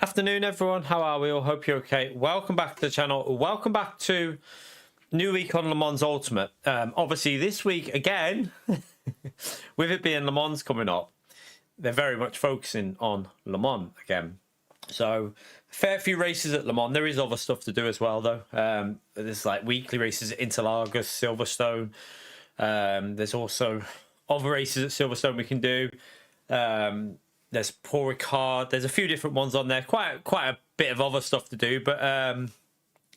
Afternoon, everyone. How are we all? Hope you're okay. Welcome back to the channel. Welcome back to new week on Le Mans Ultimate. Obviously, this week again, with it being Le Mans coming up, they're very much focusing on Le Mans again. So, a fair few races at Le Mans. There is other stuff to do as well, though. There's like weekly races at Interlagos, Silverstone. There's also other races at Silverstone we can do. There's Paul Ricard. There's a few different ones on there. Quite a bit of other stuff to do. But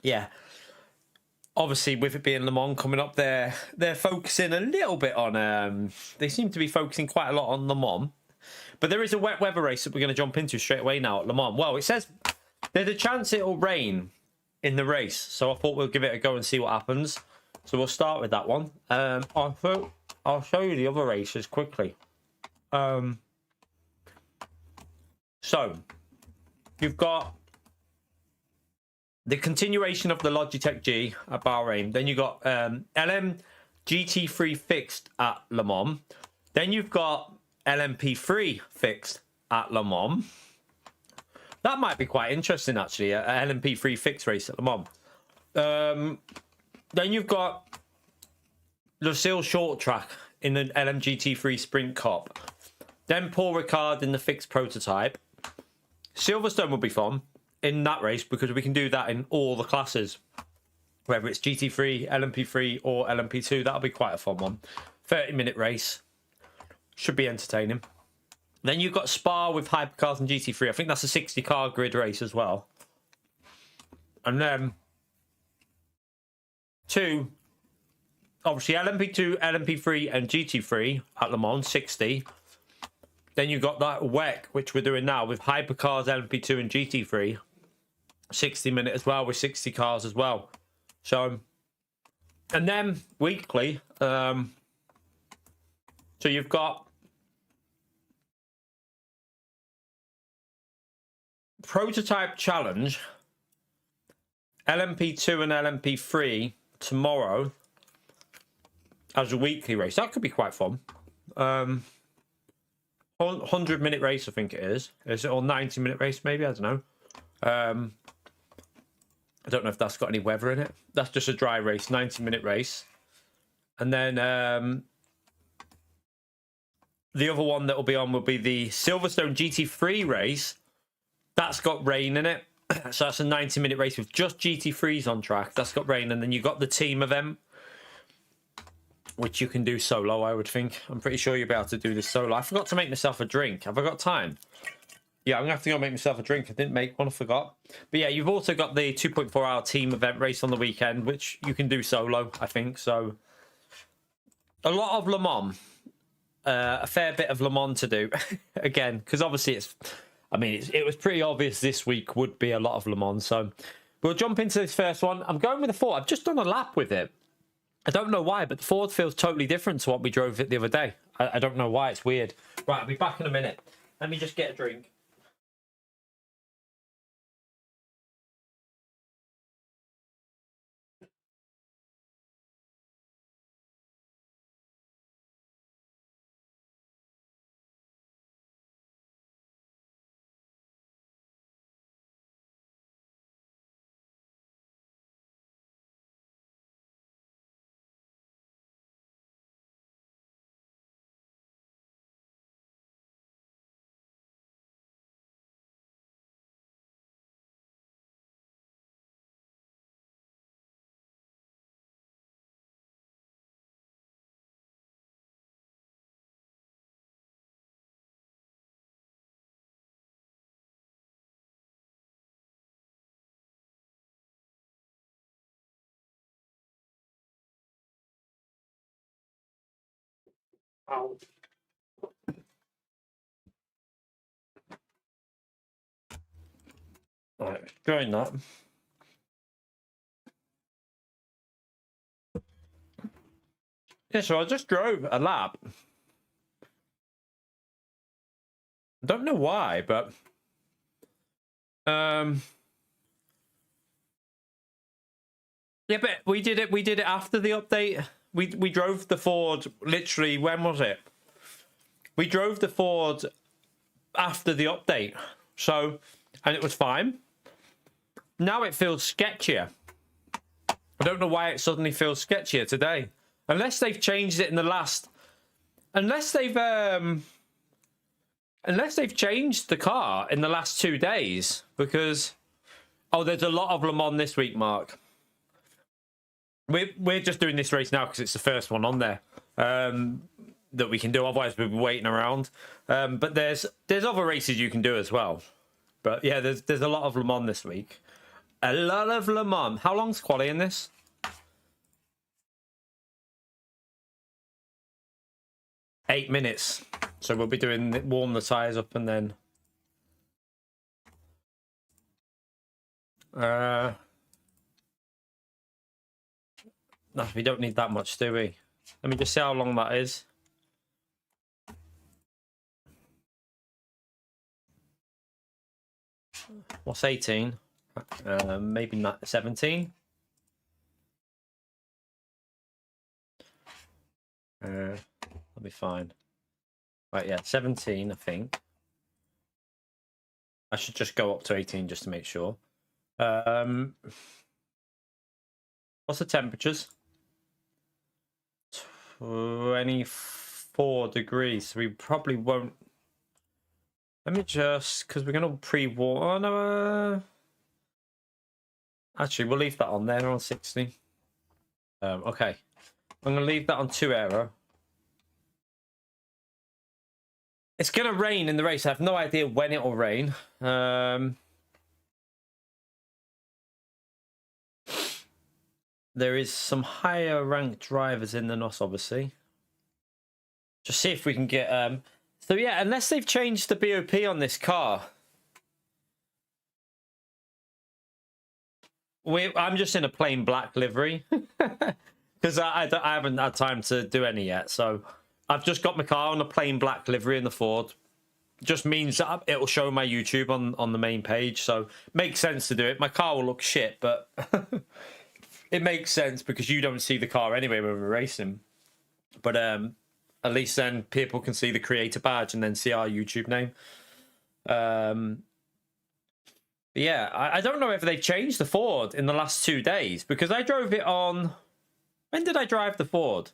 yeah, obviously with it being Le Mans coming up, they're focusing a little bit on. They seem to be focusing quite a lot on Le Mans. But there is a wet weather race that we're going to jump into straight away now at Le Mans. Well, it says there's a chance it'll rain in the race, so I thought we'll give it a go and see what happens. So we'll start with that one. I'll show you the other races quickly. So, you've got the continuation of the Logitech G at Bahrain. Then you've got LM GT3 fixed at Le Mans. Then you've got LMP3 fixed at Le Mans. That might be quite interesting, actually, an LMP3 fixed race at Le Mans. Then you've got Lucille Short Track in the LMGT3 Sprint Cup. Then Paul Ricard in the fixed prototype. Silverstone will be fun in that race because we can do that in all the classes. Whether it's GT3, LMP3 or LMP2, that'll be quite a fun one. 30-minute race. Should be entertaining. Then you've got Spa with Hypercars and GT3. I think that's a 60-car grid race as well. And then obviously LMP2, LMP3 and GT3 at Le Mans, 60. Then you've got that WEC, which we're doing now with Hypercars, LMP2 and GT3. 60-minute as well with 60 cars as well. So, and then weekly, so you've got Prototype Challenge, LMP2 and LMP3 tomorrow as a weekly race. That could be quite fun. 100-minute race, I think it is. Is it or 90-minute race? Maybe, I don't know. I don't know if that's got any weather in it. That's just a dry race, 90-minute race. And then the other one that will be on will be the Silverstone GT3 race. That's got rain in it. So that's a 90-minute race with just GT3s on track. That's got rain. And then you've got the team event, which you can do solo, I would think. I'm pretty sure you'll be able to do this solo. I forgot to make myself a drink. Have I got time? Yeah, I'm going to have to go make myself a drink. I didn't make one, I forgot. But yeah, you've also got the 2.4-hour team event race on the weekend, which you can do solo, I think. So, a lot of Le Mans. A fair bit of Le Mans to do. Again, because obviously it was pretty obvious this week would be a lot of Le Mans. So, we'll jump into this first one. I'm going with the Ford. I've just done a lap with it. I don't know why, but the Ford feels totally different to what we drove it the other day. I don't know why. It's weird. Right, I'll be back in a minute. Let me just get a drink. Ow. Right, doing that. Yeah, so I just drove a lap. I don't know why, but yeah, but we did it after the update. We drove the Ford literally, when was it? We drove the Ford after the update. So and it was fine. Now it feels sketchier. I don't know why it suddenly feels sketchier today. Unless they've changed it in the last... Unless they've changed the car in the last 2 days. Because... Oh, there's a lot of Le Mans this week, Mark. We're just doing this race now because it's the first one on there that we can do. Otherwise, we'll be waiting around. But there's other races you can do as well. But yeah, there's a lot of Le Mans this week. A lot of Le Mans. How long's quali in this? Eight minutes. So we'll be doing warm the tyres up and then... No, we don't need that much, do we? Let me just see how long that is. What's 18? Maybe not 17. That'll be fine. Right, yeah, 17, I think. I should just go up to 18 just to make sure. What's the temperatures? 24 degrees. So we probably won't. Let me just, because we're going to pre-warm. Oh, no. Actually, we'll leave that on there on 60. Okay. I'm going to leave that on 2 aero. It's going to rain in the race. I have no idea when it will rain. There is some higher ranked drivers in the NOS, obviously. Just see if we can get... So yeah, unless they've changed the BOP on this car. I'm just in a plain black livery. Because I haven't had time to do any yet. So I've just got my car on a plain black livery in the Ford. Just means that it'll show my YouTube on the main page. So makes sense to do it. My car will look shit, but... It makes sense because you don't see the car anyway when we're racing. But at least then people can see the creator badge and then see our YouTube name. Yeah, I don't know if they've changed the Ford in the last 2 days because I drove it on... When did I drive the Ford?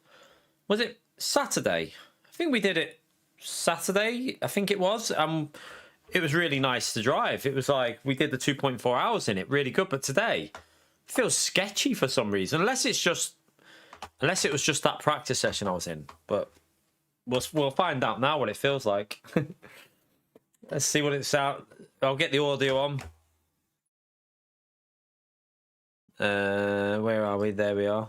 Was it Saturday? I think we did it Saturday, I think it was. It was really nice to drive. It was like we did the 2.4 hours in it, really good. But today... feels sketchy for some reason, unless it was just that practice session I was in. But we'll find out now what it feels like. Let's see what it's out. I'll get the audio on. Where are we? There we are.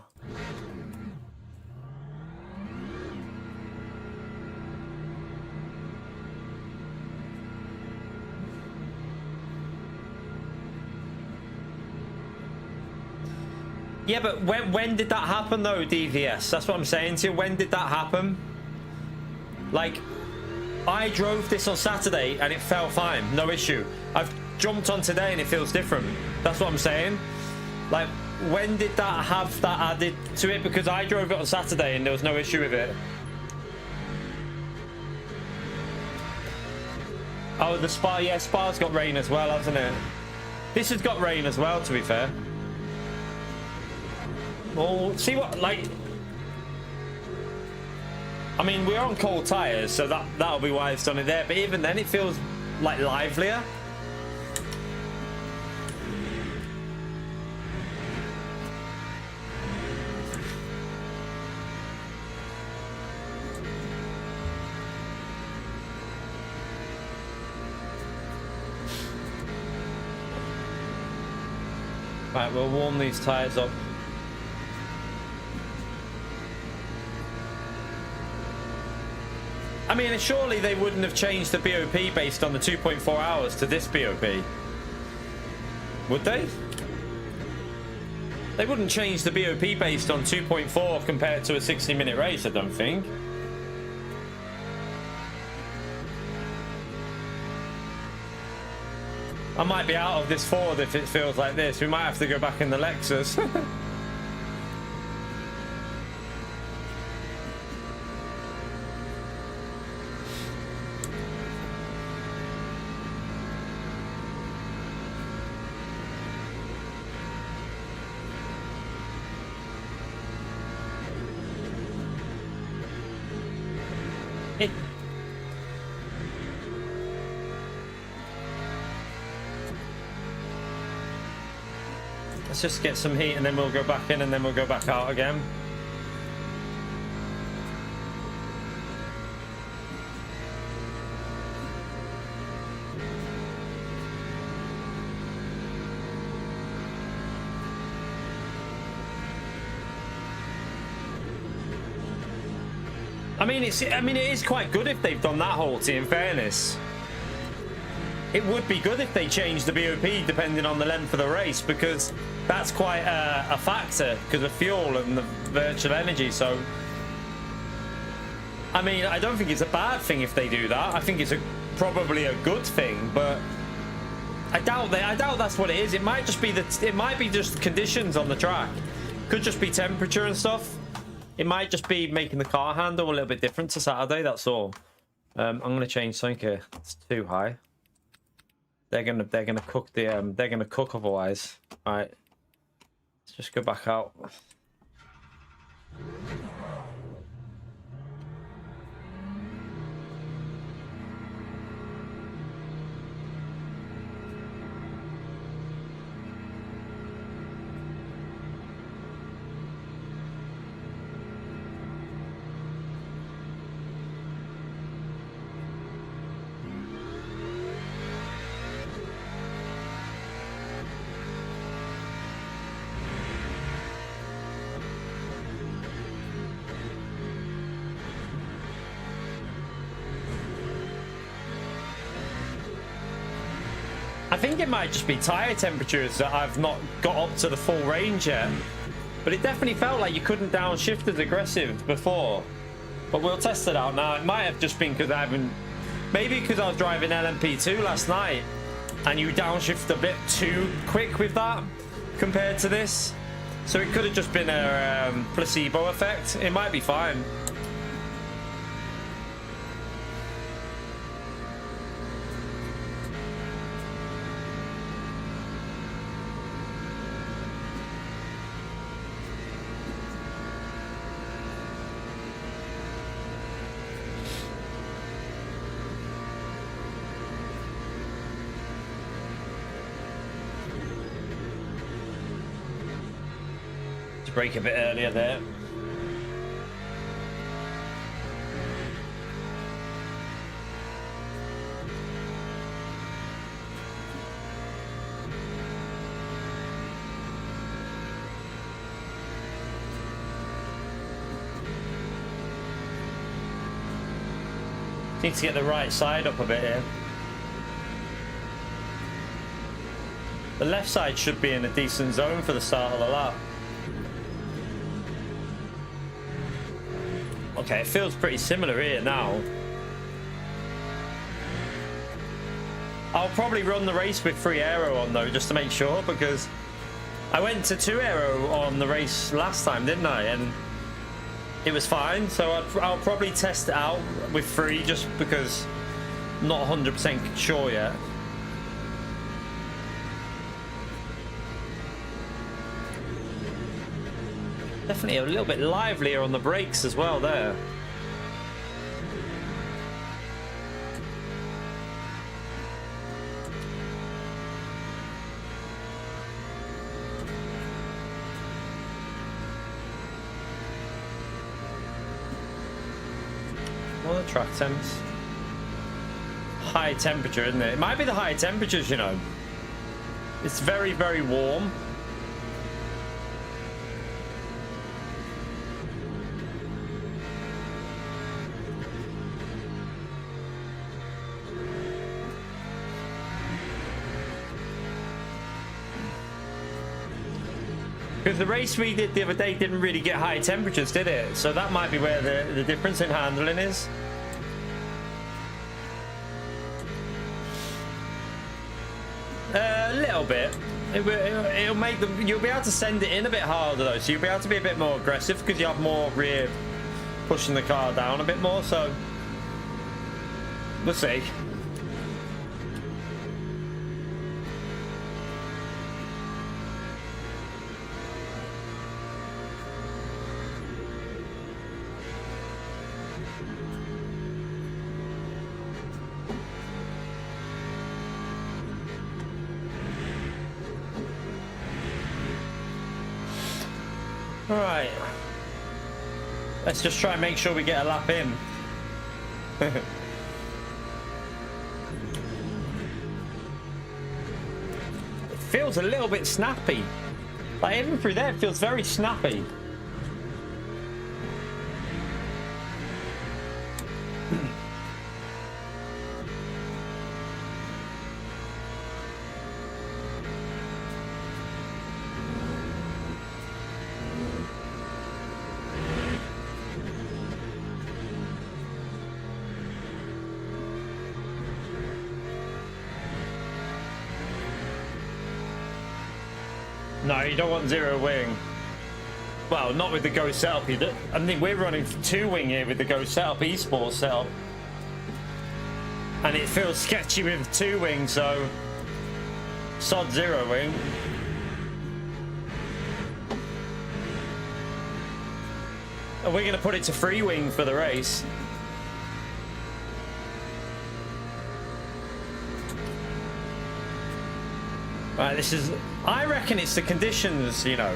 Yeah, but when did that happen though, DVS? That's what I'm saying to you. When did that happen? Like, I drove this on Saturday and it felt fine, no issue. I've jumped on today and it feels different. That's what I'm saying. Like, when did that have that added to it? Because I drove it on Saturday and there was no issue with it. Oh, the Spa, yeah, Spa's got rain as well, hasn't it? This has got rain as well, to be fair. Well, see what, like... I mean, we're on cold tyres, so that'll be why it's done it there. But even then, it feels, like, livelier. Right, we'll warm these tyres up. I mean, surely they wouldn't have changed the BOP based on the 2.4 hours to this BOP. Would they? They wouldn't change the BOP based on 2.4 compared to a 60-minute race, I don't think. I might be out of this Ford if it feels like this. We might have to go back in the Lexus. just get some heat and then we'll go back in and then we'll go back out again. I mean, it is quite good if they've done that, Halty, in fairness. It would be good if they changed the BOP depending on the length of the race, because that's quite a factor because of fuel and the virtual energy. So, I mean, I don't think it's a bad thing if they do that. I think it's probably a good thing, but I doubt that's what it is. It might just be just conditions on the track. Could just be temperature and stuff. It might just be making the car handle a little bit different to Saturday. That's all. I'm gonna change something here. It's too high. They're gonna cook the they're gonna cook otherwise. All right. Let's just go back out. I think it might just be tyre temperatures that I've not got up to the full range yet. But it definitely felt like you couldn't downshift as aggressive before. But we'll test it out now. It might have just been because I haven't... Maybe because I was driving LMP2 last night and you downshift a bit too quick with that compared to this. So it could have just been a placebo effect. It might be fine. Break a bit earlier there. Need to get the right side up a bit here. The left side should be in a decent zone for the start of the lap. Okay, it feels pretty similar here now. I'll probably run the race with 3 aero on though, just to make sure, because I went to 2 aero on the race last time, didn't I? And it was fine, so I'll probably test it out with 3 just because I'm not 100% sure yet. Definitely a little bit livelier on the brakes as well there. What are the track temps? High temperature, isn't it? It might be the high temperatures, you know. It's very, very warm. Because the race we did the other day didn't really get high temperatures, did it? So that might be where the difference in handling is. A little bit. It'll make them... You'll be able to send it in a bit harder though, so you'll be able to be a bit more aggressive because you have more rear pushing the car down a bit more, so... We'll see. All right. Let's just try and make sure we get a lap in. It feels a little bit snappy. Like even through there, it feels very snappy. No, you don't want zero wing. Well, not with the Go setup. I think we're running 2-wing here with the Go setup, esports setup. And it feels sketchy with 2-wing, so sod 0-wing. And we're going to put it to 3-wing for the race. Right, this is... I reckon it's the conditions, you know.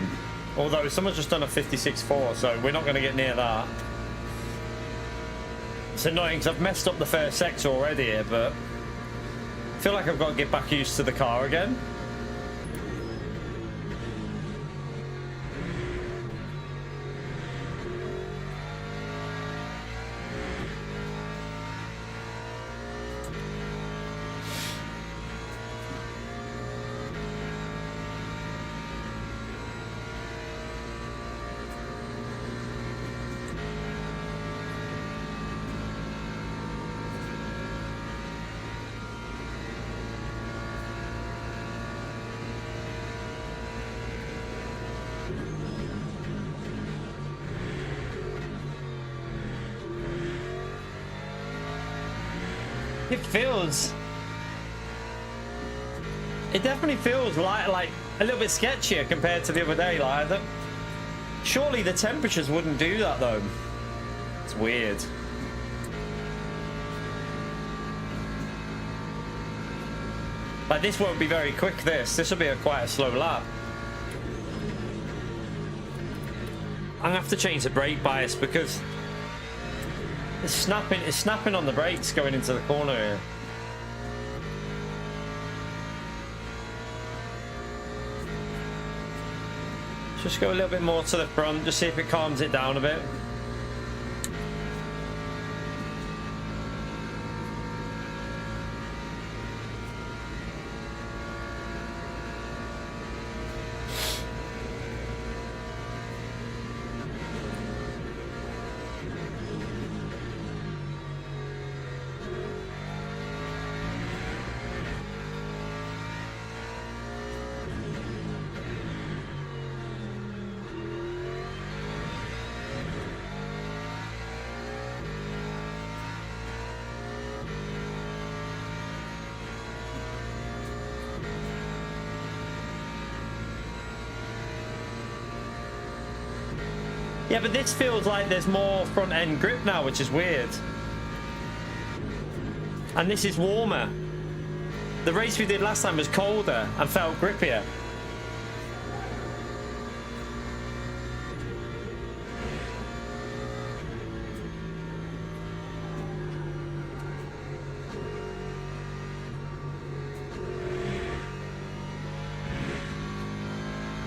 Although someone's just done a 56.4, so we're not going to get near that. It's annoying because I've messed up the first sector already here, but I feel like I've got to get back used to the car again. It definitely feels like a little bit sketchier compared to the other day. Like, surely the temperatures wouldn't do that though. It's weird. Like, this won't be very quick. This will be quite a slow lap. I'm gonna have to change the brake bias because it's snapping on the brakes going into the corner here. Just go a little bit more to the front, just see if it calms it down a bit. Yeah, but this feels like there's more front end grip now, which is weird. And this is warmer. The race we did last time was colder and felt grippier.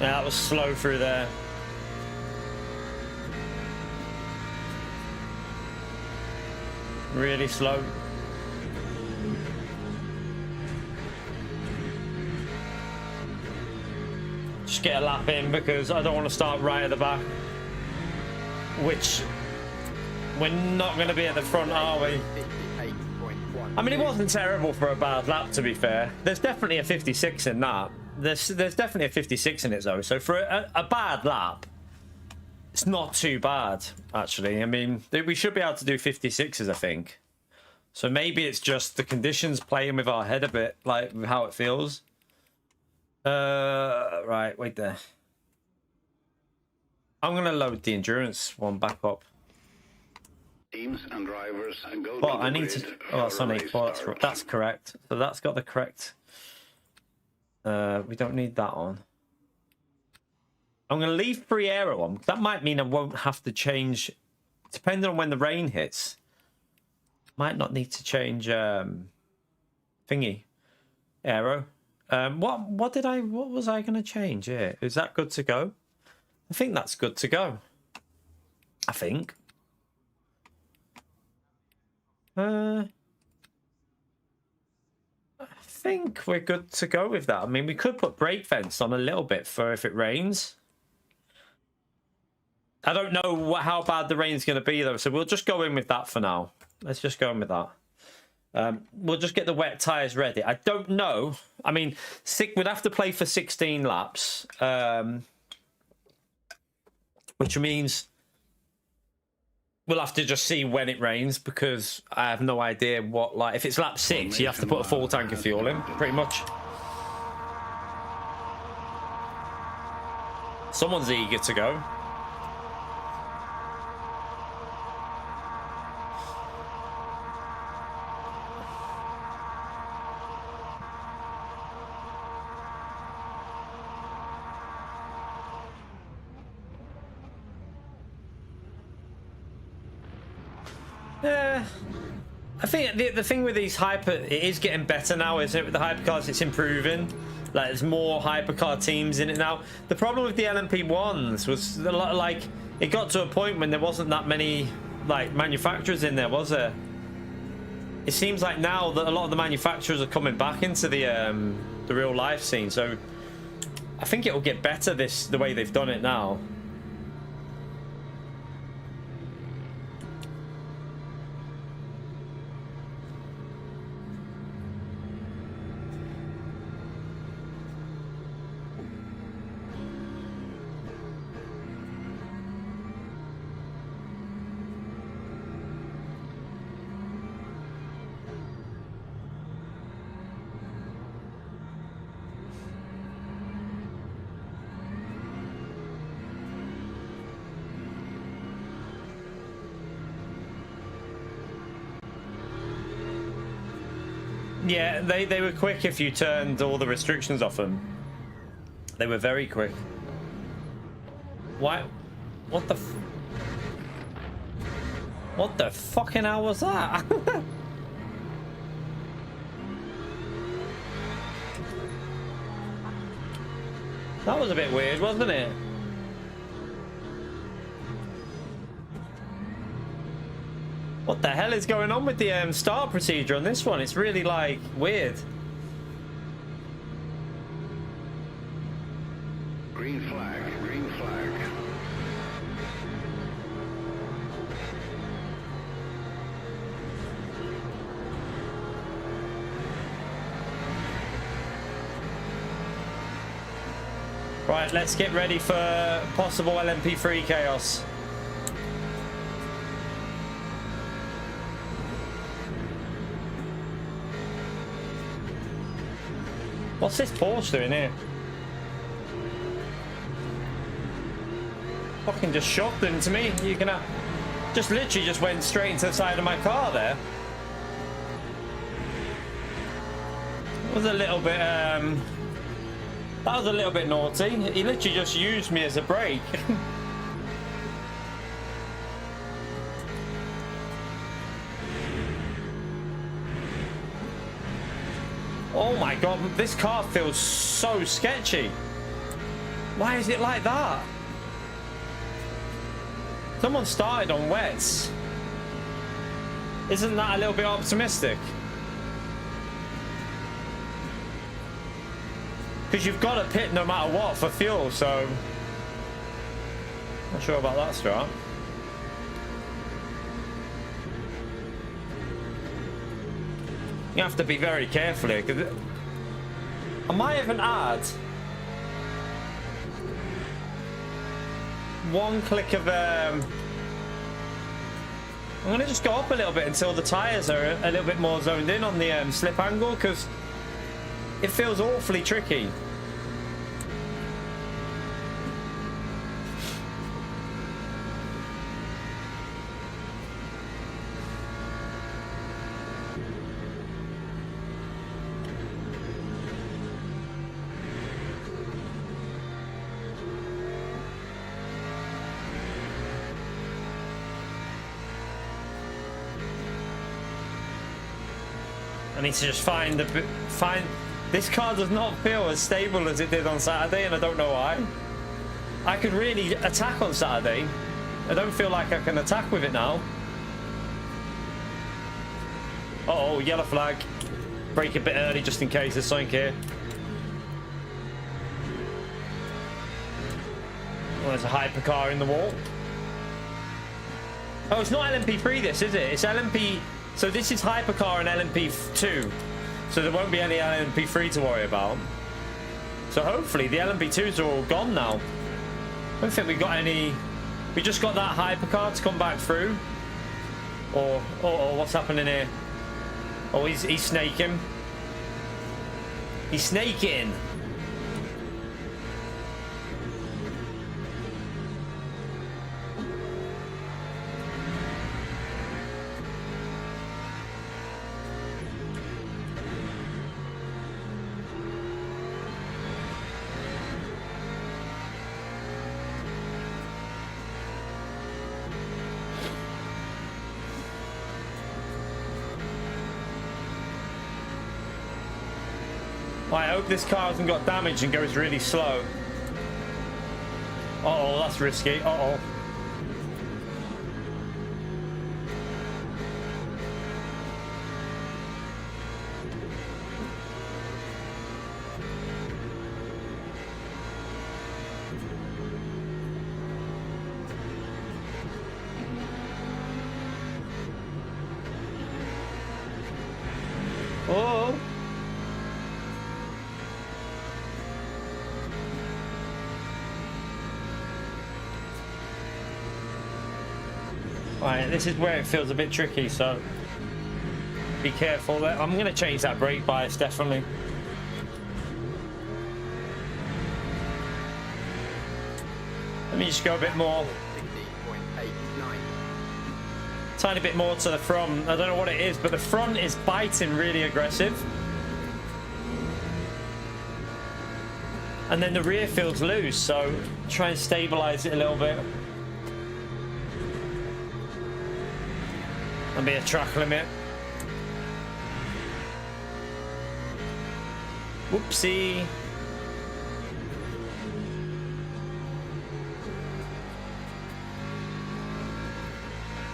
Yeah, that was slow through there. Really slow. Just get a lap in because I don't want to start right at the back. Which we're not going to be at the front, are we? I mean, it wasn't terrible for a bad lap, to be fair. There's definitely a 56 in that. There's definitely a 56 in it, though. So for a bad lap, it's not too bad, actually. I mean, we should be able to do 56s, I think. So maybe it's just the conditions playing with our head a bit, like how it feels. Right, wait there. I'm going to load the endurance one back up. Teams and drivers go but I need to... Oh, that's on 8. That's correct. So that's got the correct... we don't need that on. I'm going to leave free aero on. That might mean I won't have to change, depending on when the rain hits. Might not need to change thingy aero. What was I going to change here? Is that good to go? I think that's good to go. I think. I think we're good to go with that. I mean, we could put brake vents on a little bit for if it rains. I don't know how bad the rain's going to be, though, so we'll just go in with that for now. Let's just go in with that. We'll just get the wet tyres ready. I don't know. I mean, we'd have to play for 16 laps, which means we'll have to just see when it rains, because I have no idea what, like, if it's lap 6, you have to put a full tank of fuel in, pretty much. Someone's eager to go. I think the thing with these it is getting better now, isn't it? With the hypercars, it's improving. Like, there's more hypercar teams in it now. The problem with the LMP1s was like it got to a point when there wasn't that many like manufacturers in there, was there? It seems like now that a lot of the manufacturers are coming back into the real life scene. So I think it will get better the way they've done it now. Yeah, they were quick if you turned all the restrictions off them. They were very quick. Why? What the fucking hell was that? That was a bit weird, wasn't it? What the hell is going on with the start procedure on this one? It's really, like, weird. Green flag, green flag. Right, let's get ready for possible LMP3 chaos. What's this Porsche doing here? Fucking just shoved into me. You're gonna just literally just went straight into the side of my car there. It was a little bit that was a little bit naughty. He literally just used me as a brake. Oh my god, this car feels so sketchy. Why is it like that? Someone started on wets. Isn't that a little bit optimistic? Because you've got to pit no matter what for fuel, so... Not sure about that strat. You have to be very careful here, because I might even add one click of I'm going to just go up a little bit until the tyres are a little bit more zoned in on the slip angle, because it feels awfully tricky. I need to just find this car does not feel as stable as it did on Saturday, and I don't know why. I could really attack on Saturday. I don't feel like I can attack with it now. Uh-oh, yellow flag. Brake a bit early just in case there's something here. Oh, there's a hypercar in the wall. Oh, it's not LMP3 this, is it? It's LMP... So this is hypercar and LMP2. So there won't be any LMP3 to worry about. So hopefully the LMP2s are all gone now. I don't think we got any... We just got that hypercar to come back through. Or what's happening here? Oh, he's snaking. He's snaking. I hope this car hasn't got damage and goes really slow. Uh-oh, that's risky. Uh-oh. Oh. Right, this is where it feels a bit tricky, so be careful there. I'm going to change that brake bias, definitely. Let me just go a bit more. Tiny bit more to the front. I don't know what it is, but the front is biting really aggressive. And then the rear feels loose, so try and stabilize it a little bit. And be a track limit. Whoopsie.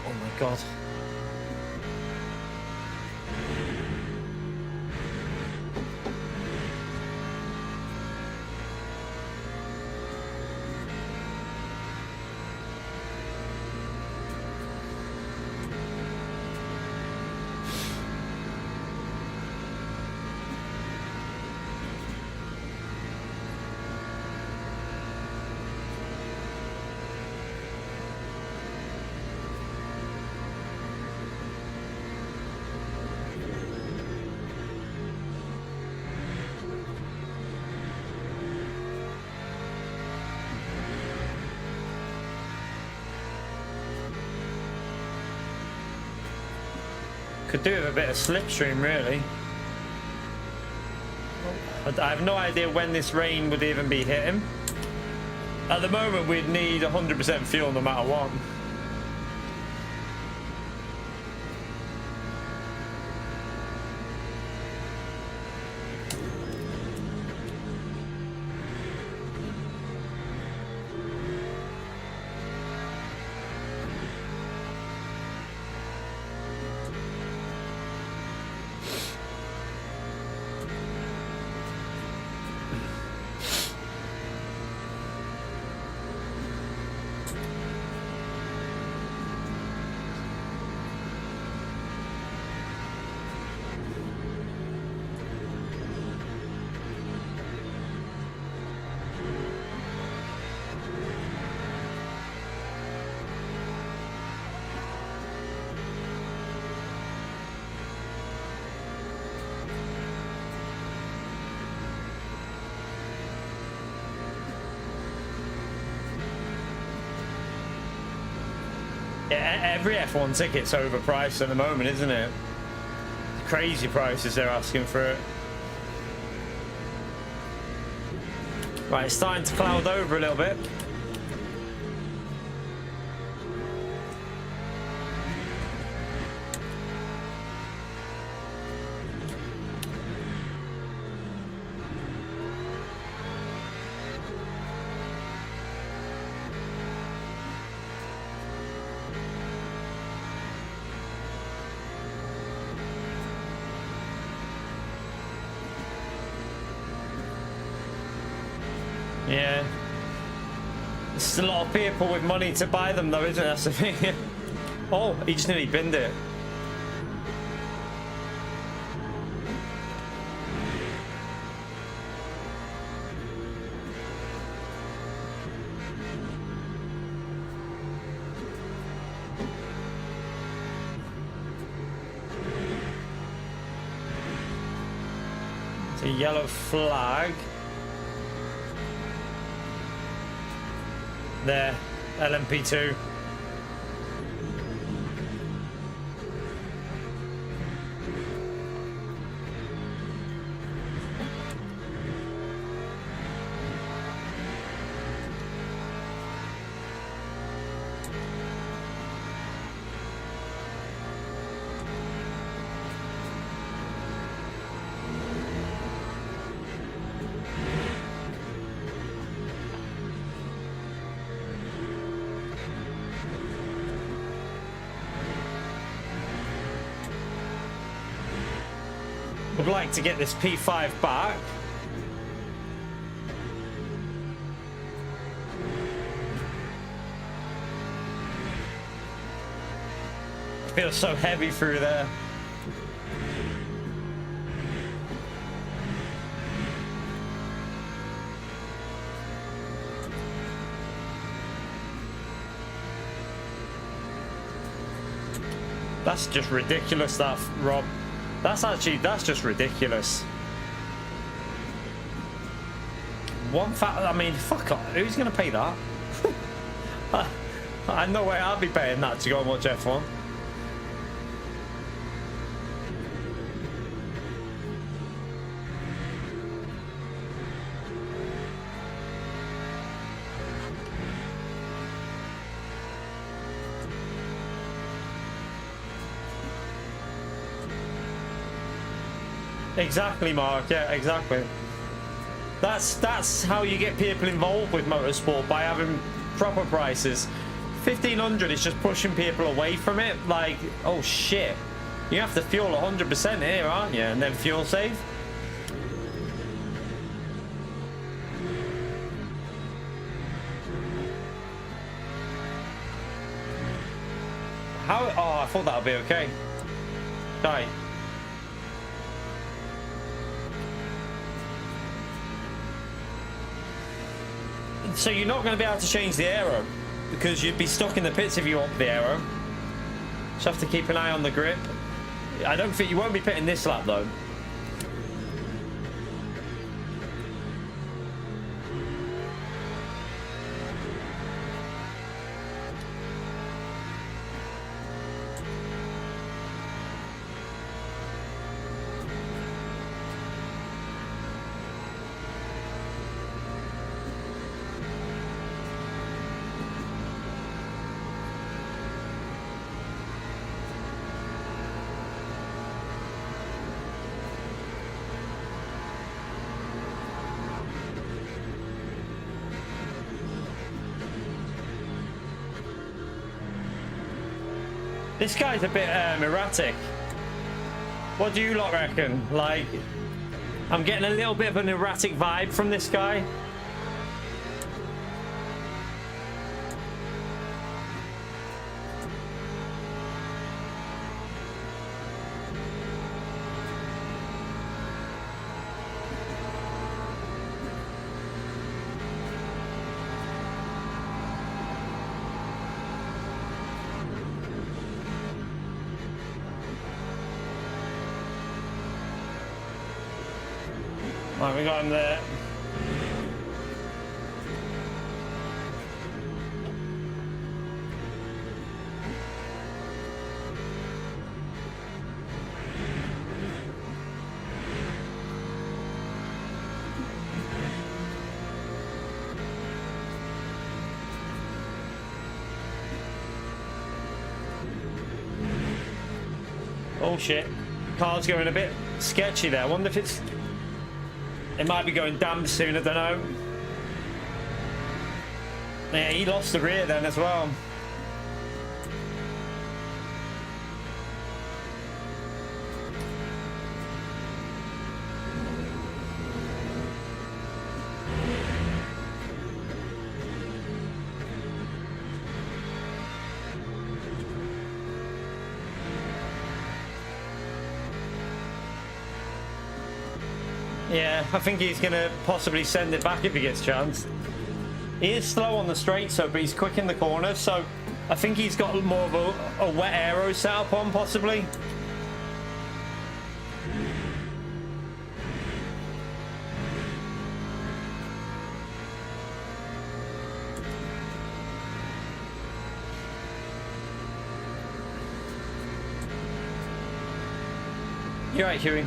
Oh my God. Could do with a bit of slipstream, really. I have no idea when this rain would even be hitting. At the moment, we'd need 100% fuel no matter what. Every F1 ticket's overpriced at the moment, isn't it? Crazy prices they're asking for it. Right, it's starting to cloud over a little bit. Yeah. There's a lot of people with money to buy them though, isn't it? That's the thing. Oh, he just nearly binned it. It's a yellow flag. There, LMP2. Would like to get this P5 back. Feels so heavy through there. That's just ridiculous stuff, Rob. That's just ridiculous. I mean, fuck off. Who's gonna pay that? I know way I'll be paying that to go and watch F1. Exactly, Mark. Yeah, exactly. That's how you get people involved with motorsport, by having proper prices. 1500 is just pushing people away from it. Like, oh shit, you have to fuel 100% here, aren't you? And then fuel save. How? Oh, I thought that would be okay. Right. So you're not going to be able to change the aero, because you'd be stuck in the pits if you up the aero. Just have to keep an eye on the grip. I don't think you won't be pitting this lap though. This guy's a bit erratic. What do you lot reckon? Like, I'm getting a little bit of an erratic vibe from this guy. Right, we got him there. Oh shit, car's going a bit sketchy there. I wonder if it's... It might be going damp soon, I don't know. Yeah, he lost the rear then as well. Yeah, I think he's going to possibly send it back if he gets a chance. He is slow on the straights, though, but he's quick in the corners, so I think he's got more of a wet aero setup on, possibly. You're right, Huey.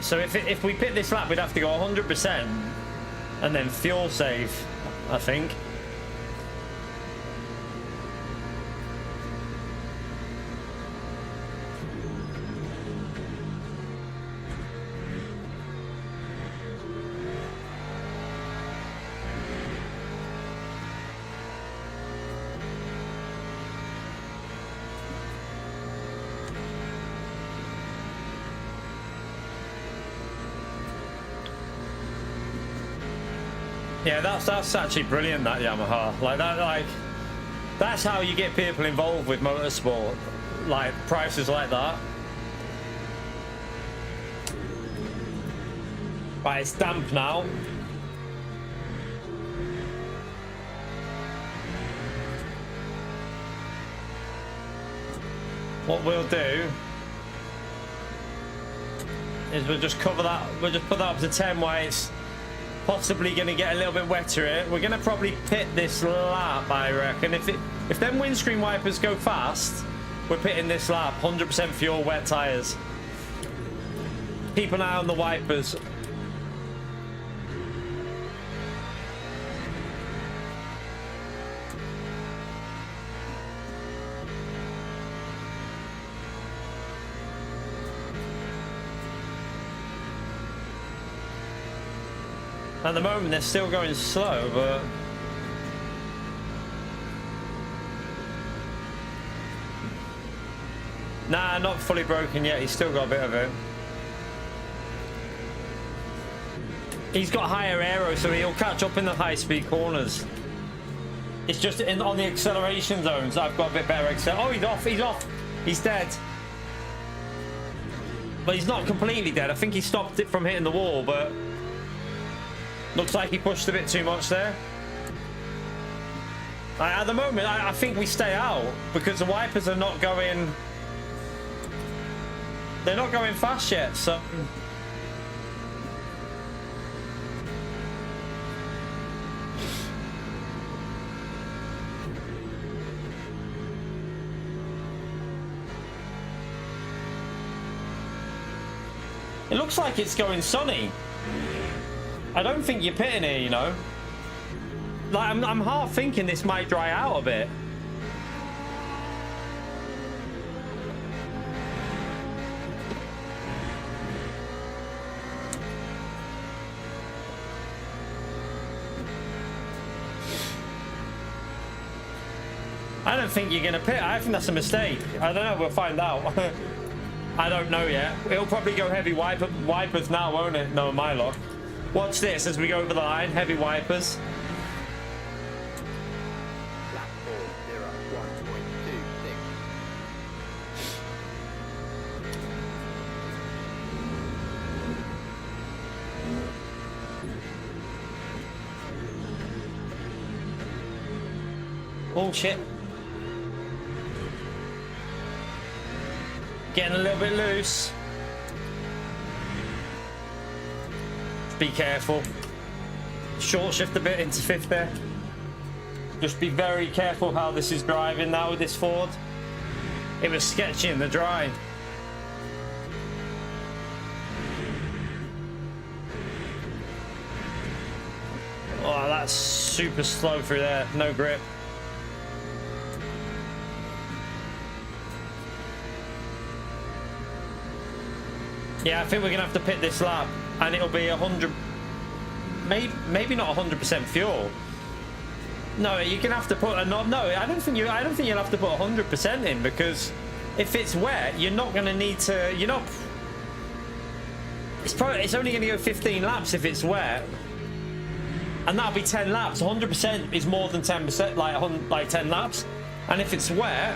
So if we pit this lap, we'd have to go 100% and then fuel save, I think. Yeah, that's actually brilliant, that Yamaha. That's how you get people involved with motorsport. Like prices like that. Right, it's damp now. What we'll do is we'll just cover that. We'll just put that up to 10 where it's possibly going to get a little bit wetter here. We're going to probably pit this lap, I reckon. If them windscreen wipers go fast, we're pitting this lap. 100% fuel, wet tires. Keep an eye on the wipers. At the moment, they're still going slow, but nah, not fully broken yet. He's still got a bit of it. He's got higher aero, so he'll catch up in the high-speed corners. It's just on the acceleration zones, I've got a bit better acceleration. Oh, he's off. He's off. He's dead. But he's not completely dead. I think he stopped it from hitting the wall, but looks like he pushed a bit too much there. At the moment, I think we stay out because the wipers are not going. They're not going fast yet, so. It looks like it's going sunny. I don't think you're pitting here, you know. Like, I'm half thinking this might dry out a bit. I don't think you're going to pit. I think that's a mistake. I don't know. We'll find out. I don't know yet. It'll probably go heavy wipers now, won't it? No, my luck. Watch this as we go over the line. Heavy wipers. Lap 4, 0.26. Oh, shit. Getting a little bit loose. Be careful. Short shift a bit into 5th there. Just be very careful how this is driving now with this Ford. It was sketchy in the dry. Oh, that's super slow through there. No grip. Yeah, I think we're gonna have to pit this lap, and it'll be 100, maybe not 100% fuel. No, you're gonna have to put a no. I don't think you'll have to put 100% in, because if it's wet, you're not gonna need to. You're not. It's only gonna go 15 laps if it's wet, and that'll be 10 laps. 100% is more than 10%, like 10 laps, and if it's wet.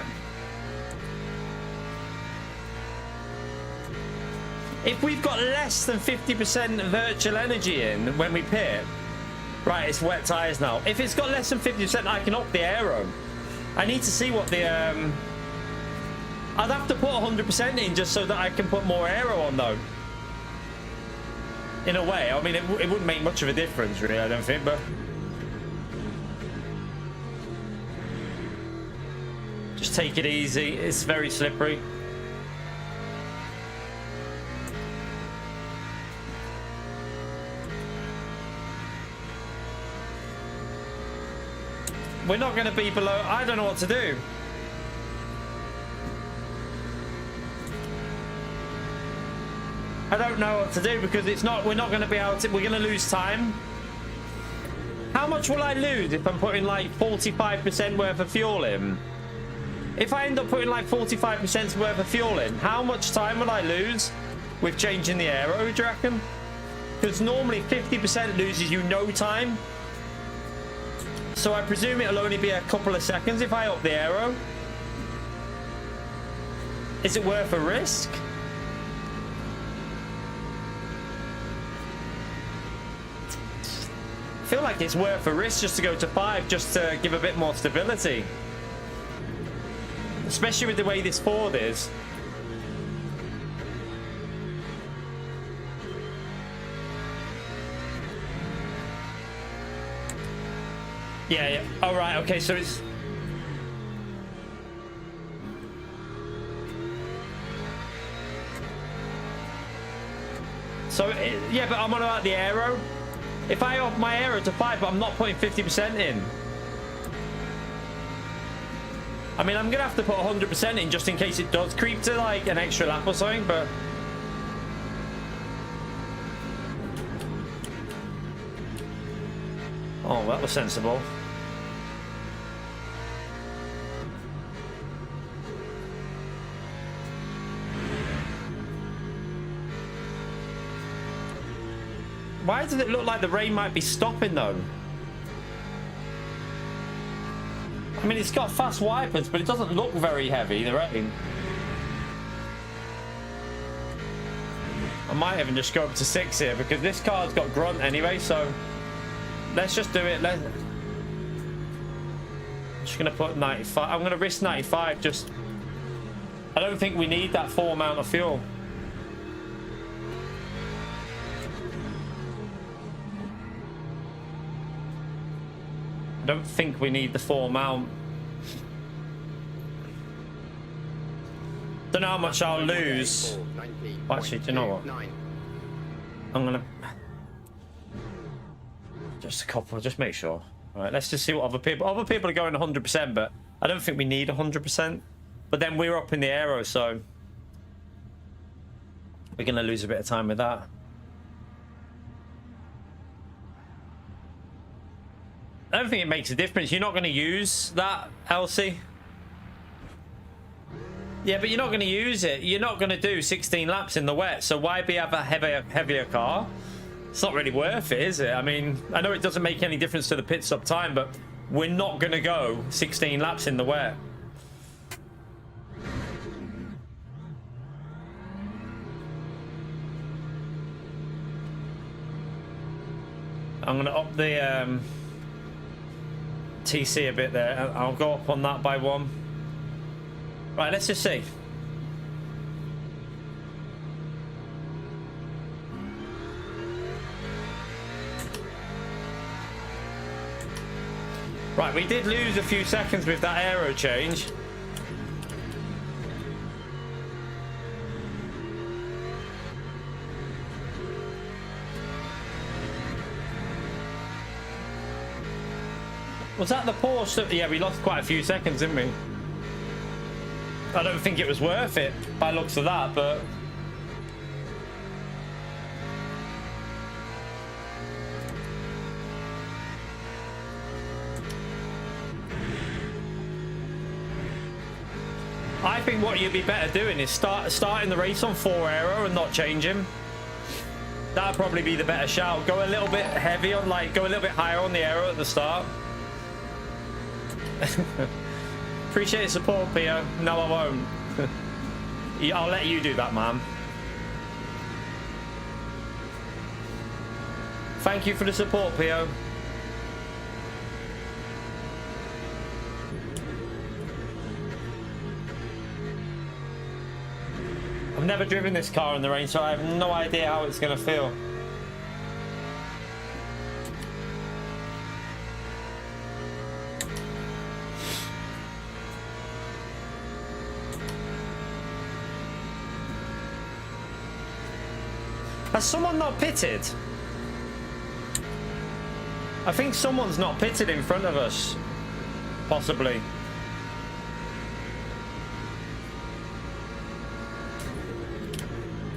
If we've got less than 50% virtual energy in when we pit, right, it's wet tires now. If it's got less than 50%, I can up the aero. I need to see what the I'd have to put 100% in just so that I can put more aero on though. In a way, I mean, it wouldn't make much of a difference really, I don't think, but just take it easy. It's very slippery. We're not going to be below. I don't know what to do. I don't know what to do because it's not. We're not going to be able to. We're going to lose time. How much will I lose if I'm putting like 45% worth of fuel in? If I end up putting like 45% worth of fuel in, how much time will I lose with changing the aero, do you reckon? Because normally 50% loses you no time. So I presume it'll only be a couple of seconds if I up the aero. Is it worth a risk? I feel like it's worth a risk just to go to 5, just to give a bit more stability. Especially with the way this Ford is. Yeah, yeah. All right. Okay. So it's. So yeah, but I'm on about the aero. If I up my aero to 5, but I'm not putting 50% in. I mean, I'm gonna have to put 100% in just in case it does creep to like an extra lap or something, but. Oh, that was sensible. Why does it look like the rain might be stopping though? I mean, it's got fast wipers, but it doesn't look very heavy, the rain. I might even just go up to 6 here because this car's got grunt anyway, so let's just do it. I'm just gonna put 95. I'm gonna risk 95. Just, I don't think we need that full amount of fuel. I don't think we need the full amount. Don't know how much I'll lose. Actually, do you know what? I'm gonna just a couple. Just make sure. All right, let's just see what other people are going 100%, but I don't think we need 100%. But then we're up in the aero, so we're gonna lose a bit of time with that. I don't think it makes a difference. You're not going to use that, Elsie. Yeah, but you're not going to use it. You're not going to do 16 laps in the wet. So why have a heavier car? It's not really worth it, is it? I mean, I know it doesn't make any difference to the pit stop time, but we're not going to go 16 laps in the wet. I'm going to up the TC a bit there. I'll go up on that by 1. Right, let's just see. Right, we did lose a few seconds with that aero change. Was that the Porsche? Yeah, we lost quite a few seconds, didn't we? I don't think it was worth it by looks of that, but I think what you'd be better doing is starting the race on 4 aero and not change him. That'd probably be the better shout. Go a little bit heavy on, like, go a little bit higher on the aero at the start. Appreciate your support, Pio. No, I won't. I'll let you do that, man. Thank you for the support, Pio. I've never driven this car in the rain, so I have no idea how it's going to feel. Has someone not pitted? I think someone's not pitted in front of us. Possibly.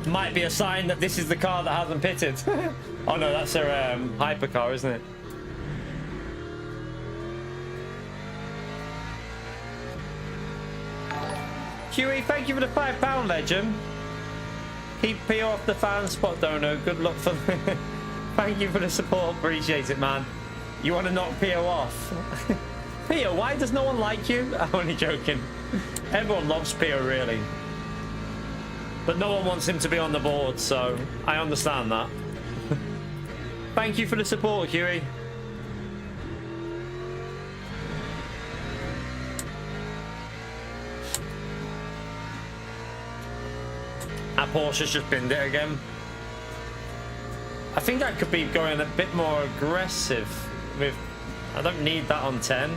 Might be a sign that this is the car that hasn't pitted. Oh no, that's a hypercar, isn't it? Huey, thank you for the £5 legend. Keep Pio off the fan spot, Dono. Good luck for Thank you for the support. Appreciate it, man. You want to knock Pio off? Pio, why does no one like you? I'm only joking. Everyone loves Pio, really. But no one wants him to be on the board, so I understand that. Thank you for the support, Huey. Our Porsche's just binned it again. I think I could be going a bit more aggressive with... I don't need that on 10.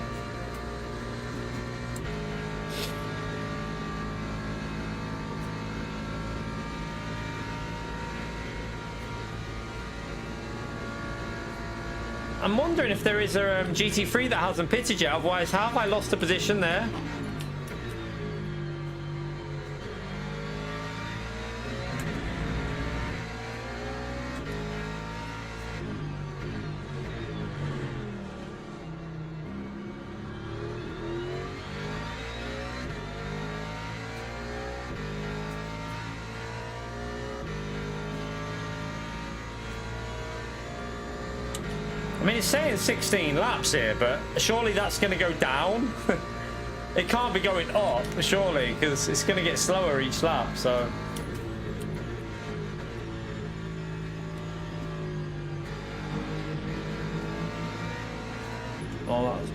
I'm wondering if there is a GT3 that hasn't pitted yet, otherwise how have I lost a position there? I mean, it's saying 16 laps here, but surely that's going to go down. It can't be going up, surely, because it's going to get slower each lap, so... Oh, that's...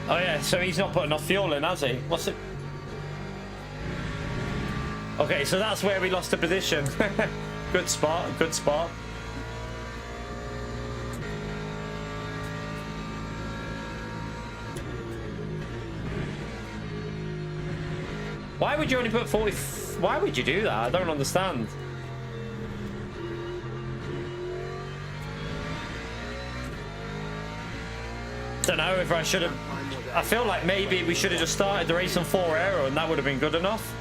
Oh yeah, so he's not putting enough fuel in, has he? What's it? Okay, so that's where we lost the position. Good spot, good spot. Why would you only put 40? Why would you do that? I don't understand. Don't know if I should have. I feel like maybe we should have just started the race on 4 aero and that would have been good enough,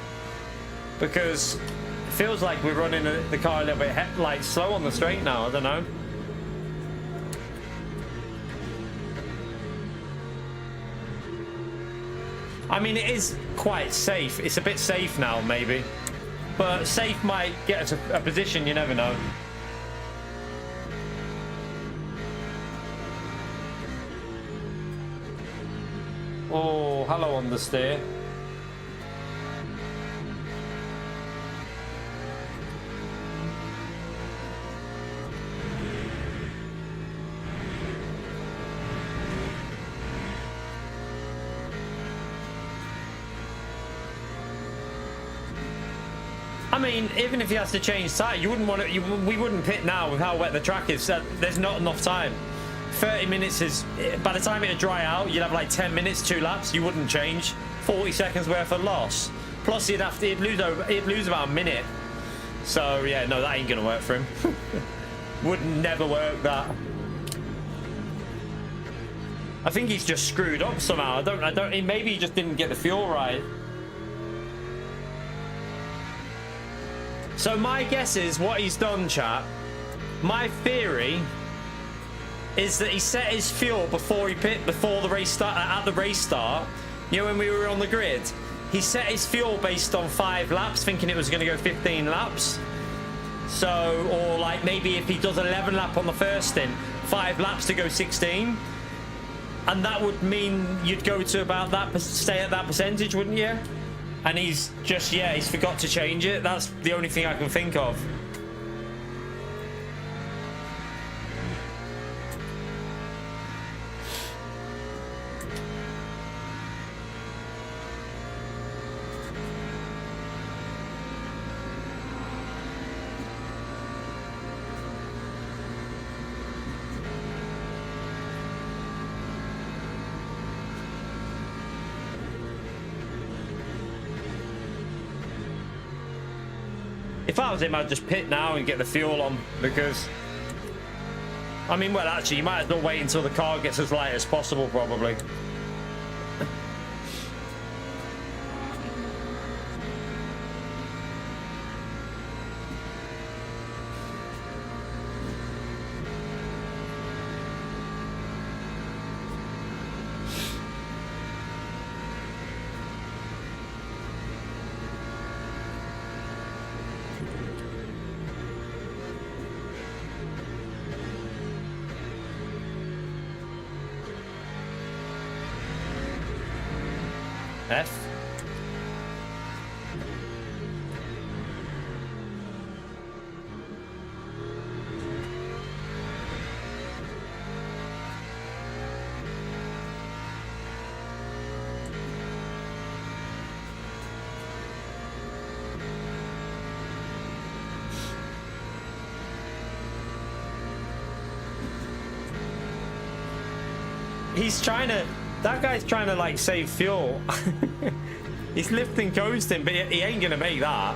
because it feels like we're running the car a little bit like slow on the straight now. I don't know. I mean, it is quite safe. It's a bit safe now, maybe, but safe might get us a position. You never know. Oh, hello on the steer. I mean, even if he has to change tire, you wouldn't want to. We wouldn't pit now with how wet the track is. There's not enough time. 30 minutes is, by the time it'd dry out, you'd have like 10 minutes, 2 laps. You wouldn't change. 40 seconds worth of loss. Plus, he'd lose about a minute. So yeah, no, that ain't gonna work for him. Would never work that. I think he's just screwed up somehow. I don't. Maybe he just didn't get the fuel right. So my guess is what he's done, chat. My theory is that he set his fuel before the race start, at the race start. You know, when we were on the grid, he set his fuel based on 5 laps, thinking it was going to go 15 laps. So, or like maybe if he does 11 lap on the first stint, 5 laps to go 16. And that would mean you'd go to about that, stay at that percentage, wouldn't you? And he's just, yeah, he's forgot to change it. That's the only thing I can think of. If I was him, I'd just pit now and get the fuel on, because I mean, well, actually you might as well wait until the car gets as light as possible, probably. F. He's trying to, that guy's trying to like save fuel. He's lifting, coasting, but he ain't gonna make that.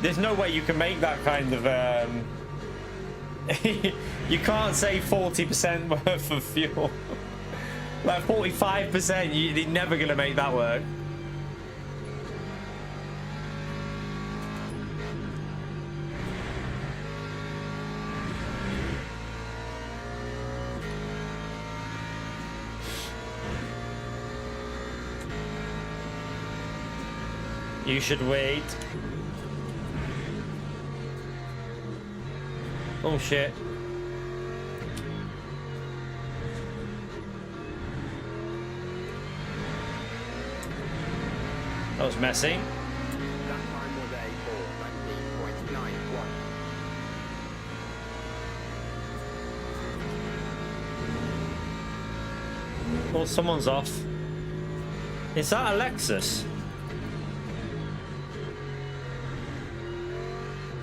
There's no way you can make that kind of you can't save 40% worth of fuel. Like 45%, you're never gonna make that work. You should wait. Oh shit. That was messy. That time was a 4:19.91. Oh, someone's off. Is that a Lexus?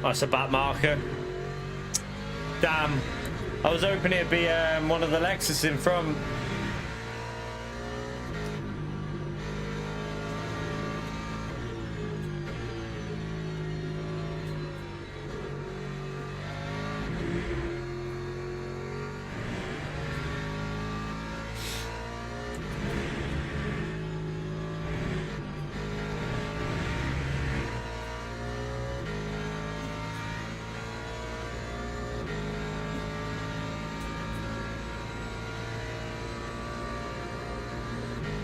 Oh, it's a back marker. Damn. I was hoping it'd be one of the Lexus in front.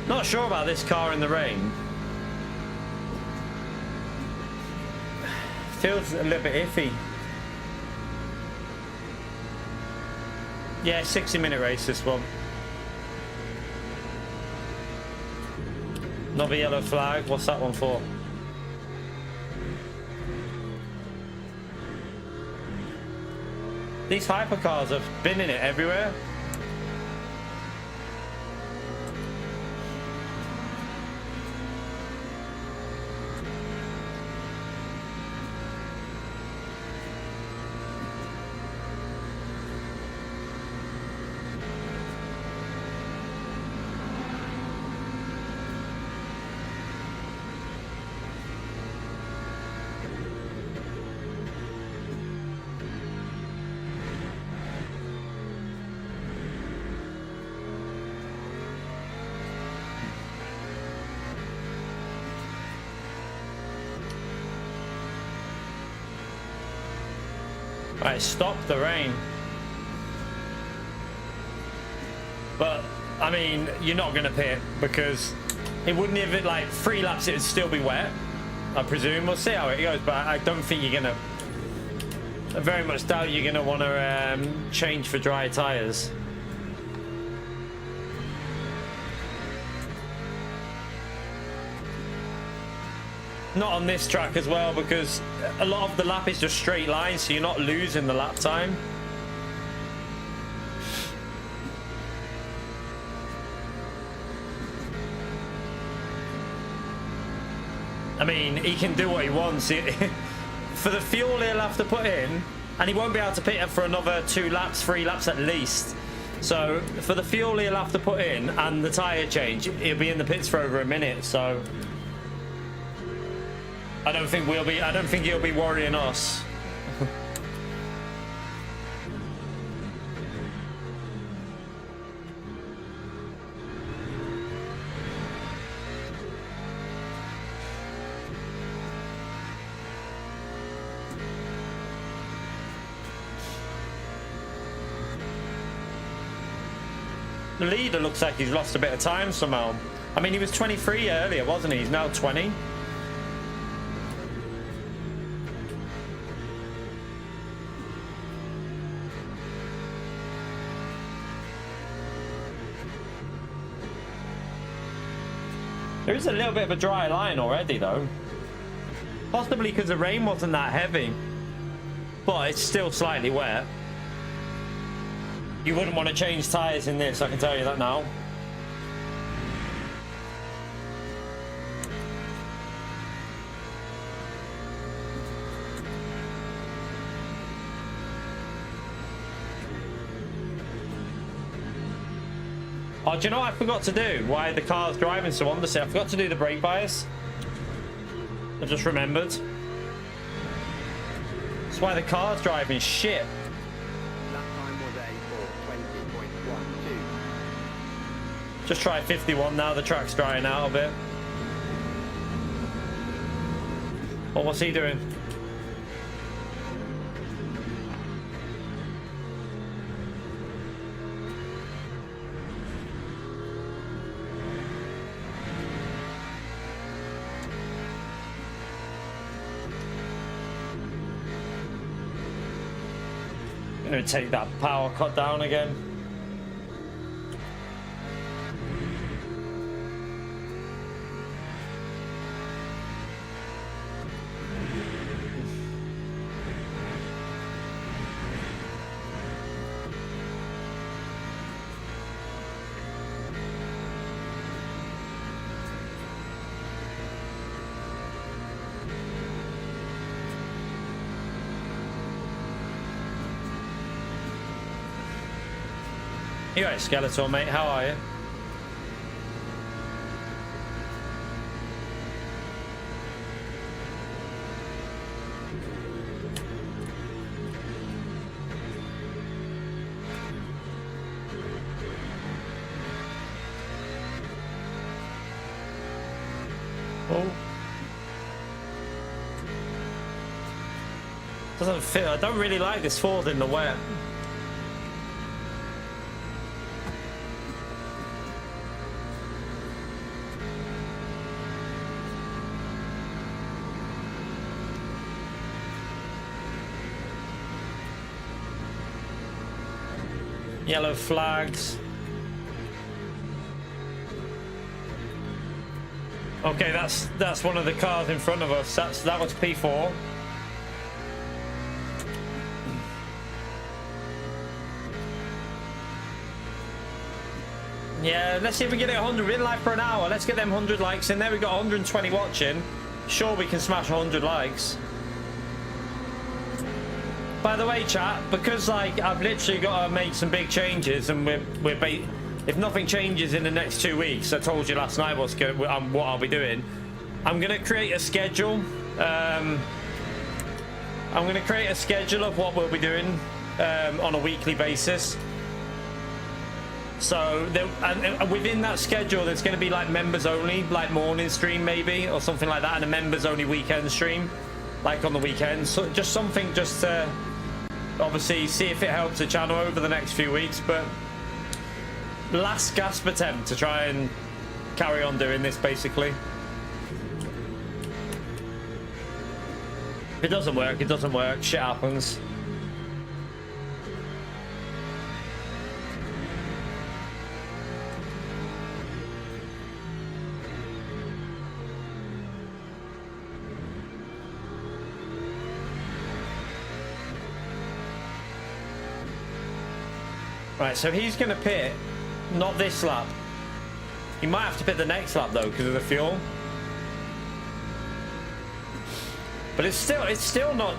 Not sure about this car in the rain. Feels a little bit iffy. Yeah, 60-minute race this one. Another yellow flag. What's that one for? These hypercars have been in it everywhere. Right, stop the rain. But I mean, you're not gonna pit because it wouldn't even, like, 3 laps it would still be wet, I presume. We'll see how it goes, but I don't think you're gonna, I very much doubt you're gonna want to change for dry tires. Not on this track as well, because a lot of the lap is just straight lines, so you're not losing the lap time. I mean, he can do what he wants. For the fuel he'll have to put in, and he won't be able to pit it for another 2 laps, 3 laps at least. So for the fuel he'll have to put in and the tyre change, he'll be in the pits for over a minute. So I don't think he'll be worrying us. The leader looks like he's lost a bit of time somehow. I mean, he was 23 earlier, wasn't he? He's now 20. There is a little bit of a dry line already, though. Possibly because the rain wasn't that heavy. But it's still slightly wet. You wouldn't want to change tyres in this, I can tell you that now. Oh, do you know what I forgot to do? Why the car's driving so understeer? I forgot to do the brake bias. I just remembered. That's why the car's driving shit. Just try 51 now, the track's drying out a bit. Oh, what's he doing? I'm gonna take that power cut down again. You right, Skeletor, mate? How are you? Oh. Doesn't fit. I don't really like this Ford in the wet. Yellow flags. Okay, that's one of the cars in front of us. That was P4. Yeah, let's see if we get it 100. We're in live for an hour. Let's get them 100 likes in there. We got 120 watching. Sure, we can smash 100 likes. By the way, chat, because like I've literally got to make some big changes, and if nothing changes in the next 2 weeks, I told you last night what I'll be doing. I'm gonna create a schedule. I'm gonna create a schedule of what we'll be doing on a weekly basis. So and within that schedule, there's going to be like members only, like morning stream maybe, or something like that, and a members only weekend stream, like on the weekends. So just something just to obviously see if it helps the channel over the next few weeks. But last gasp attempt to try and carry on doing this basically. If it doesn't work, it doesn't work. Shit happens. Right, so he's going to pit, not this lap. He might have to pit the next lap though because of the fuel. But it's still not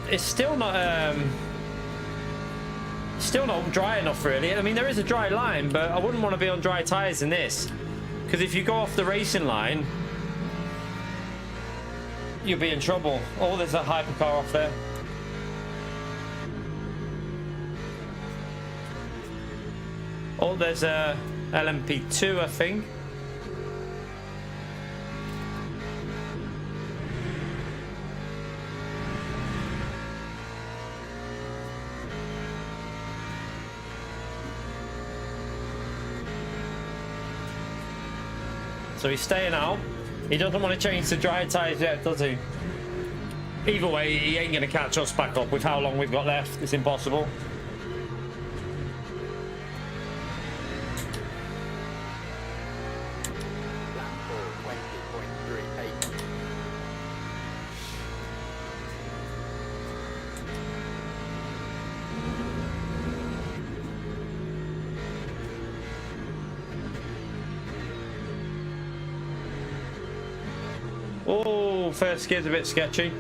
dry enough really. I mean, there is a dry line, but I wouldn't want to be on dry tires in this, because if you go off the racing line, you'll be in trouble. Oh, there's a hypercar off there. Oh, there's a LMP2, I think. So he's staying out. He doesn't want to change to dry tyres yet, does he? Either way, he ain't going to catch us back up with how long we've got left. It's impossible. Lap 4, 20.38. Oh, first gear's a bit sketchy.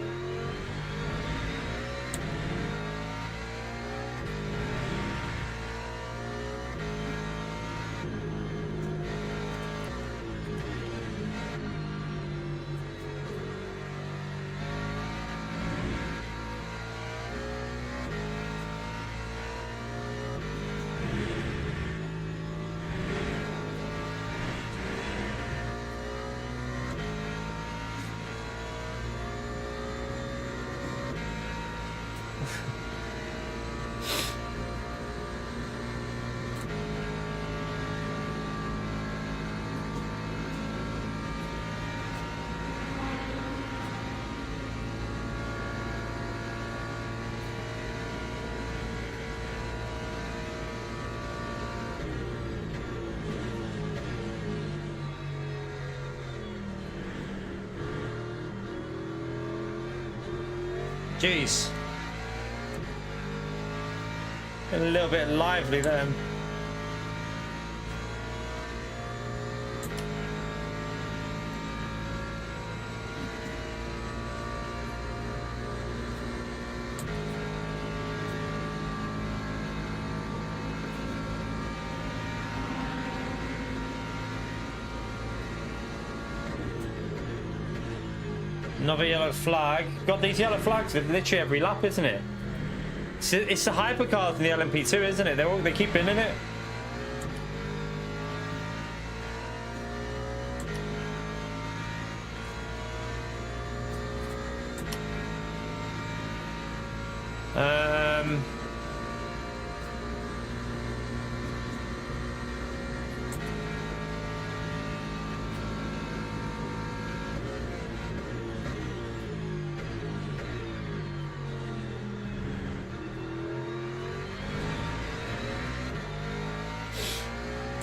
Jeez. A little bit lively then. Another yellow flag. Got these yellow flags with literally every lap, isn't it? It's the hypercars in the LMP2, isn't it? They keep binning it.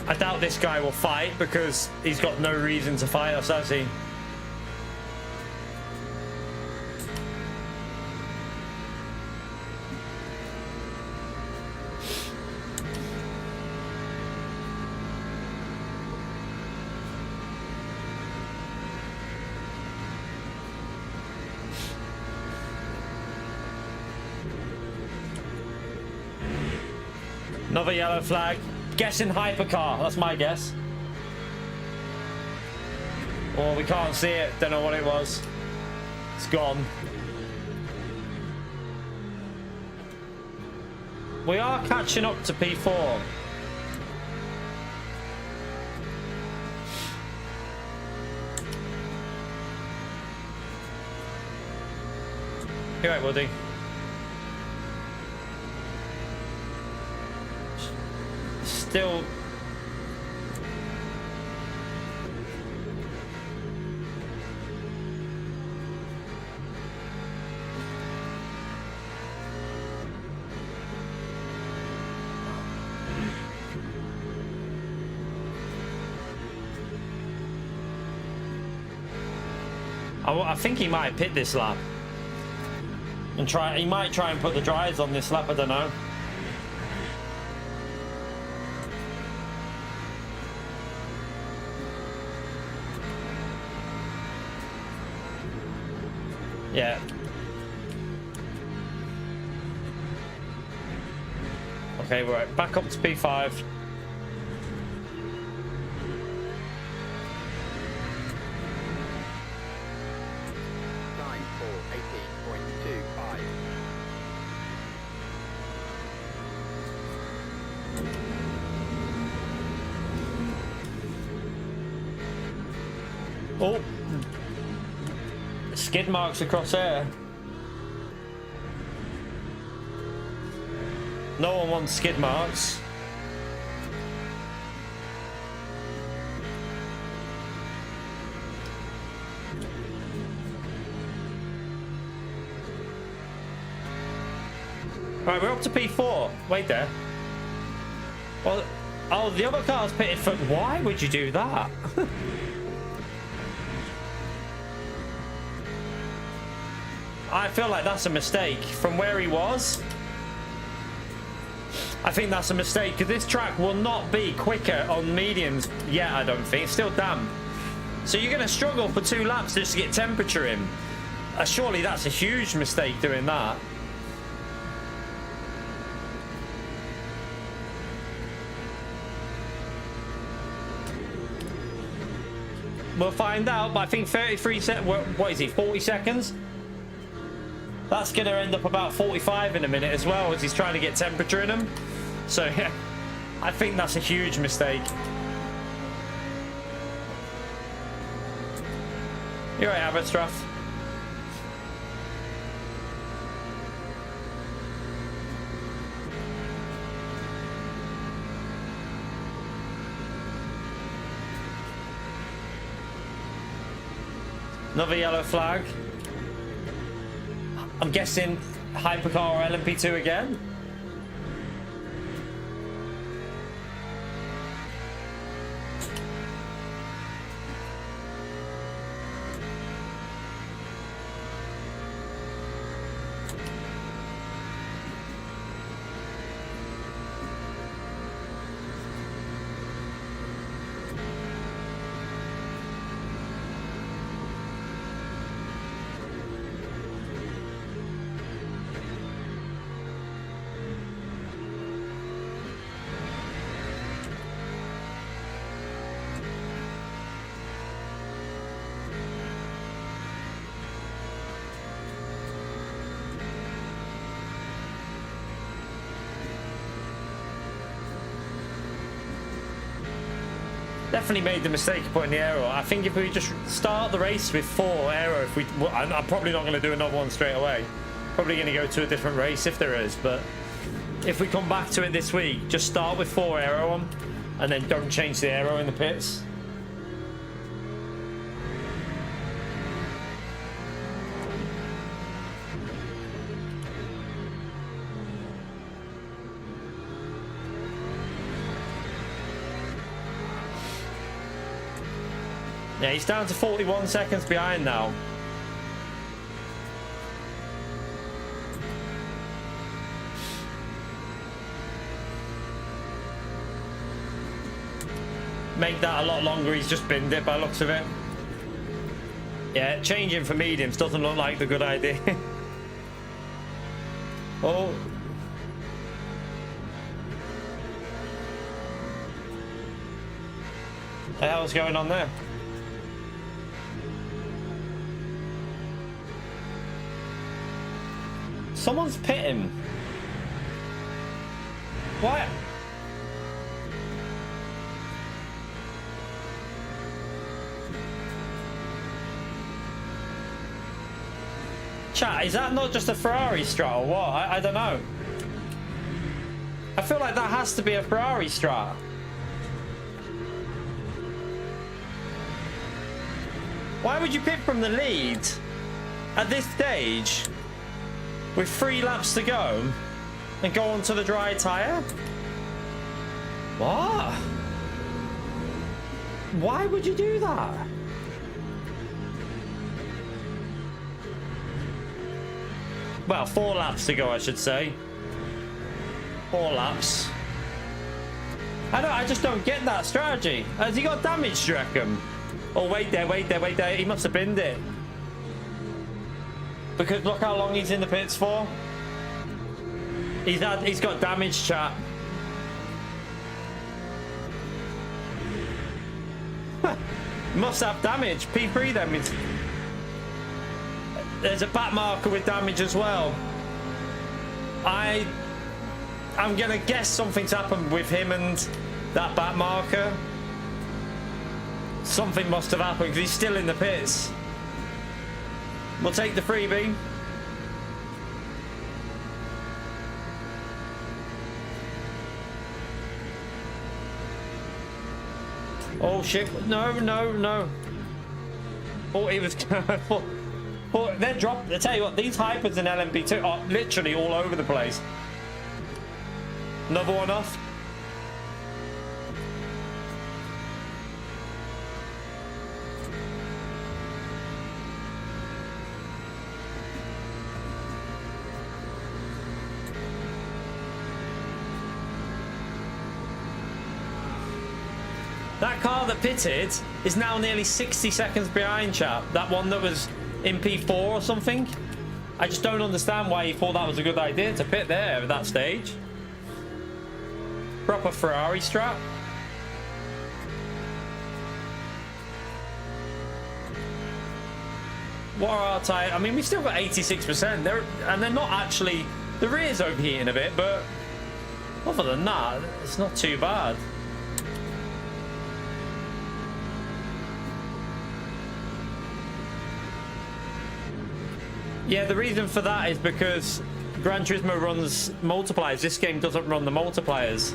I doubt this guy will fight because he's got no reason to fight us, has he? Another yellow flag. Guessing hypercar, that's my guess. Oh, we can't see it, don't know what it was. It's gone. We are catching up to P4. You're right, Woody. Still. I think he might pit this lap and try. He might try and put the dryers on this lap. I don't know. Yeah. Okay, right, back up to P5. Time for 18.25. Oh, skid marks across air. No one wants skid marks. Right, we're up to P4. Wait there. Well, oh, the other car's pitted for. Why would you do that? I feel like that's a mistake from where he was. I think that's a mistake because this track will not be quicker on mediums yet, I don't think. It's still damp. So you're going to struggle for 2 laps just to get temperature in. Surely that's a huge mistake doing that. We'll find out, but I think 33 seconds. What is he, 40 seconds? That's going to end up about 45 in a minute as well as he's trying to get temperature in him. So, yeah, I think that's a huge mistake. You're right, Aberstraff. Another yellow flag. I'm guessing Hypercar or LMP2 again. Definitely made the mistake of putting the aero. I think if we just start the race with 4 aero, if we, well, I'm probably not going to do another one straight away. Probably going to go to a different race if there is. But if we come back to it this week, just start with 4 aero on, and then don't change the aero in the pits. Yeah, he's down to 41 seconds behind now. Make that a lot longer. He's just binned it by the looks of it. Yeah, changing for mediums doesn't look like the good idea. Oh. What the hell's going on there? Someone's pitting. What? Chat, is that not just a Ferrari strat or what? I don't know. I feel like that has to be a Ferrari strat. Why would you pit from the lead at this stage with 3 laps to go and go onto the dry tyre? What? Why would you do that? Well, 4 laps to go, I should say. 4 laps. I just don't get that strategy. Has he got damage, do you reckon? Oh, wait there. He must have binned it. Because look how long he's in the pits for. He's got damage, chat. Must have damage. P3 then. There's a back marker with damage as well. I'm gonna guess something's happened with him and that back marker. Something must have happened because he's still in the pits. We'll take the freebie. Oh shit! No, no, no! Oh, he was. Well, they're dropped. I tell you what, these hypers in LMP2 are literally all over the place. Another one off. That car that pitted is now nearly 60 seconds behind, chap. That one that was in P4 or something. I just don't understand why he thought that was a good idea to pit there at that stage. Proper Ferrari strap. What are our tires? I mean, we've still got 86%. They're not actually... The rear's overheating a bit, but other than that, it's not too bad. Yeah, the reason for that is because Gran Turismo runs multipliers. This game doesn't run the multipliers.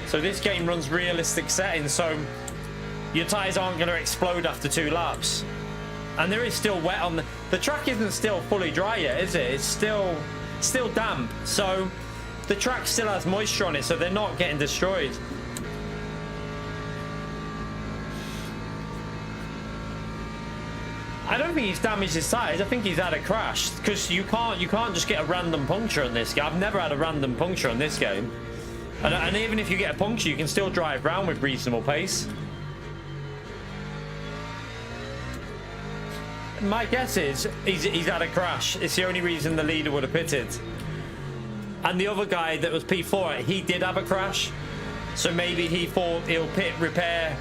So this game runs realistic settings, so your tyres aren't going to explode after 2 laps. And there is still wet on the track isn't still fully dry yet, is it? It's still damp. So the track still has moisture on it, so they're not getting destroyed. I don't think he's damaged his tyres. I think he's had a crash because you can't just get a random puncture on this game. I've never had a random puncture on this game, and even if you get a puncture, you can still drive around with reasonable pace. My guess is he's had a crash. It's the only reason the leader would have pitted. And the other guy that was P4, he did have a crash, so maybe he thought he'll pit repair.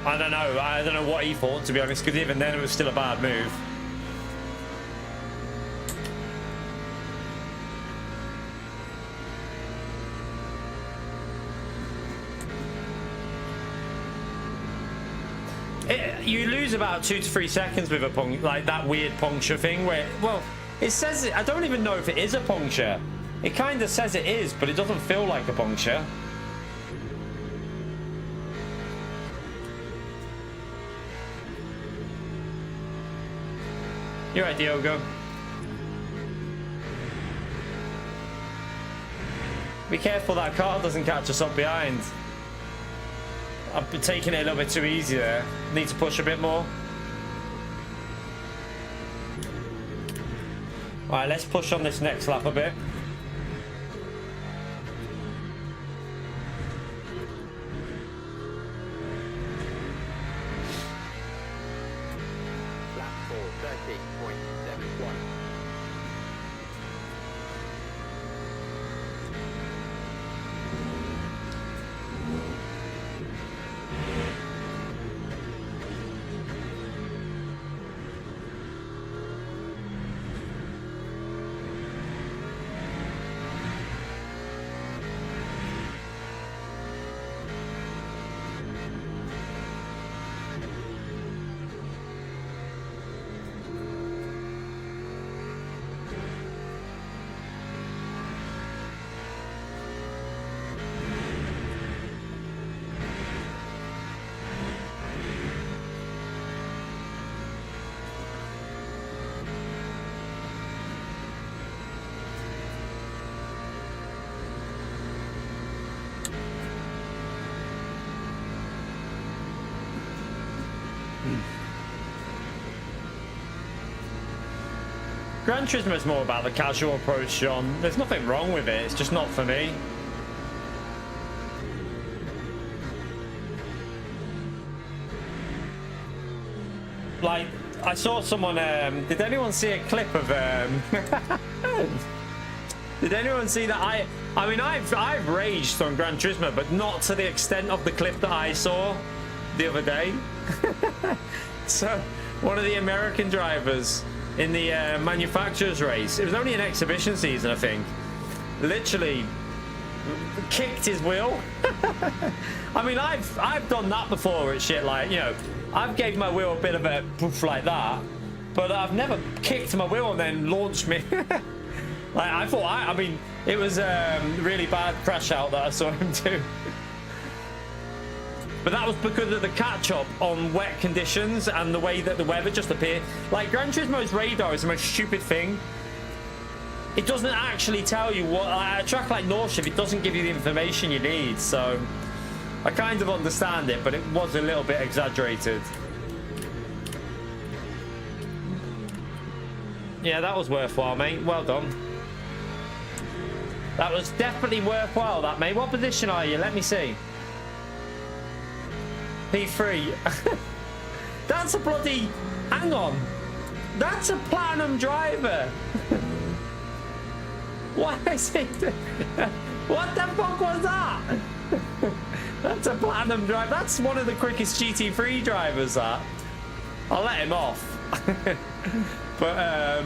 I don't know what he thought, to be honest, because even then it was still a bad move. You lose about 2 to 3 seconds with a like that weird puncture thing where, well, it says it, I don't even know if it is a puncture. It kind of says it is, but it doesn't feel like a puncture. You're right, Diogo. Be careful that car doesn't catch us up behind. I've been taking it a little bit too easy there. Need to push a bit more. Alright, let's push on this next lap a bit. Lap 4, 13.71. Gran Turismo is more about the casual approach, John. There's nothing wrong with it, it's just not for me. Like, I saw someone. Did anyone see a clip of? Did anyone see that? I mean, I've raged on Gran Turismo, but not to the extent of the clip that I saw the other day. So, one of the American drivers in the manufacturers race. It was only an exhibition season, I think. Literally kicked his wheel. I mean, I've done that before at shit, like, you know, I've gave my wheel a bit of a poof like that, but I've never kicked my wheel and then launched me. Like, I thought, I mean, it was a really bad crash out that I saw him do. But that was because of the catch-up on wet conditions and the way that the weather just appeared. Like, Gran Turismo's radar is the most stupid thing. It doesn't actually tell you what... Like, a track like North, it doesn't give you the information you need, so... I kind of understand it, but it was a little bit exaggerated. Yeah, that was worthwhile, mate. Well done. That was definitely worthwhile, that, mate. What position are you? Let me see. P3. That's a bloody... Hang on. That's a platinum driver. Why is it... What the fuck was that? That's a platinum driver. That's one of the quickest GT3 drivers, that. I'll let him off. But,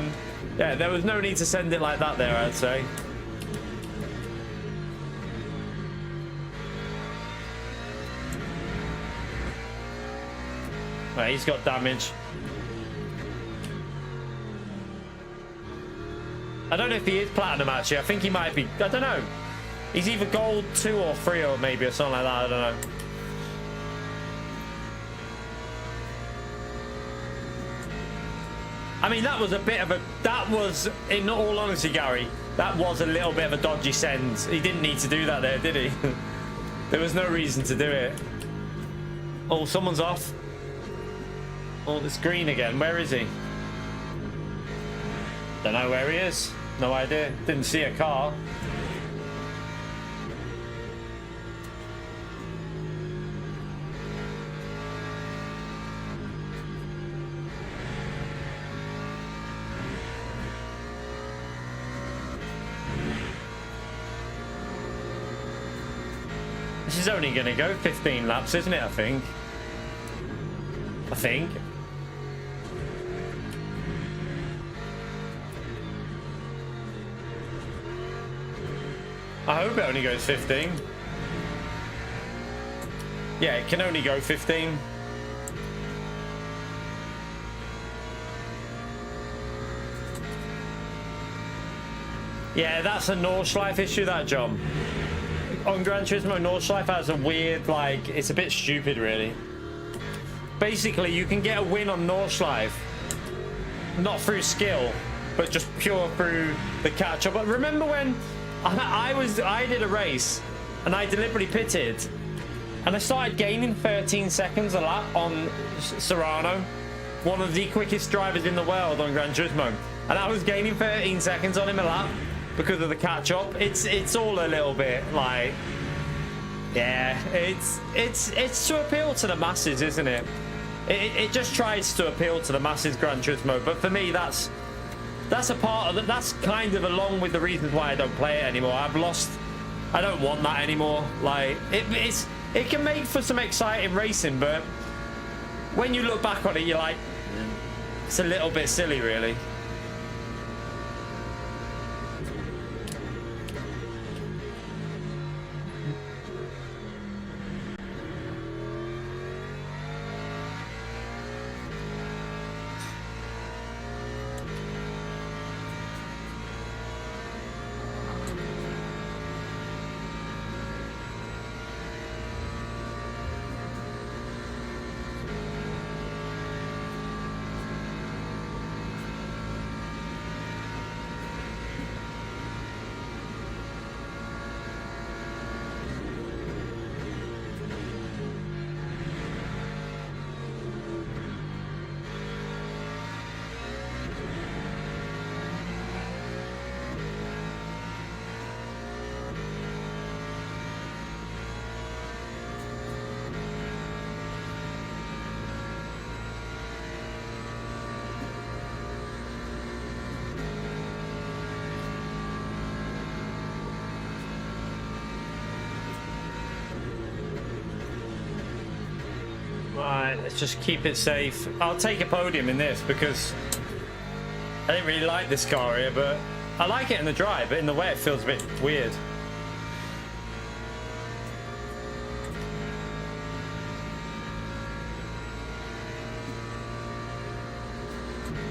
yeah, there was no need to send it like that there, I'd say. Right, he's got damage. I don't know if he is platinum, actually. I think he might be. I don't know. He's either gold 2 or 3 or maybe or something like that. I don't know. I mean, that was a bit of a... That was, in all honesty, Gary, that was a little bit of a dodgy send. He didn't need to do that there, did he? There was no reason to do it. Oh, someone's off. Oh, it's green again. Where is he? Don't know where he is. No idea. Didn't see a car. This is only going to go 15 laps, isn't it? I think. I hope it only goes 15. Yeah, it can only go 15. Yeah, that's a Nordschleife issue, that, John. On Gran Turismo, Nordschleife has a weird, like, it's a bit stupid, really. Basically, you can get a win on Nordschleife, not through skill, but just pure through the catch-up. But remember when I did a race and I deliberately pitted and I started gaining 13 seconds a lap on Serrano, one of the quickest drivers in the world on Gran Turismo, and I was gaining 13 seconds on him a lap because of the catch-up. It's all a little bit like, yeah, it's to appeal to the masses, isn't it? It just tries to appeal to the masses, Gran Turismo. But for me, that's a part of it. That's kind of along with the reasons why I don't play it anymore. I don't want that anymore. Like, it can make for some exciting racing, but when you look back on it, you're like, it's a little bit silly, really. Alright, let's just keep it safe. I'll take a podium in this because I didn't really like this car here, but I like it in the dry, but in the wet it feels a bit weird.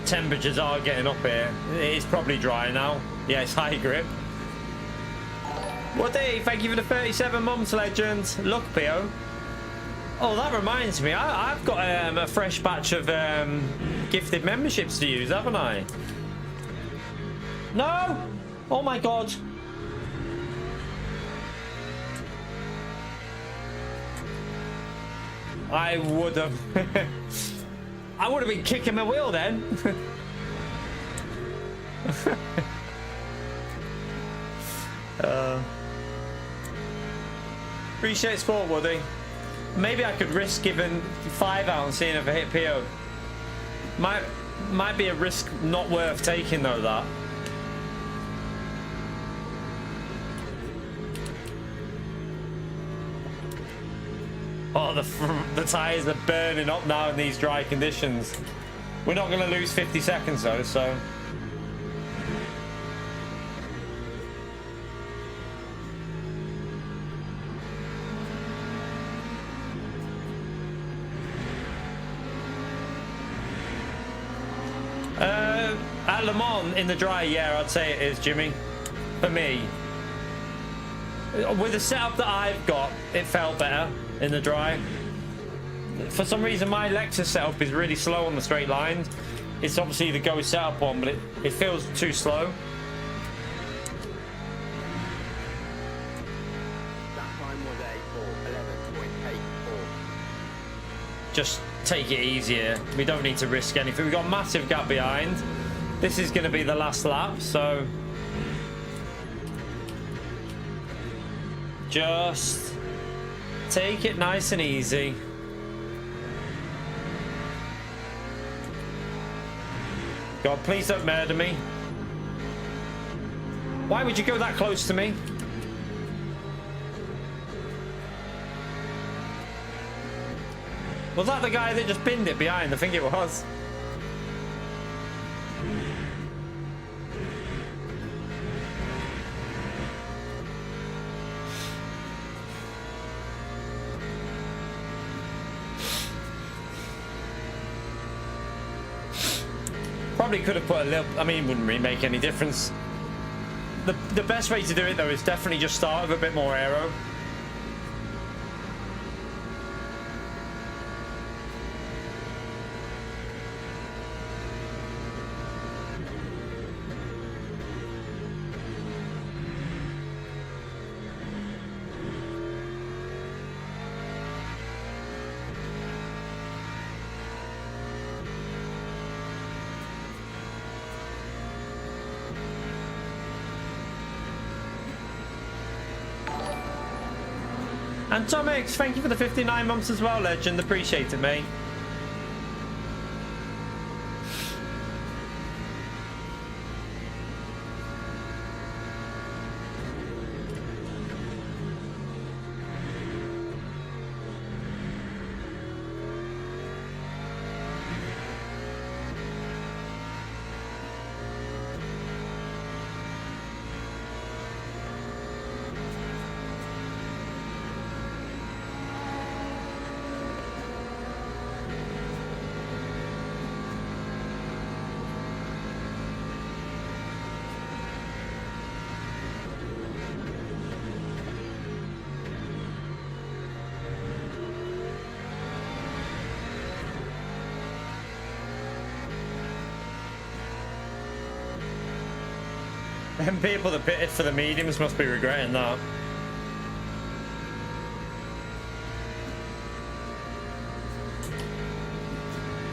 Temperatures are getting up here. It is probably dry now. Yeah, it's high grip. Woody, thank you for the 37 months, legend. Look, Pio. Oh, that reminds me. I've got a fresh batch of gifted memberships to use, haven't I? No! Oh my god. I would have... I would have been kicking my wheel then. Appreciate sport, Woody. Maybe I could risk giving 5 out and seeing if I hit PO. Might be a risk not worth taking though, that. Oh, the tyres are burning up now in these dry conditions. We're not going to lose 50 seconds though, so... At Le Mans in the dry, yeah, I'd say it is, Jimmy. For me. With the setup that I've got, it felt better in the dry. For some reason, my Lexus setup is really slow on the straight lines. It's obviously the Go setup one, but it feels too slow. That time was a 11.84. Just take it easier. We don't need to risk anything. We've got a massive gap behind. This is going to be the last lap, so... just take it nice and easy. God, please don't murder me. Why would you go that close to me? Was that the guy that just binned it behind? I think it was. Probably could have put a little... I mean, it wouldn't really make any difference. The best way to do it, though, is definitely just start with a bit more aero. And Tom X, thank you for the 59 months as well, legend. Appreciate it, mate. And people that pitted for the mediums must be regretting that.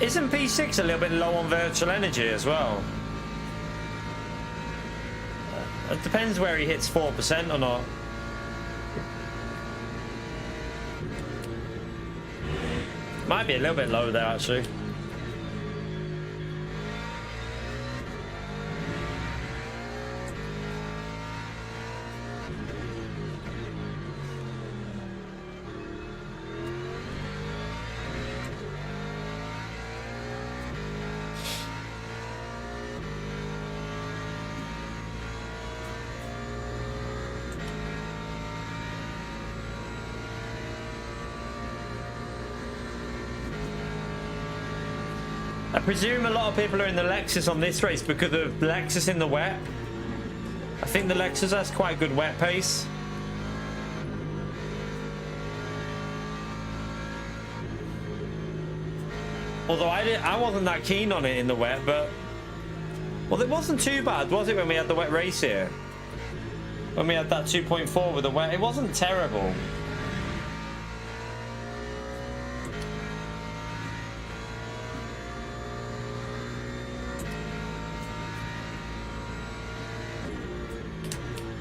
Isn't P6 a little bit low on virtual energy as well? It depends where he hits 4% or not. Might be a little bit low there actually. presume a lot of people are in the Lexus on this race because of Lexus in the wet. I think the Lexus has quite a good wet pace. Although I wasn't that keen on it in the wet, but... Well, it wasn't too bad, was it, when we had the wet race here? When we had that 2.4 with the wet, it wasn't terrible.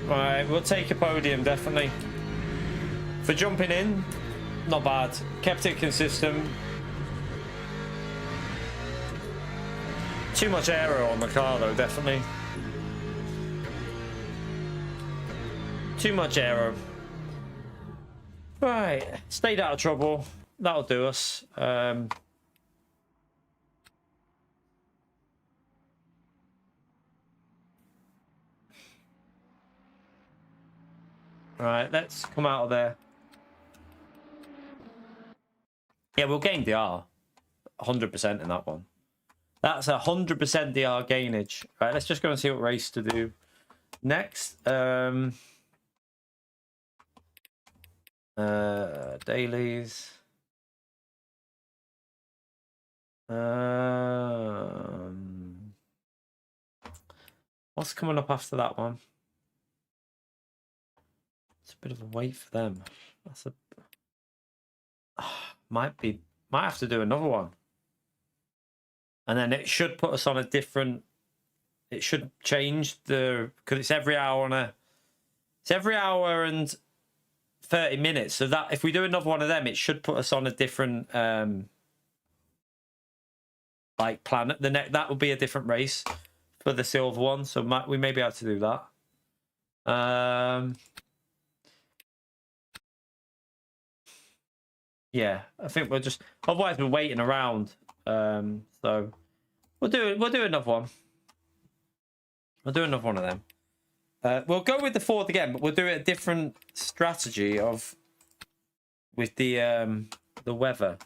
Right, we'll take a podium, definitely. For jumping in, not bad. Kept it consistent. Too much aero on the car, though, definitely. Too much aero. Right, stayed out of trouble. That'll do us. Right, let's come out of there. Yeah, we'll gain DR. 100% in that one. That's 100% DR gainage. Right, let's just go and see what race to do next. Dailies. What's coming up after that one? It's a bit of a wait for them. That's a might have to do another one. And then it should put us on a different, it should change the, because it's every hour it's every hour and 30 minutes. So that if we do another one of them, it should put us on a different like planet. That will be a different race for the silver one. So we may be able to do that. Yeah, I think we're just, otherwise we're waiting around. So we'll do another one. We'll do another one of them. We'll go with the Ford again, but we'll do it a different strategy with the weather.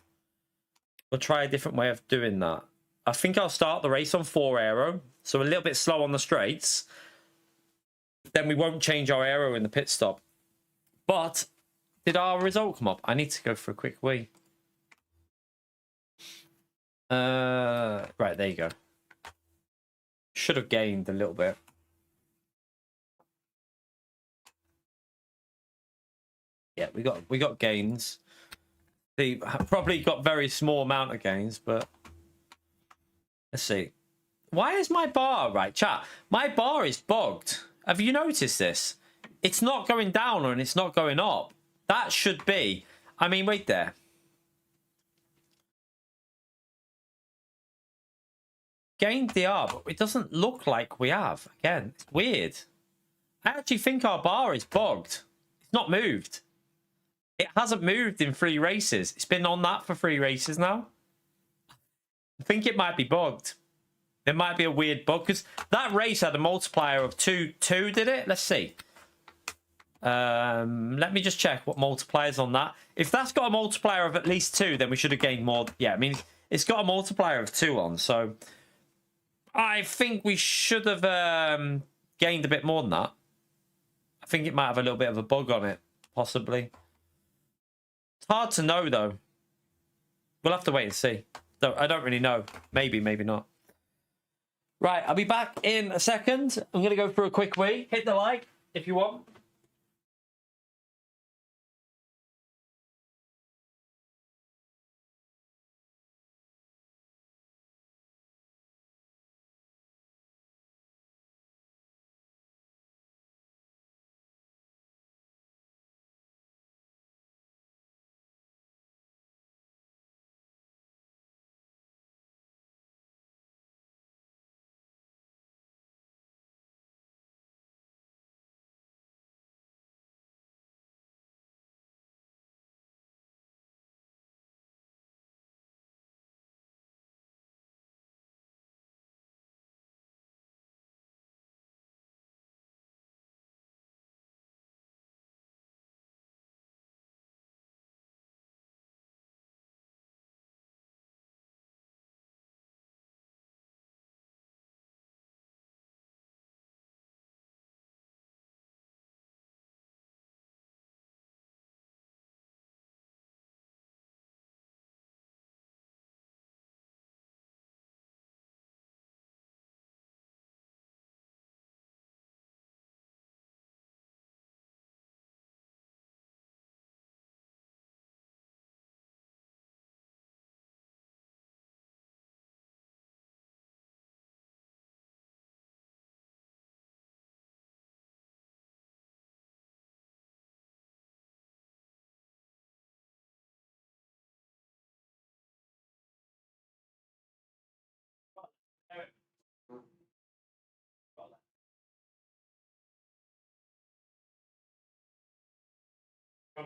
We'll try a different way of doing that. I think I'll start the race on 4 aero, so a little bit slow on the straights. Then we won't change our aero in the pit stop. But did our result come up? I need to go for a quick wee. Right, there you go. Should have gained a little bit. Yeah, we got gains. The probably got very small amount of gains, but let's see. Why is my bar, right, chat? My bar is bugged. Have you noticed this? It's not going down and it's not going up. That should be. I mean, wait there. Gained DR, but it doesn't look like we have. Again, it's weird. I actually think our bar is bugged. It's not moved. It hasn't moved in 3 races. It's been on that for 3 races now. I think it might be bugged. There might be a weird bug because that race had a multiplier of 2, did it? Let's see. Let me just check what multipliers on that. If that's got a multiplier of at least 2, then we should have gained more. Yeah, I mean, it's got a multiplier of 2 on, so I think we should have gained a bit more than that. I think it might have a little bit of a bug on it, possibly. It's hard to know, though. We'll have to wait and see. I don't really know. Maybe, maybe not. Right, I'll be back in a second. I'm going to go for a quick wee. Hit the like if you want.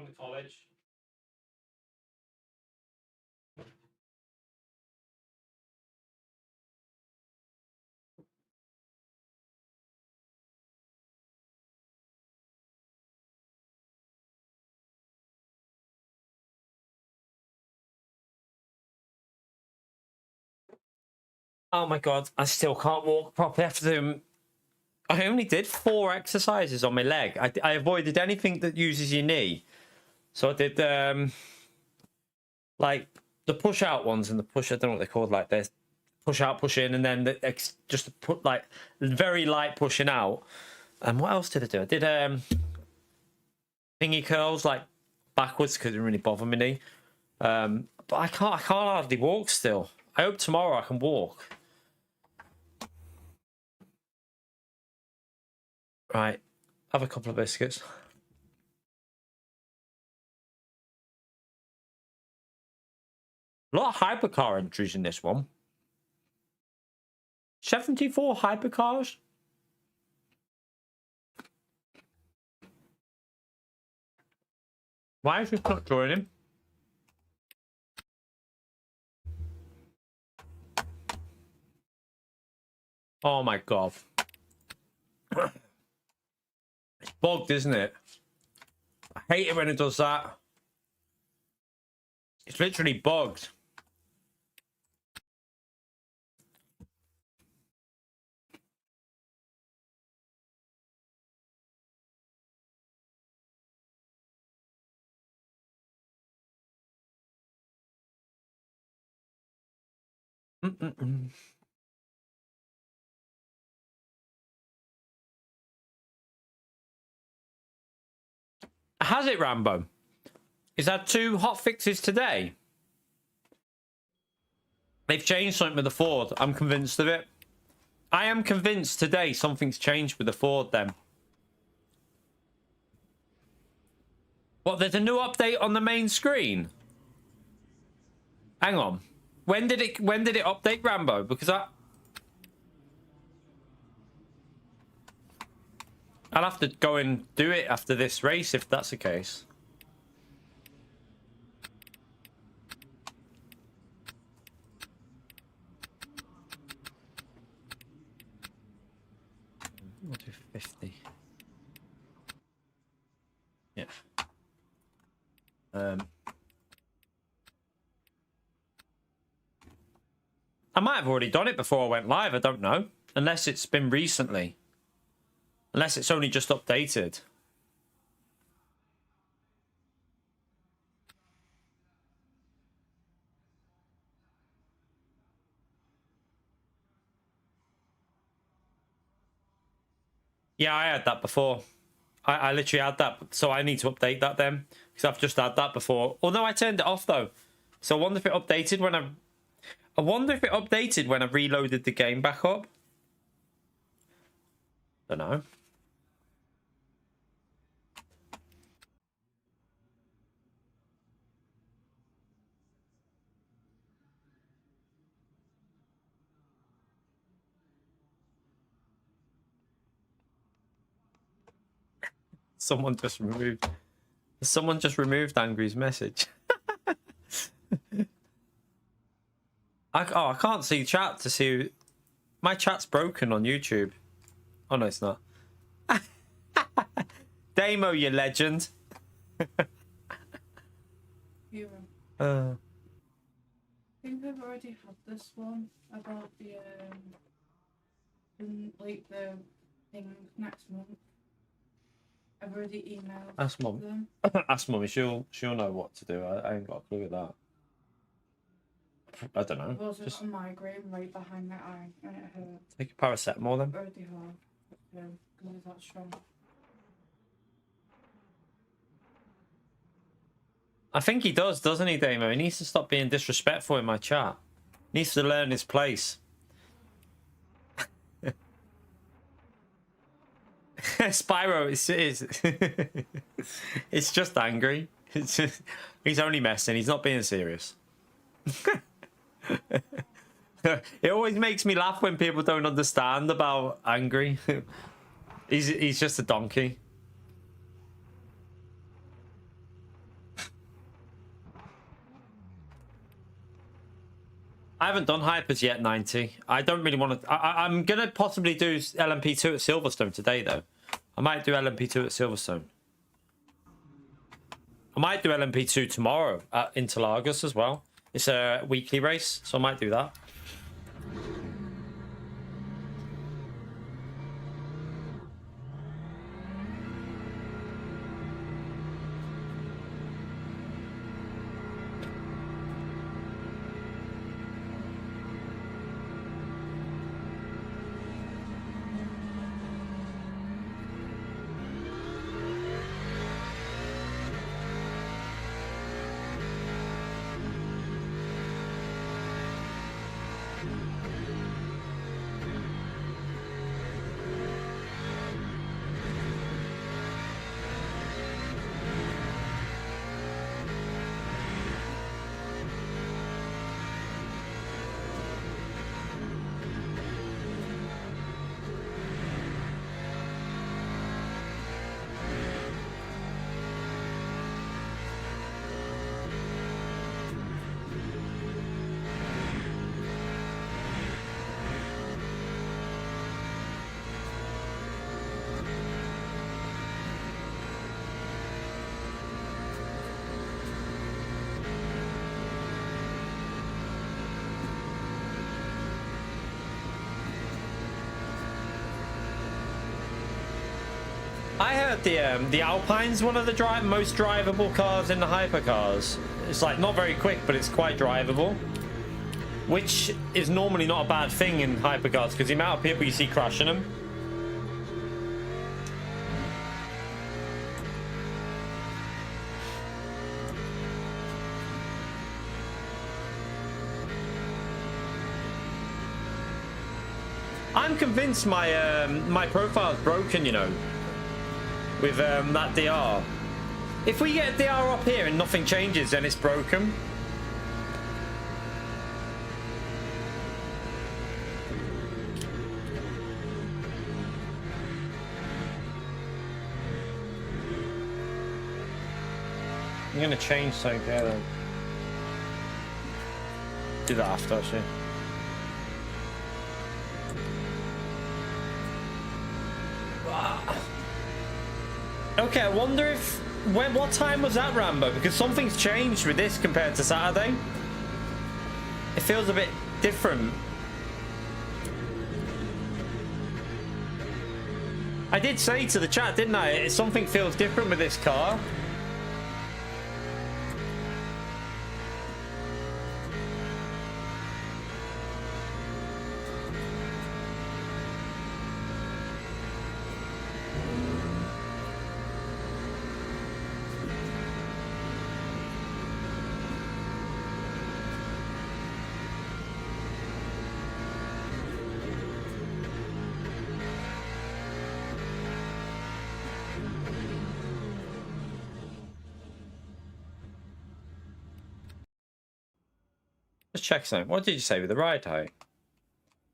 to college. Oh my god, I still can't walk properly after them. I only did 4 exercises on my leg. I avoided anything that uses your knee. So I did like the push out ones and the push, I don't know what they're called, like this push out, push in, and then just put like very light pushing out. And what else did I do? I did thingy curls like backwards because it didn't really bother my knee. But I can't hardly walk still. I hope tomorrow I can walk. Right, have a couple of biscuits. A lot of hypercar entries in this one. 74 hypercars. Why is this not joining? Oh my god. It's bugged, isn't it? I hate it when it does that. It's literally bugged. Has it, Rambo? Is that 2 hot fixes today? They've changed something with the Ford. I'm convinced of it. I am convinced today something's changed with the Ford then. What, there's a new update on the main screen? Hang on. When did it update, Rambo? Because I'll have to go and do it after this race if that's the case. We'll do 50. Yeah. I might have already done it before I went live. I don't know. Unless it's been recently. Unless it's only just updated. Yeah, I had that before. I literally had that. So I need to update that then. Because I've just had that before. Oh no, I turned it off though. So I wonder if it updated when I wonder if it updated when I reloaded the game back up. Don't know. Someone just removed Angry's message. I can't see chat to see who... My chat's broken on YouTube. Oh no, it's not. Damo, you legend. You Uh, I think I've already had this one about the like the thing next month. I've already emailed ask mum. them. Ask mummy. She'll know what to do. I ain't got a clue with that. I don't know. It was Just a migraine right behind my eye and it hurt. take a paracetamol then. Already hard. Because it's that strong. I think he does, doesn't he, Damo? He needs to stop being disrespectful in my chat. He needs to learn his place. Spyro it's just angry. He's only messing. He's not being serious. It always makes me laugh when people don't understand about angry. He's just a donkey. I haven't done hypers yet, 90. I don't really want to... I'm going to possibly do LMP2 at Silverstone today, though. I might do LMP2 at Silverstone. I might do LMP2 tomorrow at Interlagos as well. It's a weekly race, so I might do that. I heard the Alpine's one of the most drivable cars in the hypercars. It's like not very quick, but it's quite drivable, which is normally not a bad thing in hypercars because the amount of people you see crashing them. I'm convinced my my profile's broken, you know, with that DR. If we get DR up here and nothing changes, then it's broken. I'm gonna change something there then. Do that after, actually. Okay, I wonder if... what time was that, Rambo? Because something's changed with this compared to Saturday. It feels a bit different. I did say to the chat, didn't I? Something feels different with this car. Let's check something. What did you say with the ride height?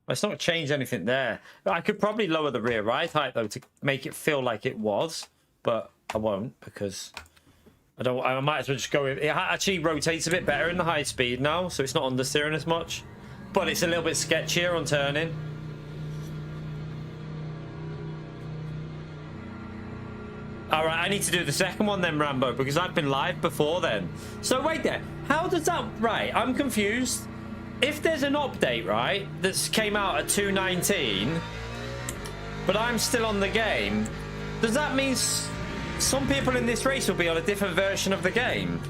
Well, it's not changed anything there. I could probably lower the rear ride height though to make it feel like it was, but I won't because I don't. I might as well just go with it. Actually rotates a bit better in the high speed now, so it's not understeering as much, but it's a little bit sketchier on turning. All right, I need to do the second one then, Rambo, because I've been live before then. So wait there. How does that... Right, I'm confused. If there's an update, right, that's came out at 2:19, but I'm still on the game, does that mean some people in this race will be on a different version of the game?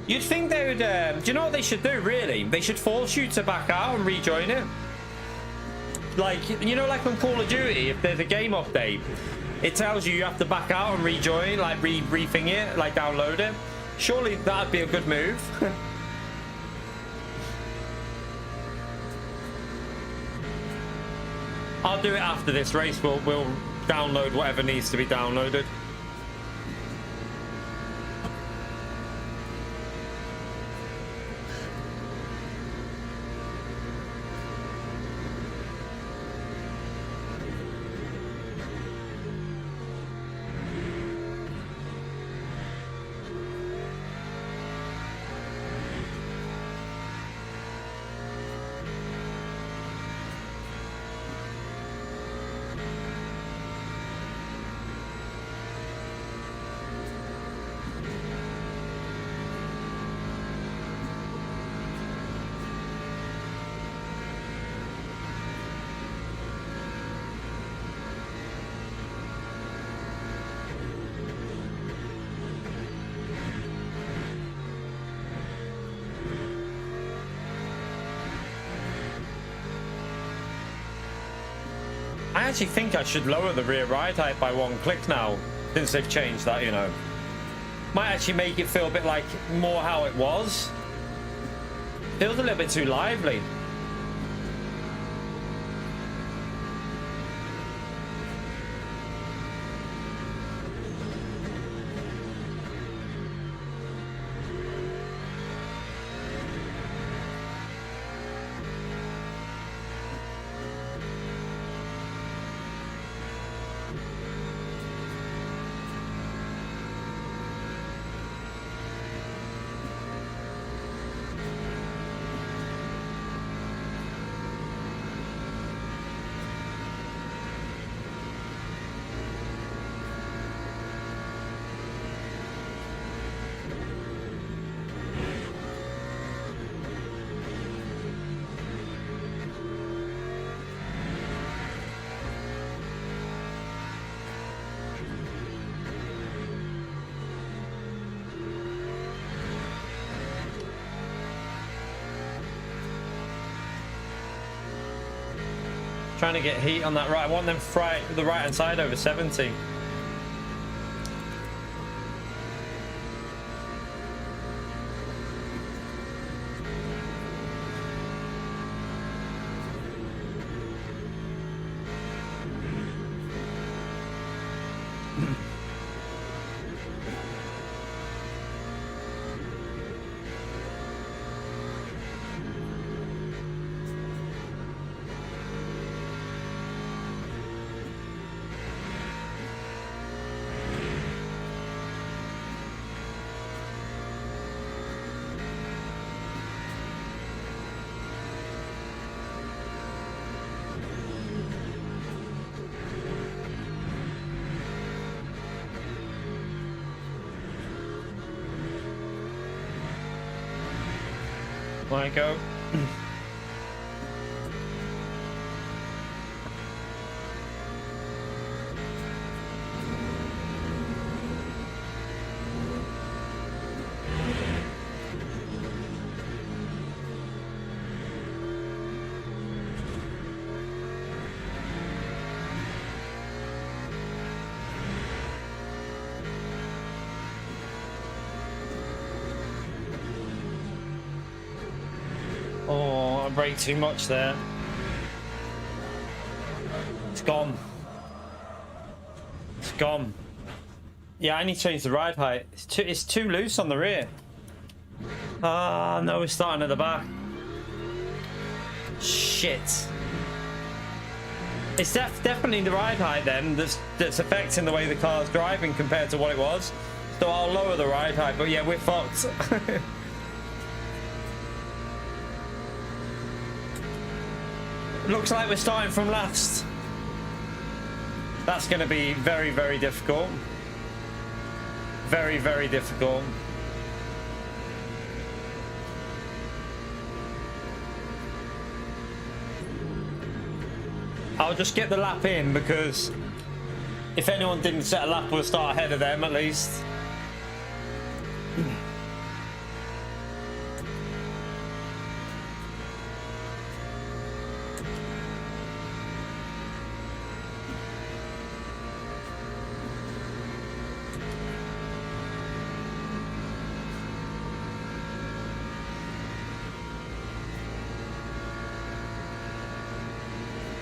You'd think they would... do you know what they should do, really? They should force you to back out and rejoin it. Like, you know, like on Call of Duty, if there's a game update, it tells you have to back out and rejoin, like re-thing it, like download it. Surely that'd be a good move. I'll do it after this race. We'll download whatever needs to be downloaded. I actually think I should lower the rear ride height by 1 click now, since they've changed that, you know. Might actually make it feel a bit like more how it was. Feels a little bit too lively. Trying to get heat on that right. I want them fry the right hand side over 70. There you go. Oh, I brake too much there. It's gone. It's gone. Yeah, I need to change the ride height. It's too loose on the rear. Ah, no, we're starting at the back. Shit. It's definitely the ride height then that's affecting the way the car's driving compared to what it was. So I'll lower the ride height, but yeah, we're fucked. Looks like we're starting from last. That's going to be very, very difficult. Very, very difficult. I'll just get the lap in because if anyone didn't set a lap, we'll start ahead of them at least.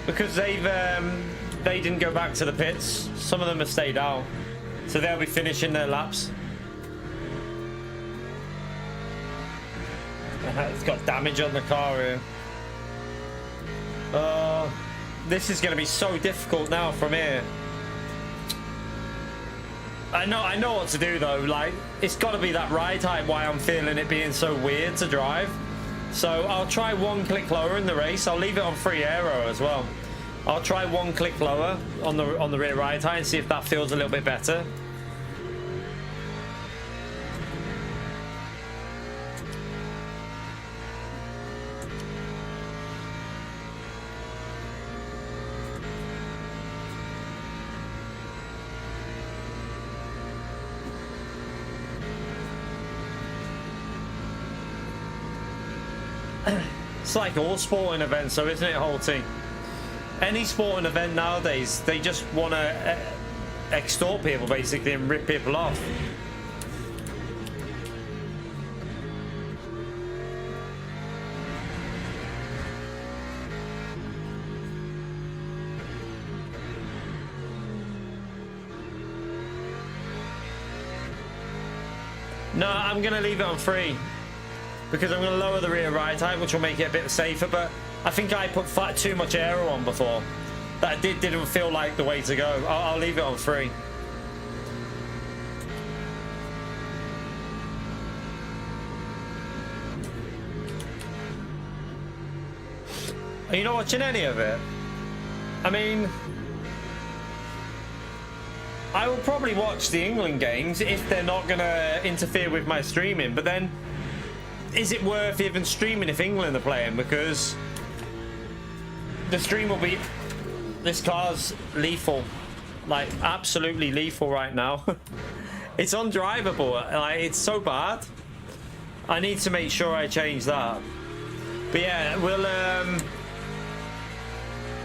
Because they didn't go back to the pits. Some of them have stayed out, so they'll be finishing their laps. It's got damage on the car here. This is going to be so difficult now from here. I know what to do though. Like, it's got to be that ride height why I'm feeling it being so weird to drive. So I'll try 1 click lower in the race. I'll leave it on free aero as well. I'll try 1 click lower on the rear ride height and see if that feels a little bit better. It's like all sporting events, so isn't it, Holty? any sporting event nowadays, they just want to extort people basically and rip people off. No, I'm going to leave it on 3 because I'm going to lower the rear ride height, which will make it a bit safer, but I think I put too much aero on before. That didn't feel like the way to go. I'll leave it on 3. Are you not watching any of it? I mean, I will probably watch the England games if they're not going to interfere with my streaming. But then, is it worth even streaming if England are playing? Because the stream will be... This car's lethal. Like, absolutely lethal right now. It's undrivable. Like, it's so bad. I need to make sure I change that. But yeah, we'll...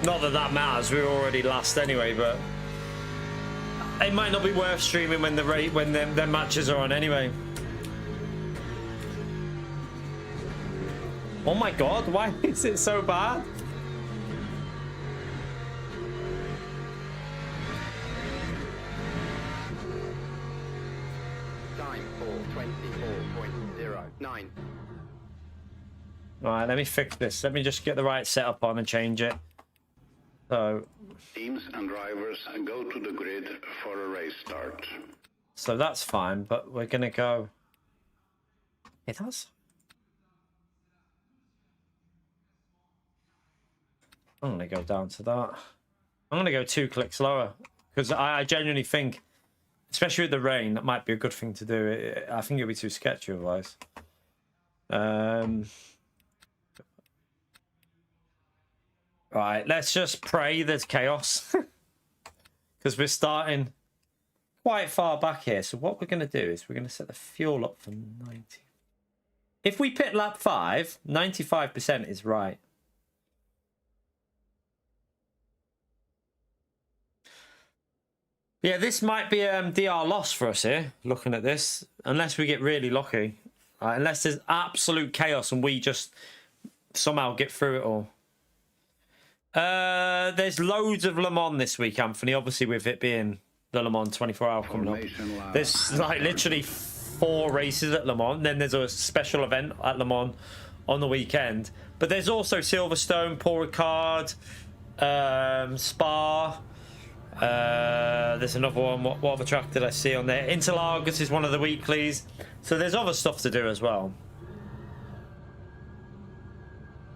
Not that that matters. We're already last anyway, but... It might not be worth streaming when their matches are on anyway. Oh my god, why is it so bad? Time for 24.09. Alright, let me fix this. Let me just get the right setup on and change it. So teams and drivers go to the grid for a race start. So that's fine, but we're gonna go. It does. I'm gonna go down to that. I'm gonna go 2 clicks lower because I genuinely think, especially with the rain, that might be a good thing to do. I think it'll be too sketchy otherwise. Right, let's just pray there's chaos because we're starting quite far back here. So what we're going to do is we're going to set the fuel up for 90. If we pit lap 5, 95% is right. Yeah, this might be a DR loss for us here, looking at this, unless we get really lucky. Right, unless there's absolute chaos and we just somehow get through it all. There's loads of Le Mans this week, Anthony, obviously with it being the Le Mans 24-hour coming up. There's like literally 4 races at Le Mans, then there's a special event at Le Mans on the weekend. But there's also Silverstone, Paul Ricard, Spa. There's another one. What other track did I see on there? Interlagos is one of the weeklies. So there's other stuff to do as well.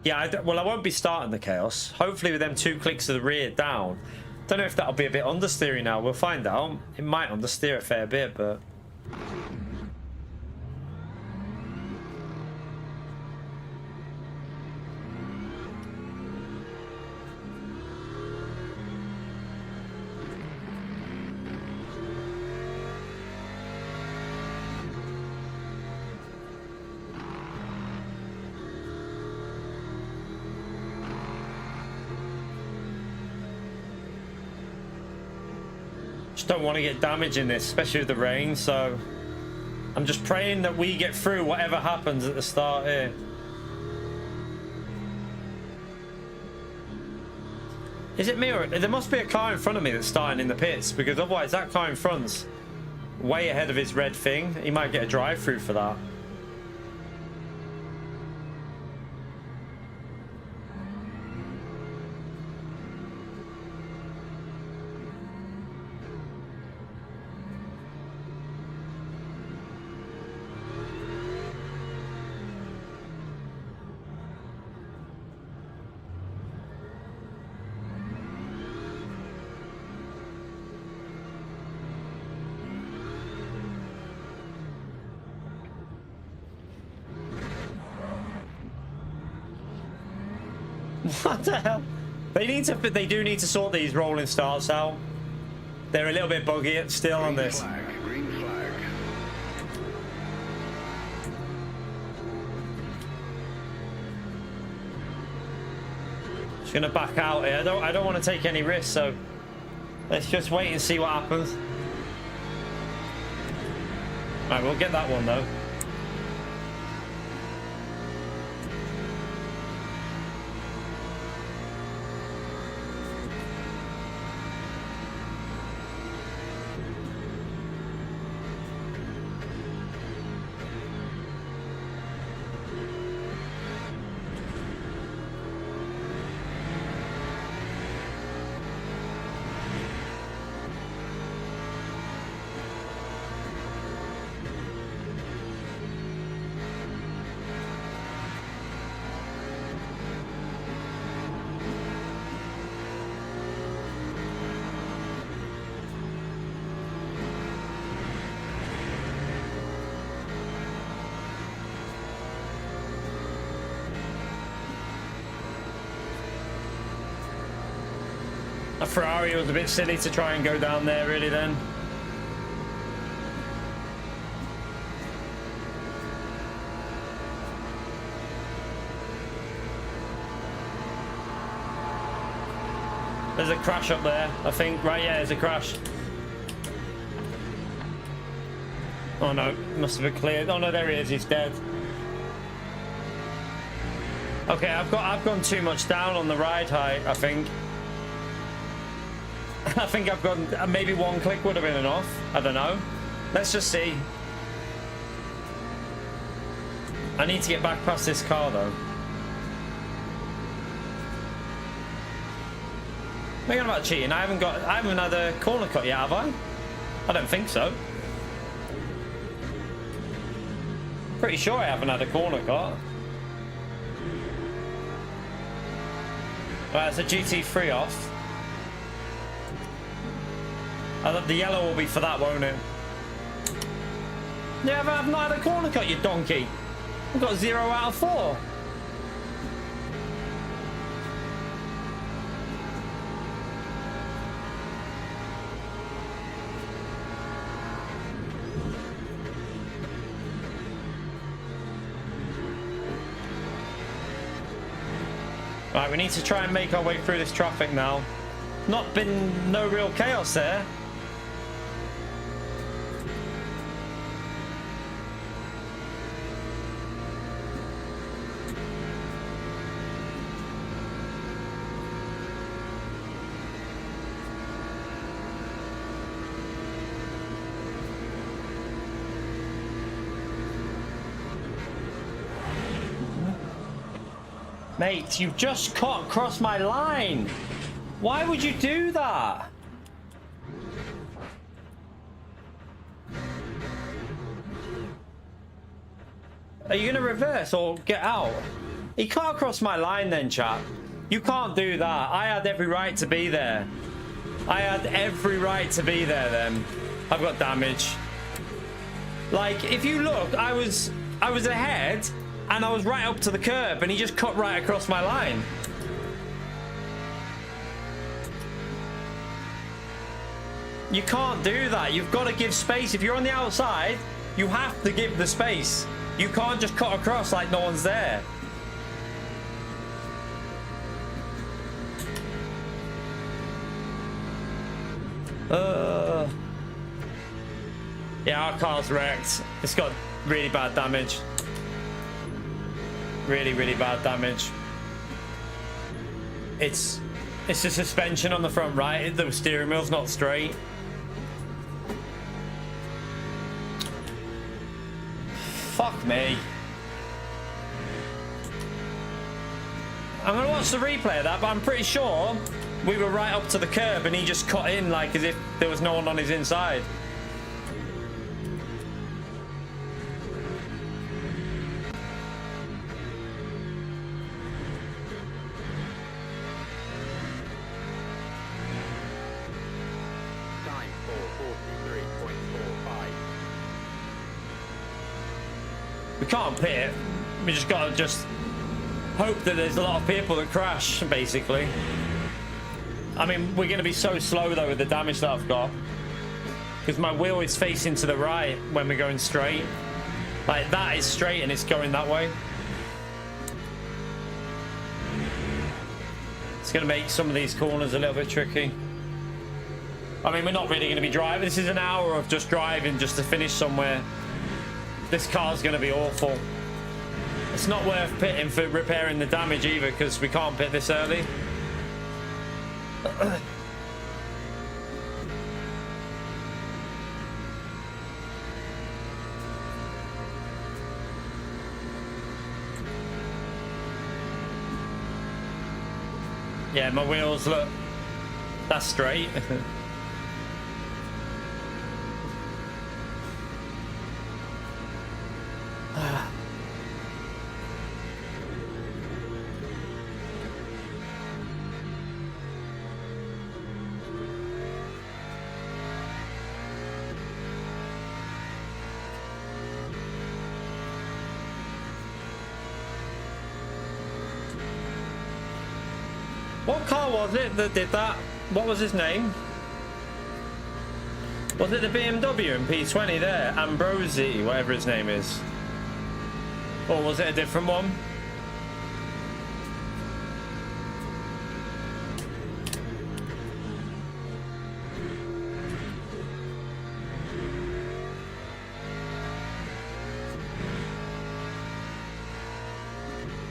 Yeah, well, I won't be starting the chaos. Hopefully with them 2 clicks to the rear down. Don't know if that'll be a bit understeering now. We'll find out. It might understeer a fair bit, but... don't want to get damage in this, especially with the rain, so I'm just praying that we get through whatever happens at the start here. Is it me or there must be a car in front of me that's starting in the pits, because otherwise that car in front's way ahead of his red thing. He might get a drive through for that. What the hell? They do need to sort these rolling starts out. They're a little bit buggy still on this. Green flag. Just gonna back out here. I don't want to take any risks, so let's just wait and see what happens. Right, we'll get that one though. A Ferrari was a bit silly to try and go down there really then. There's a crash up there, I think. Right, yeah, there's a crash. Oh no, must have been cleared. Oh no, there he is, he's dead. Okay, I've gone too much down on the ride height, I think. I think I've gone, maybe one click would have been enough. I don't know. Let's just see. I need to get back past this car though. Thinking about cheating. I haven't had a corner cut yet, have I? I don't think so. Pretty sure I haven't had a corner cut. Right, it's a GT3 off. The yellow will be for that, won't it? Yeah, I've not had a corner cut, you donkey. I've got 0 out of 4. Right, we need to try and make our way through this traffic now. Not been no real chaos there. Mate, you've just cut across my line. Why would you do that? Are you gonna reverse or get out? He cut across my line then, chap. You can't do that. I had every right to be there. I had every right to be there then. I've got damage. Like, if you look, I was ahead and I was right up to the curb and he just cut right across my line. You can't do that. You've got to give space. If you're on the outside, you have to give the space. You can't just cut across like no one's there. Yeah, our car's wrecked. It's got really bad damage. Really, really bad damage. It's the suspension on the front right. The steering wheel's not straight. Fuck me. I'm gonna watch the replay of that, but I'm pretty sure we were right up to the curb and he just cut in like as if there was no one on his inside. Time for 43.45. We can't pit. We just gotta hope that there's a lot of people that crash, basically. I mean, we're gonna be so slow though with the damage that I've got, because my wheel is facing to the right when we're going straight. Like, that is straight and it's going that way. It's going to make some of these corners a little bit tricky. I mean, we're not really going to be driving. This is an hour of just driving just to finish somewhere. This car's going to be awful. It's not worth pitting for repairing the damage either, because we can't pit this early. Yeah, my wheels look, that's straight. What car was it that did that? What was his name? Was it the BMW in P20 there? Ambrosi, whatever his name is. Or was it a different one?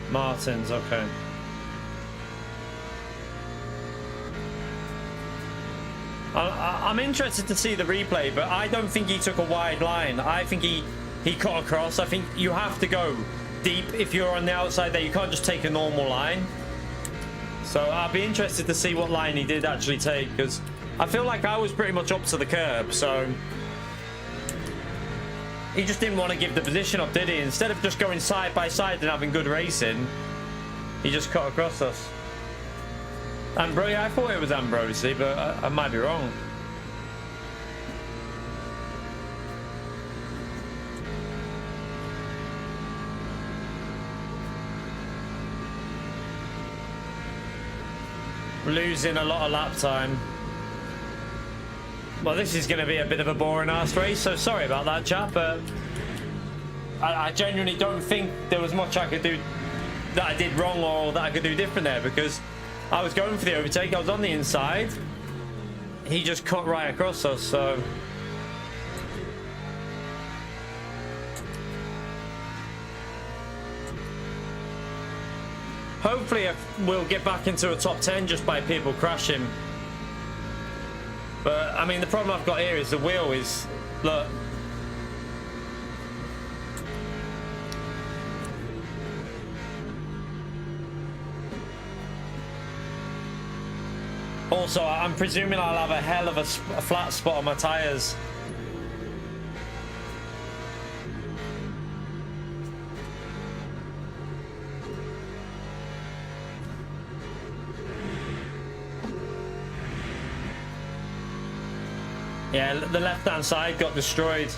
Martins, okay. I'm interested to see the replay, but I don't think he took a wide line. I think he cut across. I think you have to go deep if you're on the outside there. You can't just take a normal line. So I'll be interested to see what line he did actually take, because I feel like I was pretty much up to the curb. So he just didn't want to give the position up, did he? Instead of just going side by side and having good racing, he just cut across us. Ambrosi, I thought it was Ambrosi, but I might be wrong. We're losing a lot of lap time. Well, this is going to be a bit of a boring ass race, so sorry about that, chap, but I genuinely don't think there was much I could do that I did wrong or that I could do different there, because I was going for the overtake, I was on the inside, he just cut right across us, so hopefully we'll get back into a top 10 just by people crashing. But I mean, the problem I've got here is the wheel is, look, also, I'm presuming I'll have a hell of a flat spot on my tyres. Yeah, the left-hand side got destroyed.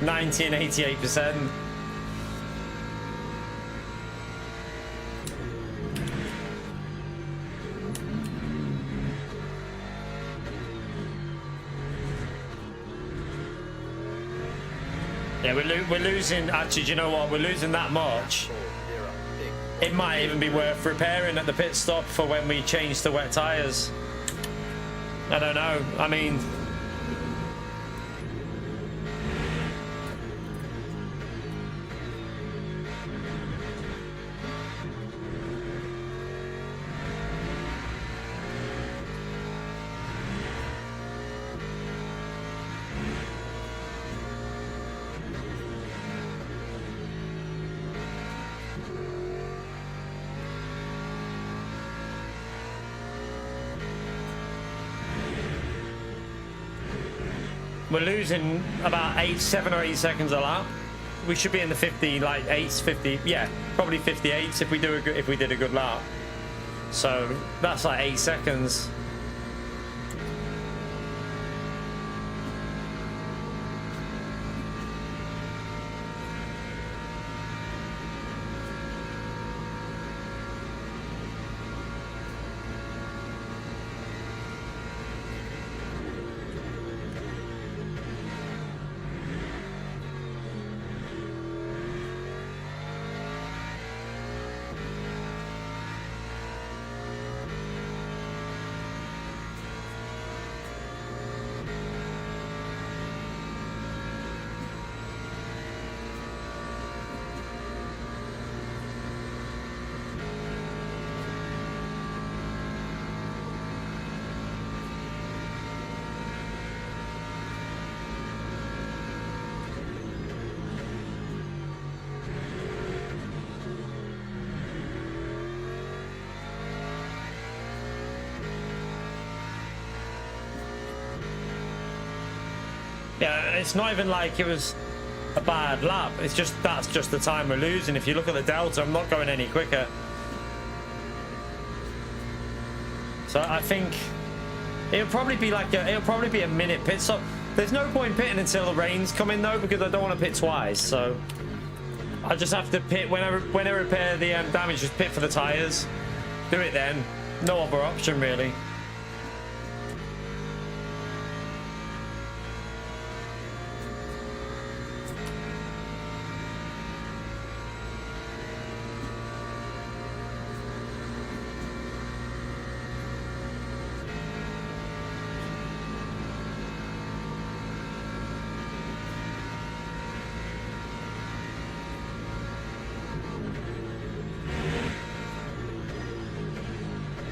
90 and 88%. Yeah, we're losing. Actually, do you know what? We're losing that much. It might even be worth repairing at the pit stop for when we change to wet tyres. I don't know. I mean, we're losing about 7 or 8 seconds a lap. We should be in the 50, like 8s, 50, yeah, probably 58s if we did a good lap. So that's like 8 seconds. Yeah, it's not even like it was a bad lap. It's just that's just the time we're losing. If you look at the delta, I'm not going any quicker. So I think it'll probably be like a minute pit stop. There's no point pitting until the rain's coming though, because I don't want to pit twice. So I just have to pit when I repair the damage. Just pit for the tires. Do it then. No other option really.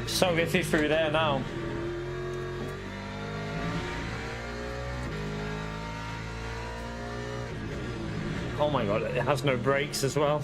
So iffy through there now. Oh my god, it has no brakes as well.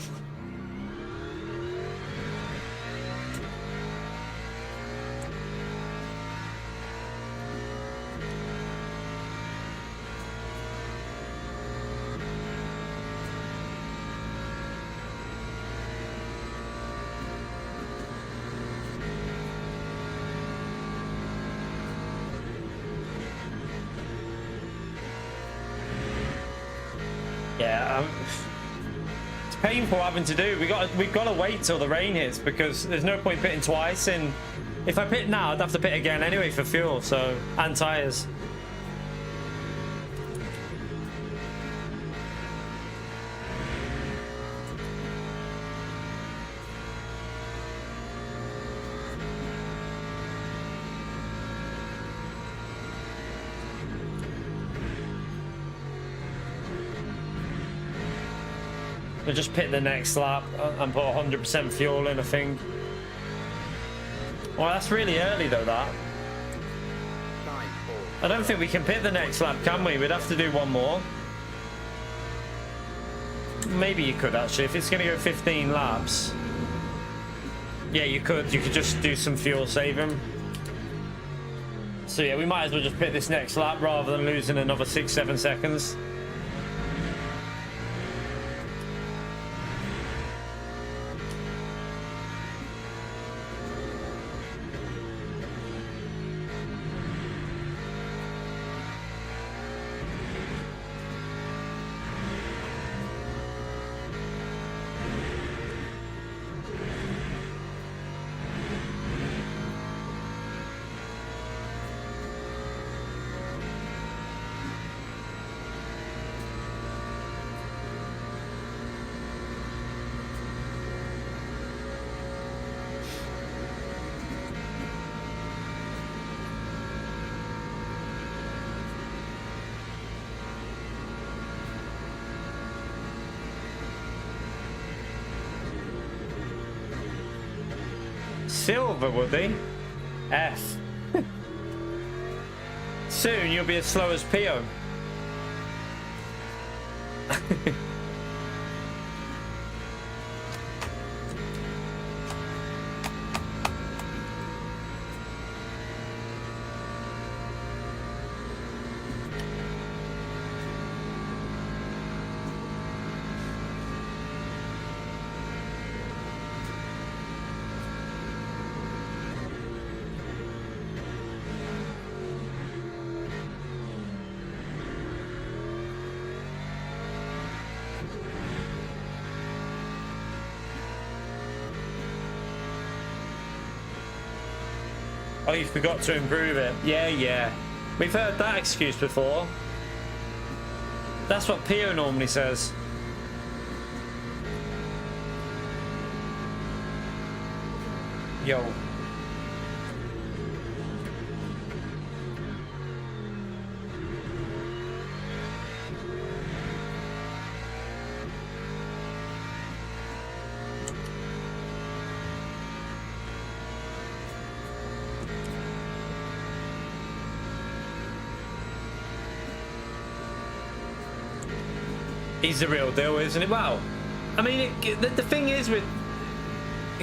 Yeah, it's painful having to do. We've got to wait till the rain hits, because there's no point pitting twice. And if I pit now, I'd have to pit again anyway for fuel, so, and tires. We'll just pit the next lap and put 100% fuel in, I think. Well, that's really early though, that. I don't think we can pit the next lap, can we? We'd have to do one more. Maybe you could actually, if it's going to go 15 laps. Yeah, you could. You could just do some fuel saving. So yeah, we might as well just pit this next lap rather than losing another 6-7 seconds. Silver, would they? F. Soon you'll be as slow as Pio. Oh, you forgot to improve it. Yeah. We've heard that excuse before. That's what Pio normally says. Yo. He's the real deal, isn't it? Well, I mean, the thing is with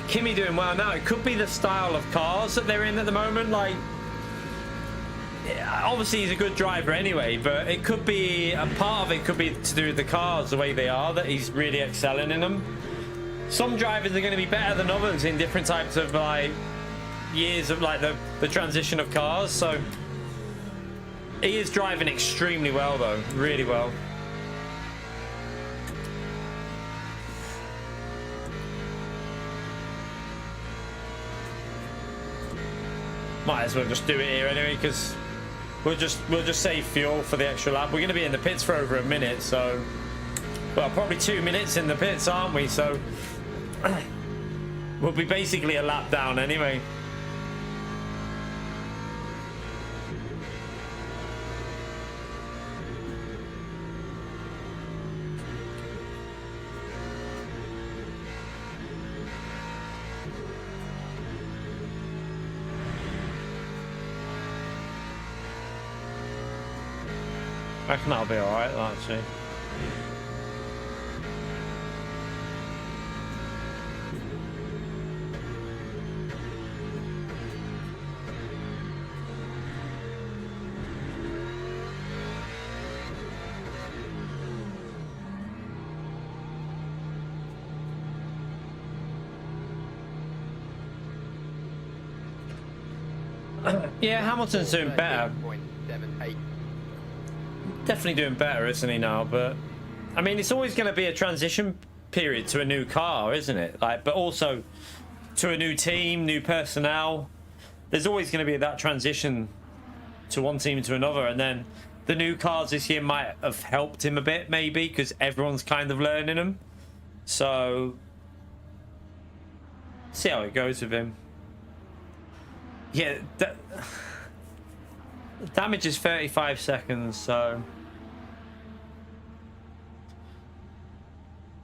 Kimi doing well now, it could be the style of cars that they're in at the moment. Like, obviously he's a good driver anyway, but it could be a part of it could be to do with the cars the way they are, that he's really excelling in them. Some drivers are going to be better than others in different types of like years of like the transition of cars. So he is driving extremely well though, really well. Might as well just do it here anyway, because we'll just save fuel for the extra lap. We're going to be in the pits for over a minute, so well, probably 2 minutes in the pits, aren't we? So we'll be basically a lap down anyway. I reckon that'll be alright, actually. Yeah, Hamilton's doing better. 13.78. Definitely doing better, isn't he now? But I mean, it's always going to be a transition period to a new car, isn't it? Like, but also to a new team, new personnel. There's always going to be that transition to one team to another, and then the new cars this year might have helped him a bit, maybe, because everyone's kind of learning them. So see how it goes with him. Yeah, the damage is 35 seconds, so.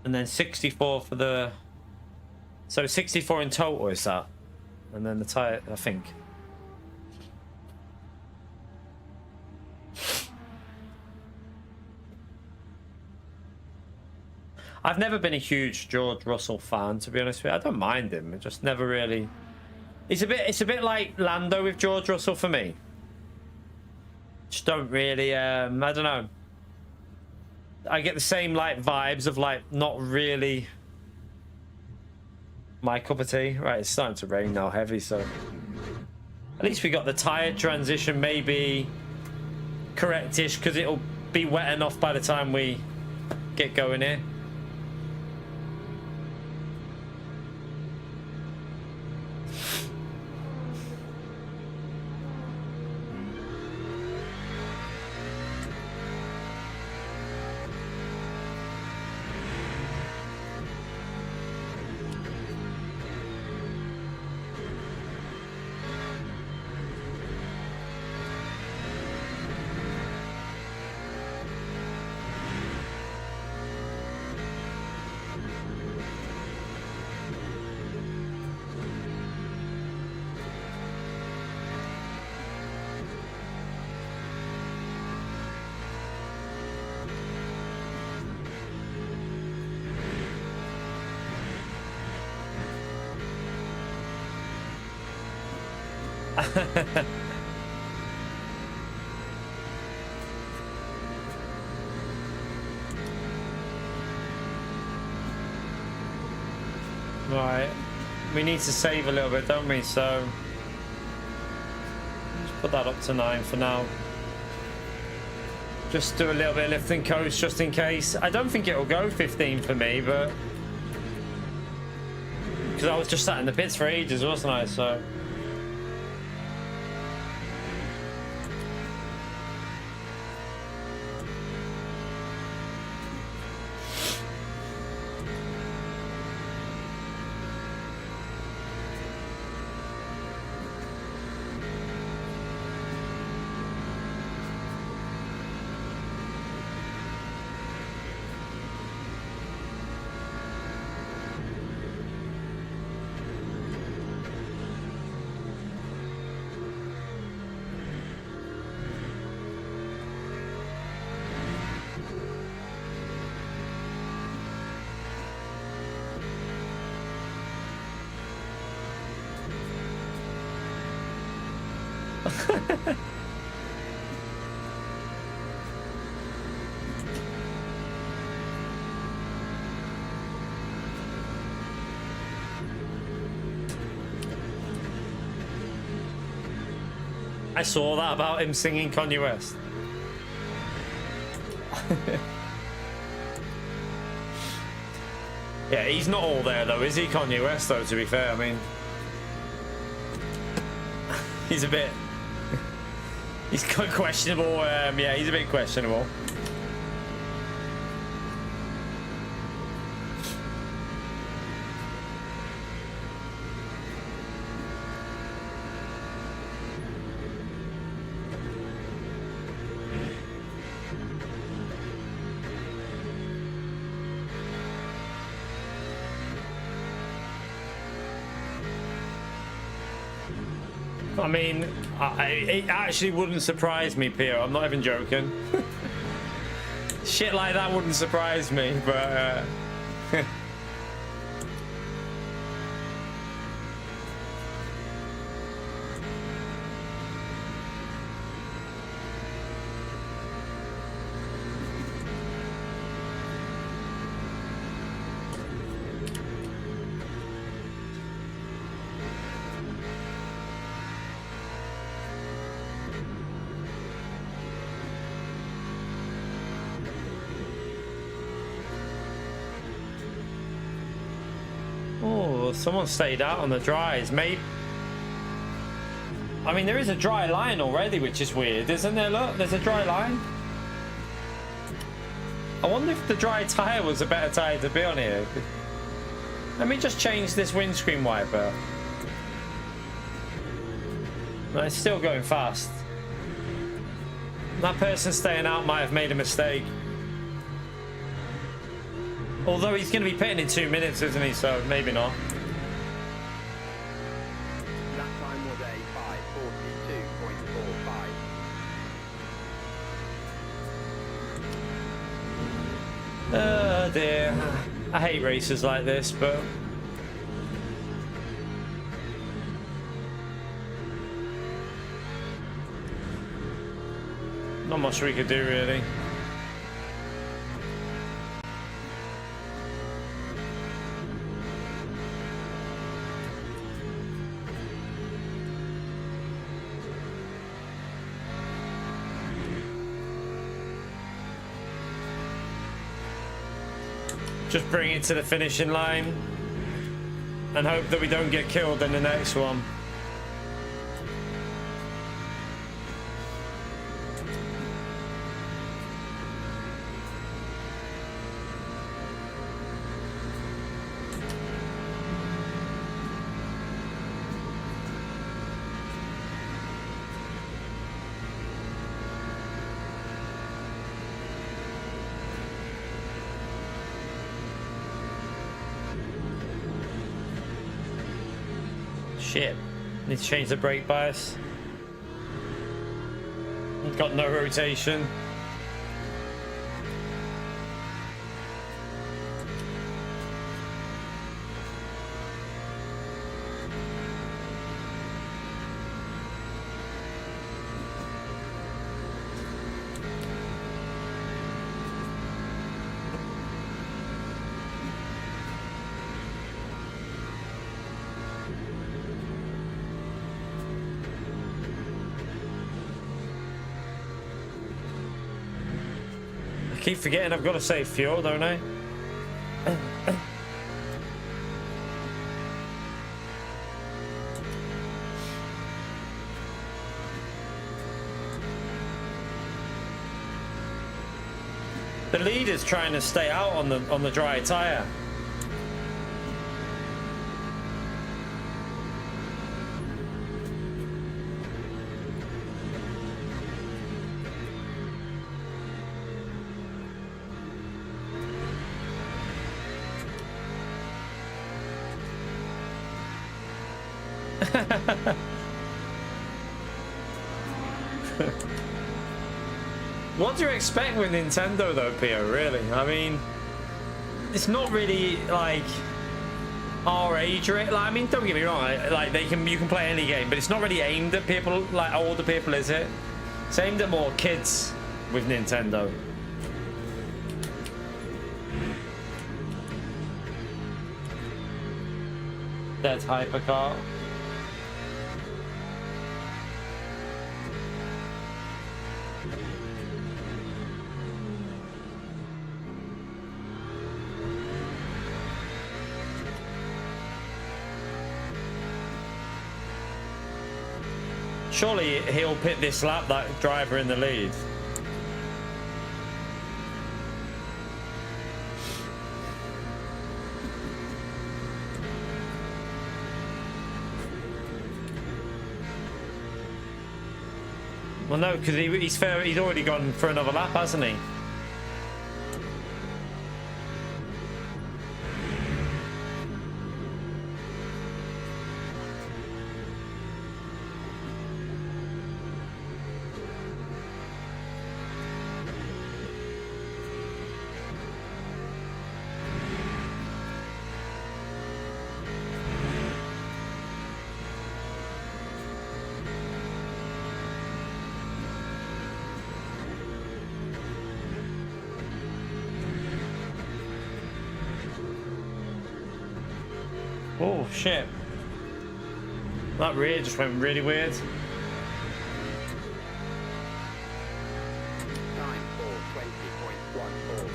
And then 64 for the. So 64 in total is that? And then the tire, I think. I've never been a huge George Russell fan, to be honest with you. I don't mind him. I just never really. It's a bit like Lando with George Russell for me. Just don't really. I don't know. I get the same like vibes of like not really my cup of tea. Right, it's starting to rain now, heavy. So at least we got the tire transition maybe correctish, because it'll be wet enough by the time we get going here. Right, we need to save a little bit, don't we? So just put that up to 9 for now. Just do a little bit of lift and coast just in case. I don't think it'll go 15 for me, but because I was just sat in the pits for ages, wasn't I? So I saw that about him singing Kanye West. Yeah, he's not all there though, is he, Kanye West, though, to be fair? I mean, he's a bit... he's quite questionable. Yeah, he's a bit questionable. I mean, it actually wouldn't surprise me, Pio. I'm not even joking. Shit like that wouldn't surprise me, but... Oh, someone stayed out on the dries. Maybe. I mean, there is a dry line already, which is weird, isn't there? Look, there's a dry line. I wonder if the dry tire was a better tire to be on here. Let me just change this windscreen wiper. No, it's still going fast. That person staying out might have made a mistake. Although he's going to be pitting in 2 minutes, isn't he? So maybe not. That time was a 5:42.45. Oh dear. I hate races like this, but... not much we could do, really. Just bring it to the finishing line and hope that we don't get killed in the next one. Shit. Need to change the brake bias. Got no rotation. Keep forgetting I've got to save fuel, don't I? The leader's trying to stay out on the dry tire. What do you expect with Nintendo though, Pio, really? I mean, it's not really like our age, right? Like, I mean, don't get me wrong, like you can play any game, but it's not really aimed at people like older people, is it? It's aimed at more kids with Nintendo. That's hypercar. Surely he'll pit this lap, that driver in the lead. Well, no, because he's fair. He's already gone for another lap, hasn't he? Oh shit. That rear just went really weird. Time for 20.14.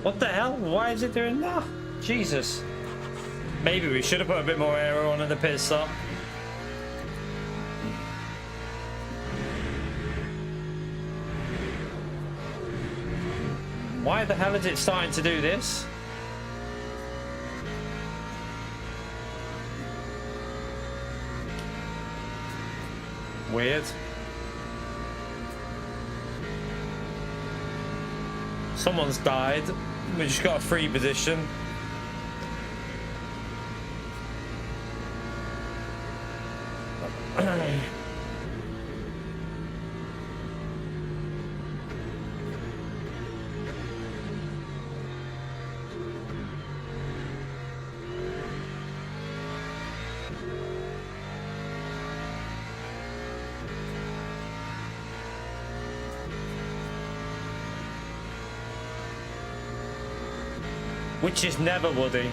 What the hell? Why is it doing that? Jesus. Maybe we should have put a bit more aero on at the pit stop. Why the hell is it starting to do this? Weird. Someone's died. We just got a free position. Which is never Woody.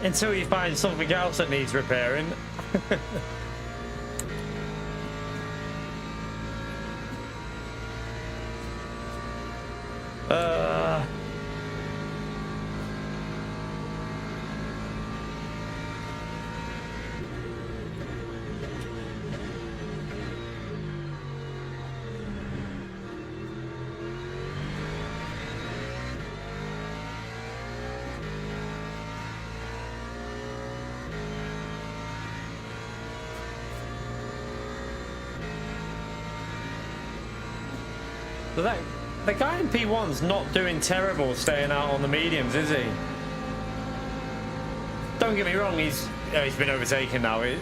Until you find something else that needs repairing. But the guy in P1's not doing terrible staying out on the mediums, is he? Don't get me wrong, he's been overtaken now. He's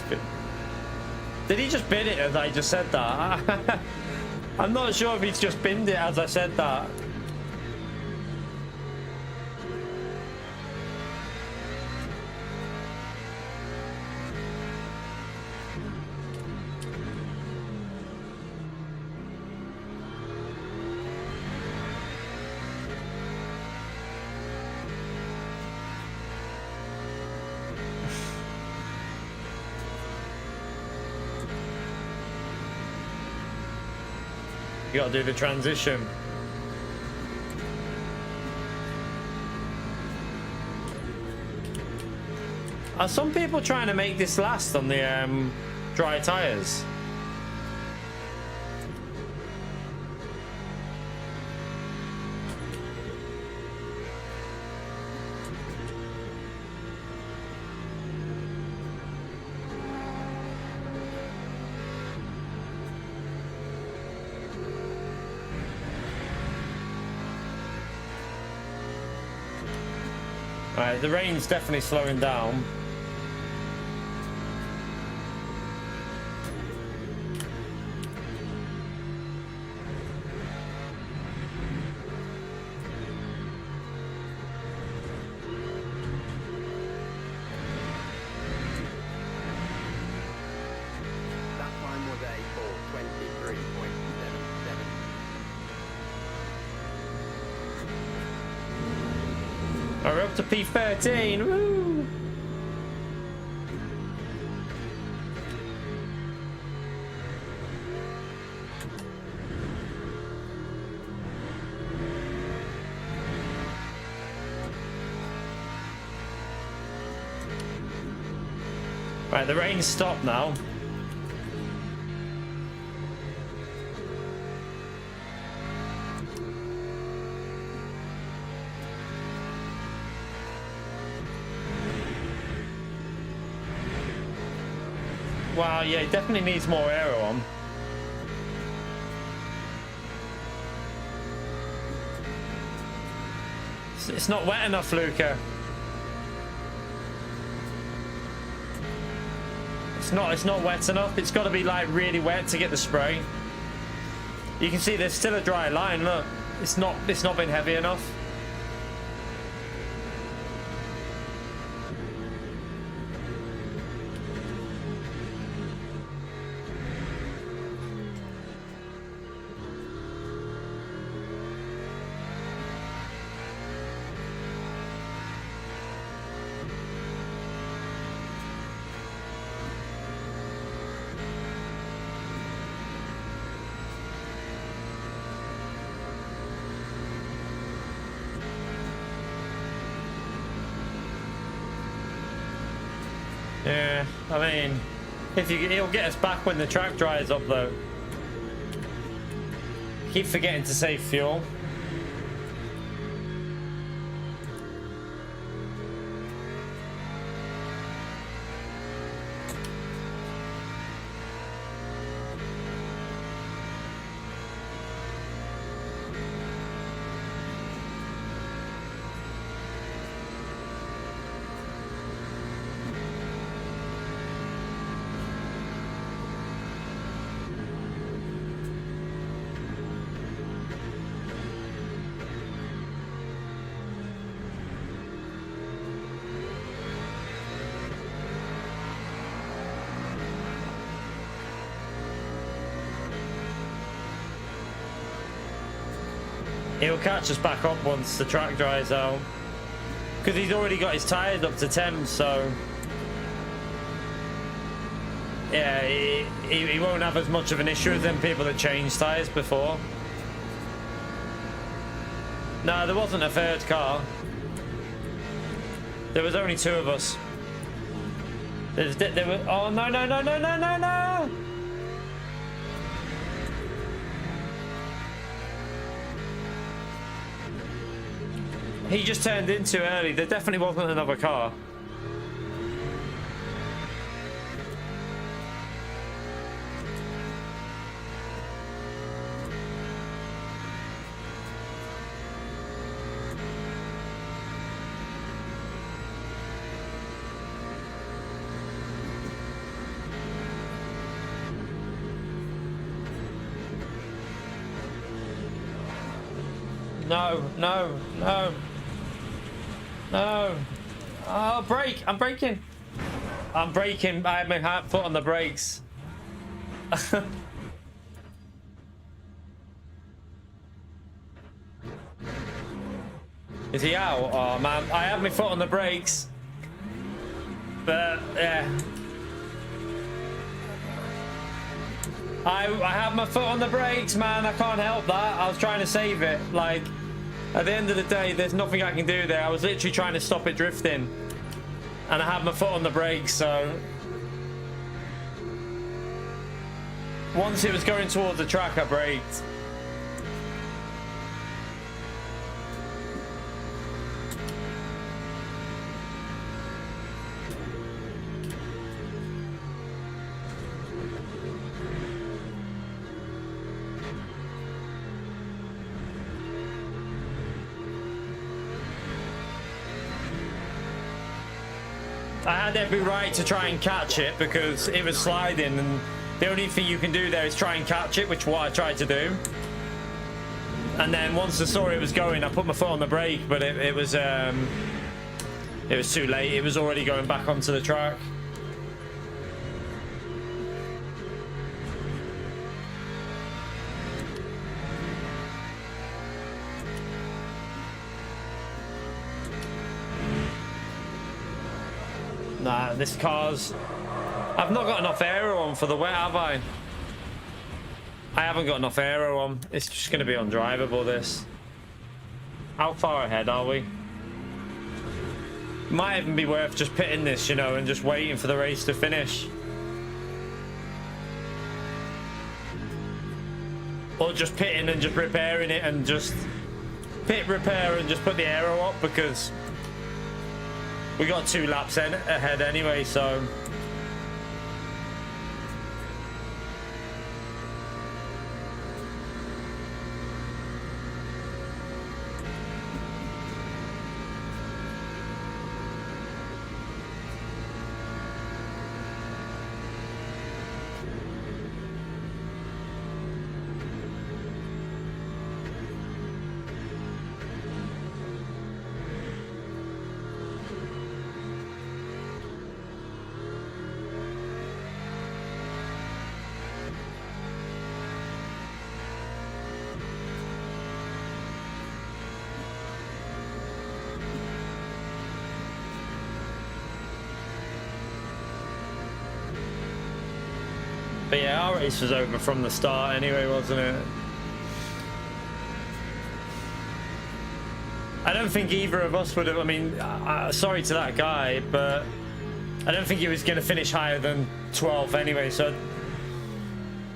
been... Did he just bin it as I just said that? I'm not sure if he's just binned it as I said that. You gotta do the transition. Are some people trying to make this last on the dry tires? Right, the rain's definitely slowing down. That time was a 423.77. We're up to P13. Woo! Right, the rain's stopped now. Wow, yeah, it definitely needs more aero on. It's not wet enough, Luca. It's not wet enough. It's got to be like really wet to get the spray. You can see there's still a dry line. Look, it's not been heavy enough. Yeah, I mean, he'll get us back when the track dries up, though. Keep forgetting to save fuel. He'll catch us back up once the track dries out. Because he's already got his tyres up to 10, so... yeah, he won't have as much of an issue as them people that changed tyres before. No, there wasn't a third car. There was only two of us. There were... oh, no, no, no, no, no, no, no! He just turned in too early. There definitely wasn't another car. No, no, no. No. Oh, brake. I'm braking. I'm braking. I had my foot on the brakes. Is he out? Oh, man. I had my foot on the brakes. But, yeah. I had my foot on the brakes, man. I can't help that. I was trying to save it. Like... at the end of the day, there's nothing I can do there. I was literally trying to stop it drifting. And I had my foot on the brakes, so... once it was going towards the track, I braked. I had every right to try and catch it because it was sliding, and the only thing you can do there is try and catch it, which is what I tried to do. And then once I saw it was going, I put my foot on the brake, but it was too late. It was already going back onto the track. Nah, this car's... I've not got enough aero on for the wet, have I? I haven't got enough aero on. It's just going to be undrivable, this. How far ahead are we? Might even be worth just pitting this, you know, and just waiting for the race to finish. Or just pitting and just repairing it and just... Pit, repair, and just put the aero up, because... we got 2 laps ahead anyway, so... But yeah, our race was over from the start anyway, wasn't it? I don't think either of us would have... I mean, sorry to that guy, but I don't think he was going to finish higher than 12th anyway, so...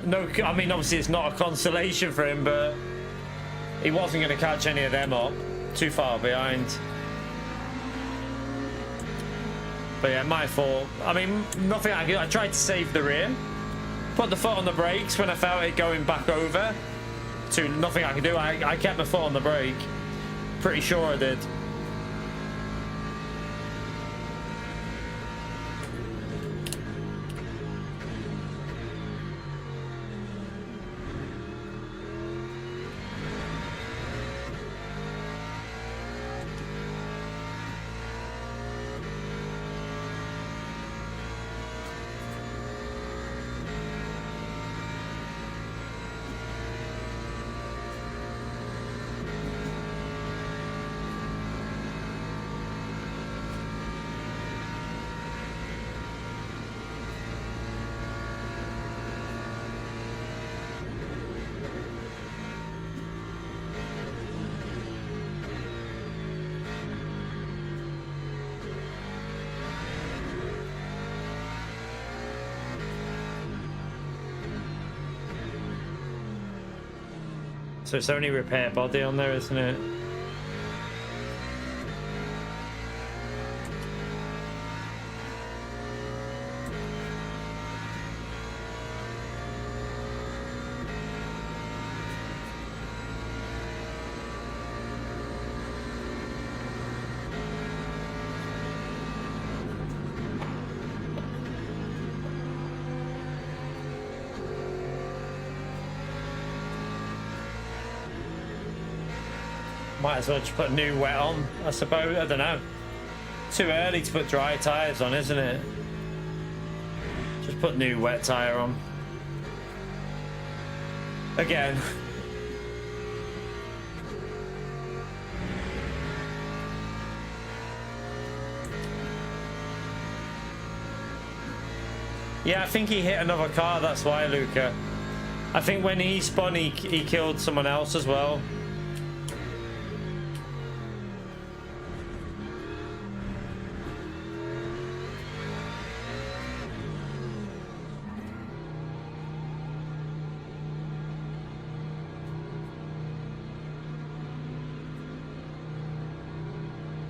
No, I mean, obviously it's not a consolation for him, but he wasn't going to catch any of them up. Too far behind. But yeah, my fault. I mean, nothing I tried to save the rear. Put the foot on the brakes when I felt it going back over. Nothing I could do. I kept my foot on the brake. Pretty sure I did. So it's only repair body on there, isn't it? Might as well just put new wet on, I suppose. I don't know. Too early to put dry tyres on, isn't it? Just put new wet tyre on. Again. Yeah, I think he hit another car, that's why, Luca. I think when he spun, he killed someone else as well.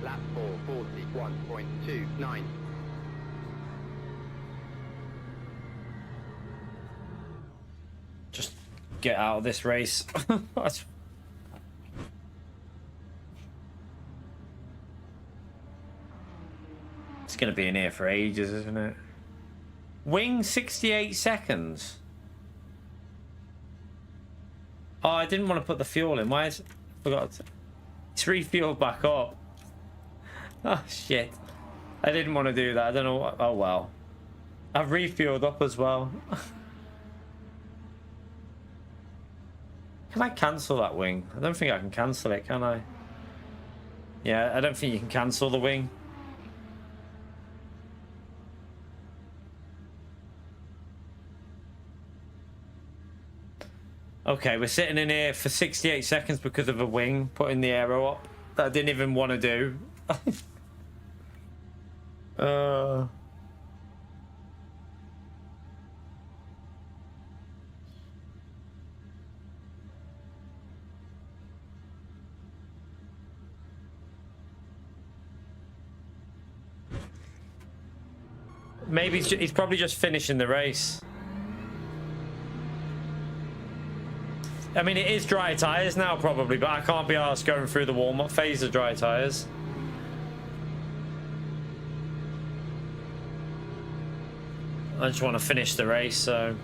Lap 4:41.29. Just get out of this race. It's going to be in here for ages, isn't it? Wing 68 seconds. Oh, I didn't want to put the fuel in. Why is it? I forgot to... It's refueled back up. Oh, shit. I didn't want to do that. I don't know what... Oh, well. I've refueled up as well. Can I cancel that wing? I don't think I can cancel it, can I? Yeah, I don't think you can cancel the wing. Okay, we're sitting in here for 68 seconds because of a wing putting the aero up that I didn't even want to do. Maybe he's probably just finishing the race. I mean, it is dry tyres now, probably, but I can't be arsed going through the warm-up phase of dry tyres. I just want to finish the race, so...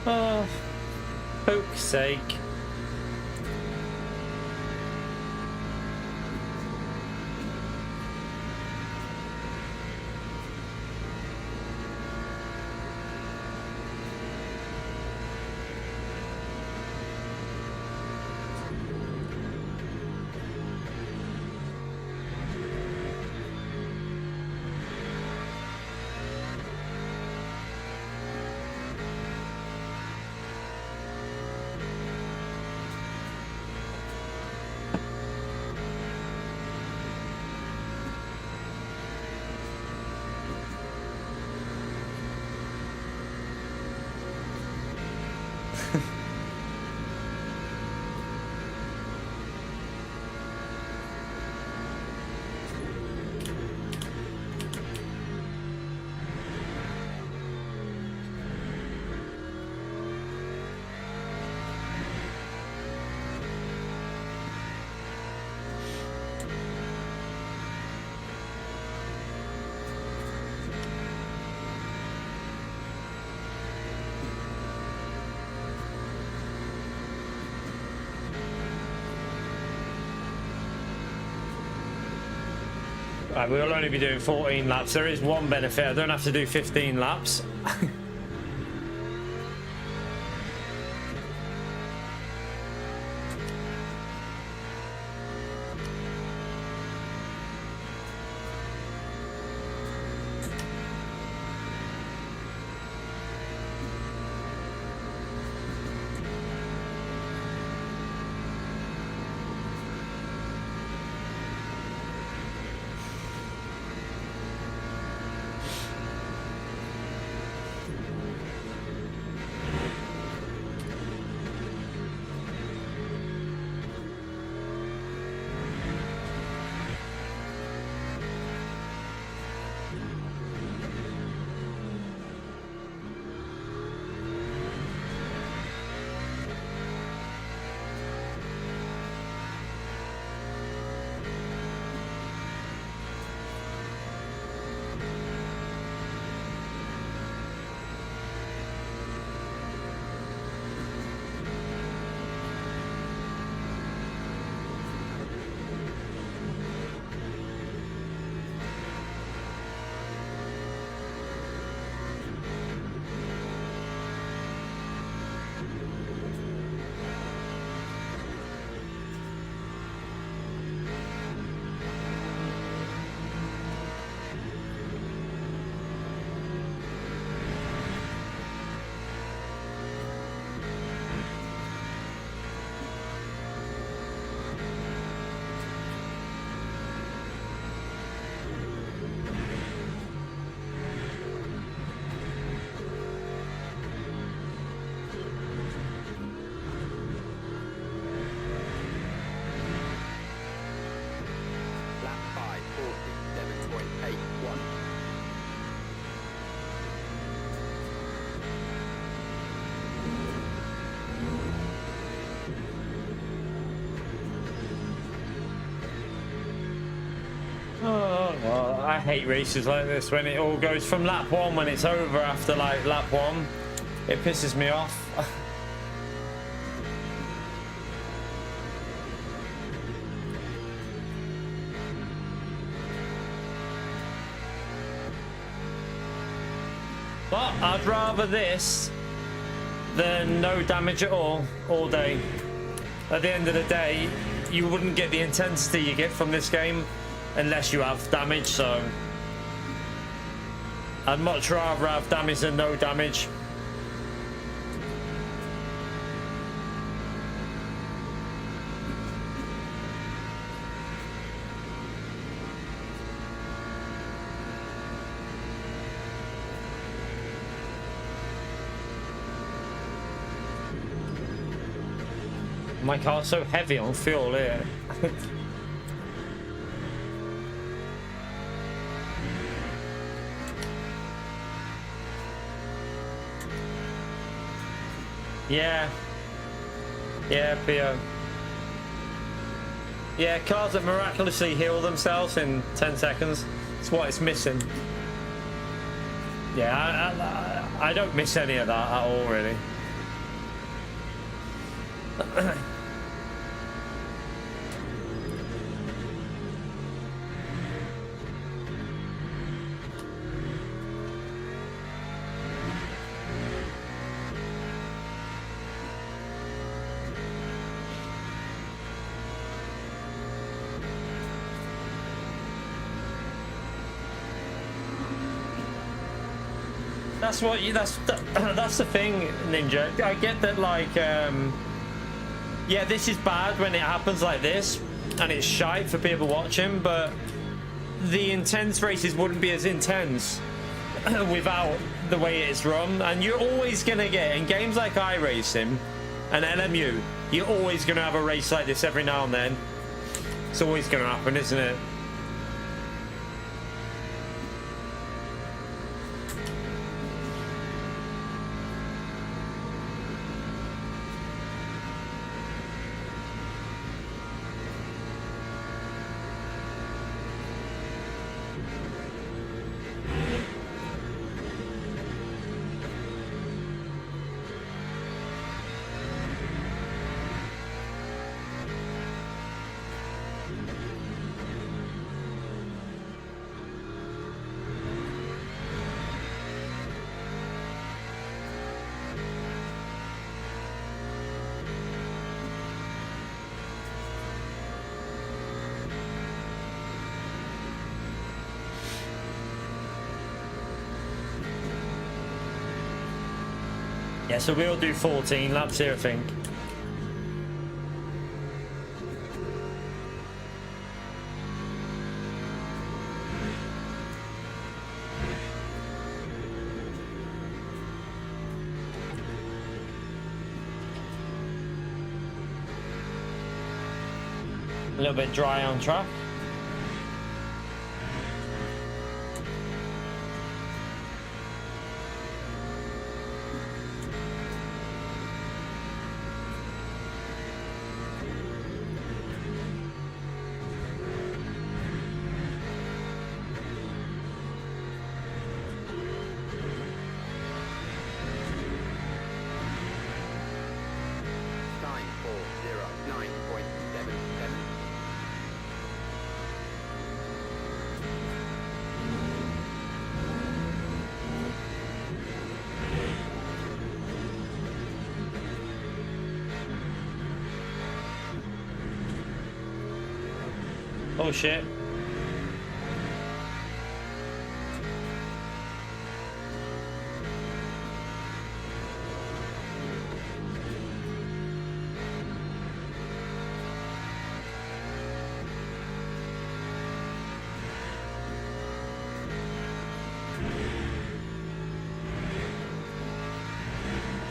Oh, poke's sake. Right, we'll only be doing 14 laps. There is one benefit. I don't have to do 15 laps. I hate races like this when it all goes from lap 1 when it's over after like lap 1. It pisses me off. But I'd rather this than no damage at all day. At the end of the day, you wouldn't get the intensity you get from this game unless you have damage, so I'd much rather have damage than no damage. My car's so heavy on fuel here. Yeah. Yeah, Pio. Yeah, cars that miraculously heal themselves in 10 seconds. It's what it's missing. Yeah, I don't miss any of that at all, really. That's what you. That's the thing, Ninja. I get that, like, yeah, this is bad when it happens like this, and it's shite for people watching. But the intense races wouldn't be as intense without the way it's run. And you're always gonna get in games like iRacing and LMU. You're always gonna have a race like this every now and then. It's always gonna happen, isn't it? Yeah, so we'll do 14 laps here, I think. A little bit dry on track. Time 409.77. Oh shit.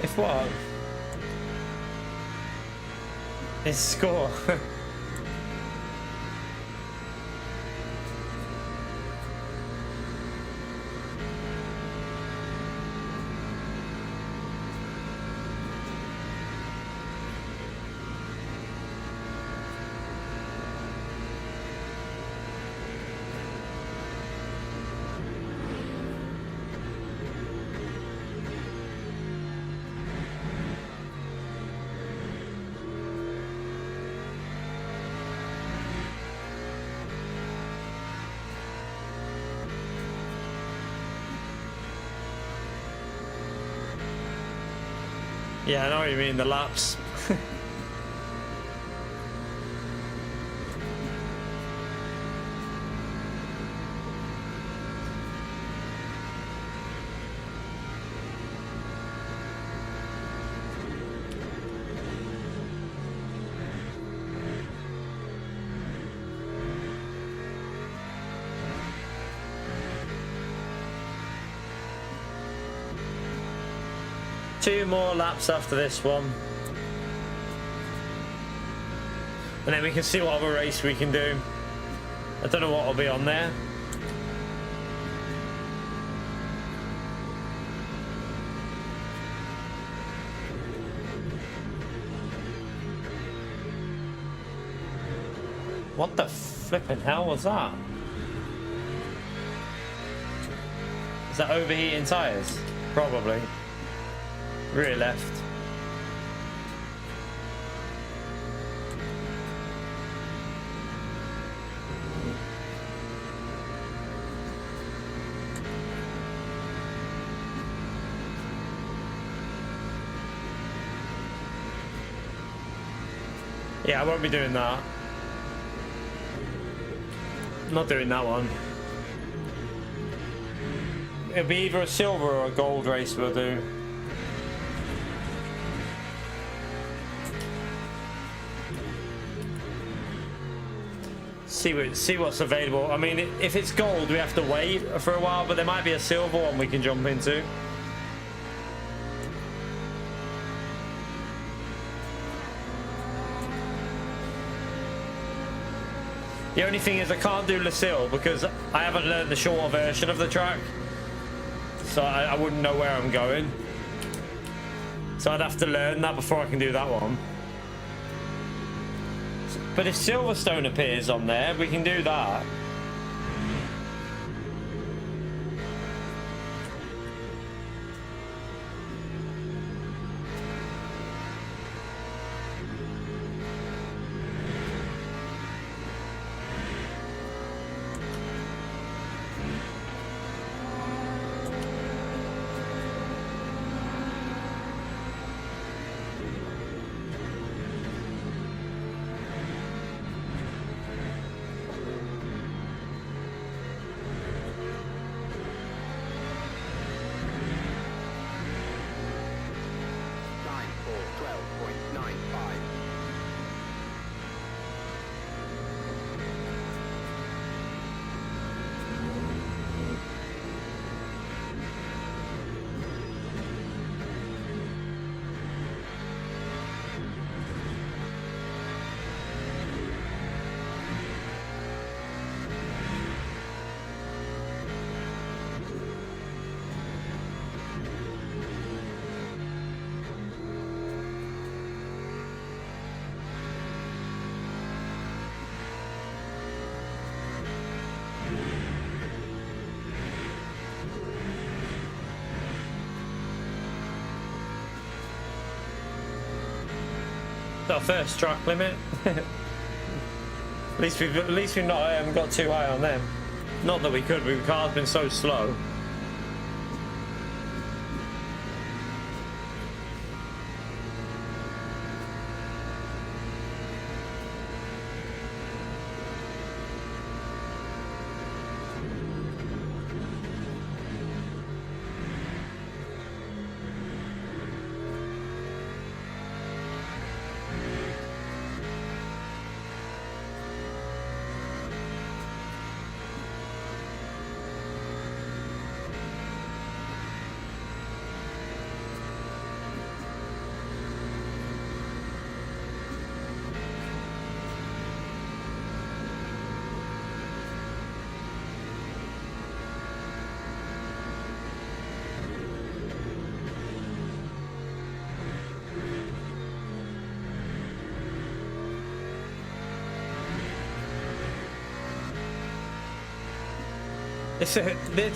If what? His score. Yeah, I know what you mean, the laps. Two more laps after this one. And then we can see what other race we can do. I don't know what will be on there. What the flipping hell was that? Is that overheating tyres? Probably. Rear left. Yeah, I won't be doing that. Not doing that one. It'll be either a silver or a gold race we'll do. See what's available. I mean, if it's gold, we have to wait for a while, but there might be a silver one we can jump into. The only thing is I can't do Lucille because I haven't learned the shorter version of the track, so I wouldn't know where I'm going. So I'd have to learn that before I can do that one. But if Silverstone appears on there, we can do that. Our first track limit. at least we've not got too high on them. Not that we could, but the car's been so slow.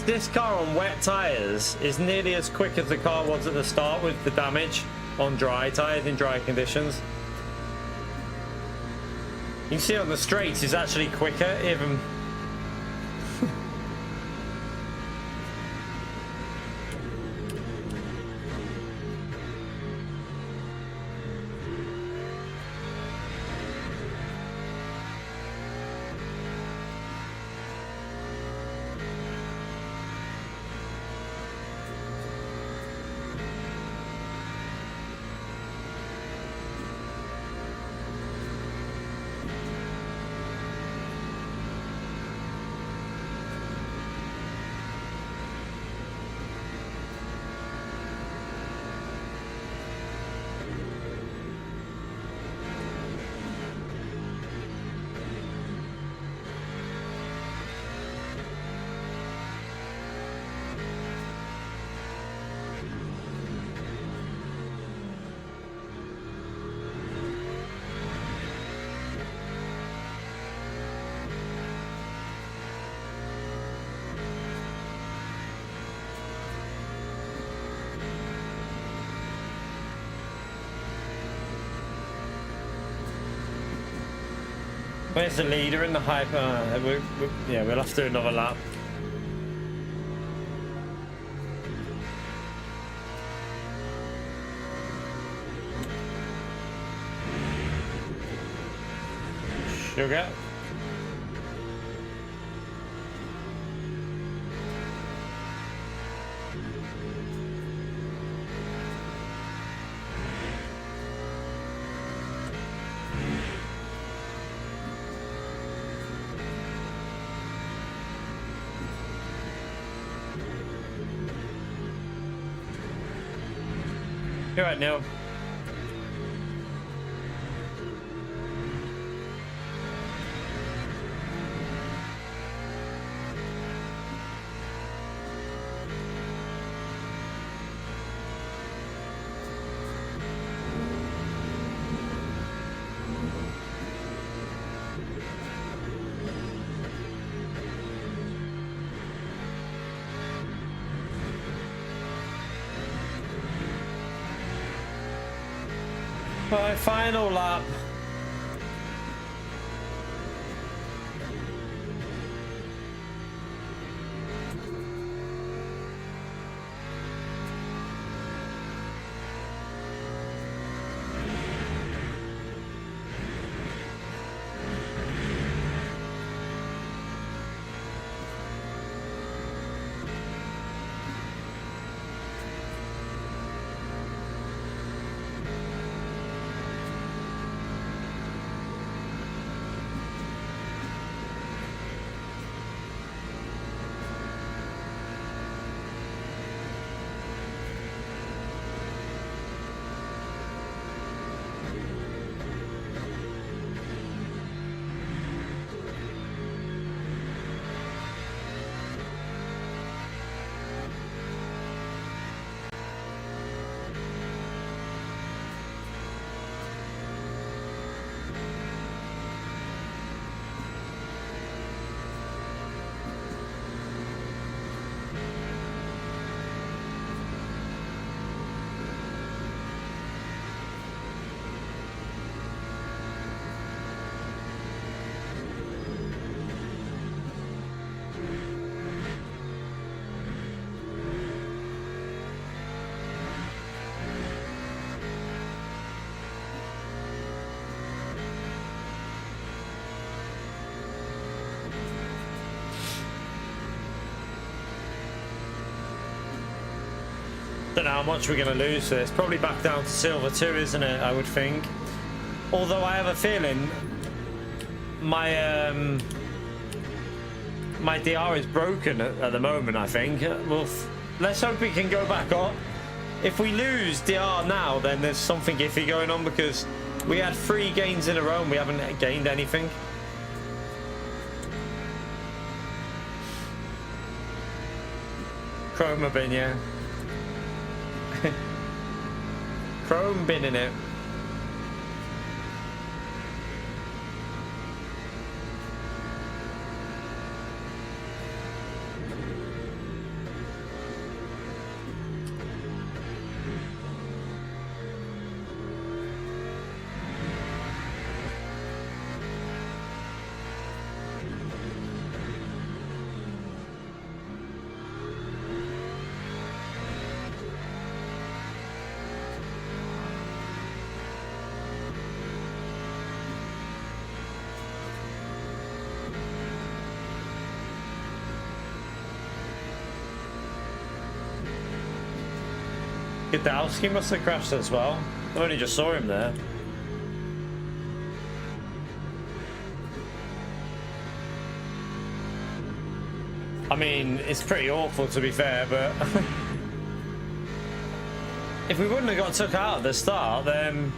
This car on wet tyres is nearly as quick as the car was at the start with the damage on dry tyres in dry conditions. You can see on the straights it's actually quicker even. Where's the leader in the hype? Yeah, we'll have to do another lap. Sugar. You're right, Neil. My final lap. Don't know how much we're going to lose for this. Probably back down to silver 2, isn't it? I would think. Although I have a feeling my my DR is broken at the moment. I think. Well, let's hope it can go back up. If we lose DR now, then there's something iffy going on because we had 3 gains in a row and we haven't gained anything. Chroma bin, yeah. Chrome bin in it. Gdowski must have crashed as well. I only just saw him there. I mean, it's pretty awful to be fair, but if we wouldn't have got took out at the start, then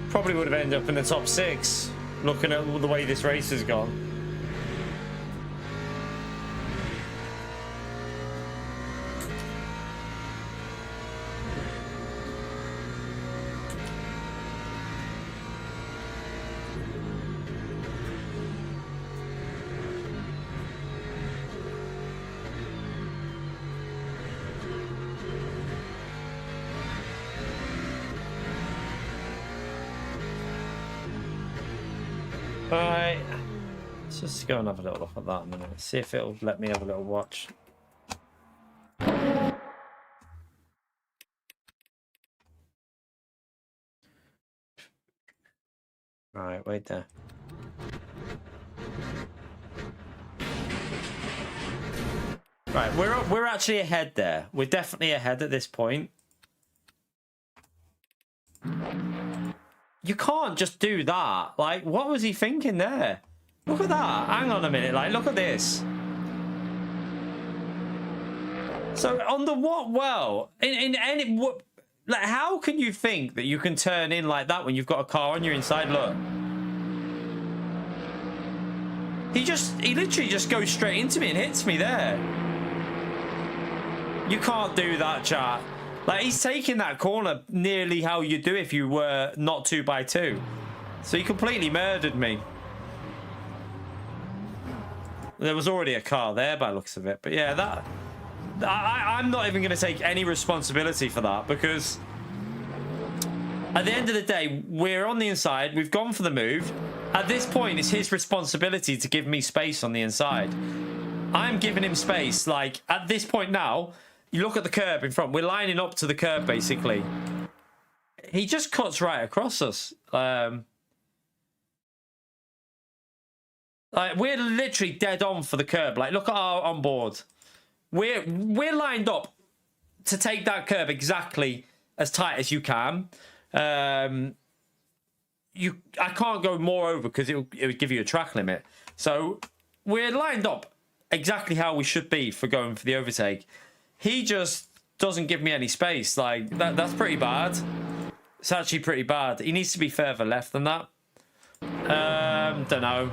probably would have ended up in the top 6, looking at the way this race has gone. Alright. Let's just go and have a little look at that in a minute. See if it'll let me have a little watch. Right, wait there. Right, we're actually ahead there. We're definitely ahead at this point. You can't just do that. Like, what was he thinking there? Look at that. Hang on a minute. Like, look at this. So on the what? Well, in any what? Like, how can you think that you can turn in like that when you've got a car on your inside? Look. He literally just goes straight into me and hits me there. You can't do that, chat. Like, he's taking that corner nearly how you do if you were not 2x2. So he completely murdered me. There was already a car there by the looks of it. But yeah, that... I'm not even going to take any responsibility for that, because at the end of the day, we're on the inside. We've gone for the move. At this point, it's his responsibility to give me space on the inside. I'm giving him space. Like, at this point now, you look at the curb in front. We're lining up to the curb, basically. He just cuts right across us. Like, we're literally dead on for the curb. Like, look at our onboard. We're lined up to take that curb exactly as tight as you can. I can't go more over because it would give you a track limit. So we're lined up exactly how we should be for going for the overtake. He just doesn't give me any space. Like, that's pretty bad. It's actually pretty bad. He needs to be further left than that. Don't know.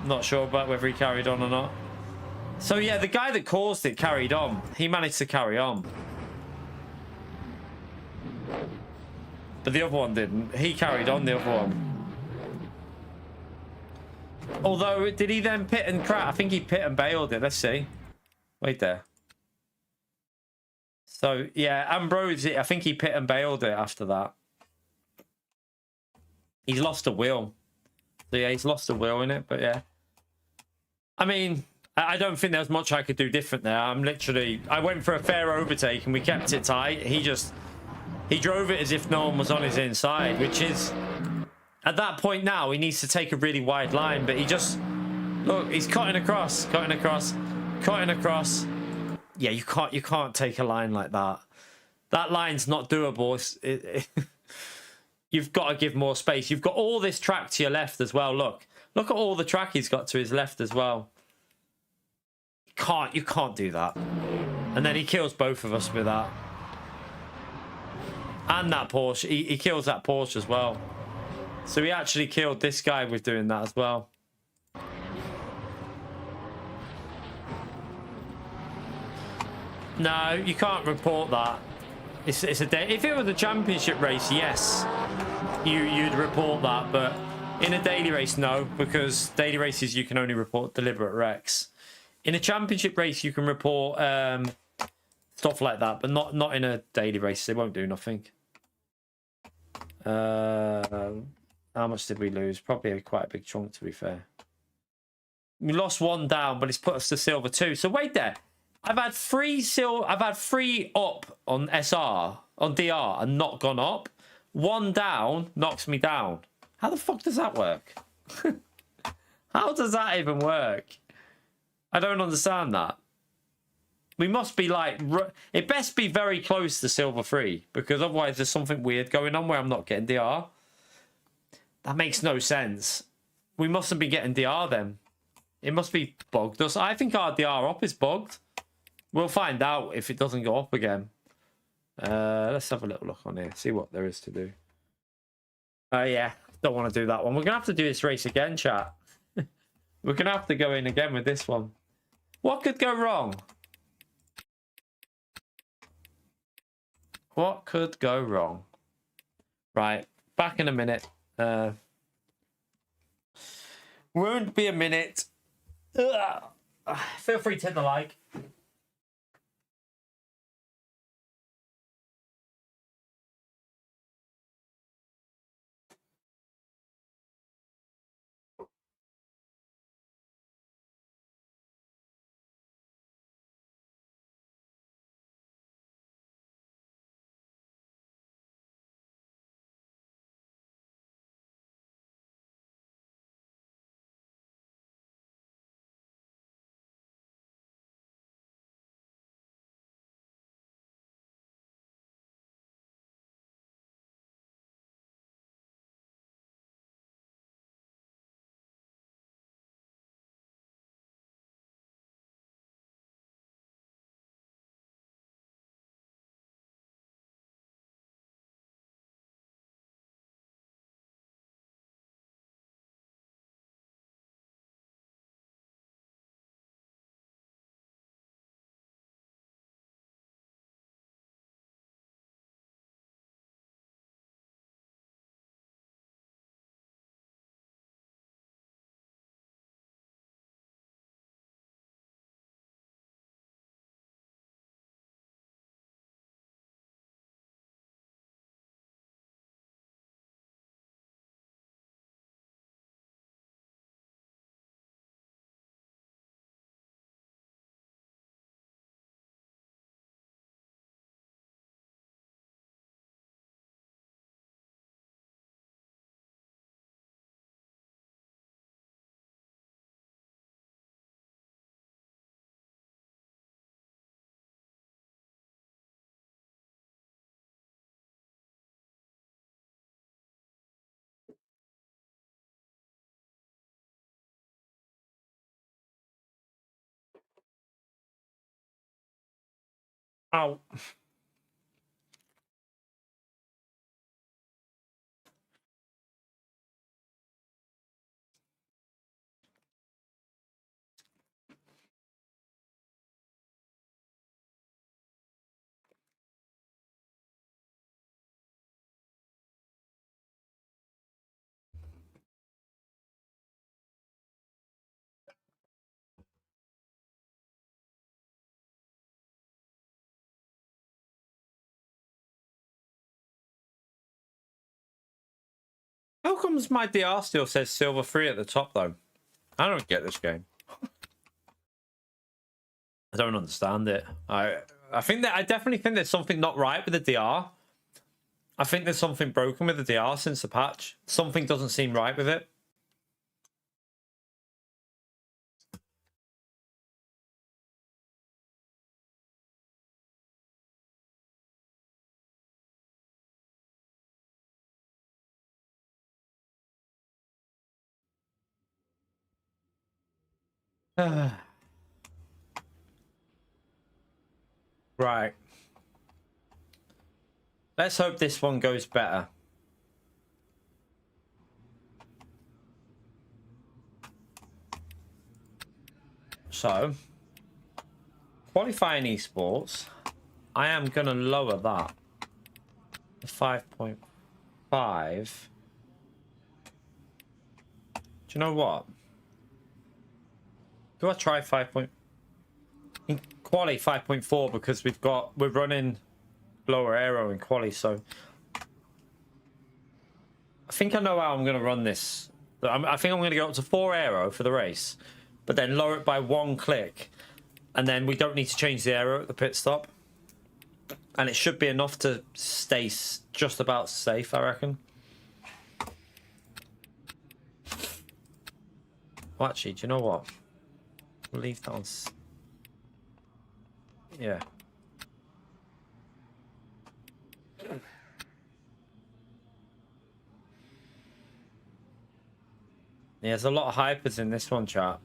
Not sure about whether he carried on or not. So yeah, the guy that caused it carried on. He managed to carry on. But the other one didn't. He carried on, the other one. Although, did he then pit and crash? I think he pit and bailed it. Let's see. Wait there. So, yeah, Ambrose, I think he pit and bailed it after that. He's lost a wheel. So, yeah, he's lost a wheel in it, but yeah. I mean... I don't think there's much I could do different there. I went for a fair overtake and we kept it tight. He drove it as if no one was on his inside, which is, at that point now, he needs to take a really wide line, but he just, look, he's cutting across. Yeah, you can't take a line like that. That line's not doable. You've got to give more space. You've got all this track to your left as well. Look at all the track he's got to his left as well. You can't do that. And then he kills both of us with that. And that Porsche. He kills that Porsche as well. So he actually killed this guy with doing that as well. No, you can't report that. It's a day. If it was a championship race, yes, you'd report that. But in a daily race, no, because daily races you can only report deliberate wrecks. In a championship race, you can report stuff like that, but not in a daily race. They won't do nothing. How much did we lose? Probably quite a big chunk, to be fair. We lost one down, but it's put us to silver 2. So wait there. I've had 3 up on SR, on DR, and not gone up. 1 down knocks me down. How the fuck does that work? How does that even work? I don't understand that. We must be like... It best be very close to silver 3, because otherwise there's something weird going on where I'm not getting DR. That makes no sense. We mustn't be getting DR then. It must be bugged us. I think our DR up is bugged. We'll find out if it doesn't go up again. Let's have a little look on here. See what there is to do. Yeah. Don't want to do that one. We're going to have to do this race again, chat. We're going to have to go in again with this one. What could go wrong? What could go wrong? Right. Back in a minute. Won't be a minute. Ugh. Feel free to hit the like. Ow. How comes my DR still says silver 3 at the top, though? I don't get this game. I don't understand it. I definitely think there's something not right with the DR. I think there's something broken with the DR since the patch. Something doesn't seem right with it. Right. Let's hope this one goes better. So, qualifying esports, I am going to lower that to 5.5. Do you know what? Do I try 5. In quali 5.4 because we're running lower aero in quali, so I think I know how I'm going to run this. I think I'm going to go up to 4 aero for the race, but then lower it by 1 click, and then we don't need to change the aero at the pit stop, and it should be enough to stay just about safe, I reckon. Well, actually, do you know what? We'll leave that on. Yeah. Yeah, there's a lot of hypers in this one, chat.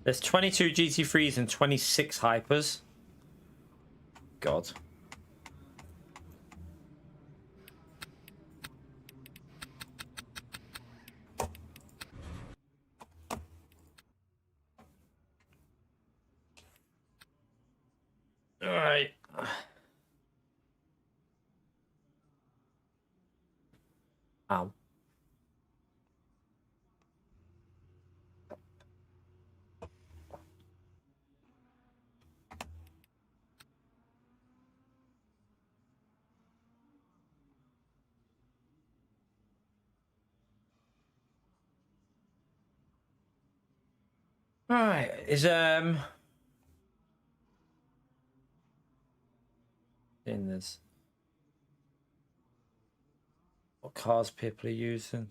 There's 22 GT3s and 26 hypers. God. All right. Ow. All right. In this, what cars people are using?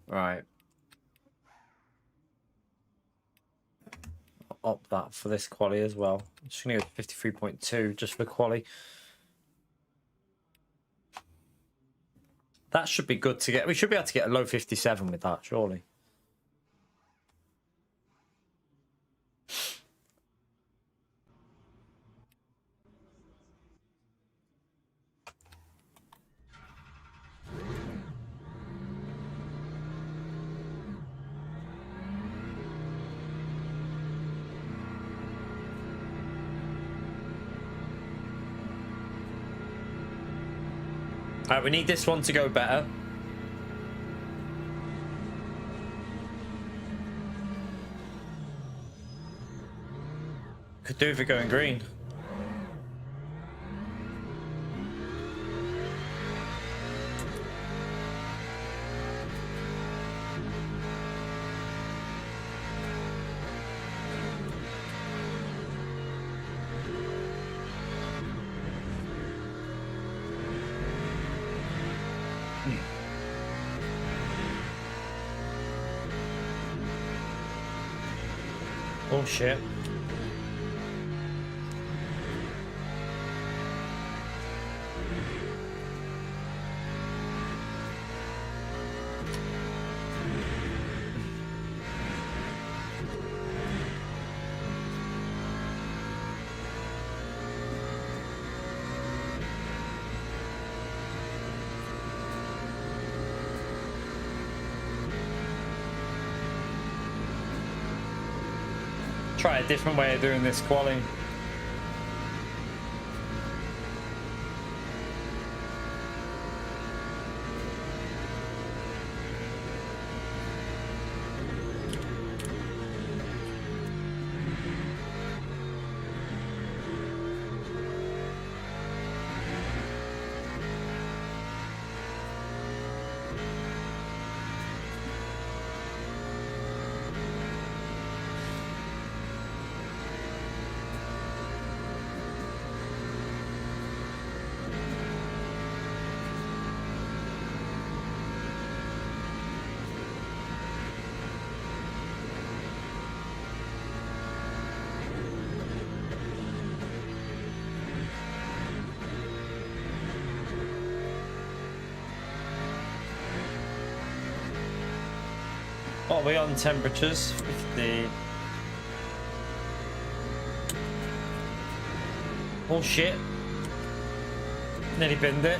Right. I'll up that for this quali as well. I'm just gonna go 53.2 just for quali. That should be good to get. We should be able to get a low 57 with that, surely. All right, we need this one to go better. Could do if we're going green. Oh shit. Try a different way of doing this quali. What are we on temperatures? 50. Oh shit. Nearly binned it.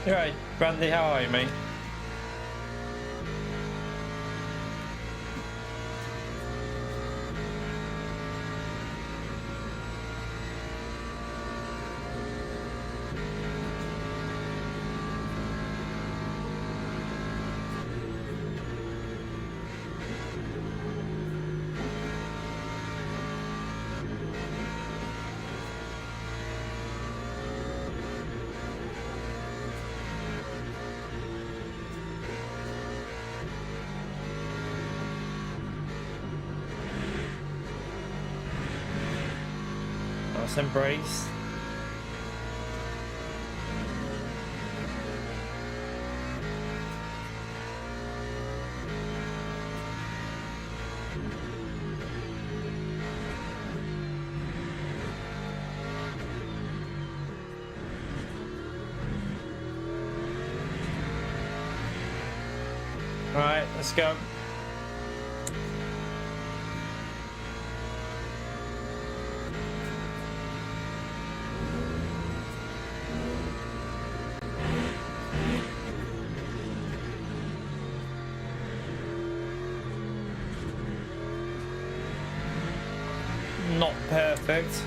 You're right, Brandy, how are you, mate? Let's embrace. All right, let's go. Not perfect.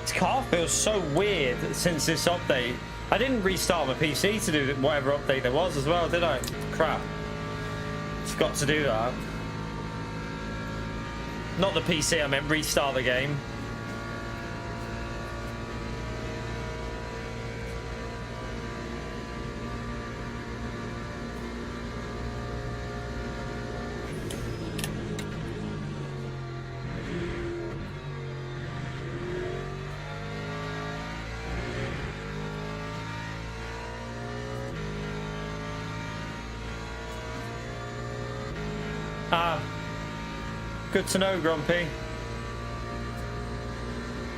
This car feels so weird since this update. I didn't restart my PC to do whatever update there was as well, did I? Crap. Forgot to do that. Not the PC, I meant restart the game. Ah, good to know, Grumpy.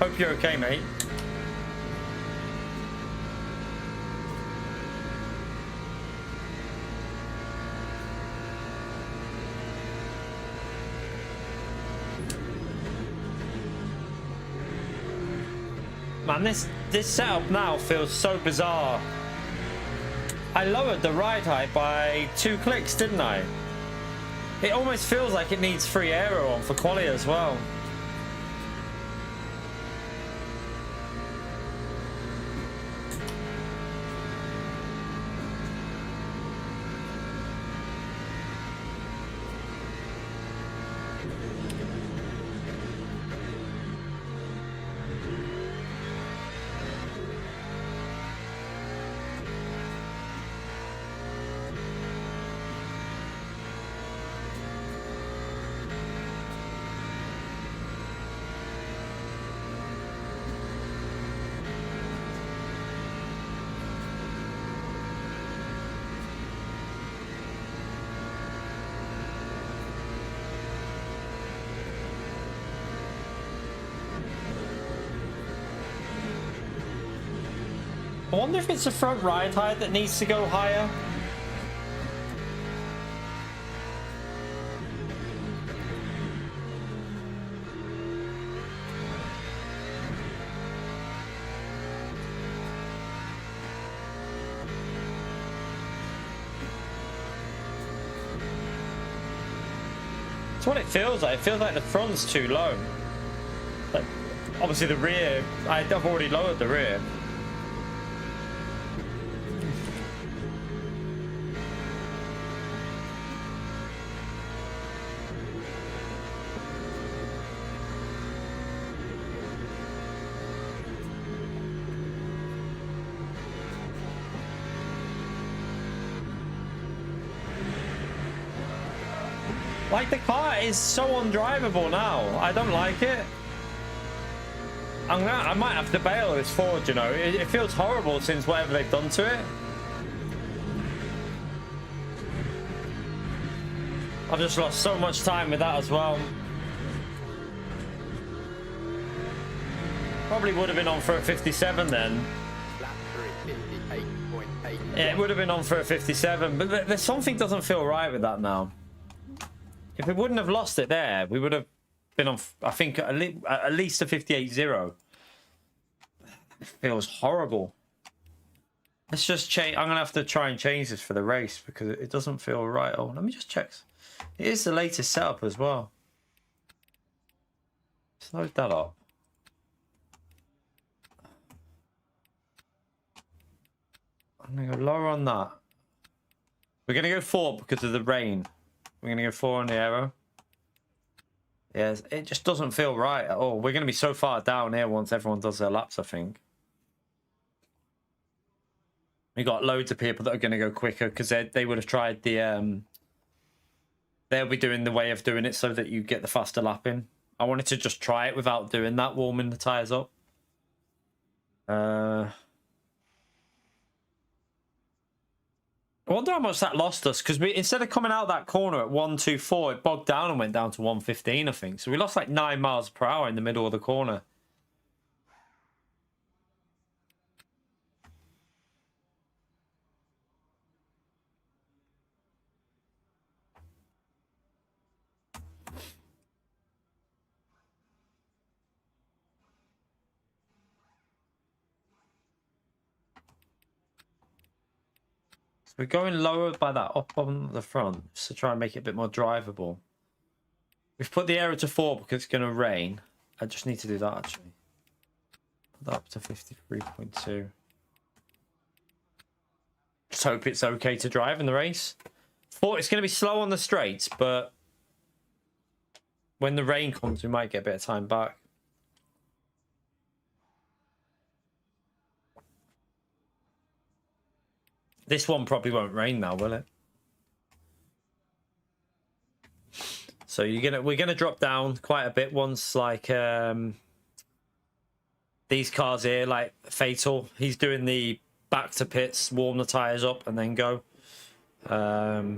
Hope you're okay, mate. Man, this setup now feels so bizarre. I lowered the ride height by 2 clicks, didn't I? It almost feels like it needs free aero on for quali as well. I wonder if it's the front ride height that needs to go higher. That's what it feels like. It feels like the front's too low. Like, obviously the rear, I've already lowered the rear. Like, the car is so undrivable now. I don't like it. I might have to bail this Ford, you know. It feels horrible since whatever they've done to it. I've just lost so much time with that as well. Probably would have been on for a 57 then. Yeah, it would have been on for a 57, but there's something doesn't feel right with that now. If we wouldn't have lost it there, we would have been on, I think, at least a 58-0. It feels horrible. Let's just change. I'm going to have to try and change this for the race because it doesn't feel right. Oh, let me just check. It is the latest setup as well. Let's load that up. I'm going to go lower on that. We're going to go 4 because of the rain. We're going to go 4 on the aero. Yes, it just doesn't feel right at all. We're going to be so far down here once everyone does their laps, I think. We got loads of people that are going to go quicker because they would have tried the... they'll be doing the way of doing it so that you get the faster lap in. I wanted to just try it without doing that, warming the tyres up. I wonder how much that lost us, because we, instead of coming out that corner at 124, it bogged down and went down to 115, I think. So we lost like 9 miles per hour in the middle of the corner. We're going lower by that up on the front just to try and make it a bit more drivable. We've put the aero to 4 because it's going to rain. I just need to do that actually. Put that up to 53.2. Just hope it's okay to drive in the race. 4, it's going to be slow on the straights, but when the rain comes, we might get a bit of time back. This one probably won't rain now, will it? So we're gonna drop down quite a bit once, like these cars here, like Fatal. He's doing the back to pits, warm the tires up, and then go. So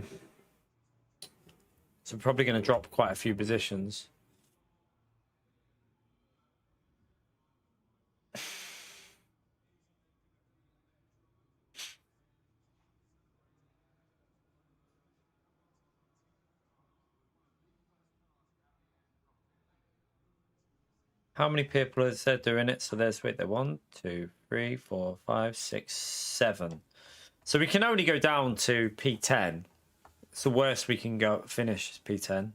So we're probably going to drop quite a few positions. How many people is there doing it? So there's, wait, there 1, 2, 3, 4, 5, 6, 7. So we can only go down to P10. It's the worst we can go finish is P10.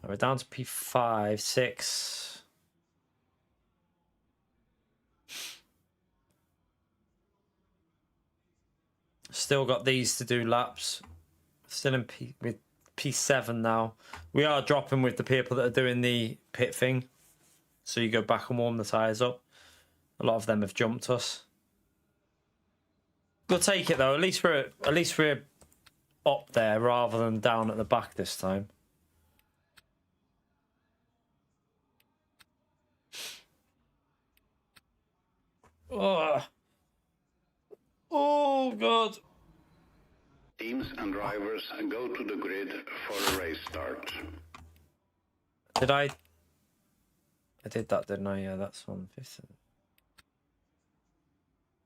We're down to P5, 6. Still got these to do laps. Still in with P7 now. We are dropping with the people that are doing the pit thing. So you go back and warm the tyres up. A lot of them have jumped us. We'll take it though. At least we're up there rather than down at the back this time. Oh, oh God. Teams and drivers go to the grid for a race start. Did I did that, didn't I? Yeah, that's 150.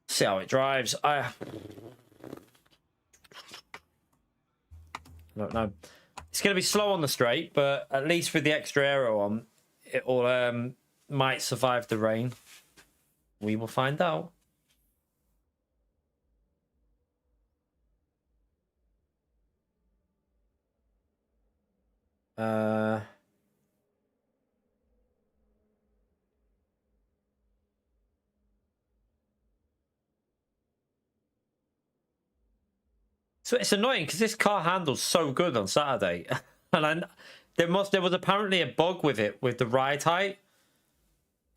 See how it drives. I don't know. It's going to be slow on the straight, but at least with the extra aero on, it will might survive the rain. We will find out. So it's annoying because this car handles so good on Saturday, and there was apparently a bug with it with the ride height,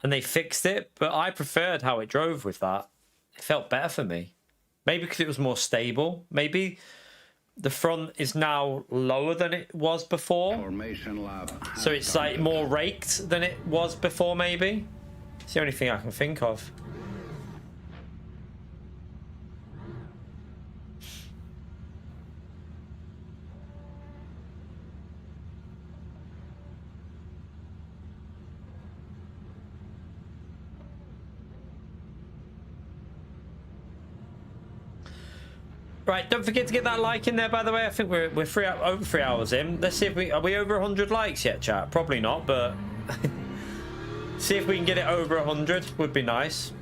and they fixed it. But I preferred how it drove with that. It felt better for me. Maybe because it was more stable. Maybe the front is now lower than it was before. Formation lap. So it's like more raked than it was before, maybe. It's the only thing I can think of. Right, don't forget to get that like in there, by the way. I think we're over 3 hours in. Let's see if are we over 100 likes yet, chat? Probably not, but see if we can get it over 100 would be nice.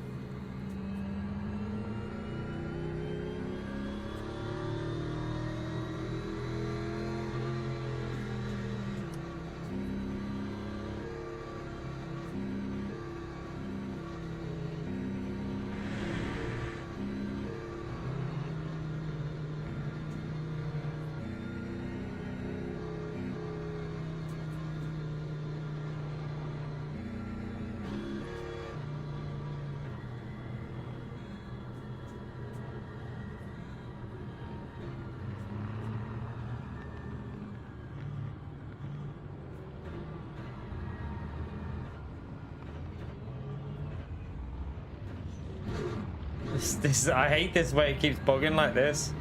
I hate this way it keeps bugging like this.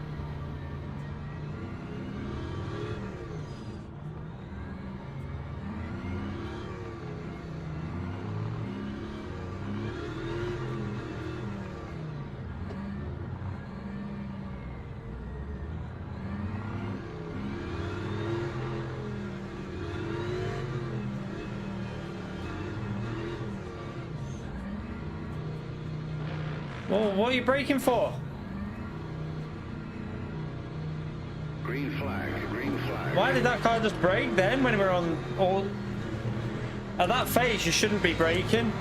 Well, what are you braking for? Green flag, green flag. Why did that car just brake then when we're on all... At that phase, you shouldn't be braking.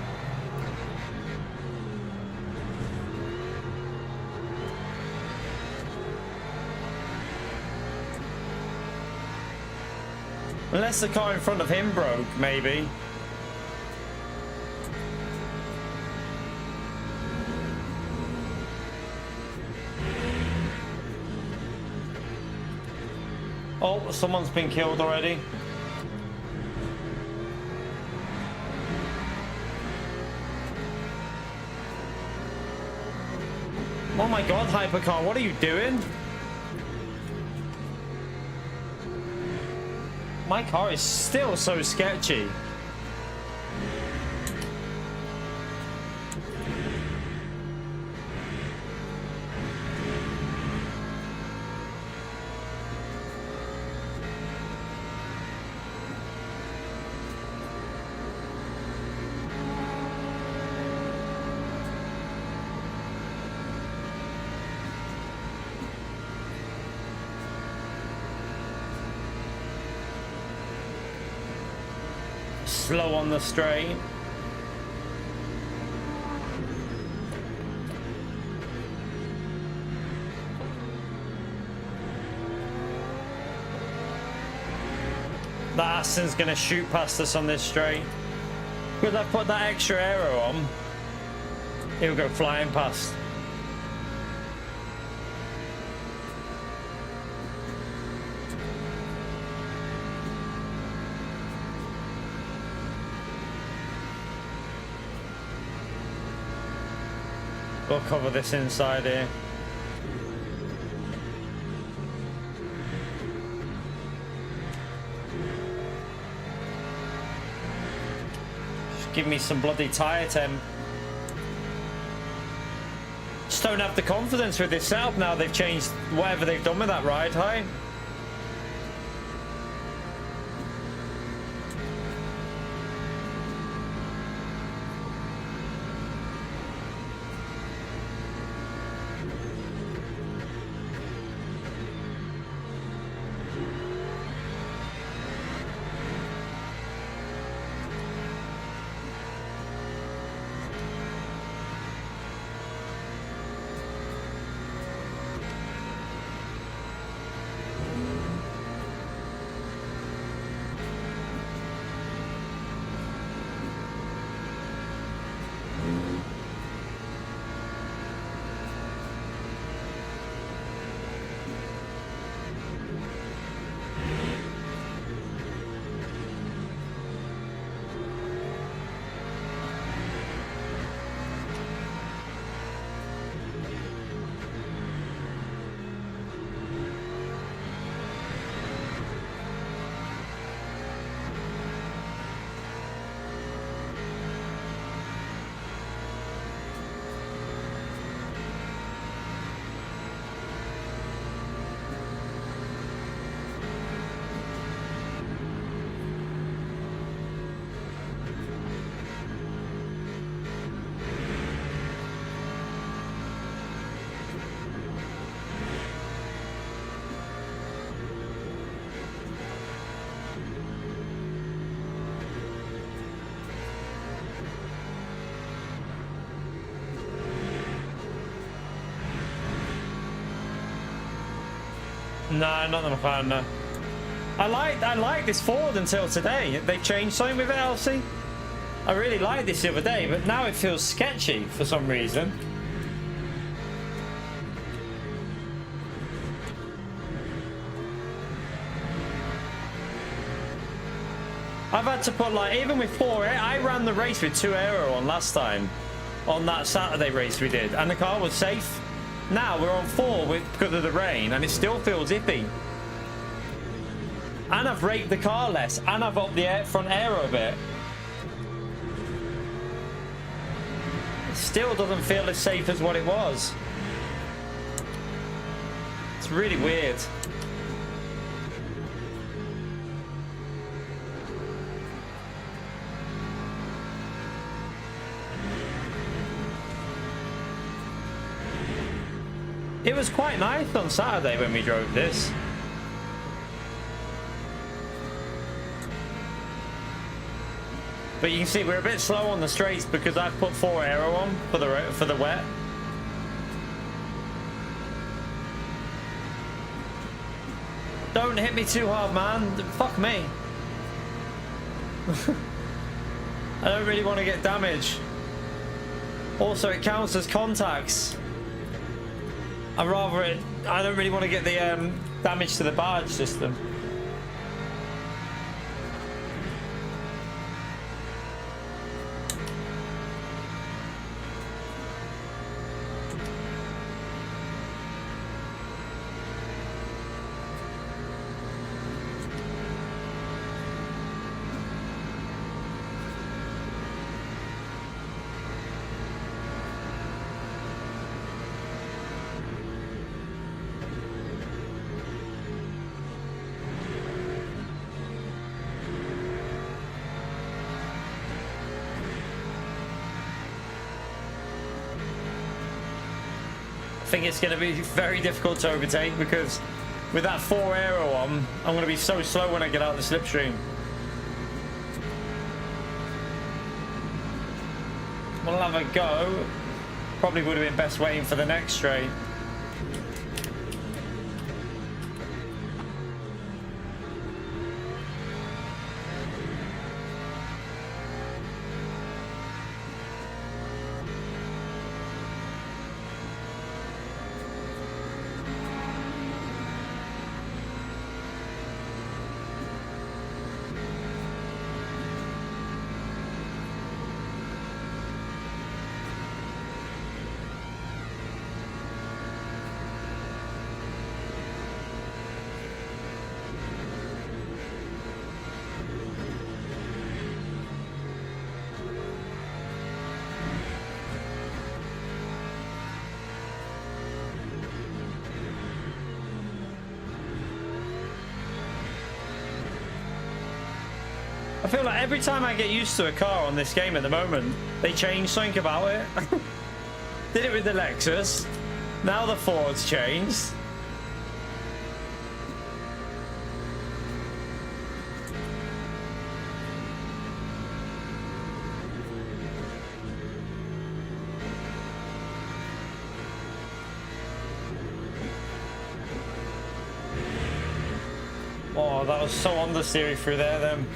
Unless the car in front of him broke, maybe. Oh, someone's been killed already. Oh my god, Hypercar, what are you doing? My car is still so sketchy. Slow on the straight. The Aston's gonna shoot past us on this straight. Because I put that extra aero on, he'll go flying past. We'll cover this inside here. Just give me some bloody tyre temp. Just don't have the confidence with this setup now. They've changed whatever they've done with that ride height. No, not the McLaren, no. I liked this Ford until today. They changed something with it, LC. I really liked this the other day, but now it feels sketchy for some reason. I've had to put, like, even with 4, I ran the race with 2 aero on last time. On that Saturday race we did, and the car was safe. Now we're on 4 because of the rain, and it still feels iffy. And I've raked the car less, and I've upped the front aero a bit. It still doesn't feel as safe as what it was. It's really weird. It was quite nice on Saturday when we drove this. But you can see we're a bit slow on the straights because I've put 4 aero on for the wet. Don't hit me too hard, man. Fuck me. I don't really want to get damage. Also, it counts as contacts. I don't really want to get the damage to the barge system. think it's going to be very difficult to overtake because with that 4 aero on, I'm going to be so slow when I get out of the slipstream. We'll have a go. Probably would have been best waiting for the next straight. I feel like every time I get used to a car on this game at the moment, they change something about it. Did it with the Lexus. Now the Ford's changed. Oh, that was so understeery through there then.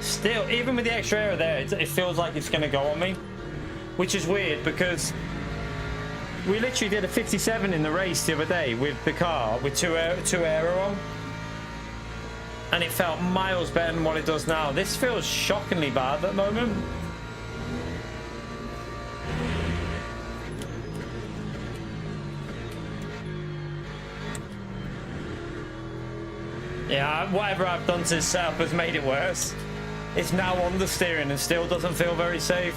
Still, even with the extra air there, it feels like it's going to go on me, which is weird because we literally did a 57 in the race the other day with the car with two aero on, and it felt miles better than what it does now. This feels shockingly bad at the moment. Yeah, whatever I've done to this setup has made it worse. It's now understeering and still doesn't feel very safe.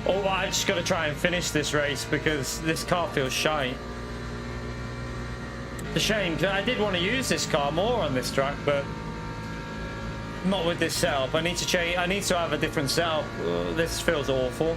Oh, I just got to try and finish this race because this car feels shite. It's a shame, because I did want to use this car more on this track, but not with this setup. I need to change. I need to have a different setup. This feels awful.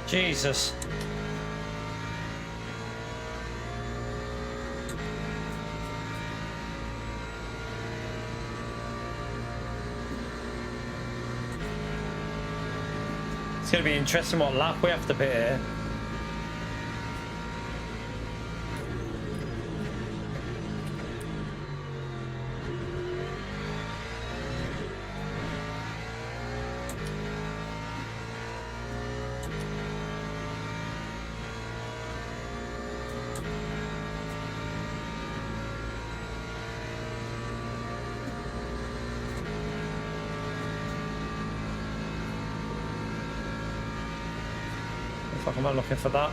Jesus. It's going to be interesting what lap we have to pit here. Fuck, am I looking for that?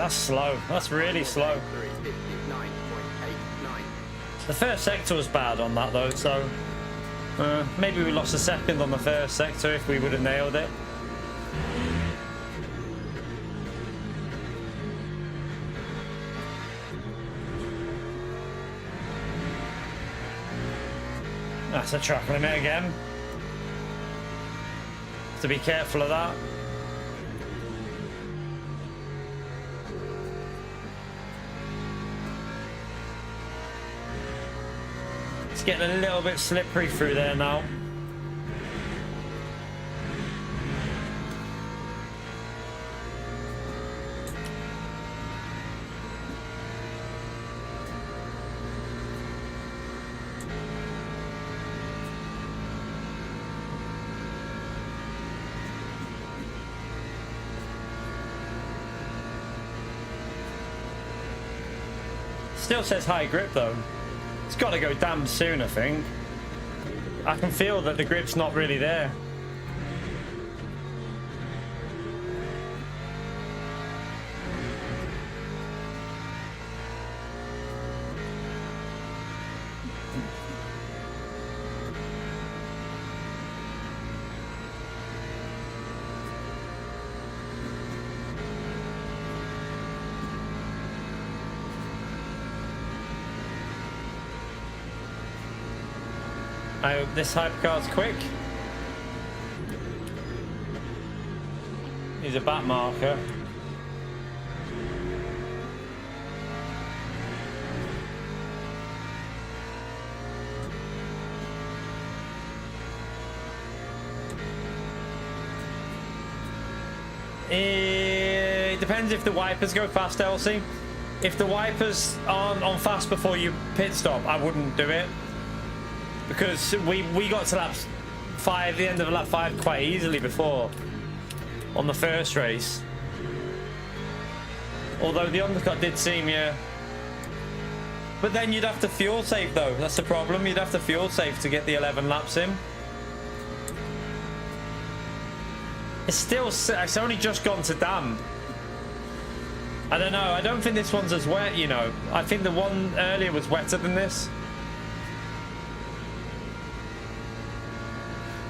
that's slow. That's really slow. 59.89. The first sector was bad on that though, so maybe we lost a second on the first sector if we would have nailed it. That's a track limit again. Have to be careful of that. It's getting a little bit slippery through there now. Still says high grip though. It's got to go damn soon, I think. I can feel that the grip's not really there. I hope this hypercar's quick. He's a back marker. It depends if the wipers go fast, Elsie. If the wipers aren't on fast before you pit stop, I wouldn't do it. Because we got to lap 5, the end of lap 5 quite easily before on the first race. Although the undercut did seem, yeah. But then you'd have to fuel save though, that's the problem. You'd have to fuel save to get the 11 laps in. It's only just gone to damp. I don't know, I don't think this one's as wet, you know. I think the one earlier was wetter than this.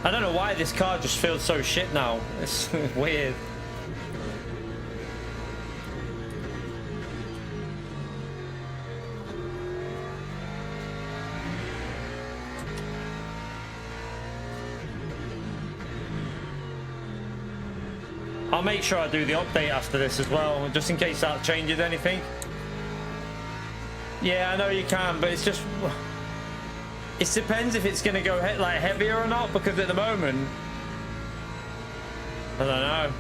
I don't know why this car just feels so shit now. It's weird. I'll make sure I do the update after this as well, just in case that changes anything. Yeah, I know you can, but it's just... It depends if it's going to go like heavier or not, because at the moment, I don't know.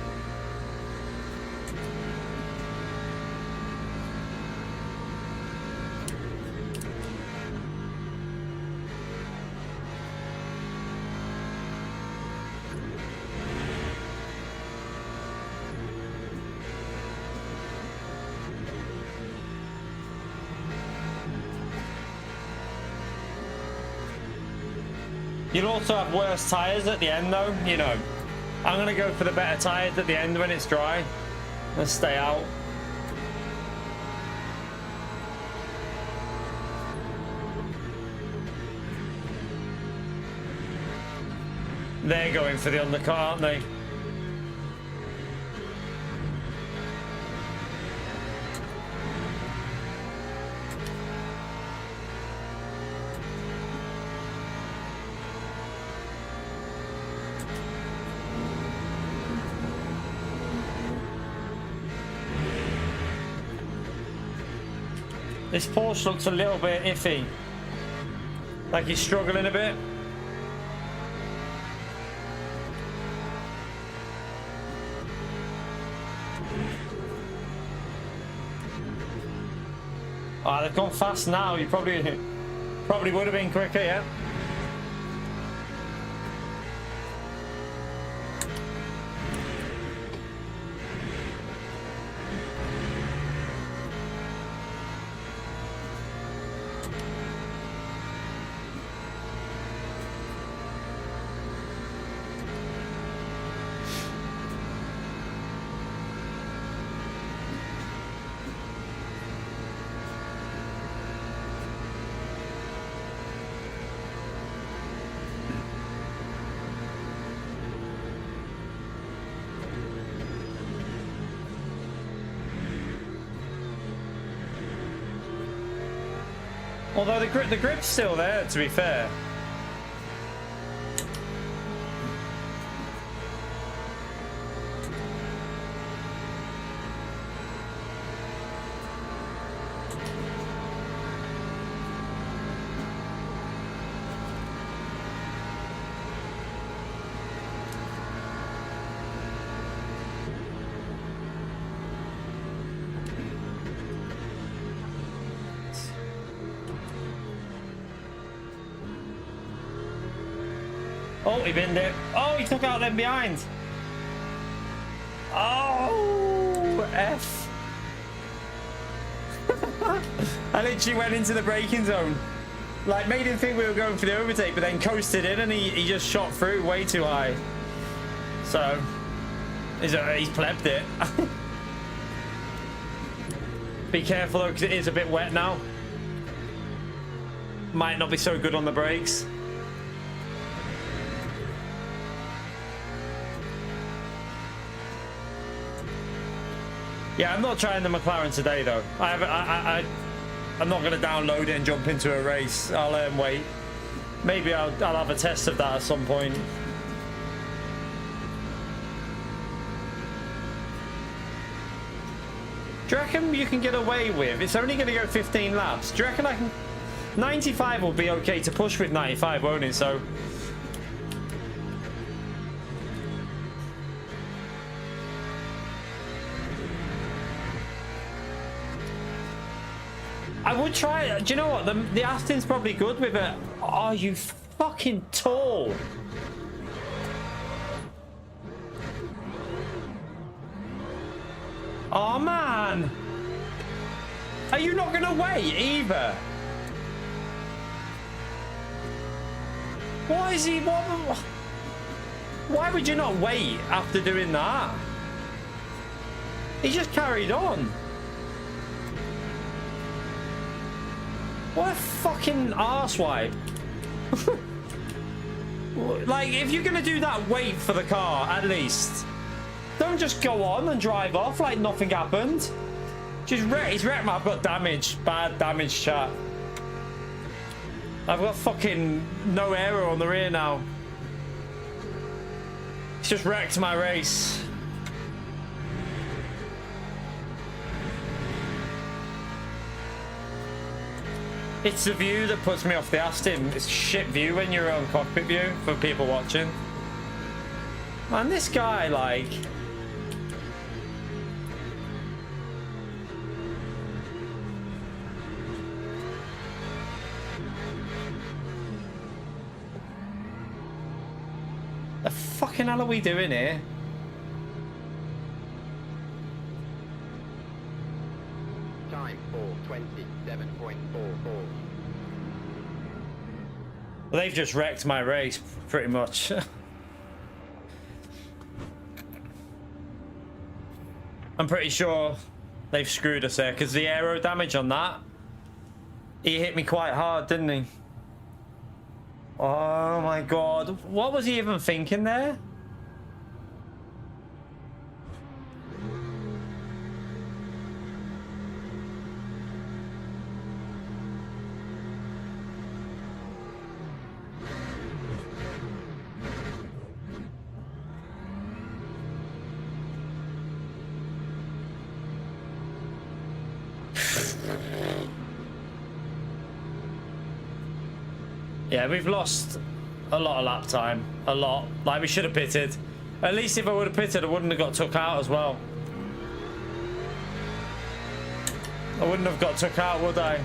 You'll also have worse tyres at the end though, you know. I'm going to go for the better tyres at the end when it's dry. Let's stay out. They're going for the undercut, aren't they? This Porsche looks a little bit iffy. Like he's struggling a bit. Ah, they've gone fast now. You probably would have been quicker, yeah. Although the grip's still there, to be fair. Oh, he binned it. Oh, he took out them behind. Oh, F. I literally went into the braking zone. Like, made him think we were going for the overtake, but then coasted in and he just shot through way too high. So, he's plebbed it. Be careful though, because it is a bit wet now. Might not be so good on the brakes. Yeah, I'm not trying the McLaren today though. I'm not going to download it and jump into a race. I'll wait. Maybe I'll have a test of that at some point. Do you reckon you can get away with? It's only going to go 15 laps. Do you reckon I can? 95 will be okay to push with 95, won't it? So. I would try it. Do you know what? The Aston's probably good with it. Oh, you fucking tall. Oh, man. Are you not going to wait either? Why is he... Why would you not wait after doing that? He just carried on. What a fucking arsewipe. Like, if you're going to do that, wait for the car, at least. Don't just go on and drive off like nothing happened. He's wrecked my... I've got damage. Bad damage, chat. I've got fucking no aero on the rear now. He's just wrecked my race. It's the view that puts me off the Aston. It's shit view when you're on cockpit view for people watching. Man, this guy, like... The fucking hell are we doing here? Time 4:27.44. Well, they've just wrecked my race, pretty much. I'm pretty sure they've screwed us there, because the aero damage on that, he hit me quite hard, didn't he? Oh my god. What was he even thinking there? Yeah, we've lost a lot of lap time. A lot. Like, we should have pitted. At least if I would have pitted, I wouldn't have got took out as well. I wouldn't have got took out, would I?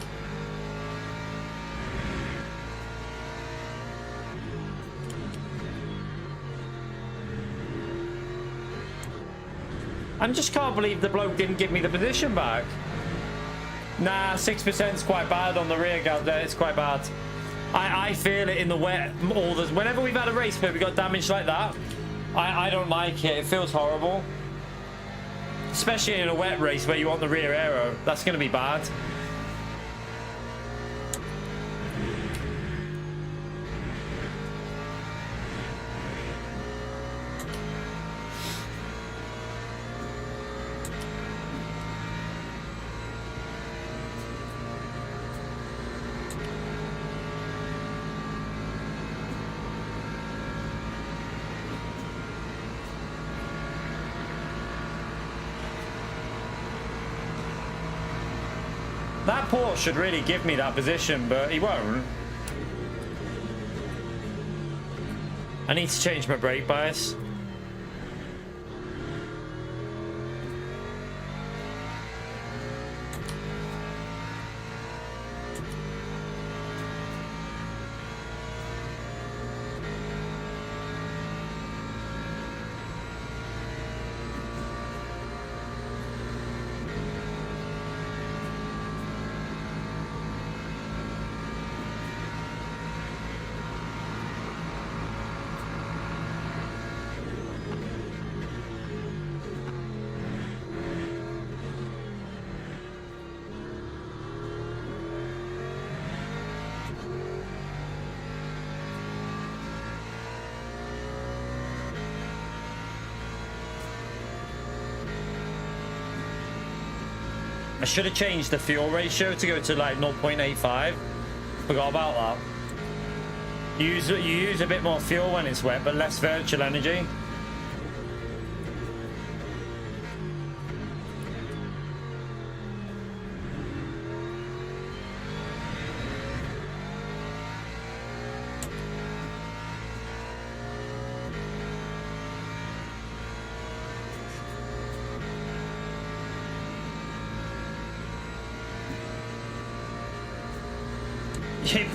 I just can't believe the bloke didn't give me the position back. Nah, 6% is quite bad on the rear guard there. It's quite bad. I feel it in the wet. Whenever we've had a race where we got damage like that, I don't like it. It feels horrible. Especially in a wet race where you want the rear aero. That's going to be bad. That port should really give me that position, but he won't. I need to change my brake bias. I should have changed the fuel ratio to go to like 0.85. Forgot about that. You use a bit more fuel when it's wet, but less virtual energy.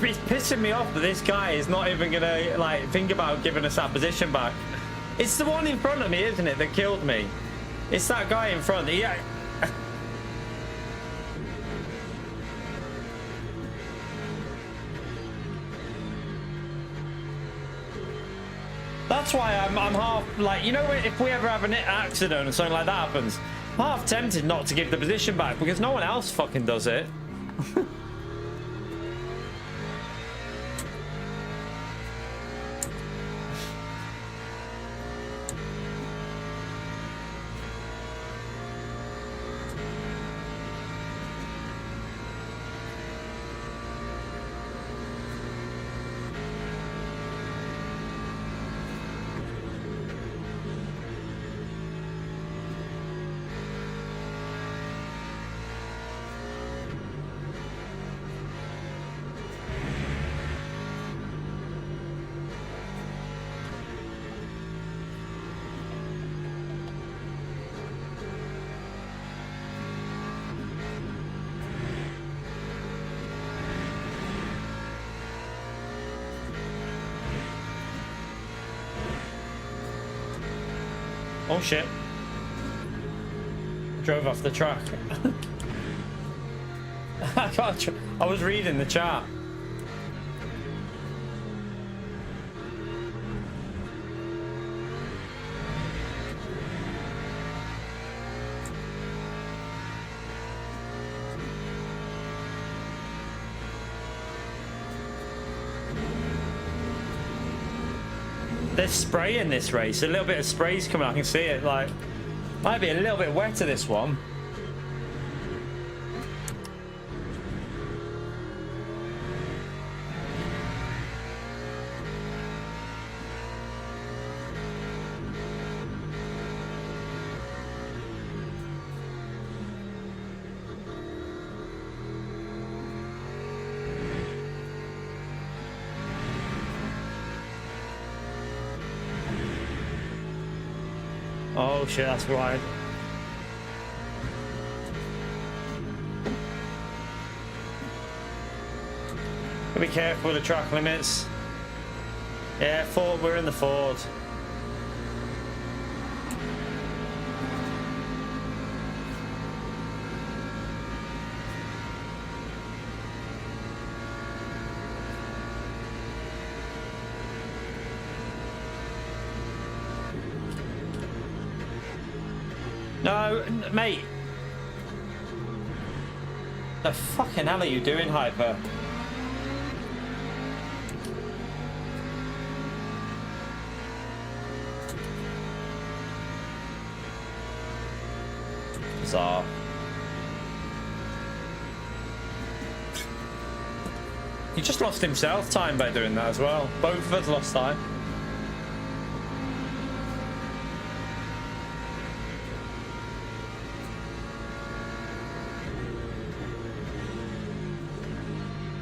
It's pissing me off that this guy is not even gonna like think about giving us that position back. It's the one in front of me, isn't it, that killed me? It's that guy in front. Yeah. That's why I'm half like, you know, if we ever have an accident or something like that happens, I'm half tempted not to give the position back because no one else fucking does it. Oh shit. Drove off the track. I was reading the chat. There's spray in this race. A little bit of spray's coming. I can see it. Like, might be a little bit wetter this one. Oh shit, that's wide. Be careful with the track limits. Yeah, Ford, we're in the Ford. No, mate. The fucking hell are you doing, Hyper? Bizarre. He just lost himself time by doing that as well. Both of us lost time.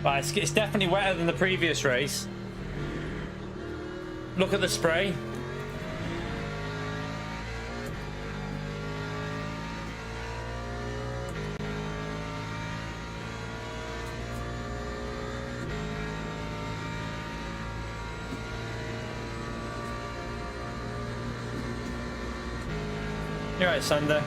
Right, it's definitely wetter than the previous race. Look at the spray. You're right, Sander.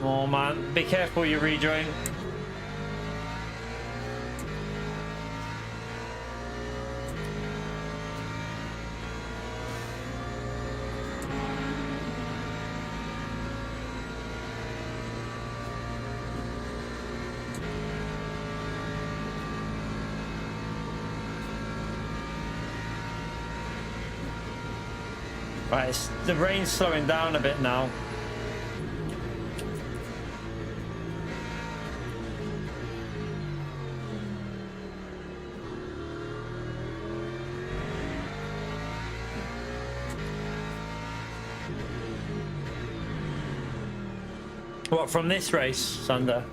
Oh man, be careful you rejoin. Right, the rain's slowing down a bit now. What, from this race, Sander?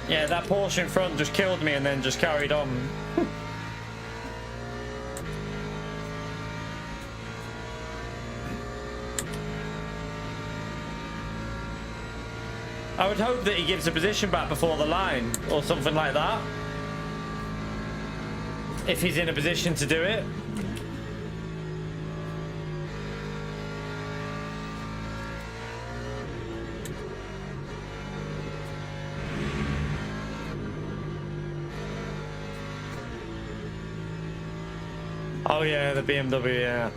Yeah, that Porsche in front just killed me and then just carried on. I would hope that he gives a position back before the line or something like that. If he's in a position to do it. Oh yeah, the BMW, yeah.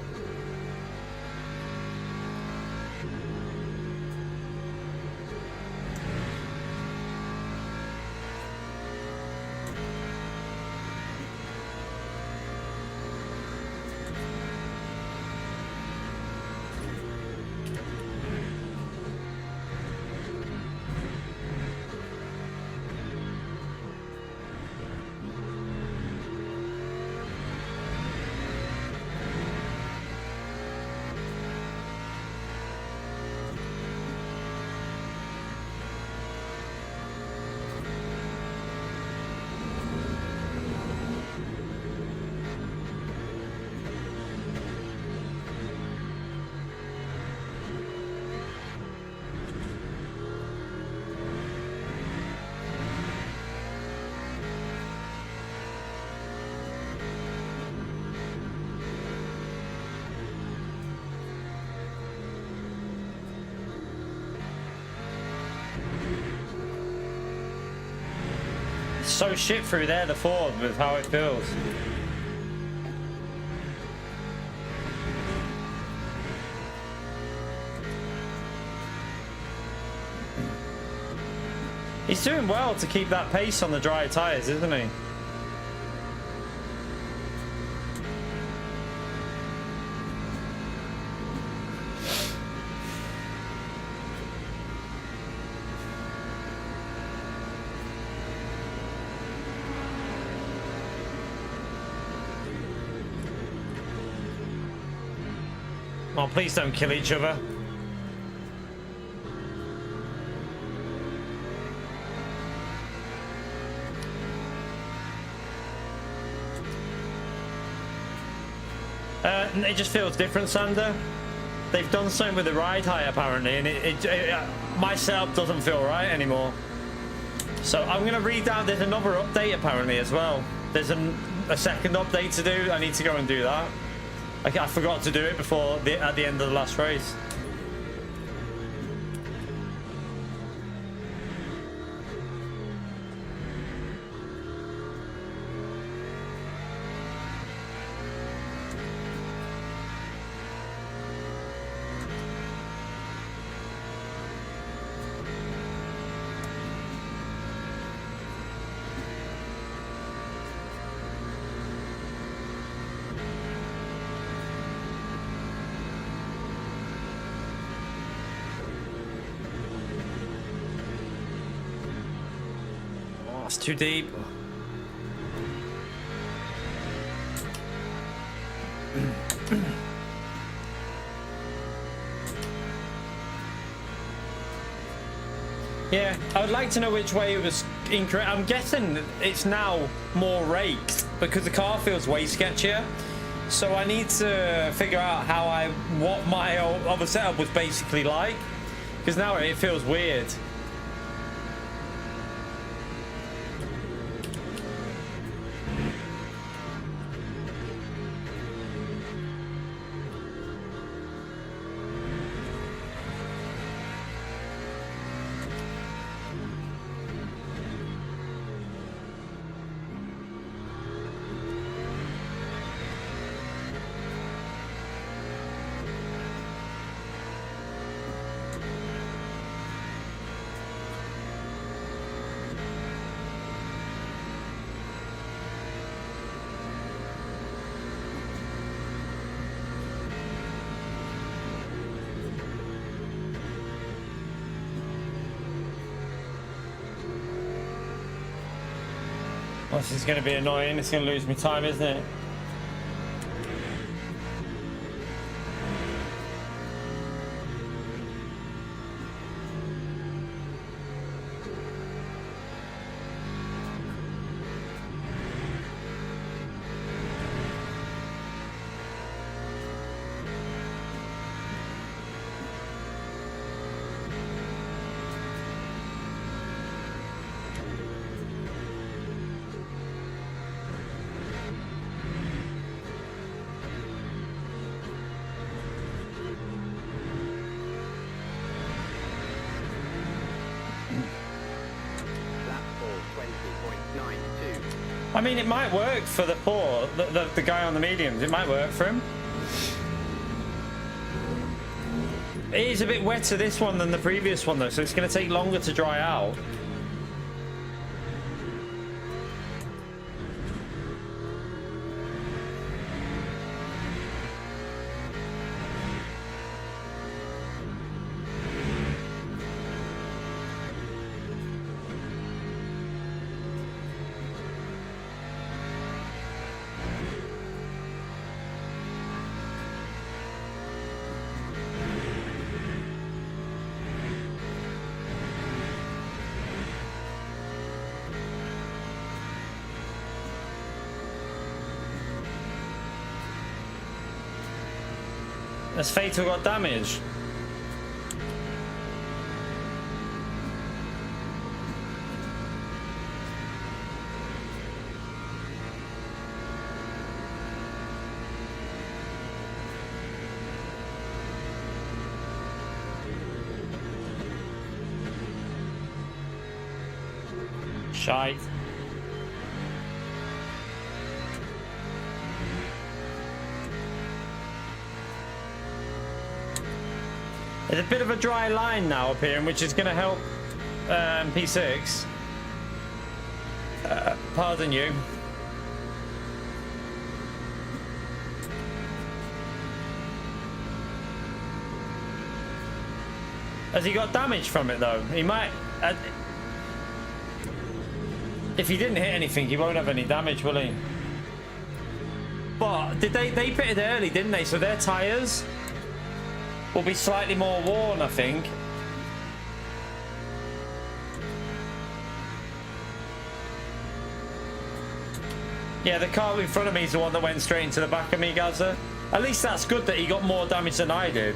So shit through there, the Ford, with how it feels. He's doing well to keep that pace on the dry tyres, isn't he? Oh, please don't kill each other. It just feels different, Sander. They've done something with the ride height apparently, and my setup doesn't feel right anymore. So I'm gonna read out. There's another update apparently as well. There's a second update to do. I need to go and do that. I forgot to do it before at the end of the last race. It's too deep. Yeah, I would like to know which way it was incorrect. I'm guessing it's now more raked because the car feels way sketchier. So I need to figure out what my other setup was basically like, because now it feels weird. Well, this is going to be annoying. It's going to lose me time, isn't it? I mean, it might work for the poor, the guy on the mediums. It might work for him. It is a bit wetter this one than the previous one though, so it's going to take longer to dry out. Has Fatal got damage? Shite. There's a bit of a dry line now appearing, which is going to help P6. Pardon you. Has he got damage from it though? He might. If he didn't hit anything, he won't have any damage, will he? But did they pitted early, didn't they? So their tyres will be slightly more worn, I think. Yeah, the car in front of me is the one that went straight into the back of me, Gaza. At least that's good that he got more damage than I did.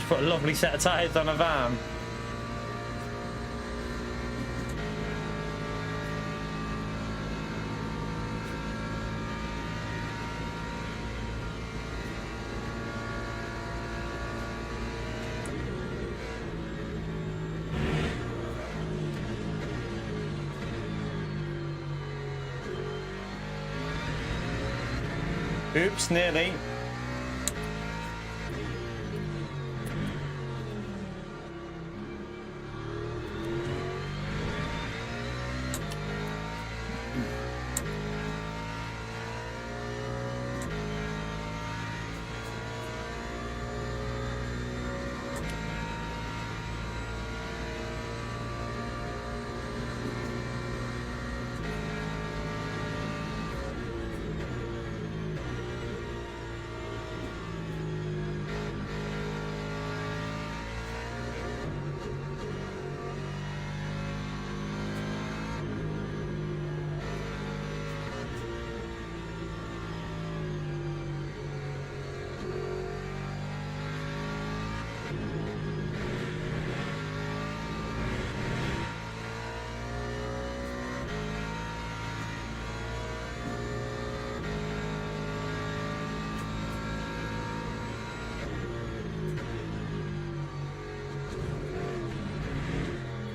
Put a lovely set of tyres on a van. Oops, nearly.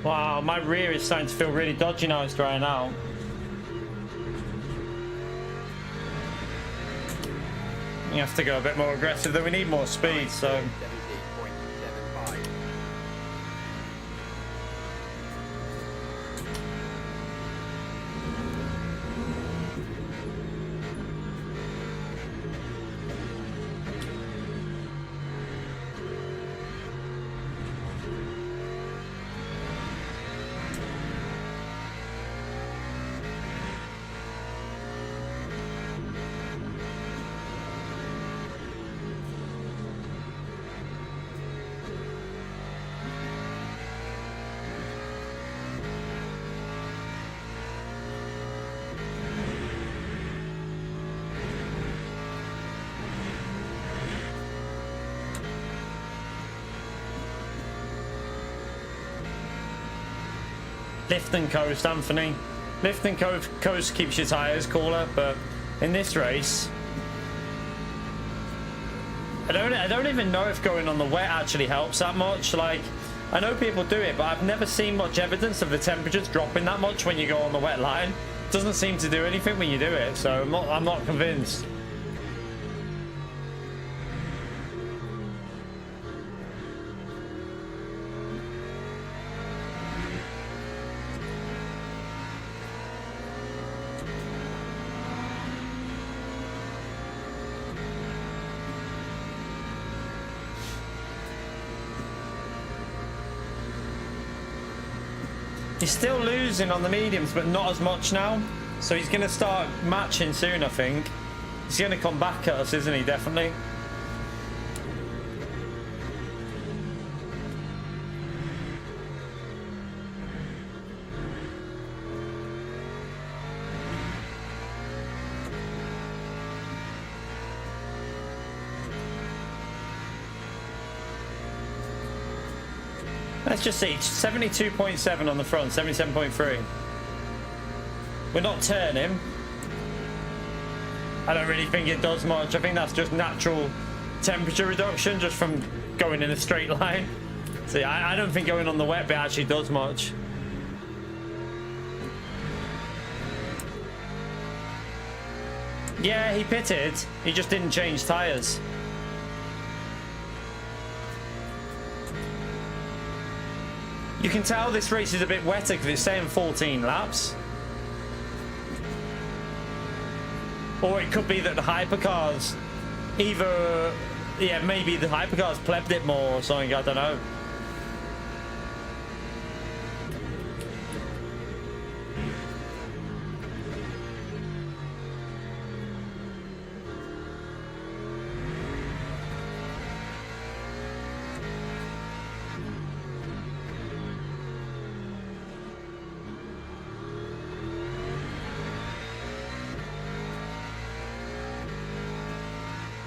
Wow, my rear is starting to feel really dodgy now it's drying out. You have to go a bit more aggressive, though we need more speed, so... 70.75. Lift and coast, Anthony. Lift and coast keeps your tyres cooler, but in this race, I don't even know if going on the wet actually helps that much. Like, I know people do it, but I've never seen much evidence of the temperatures dropping that much when you go on the wet line. It doesn't seem to do anything when you do it, so I'm not convinced. He's still losing on the mediums, but not as much now. So he's going to start matching soon, I think. He's going to come back at us, isn't he? Definitely. Let's just see, 72.7 on the front, 77.3. We're not turning. I don't really think it does much. I think that's just natural temperature reduction just from going in a straight line. See, I don't think going on the wet bit actually does much. Yeah, he pitted. He just didn't change tyres. You can tell this race is a bit wetter because it's saying 14 laps. Or it could be that the hypercars either... Yeah, maybe the hypercars plebbed it more or something, I don't know.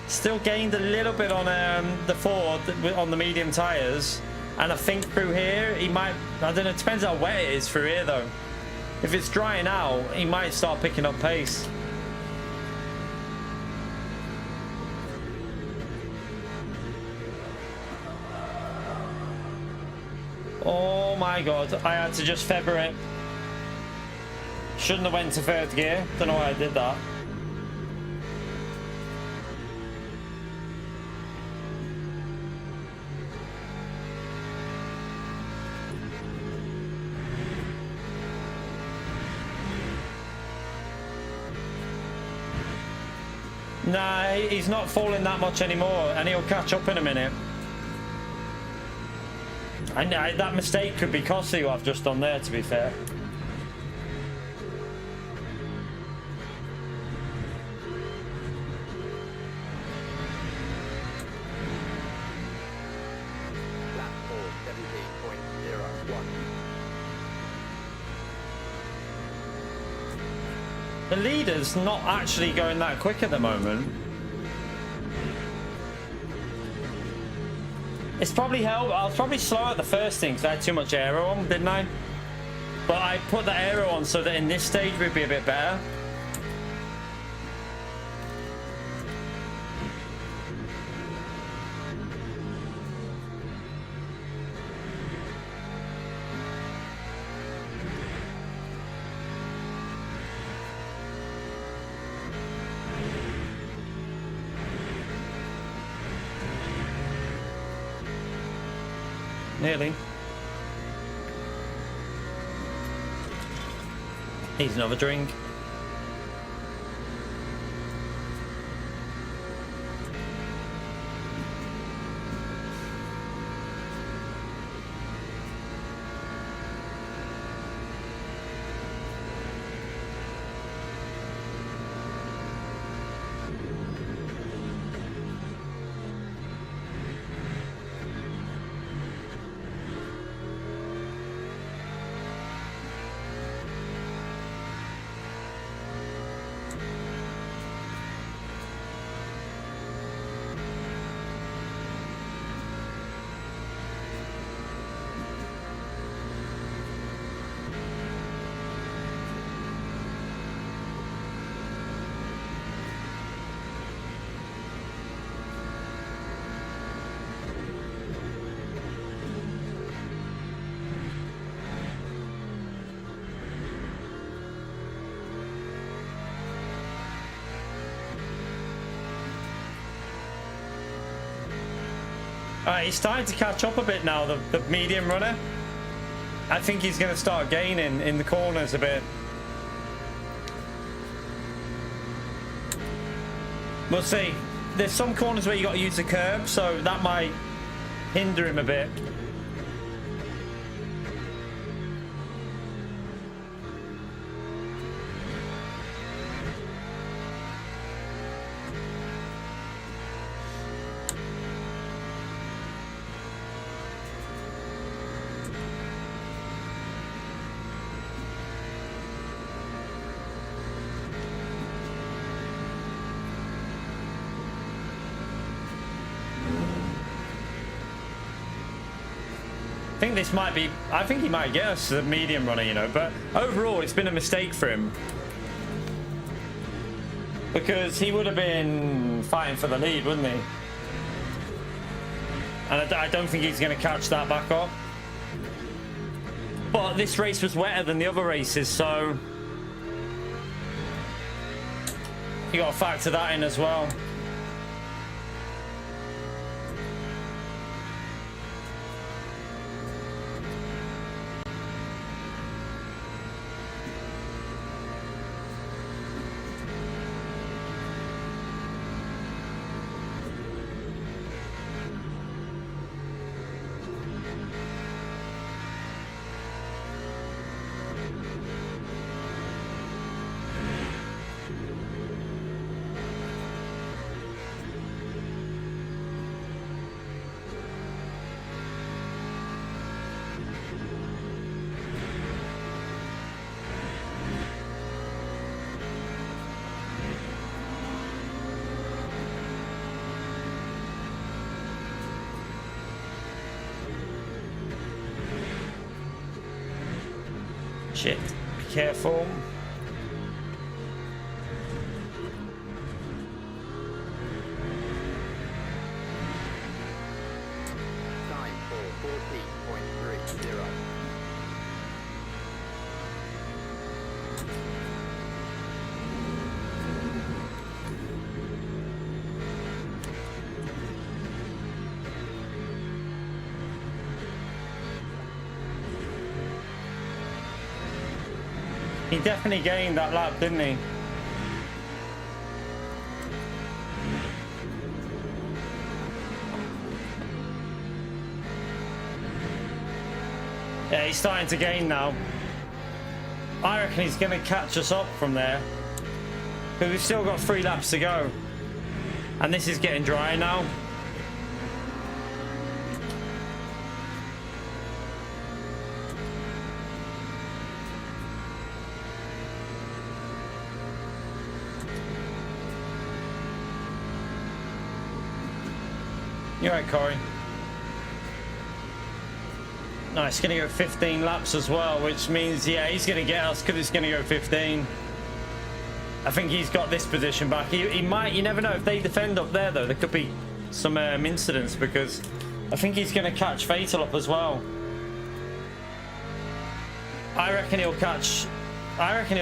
Still gained a little bit on the Ford on the medium tyres, and I think through here he might, I don't know, it depends how wet it is through here though. If it's drying out, he might start picking up pace. Oh my god, I had to just feather it. Shouldn't have went to third gear, don't know why I did that. Nah, he's not falling that much anymore, and he'll catch up in a minute. And that mistake could be costly what I've just done there, to be fair. Lap 4, 17.01. The leader's not actually going that quick at the moment. It's probably helped. I was probably slow at the first thing because I had too much aero on, didn't I? But I put the aero on so that in this stage we'd be a bit better. Nearly. Needs another drink. He's starting to catch up a bit now, the medium runner. I think he's going to start gaining in the corners a bit. We'll see. There's some corners where you got to use the curb, so that might hinder him a bit. I think this might be, I think he might get us the medium runner, you know, but overall it's been a mistake for him. Because he would have been fighting for the lead, wouldn't he? And I don't think he's going to catch that back up. But this race was wetter than the other races, so you got to factor that in as well. Shit, be careful. Time for 14.30. He definitely gained that lap, didn't he? Yeah, he's starting to gain now. I reckon he's going to catch us up from there. Because we've still got 3 laps to go. And this is getting dry now. You're right, Corey. No, it's going to go 15 laps as well, which means, yeah, he's going to get us because it's going to go 15. I think he's got this position back. He might, you never know. If they defend up there, though, there could be some incidents because I think he's going to catch Fatal up as well. I reckon he'll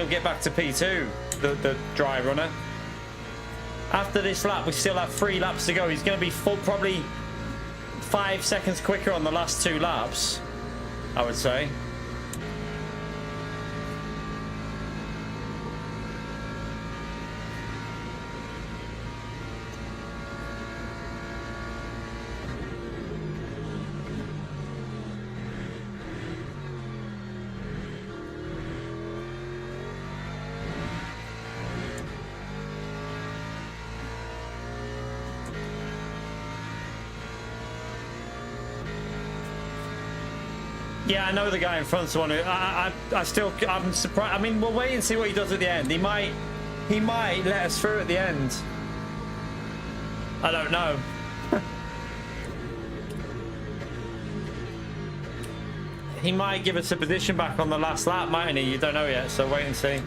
get back to P2, the dry runner. After this lap, we still have 3 laps to go. He's going to be probably 5 seconds quicker on the last 2 laps, I would say. Yeah, I know the guy in front's the one who I'm surprised. I mean, we'll wait and see what he does at the end. He might let us through at the end. I don't know. He might give us a position back on the last lap, mightn't he? You don't know yet, so wait and see.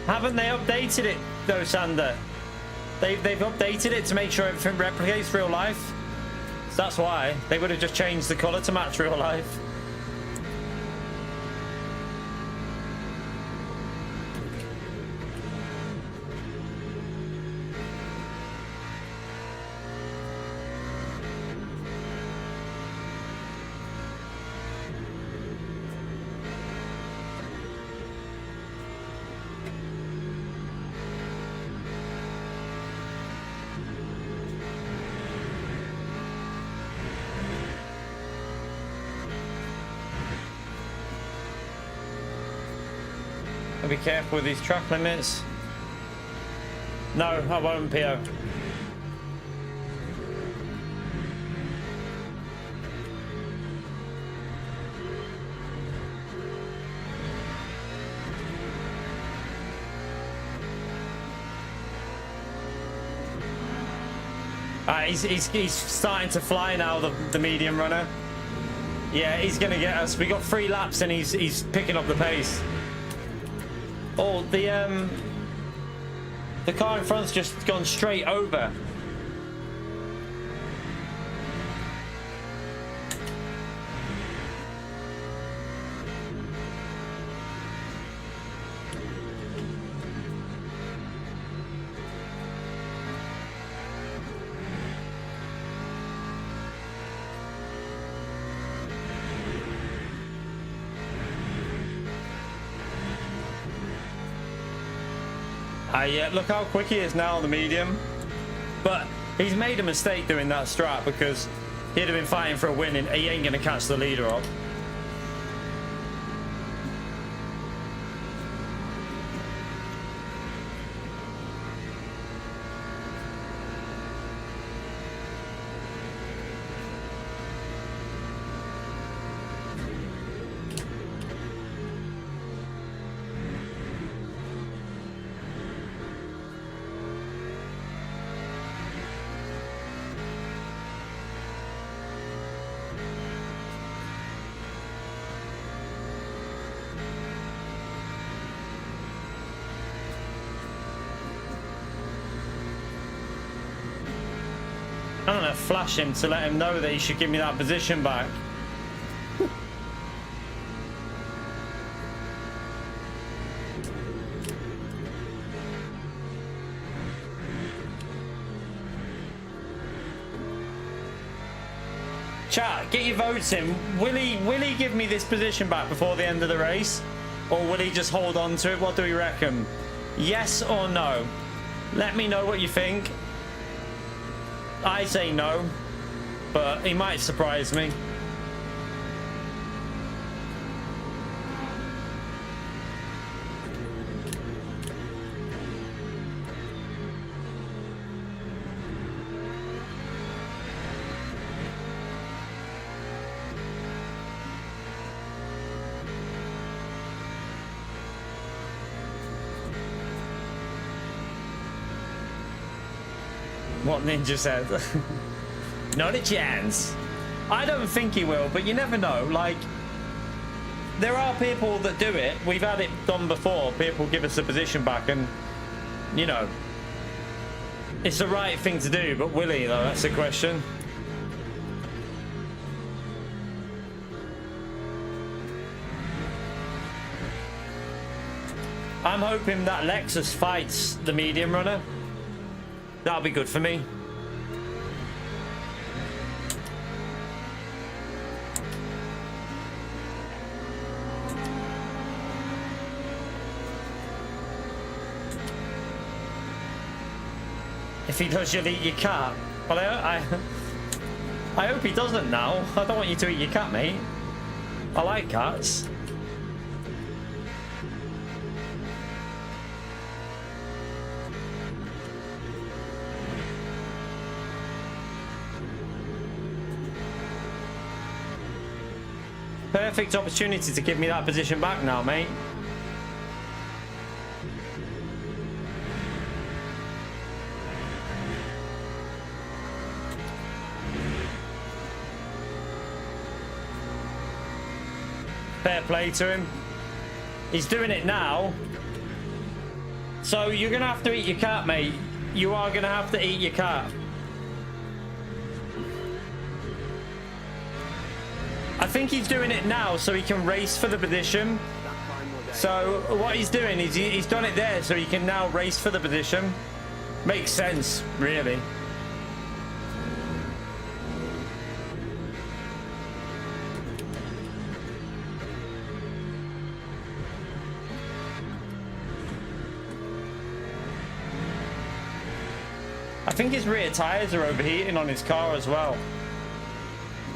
Haven't they updated it though, Sander? They've updated it to make sure everything replicates real life. So that's why. They would have just changed the colour to match real life. Be careful with these track limits. No, I won't, PO. He's starting to fly now, the medium runner. Yeah, he's gonna get us. We got 3 laps and he's picking up the pace. Oh, the car in front's just gone straight over. Yeah, look how quick he is now on the medium. But he's made a mistake doing that strat because he'd have been fighting for a win and he ain't going to catch the leader up. I'm gonna flash him to let him know that he should give me that position back. Chat, get your votes in. Will he give me this position back before the end of the race? Or will he just hold on to it? What do we reckon? Yes or no? Let me know what you think. I say no, but he might surprise me. What Ninja said. Not a chance. I don't think he will, but you never know. Like, there are people that do it. We've had it done before. People give us the position back, and you know, it's the right thing to do. But will he, though? That's the question. I'm hoping that Lexus fights the medium runner. That'll be good for me. If he does, you'll eat your cat. Well, I hope he doesn't now. I don't want you to eat your cat, mate. I like cats. Perfect opportunity to give me that position back now, mate. Fair play to him. He's doing it now. So you're gonna have to eat your cat, mate. You are gonna have to eat your cat. I think he's doing it now so he can race for the position. So what he's doing is he's done it there so he can now race for the position. Makes sense, really. I think his rear tires are overheating on his car as well.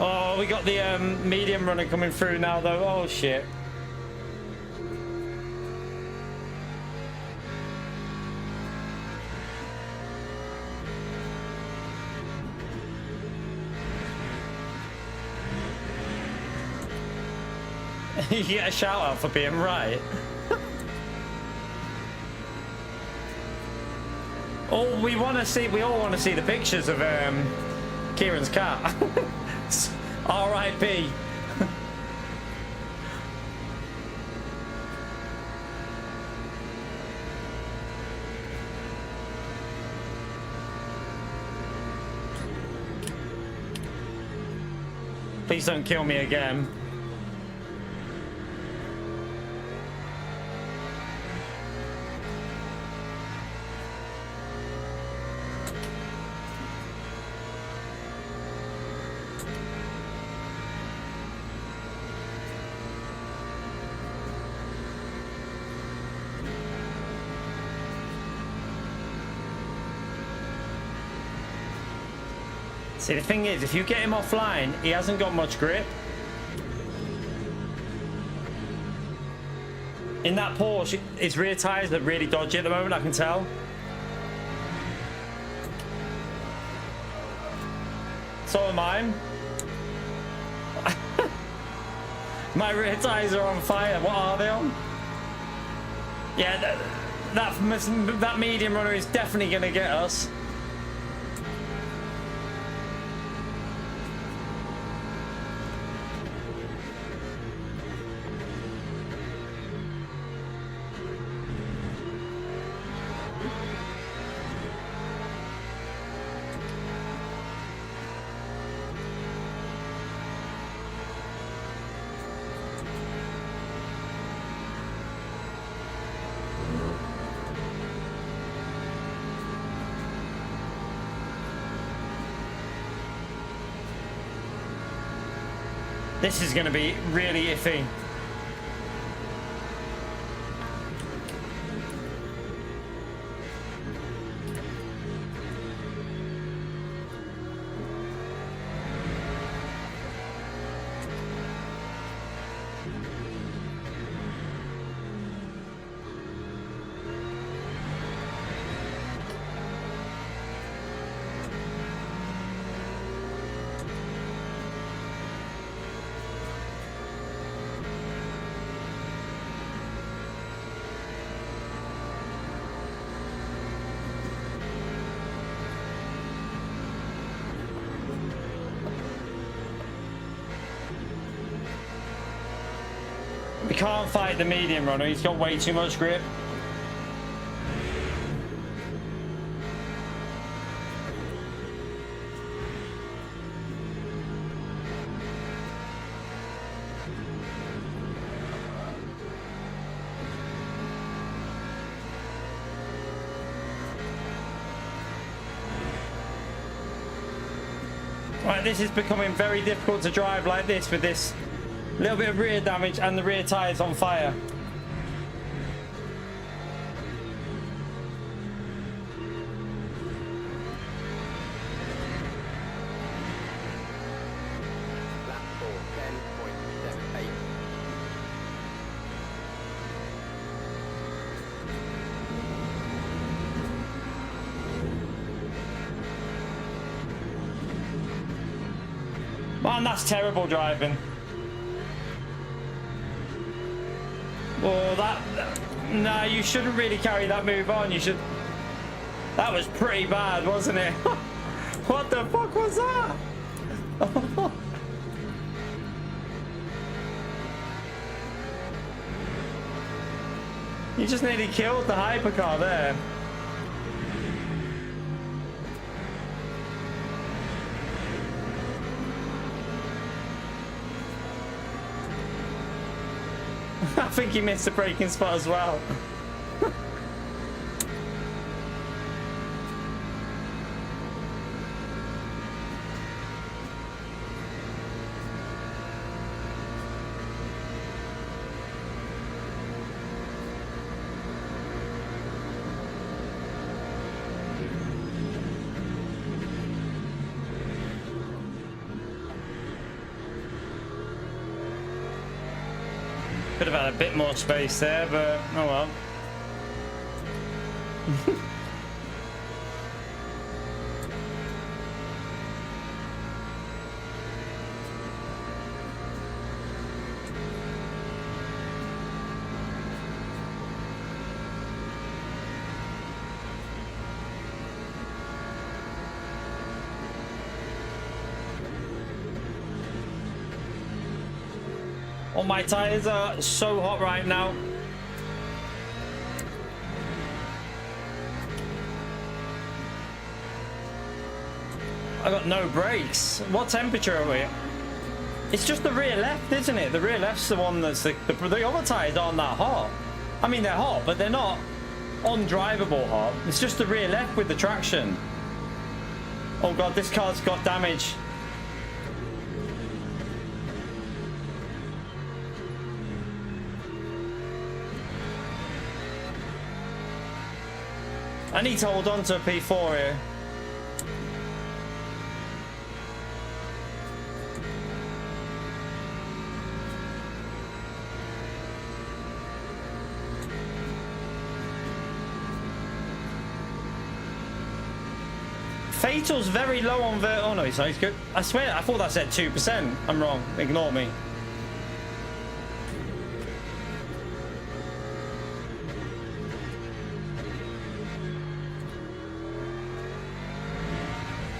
Oh, we got the medium runner coming through now, though. Oh, shit. You get a shout out for being right. Oh, we all want to see the pictures of Kieran's cat. R.I.P. Please don't kill me again. See, the thing is, if you get him offline, he hasn't got much grip. In that Porsche, his rear tires are really dodgy at the moment, I can tell. So are mine. My rear tires are on fire. What are they on? Yeah, that medium runner is definitely going to get us. This is going to be really iffy. We can't fight the medium runner. He's got way too much grip. Right, this is becoming very difficult to drive like this with this little bit of rear damage and the rear tyres on fire. Lap 4, 10.78. Man, that's terrible driving. Oh, no, you shouldn't really carry that move on. You should. That was pretty bad, wasn't it? What the fuck was that? You just nearly killed the hypercar there. I think he missed the braking spot as well. Could have had a bit more space there, but oh well. Oh, my tires are so hot right now. I got no brakes. What temperature are we? It's just the rear left, isn't it? The rear left's the one that's the other tires aren't that hot. I mean, they're hot, but they're not undrivable hot. It's just the rear left with the traction. Oh god, this car's got damage. I need to hold on to a P4 here. Fatal's very low on oh no, he's not. He's good. I swear, I thought that said 2%. I'm wrong. Ignore me.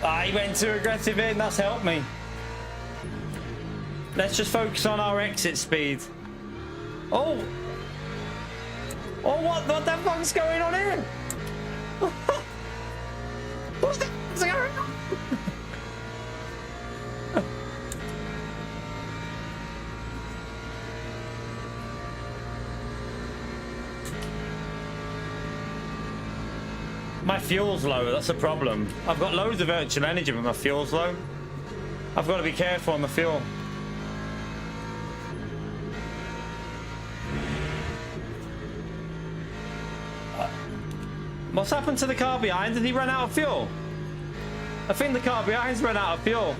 Ah, he went too aggressive in. That's helped me. Let's just focus on our exit speed. Oh! Oh, what the fuck's going on here? What the fuck's going on? My fuel's low, that's a problem. I've got loads of virtual energy, but my fuel's low. I've got to be careful on the fuel. What's happened to the car behind? Did he run out of fuel? I think the car behind's run out of fuel.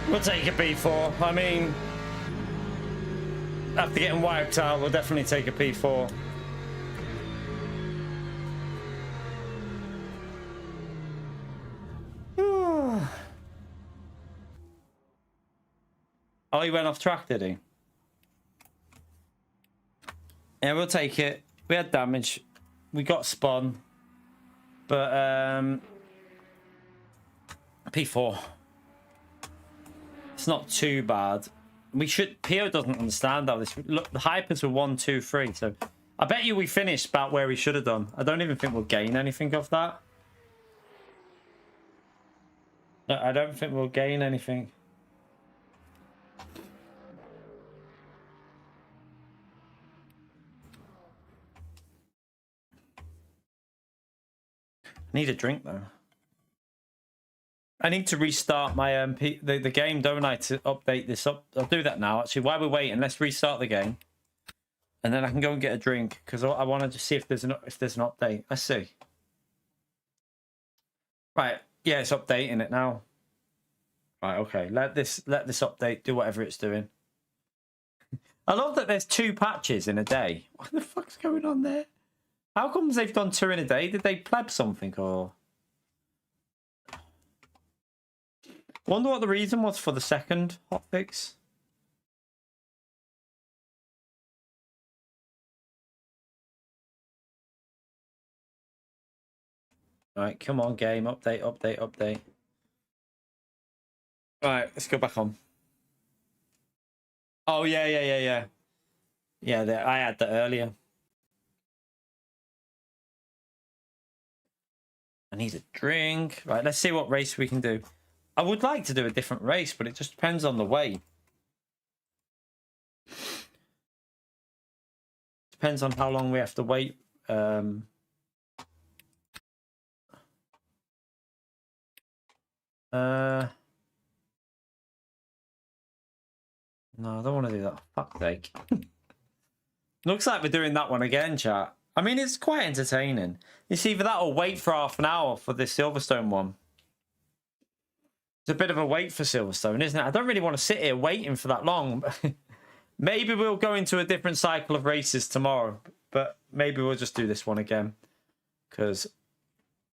We'll take a P4. I mean, after getting wiped out, we'll definitely take a P4. Oh, he went off track, did he? Yeah, we'll take it. We had damage. We got spun. But, P4. It's not too bad. We should... PO doesn't understand how this... Look, the hypers were 1, 2, 3. So, I bet you we finished about where we should have done. I don't even think we'll gain anything off that. No, I don't think we'll gain anything. I need a drink, though. I need to restart my the game, don't I, to update this up. I'll do that now. Actually, while we're waiting, let's restart the game, and then I can go and get a drink because I want to just see if there's an update. Let's see. Right, yeah, it's updating it now. Right, okay. Let this update do whatever it's doing. I love that there's 2 patches in a day. What the fuck's going on there? How comes they've done 2 in a day? Did they pleb something or? Wonder what the reason was for the second hotfix. Right, come on, game. Update, update, update. Right, let's go back on. Oh, yeah. Yeah, I had that earlier. I need a drink. Right, let's see what race we can do. I would like to do a different race, but it just depends on the way. Depends on how long we have to wait. No, I don't want to do that. Fuck's sake. Looks like we're doing that one again, chat. I mean, it's quite entertaining. It's either that or wait for half an hour for the Silverstone one. It's a bit of a wait for Silverstone, isn't it? I don't really want to sit here waiting for that long. Maybe we'll go into a different cycle of races tomorrow. But maybe we'll just do this one again. Because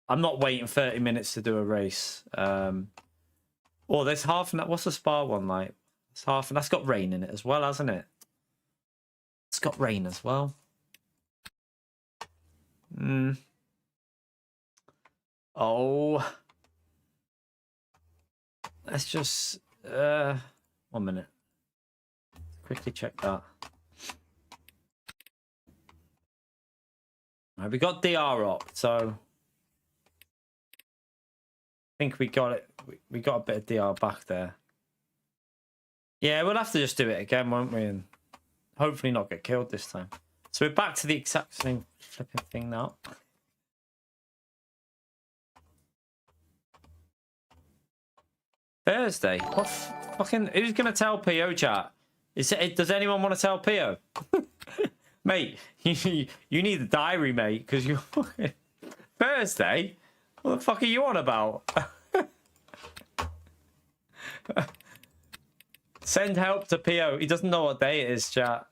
I'm not waiting 30 minutes to do a race. Oh, there's half an hour. What's the Spa one like? It's half, and that's got rain in it as well, hasn't it? It's got rain as well. Oh. Let's just 1 minute. Quickly check that. Right, we got DR up, so I think we got it. We got a bit of DR back there. Yeah, we'll have to just do it again, won't we? And hopefully not get killed this time. So we're back to the exact same flipping thing now. Thursday? What fucking... Who's going to tell PO, chat? Does anyone want to tell PO? Mate, you need a diary, mate, because you're... Thursday? What the fuck are you on about? Send help to PO. He doesn't know what day it is, chat.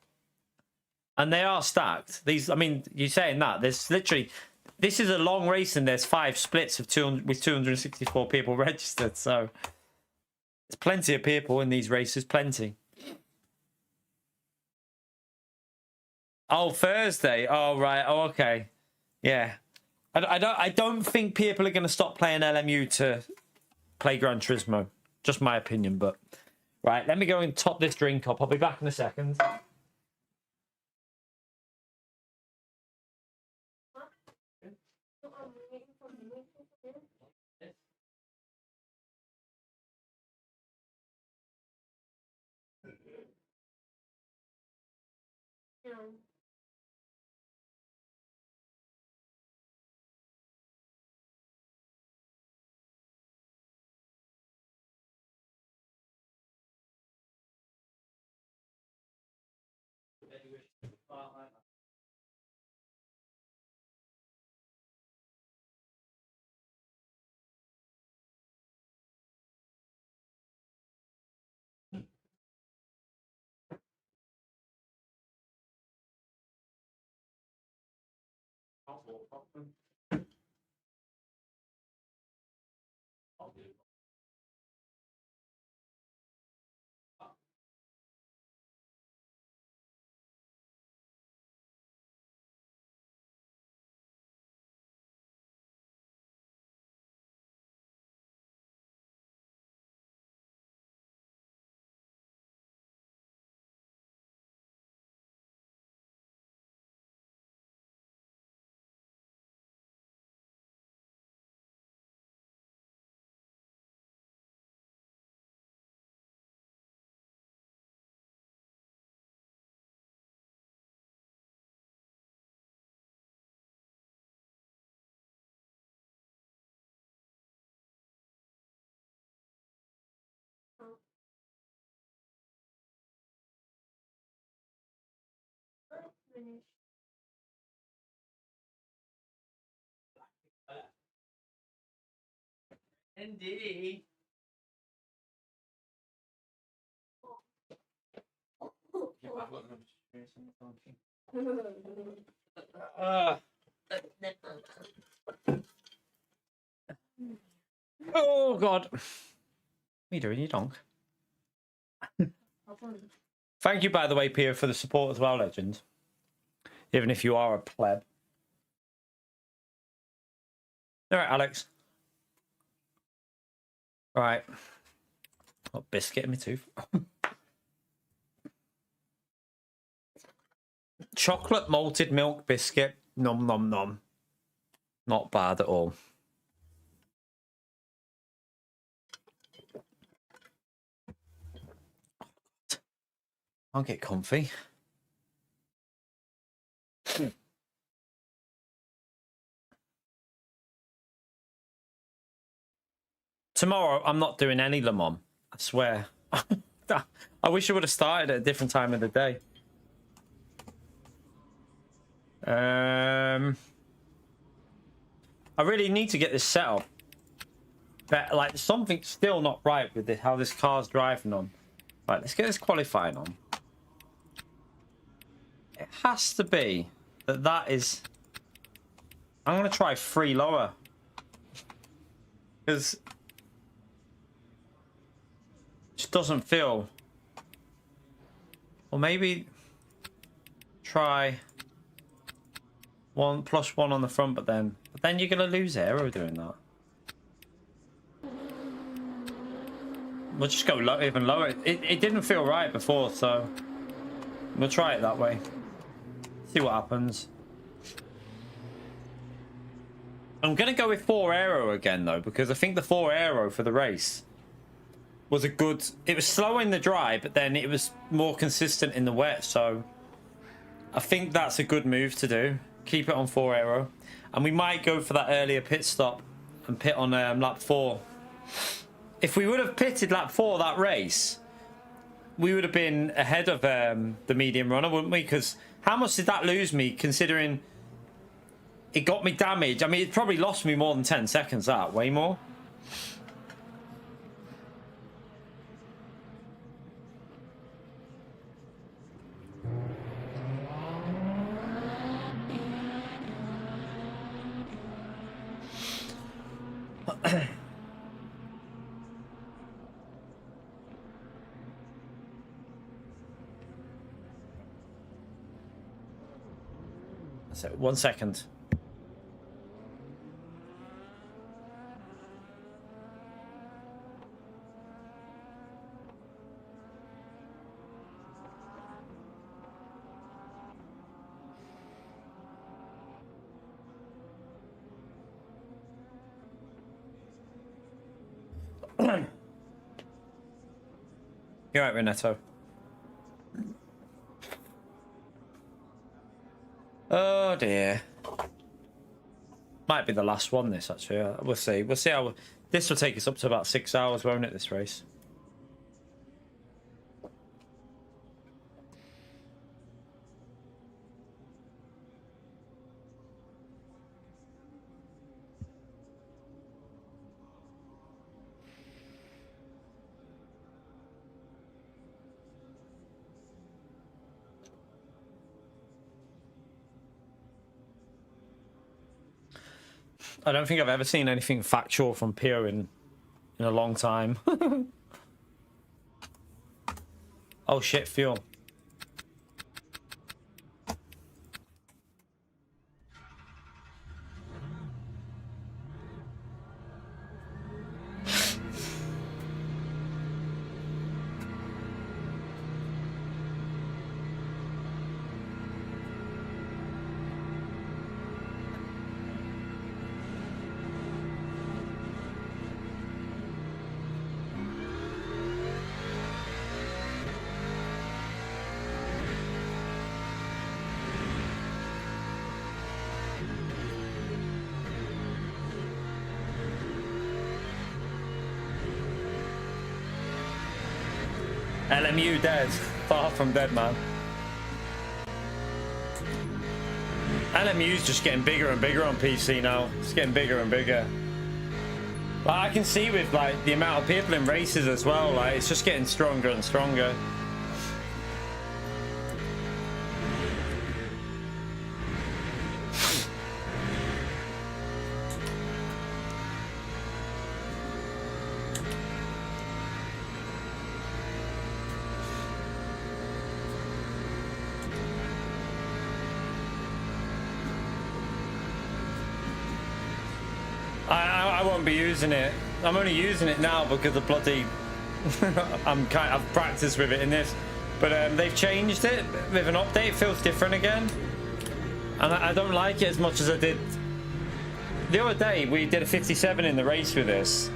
And they are stacked. These, I mean, you're saying that. There's literally... This is a long race and there's 5 splits of 264 people registered, so... There's plenty of people in these races, plenty. Oh, Thursday. Oh, right. Oh, okay. Yeah. I don't think people are going to stop playing LMU to play Gran Turismo. Just my opinion, but... Right, let me go and top this drink up. I'll be back in a second. Indeed. Oh God. What are you doing, you donk? Thank you, by the way, Pia, for the support as well, legend. Even if you are a pleb. All right, Alex. All right. Got biscuit in my tooth. Chocolate malted milk biscuit. Nom nom nom. Not bad at all. I'll get comfy. Tomorrow, I'm not doing any Le Mans. I swear. I wish I would have started at a different time of the day. I really need to get this set up. But, like, something's still not right with this, how this car's driving on. Right, let's get this qualifying on. It has to be that is... I'm going to try 3 lower. Because... it just doesn't feel... Or maybe... try... 1 +1 on the front, but then you're going to lose aero doing that. We'll just go low, even lower. It didn't feel right before, so we'll try it that way. See what happens. I'm going to go with 4 aero again, though, because I think the 4 aero for the race was a good... It was slow in the dry, but then it was more consistent in the wet, so I think that's a good move to do. Keep it on 4 aero. And we might go for that earlier pit stop and pit on lap 4. If we would have pitted lap 4 that race, we would have been ahead of the medium runner, wouldn't we? Because how much did that lose me, considering it got me damage? I mean, it probably lost me more than 10 seconds, that. Way more. So 1 second. You're right, Renato. Oh dear. Might be the last one, this, actually. We'll see. We'll see how... This will take us up to about 6 hours, won't it, this race? I don't think I've ever seen anything factual from Pio in a long time. Oh shit, fuel. LMU dead. Far from dead, man. LMU's just getting bigger and bigger on PC now. It's getting bigger and bigger. But I can see with like the amount of people in races as well, like it's just getting stronger and stronger. I won't be using it. I'm only using it now because the bloody I've practiced with it in this, but they've changed it with an update. It feels different again, and I don't like it as much as I did the other day. We did a 57 in the race with this.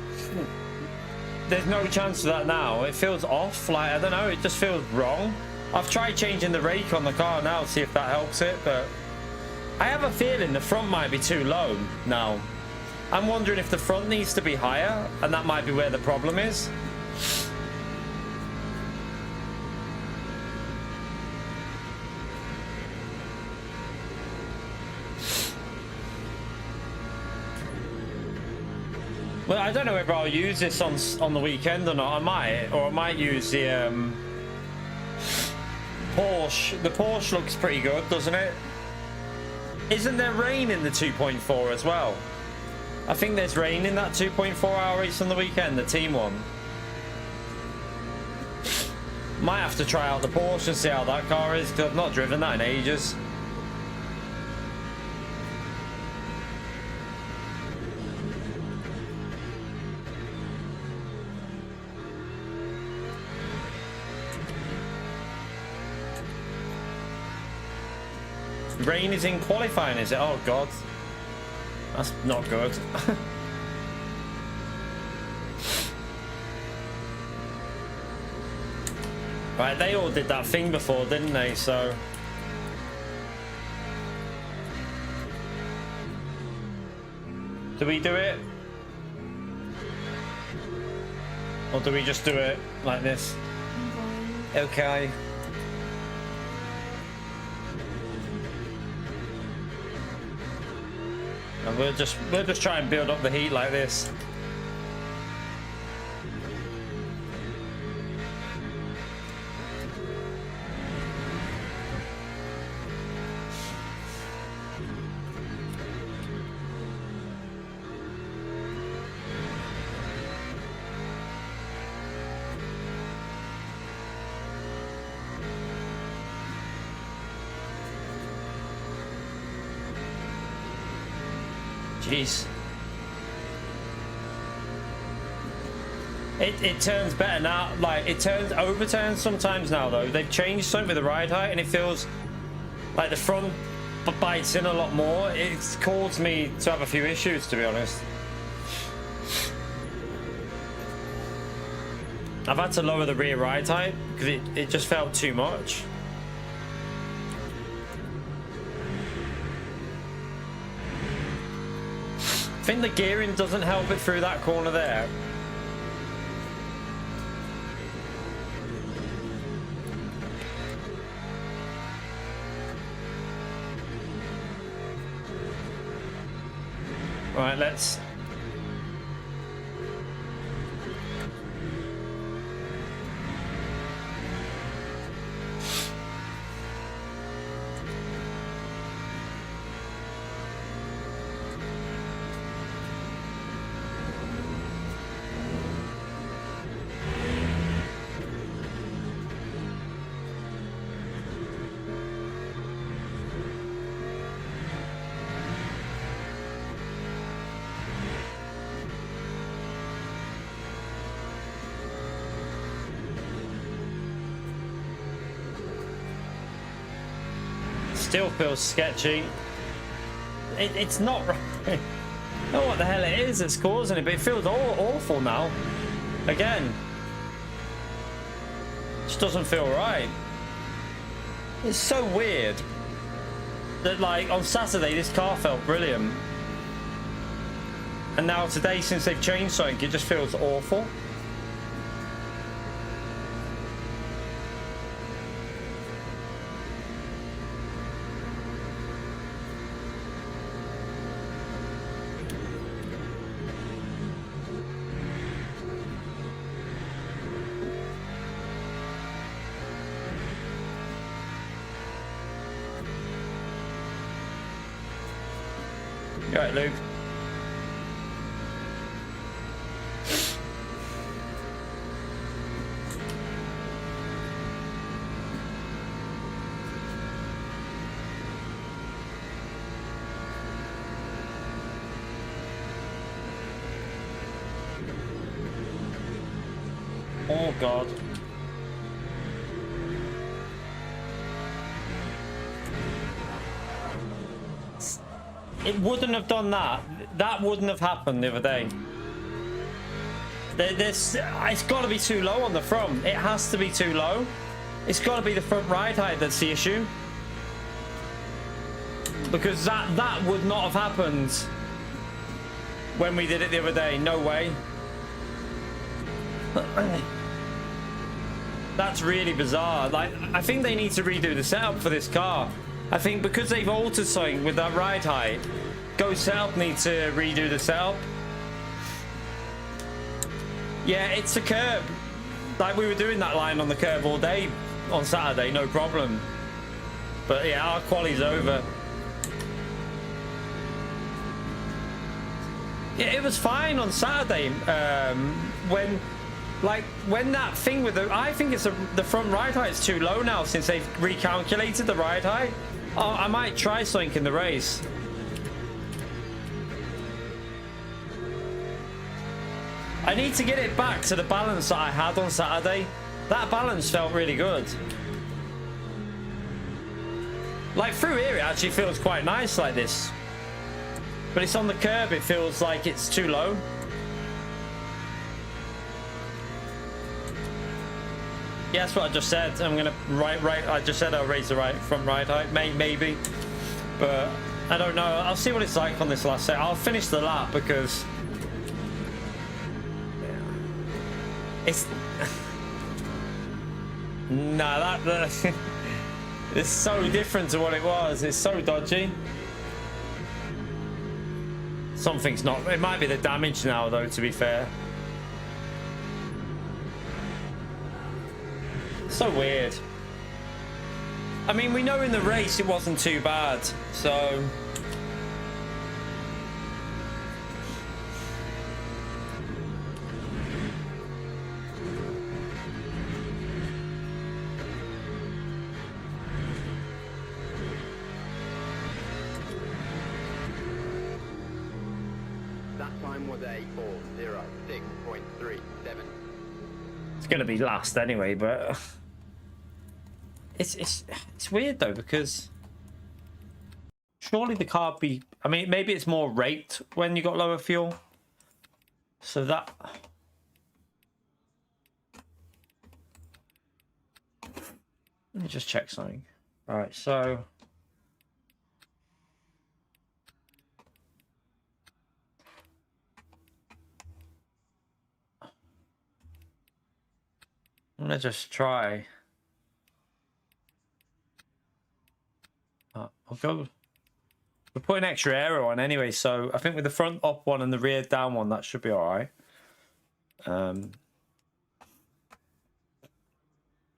There's no chance of that now. It feels off. Like I don't know. It just feels wrong. I've tried changing the rake on the car now to see if that helps it, but I have a feeling the front might be too low now. I'm wondering if the front needs to be higher, and that might be where the problem is. Well, I don't know whether I'll use this on the weekend or not. I might use the Porsche. The Porsche looks pretty good, doesn't it? Isn't there rain in the 2.4 as well? I think there's rain in that 2.4-hour race on the weekend, the team one. Might have to try out the Porsche and see how that car is, because I've not driven that in ages. Rain is in qualifying, is it? Oh, God. That's not good. Right, they all did that thing before, didn't they? So do we do it? Or do we just do it like this? Okay. And we'll just try and build up the heat like this. Jeez. It turns better now. Like it overturns sometimes now though. They've changed something with the ride height and it feels like the front bites in a lot more. It's caused me to have a few issues, to be honest. I've had to lower the rear ride height because it just felt too much. I think the gearing doesn't help it through that corner there. All right, let's... Still feels sketchy. It's not right. I don't know what the hell it is that's causing it, but it feels awful now. Again. Just doesn't feel right. It's so weird that, like, on Saturday this car felt brilliant. And now today, since they've changed something, it just feels awful. You all right, Luke? Oh God. It wouldn't have done that. That wouldn't have happened the other day. It's got to be too low on the front. It has to be too low. It's got to be the front ride height that's the issue. Because that would not have happened when we did it the other day. No way. That's really bizarre. Like, I think they need to redo the setup for this car. I think because they've altered something with that ride height, Go Setup needs to redo the setup. Yeah, it's a curb. Like, we were doing that line on the curb all day on Saturday, no problem. But yeah, our quali's over. Yeah, it was fine on Saturday. When that thing with the, I think it's the front ride height is too low now since they've recalculated the ride height. Oh, I might try something in the race. I need to get it back to the balance that I had on Saturday. That balance felt really good. Like through here, it actually feels quite nice like this. But it's on the curb, it feels like it's too low. Yeah, that's what I just said. I'm gonna right. I just said I'll raise the front ride height, maybe, but I don't know. I'll see what it's like on this last set. I'll finish the lap because it's nah. That it's so different to what it was. It's so dodgy. Something's not. It might be the damage now, though. To be fair. So weird. I mean, we know in the race it wasn't too bad, so That time was a 4:06.37. it's gonna be last anyway. But it's weird though, because surely the car be. I mean, maybe it's more rate when you got lower fuel. So that. Let me just check something. All right, so. I'm gonna just try. I'll go. We're putting extra aero on anyway, so I think with the front up one and the rear down one, that should be all right. I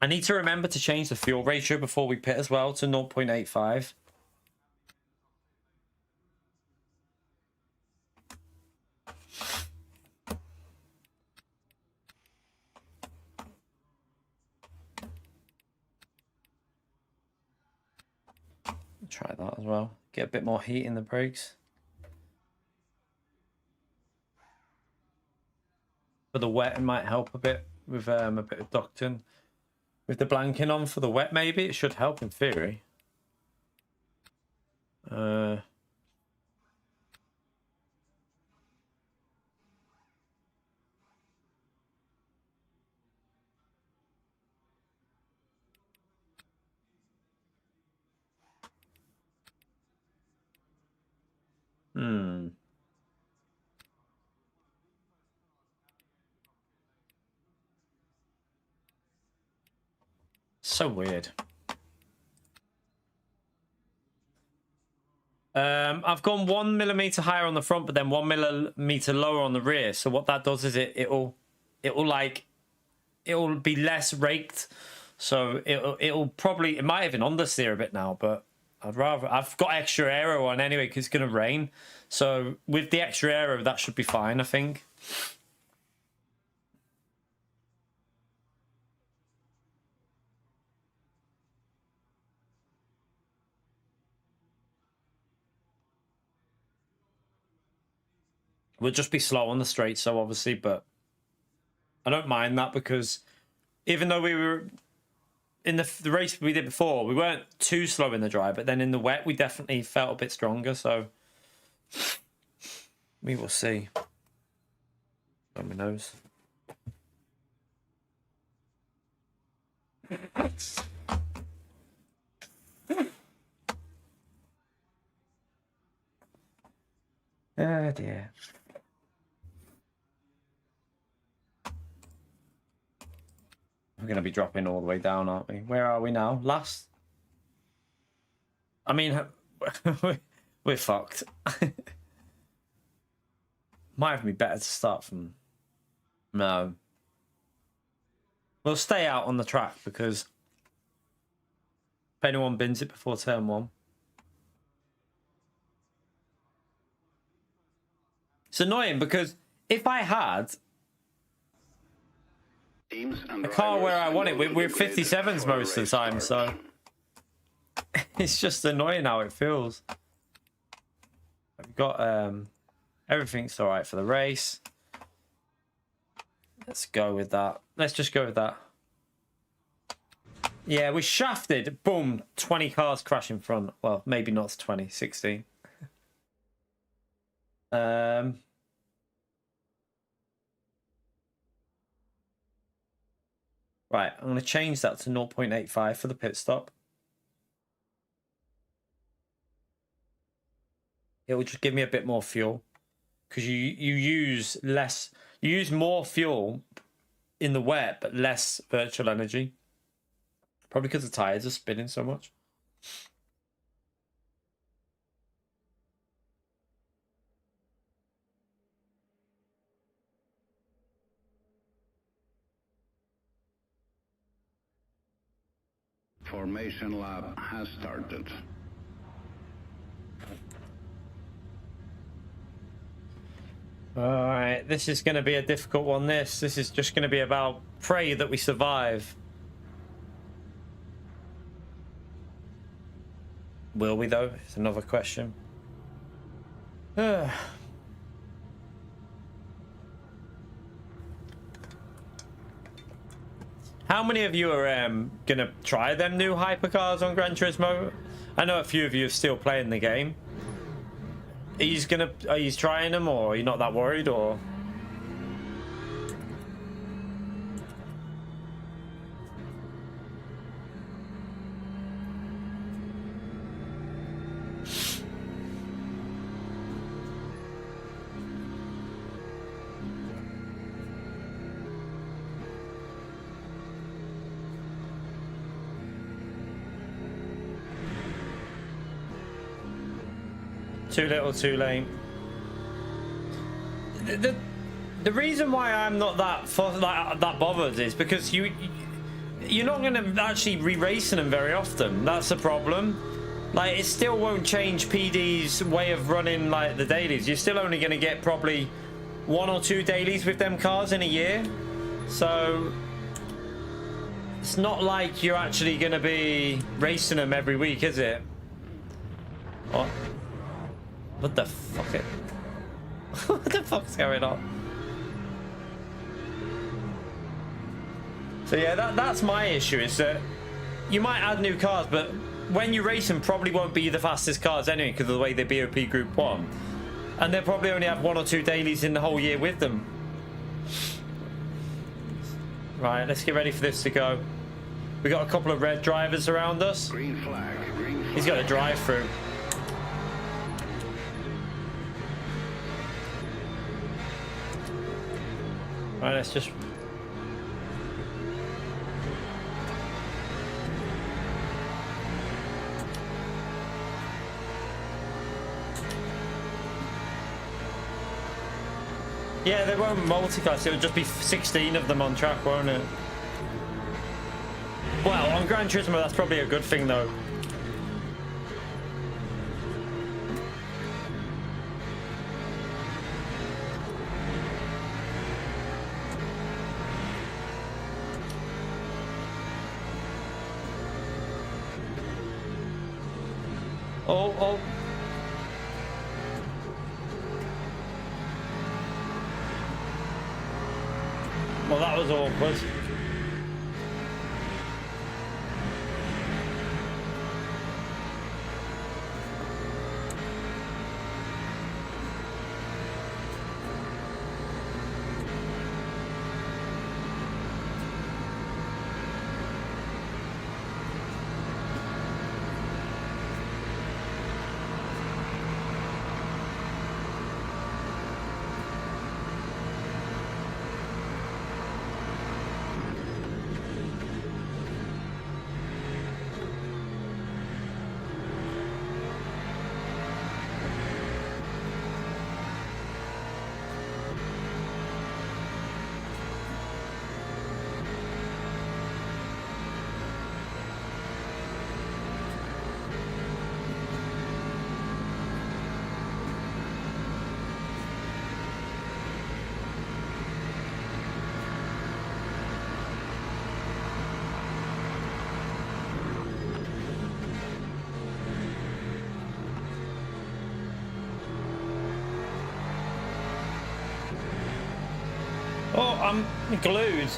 need to remember to change the fuel ratio before we pit as well to 0.85. Try that as well. Get a bit more heat in the brakes. For the wet, it might help a bit with a bit of ducting. With the blanking on for the wet, maybe it should help in theory. So weird. I've gone 1 millimeter higher on the front, but then 1 millimeter lower on the rear. So what that does is it'll be less raked. So it'll probably, it might even understeer a bit now, but I've got extra aero on anyway because it's gonna rain. So with the extra aero, that should be fine, I think. We'll just be slow on the straight, so obviously, but I don't mind that because even though we were in the race we did before, we weren't too slow in the dry, but then in the wet, we definitely felt a bit stronger, so we will see. On my nose. Oh dear. We're going to be dropping all the way down, aren't we? Where are we now? Last? I mean, we're fucked. Might have been better to start from... No. We'll stay out on the track because if anyone bins it before turn 1. It's annoying because if I had a car where I want it, we're 57s most of the time, so it's just annoying how it feels. I've got everything's all right for the race. Let's go with that. Let's just go with that. Yeah, we shafted. Boom, 20 cars crash in front. Well, maybe not 20, 16. Right, I'm going to change that to 0.85 for the pit stop. It will just give me a bit more fuel because you use less, you use more fuel in the wet but less virtual energy. Probably because the tires are spinning so much. Formation lap has started. All right, this is going to be a difficult one. This is just going to be about pray that we survive. Will we though? It's another question. How many of you are gonna try them new hypercars on Gran Turismo? I know a few of you are still playing the game. Are you trying them, or are you not that worried, or? Too little, too late. The reason why I'm not that bothered is because you're not going to actually re-racing them very often. That's the problem. Like, it still won't change PD's way of running like the dailies. You're still only going to get probably 1 or 2 dailies with them cars in a year. So it's not like you're actually going to be racing them every week, is it? What? What the fuck? What the fuck's going on? So yeah, that's my issue, is that you might add new cars, but when you race them, probably won't be the fastest cars anyway because of the way they BOP Group 1. And they'll probably only have 1 or 2 dailies in the whole year with them. Right, let's get ready for this to go. We got a couple of red drivers around us. Green flag, green flag. He's got a drive through. Right, let's just... Yeah, they won't multiclass, it'll just be 16 of them on track, won't it? Well, on Gran Turismo, that's probably a good thing, though. Oh, oh. Well, that was awkward. Oh, I'm glued.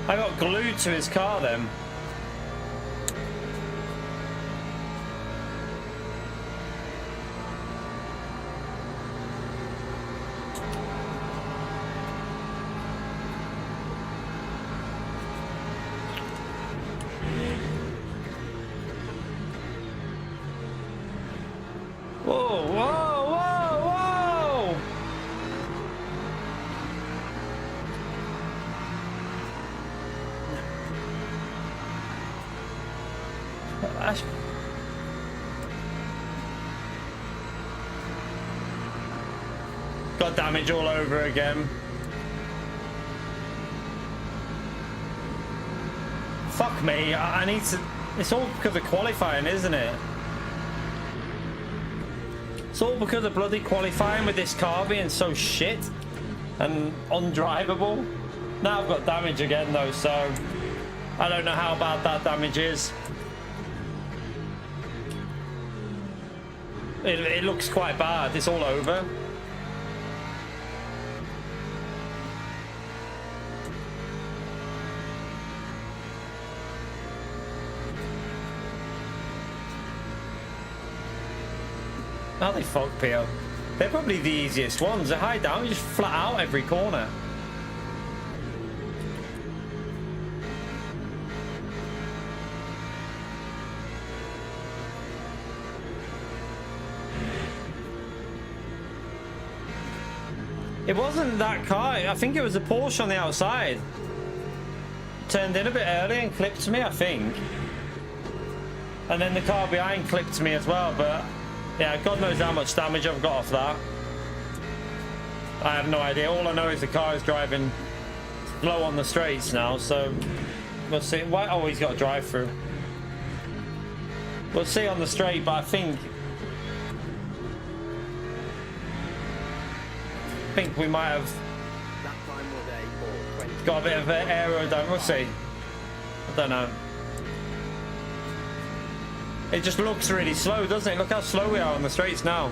I got glued to his car then. Whoa, whoa, whoa, whoa! Got damage all over again. Fuck me, I need to... It's all because of qualifying, isn't it? It's all because of bloody qualifying with this car being so shit and undrivable. Now I've got damage again though, so I don't know how bad that damage is. It looks quite bad. It's all over. How they fuck Pio? They're probably the easiest ones. They're high down, you just flat out every corner. It wasn't that car. I think it was a Porsche on the outside. Turned in a bit early and clipped me, I think. And then the car behind clipped me as well, but yeah, God knows how much damage I've got off that. I have no idea. All I know is the car is driving slow on the straights now, so we'll see. Why? Oh, he's got a drive through. We'll see on the straight, but I think we might have That time was a 4:20. got a bit of an aerodynamic. We'll see. I don't know. It just looks really slow, doesn't it? Look how slow we are on the straights now.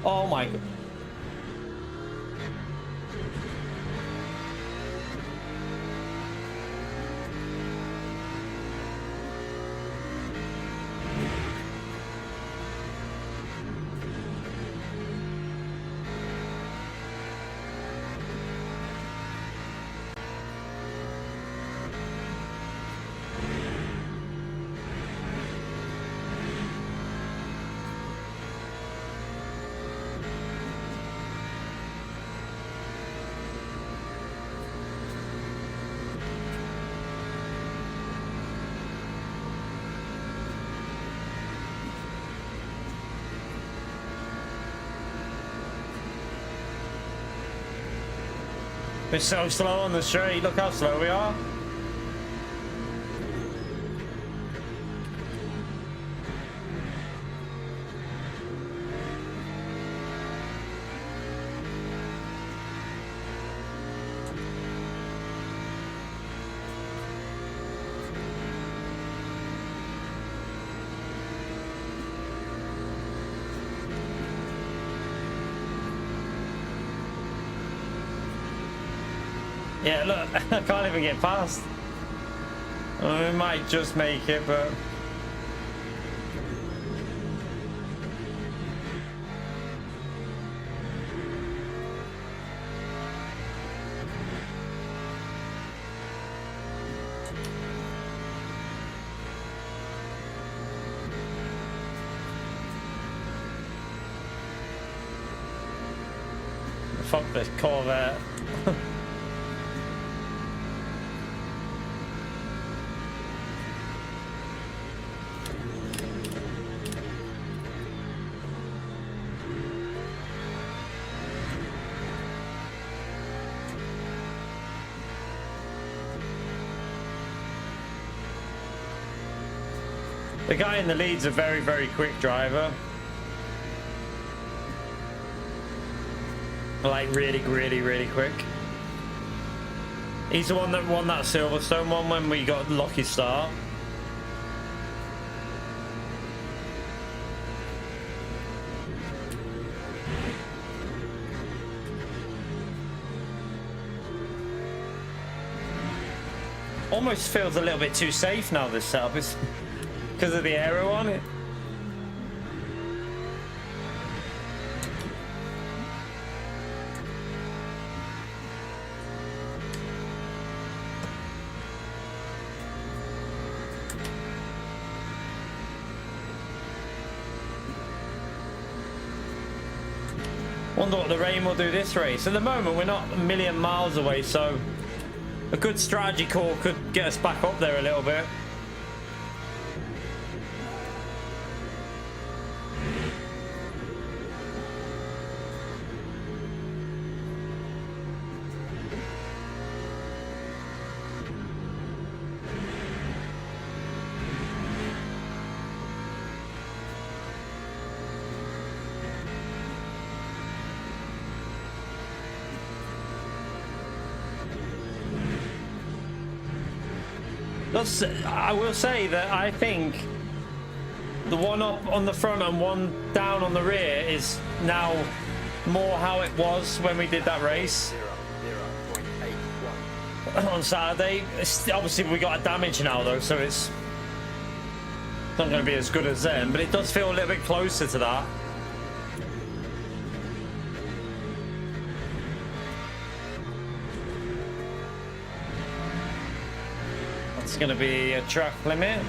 Oh my god. We're so slow on the straight. Look how slow we are. Yeah, look, I can't even get past. We might just make it, but... Fuck this Corvette. The guy in the lead's a very, very quick driver. Like really, really, really quick. He's the one that won that Silverstone one when we got lucky start. Almost feels a little bit too safe now, this setup is because of the aero on it. Wonder what the rain will do this race. At the moment, we're not a million miles away, so a good strategy call could get us back up there a little bit. I will say that I think the one up on the front and one down on the rear is now more how it was when we did that race 0.81. on Saturday. Obviously we got a damage now though, so it's not going to be as good as then, but it does feel a little bit closer to that. It's going to be a track limit.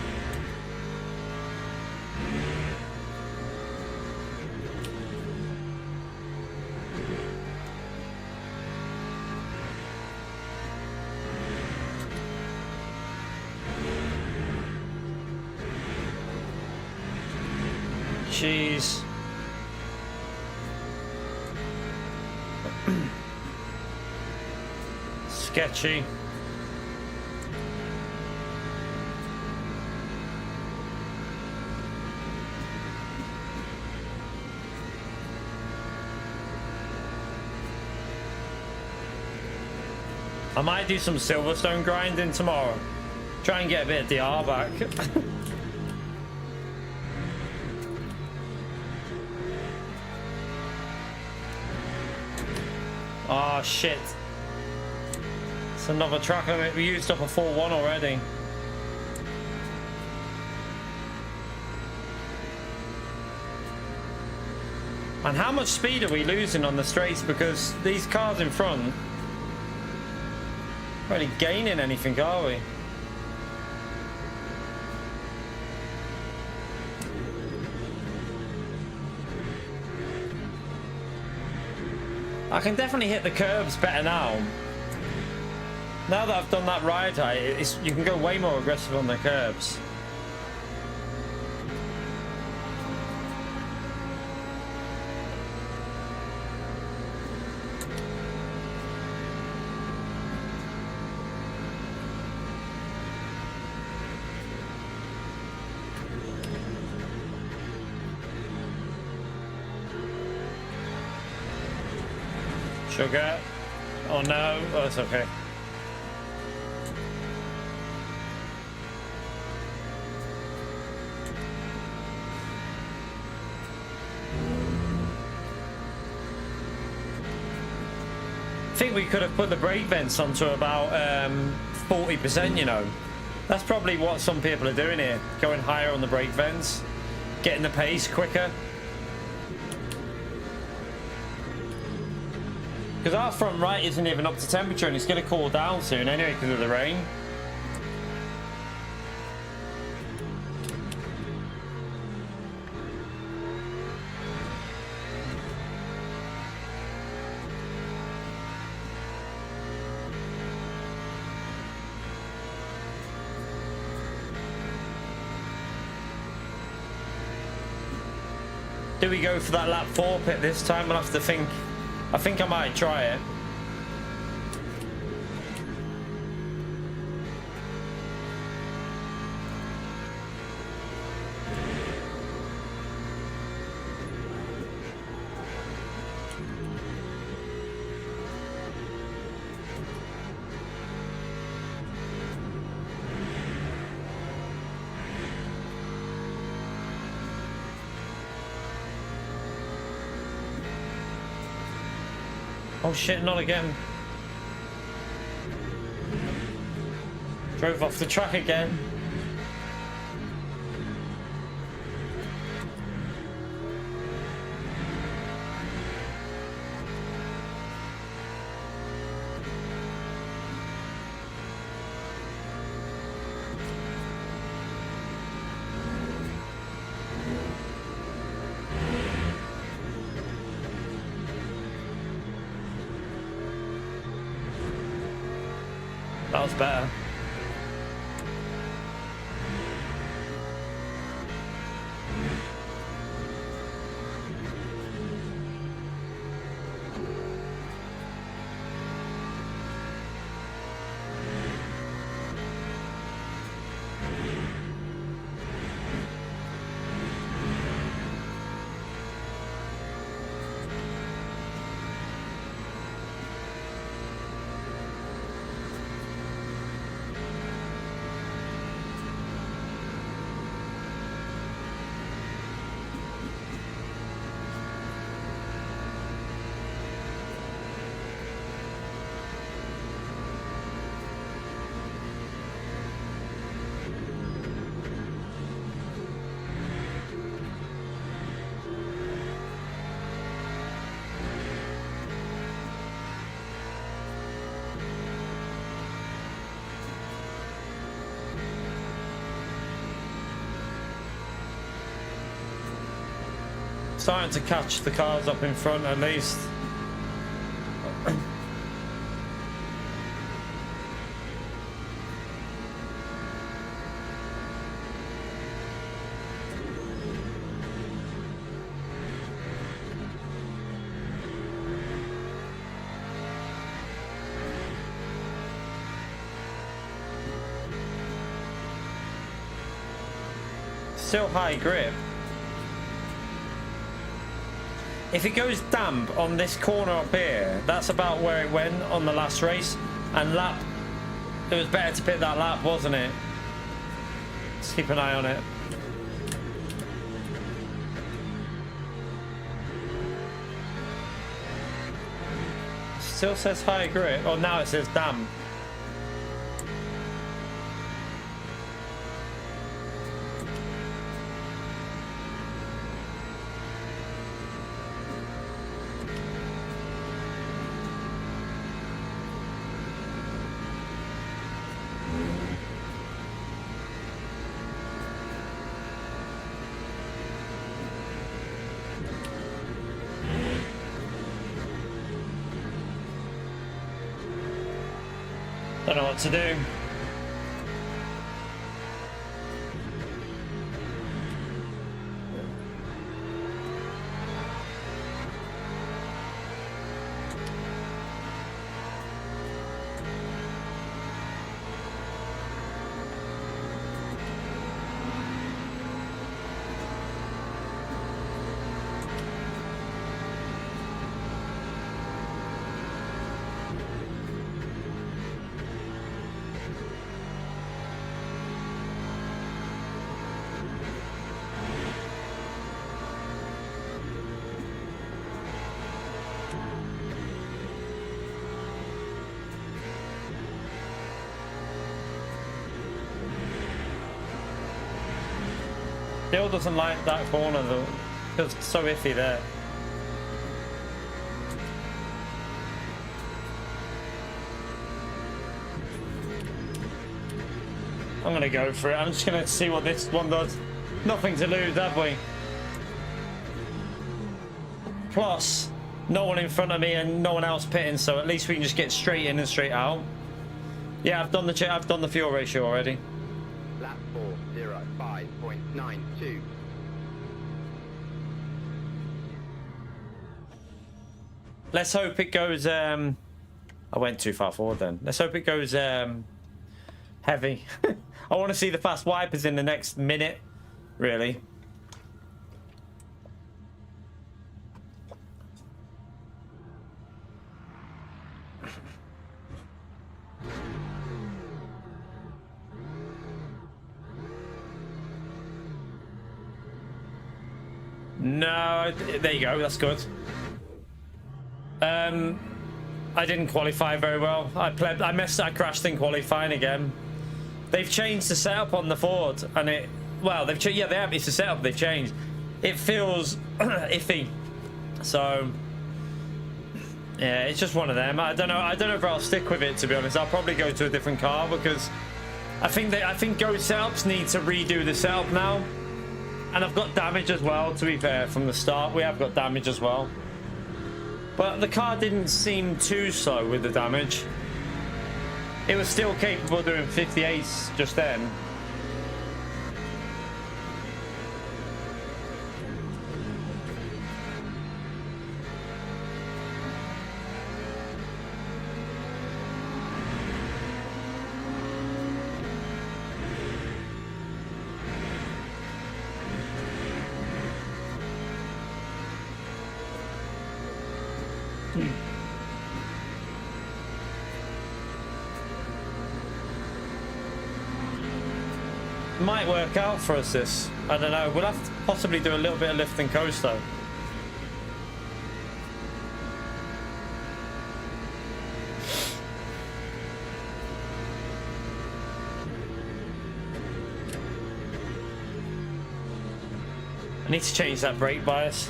Jeez. Sketchy. I might do some Silverstone grinding tomorrow. Try and get a bit of DR back. Oh shit. It's another track limit. We used up a 4-1 already. And how much speed are we losing on the straights? Because these cars in front aren't really gaining anything, are we? I can definitely hit the curbs better now. Now that I've done that ride height, you can go way more aggressive on the curbs. Sugar. Oh no, oh, it's okay. think we could have put the brake vents onto about 40%, you know. That's probably what some people are doing here, going higher on the brake vents, getting the pace quicker. Because our front right isn't even up to temperature, and it's going to cool down soon anyway because of the rain. Do we go for that lap 4 pit this time? We'll have to think. I think I might try it. Oh shit, not again. Drove off the track again. That was better. Starting to catch the cars up in front at least. Still high grip. If it goes damp on this corner up here, that's about where it went on the last race. And lap, it was better to pit that lap, wasn't it? Let's keep an eye on it. Still says high grip. Oh, now it says damp. Don't know what to do. Still doesn't like that corner though. Feels so iffy there. I'm gonna go for it. I'm just gonna see what this one does. Nothing to lose, have we? Plus, no one in front of me and no one else pitting, so at least we can just get straight in and straight out. Yeah, I've done the fuel ratio already. Lap 405.92. Let's hope it goes. I went too far forward then. Let's hope it goes heavy. I want to see the fast wipers in the next minute, really. No, there you go. That's good. I didn't qualify very well. I crashed in qualifying again. They've changed the setup on the Ford, and they have. It's the setup they've changed. It feels iffy. So yeah, it's just one of them. I don't know if I'll stick with it, to be honest. I'll probably go to a different car because I think Go setups need to redo the setup now. And I've got damage as well, to be fair, from the start. We have got damage as well. But the car didn't seem too slow with the damage. It was still capable of doing 58s just then. Might work out for us this. I don't know. We'll have to possibly do a little bit of lift and coast though. I need to change that brake bias.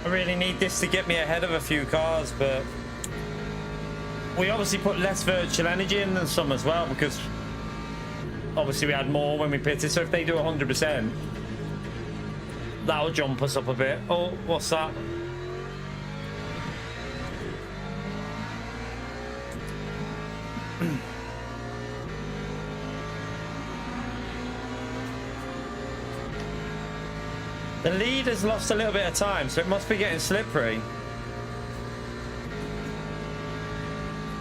I really need this to get me ahead of a few cars, but we obviously put less virtual energy in than some as well, because obviously we had more when we pitted. So if they do 100%, that'll jump us up a bit. Oh, what's that? The lead has lost a little bit of time, so it must be getting slippery.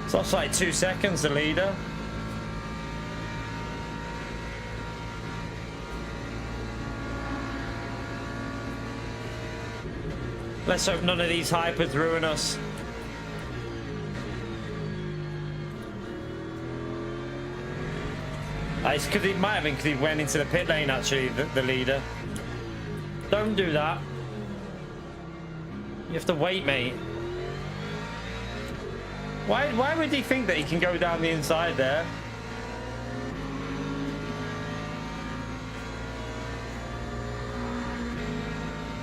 It's lost like 2 seconds, the leader. Let's hope none of these hypers ruin us. It's because it might have been because he went into the pit lane, actually, the leader. Don't do that. You have to wait, mate. Why would he think that he can go down the inside there?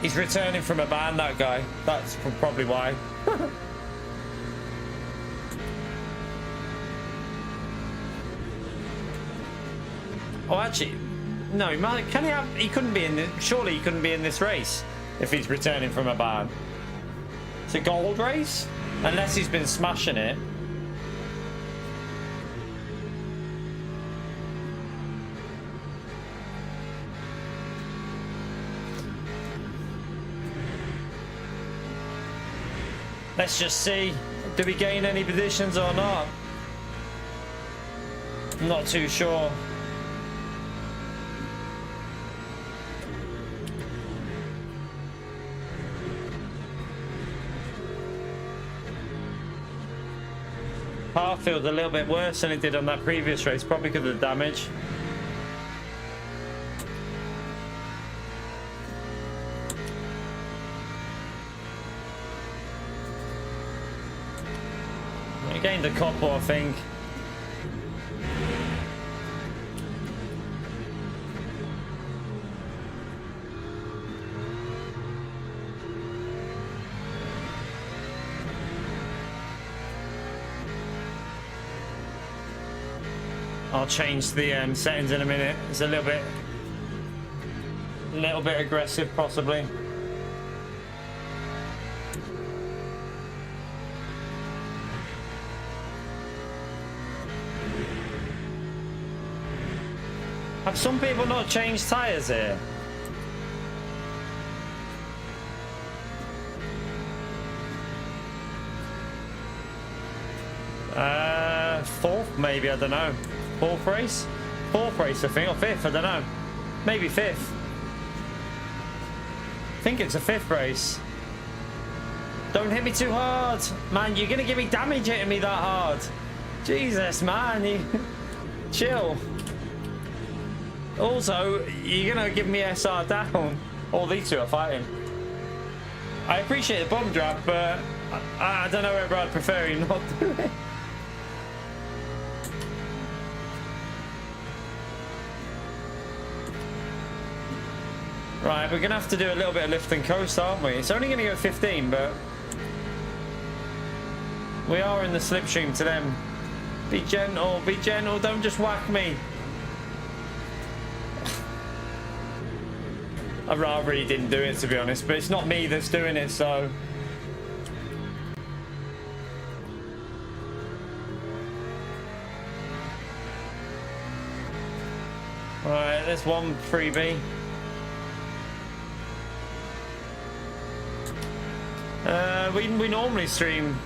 He's returning from a ban, that guy. That's probably why. Oh, actually, no. He might. Can he have? He couldn't be in this. Surely he couldn't be in this race if he's returning from a ban. It's a gold race, unless he's been smashing it. Let's just see. Do we gain any positions or not? I'm not too sure. Car feels a little bit worse than it did on that previous race, probably because of the damage. I gained a couple, I think. I'll change the settings in a minute. It's a little bit aggressive, possibly. Have some people not changed tires here? Fourth, maybe, I don't know. Fourth race, I think, or fifth, I don't know. Maybe fifth. I think it's a fifth race. Don't hit me too hard. Man, you're gonna give me damage hitting me that hard. Jesus, man, you chill. Also, you're gonna give me SR down. All these two are fighting. I appreciate the bomb drop, but I don't know whether I'd prefer you not do it. Right, we're gonna have to do a little bit of lift and coast, aren't we? It's only gonna go 15, but we are in the slipstream to them. Be gentle, don't just whack me. I rather he didn't do it, to be honest, but it's not me that's doing it, so. Alright, there's one freebie. We normally stream.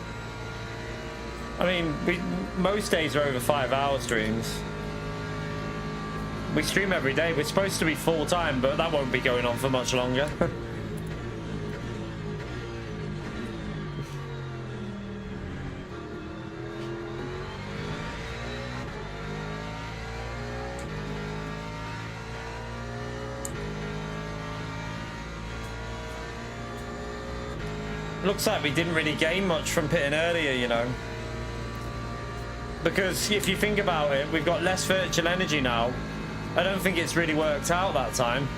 I mean, most days are over 5-hour streams. We stream every day. We're supposed to be full time, but that won't be going on for much longer. Looks like we didn't really gain much from pitting earlier, you know. Because if you think about it, we've got less virtual energy now. I don't think it's really worked out that time.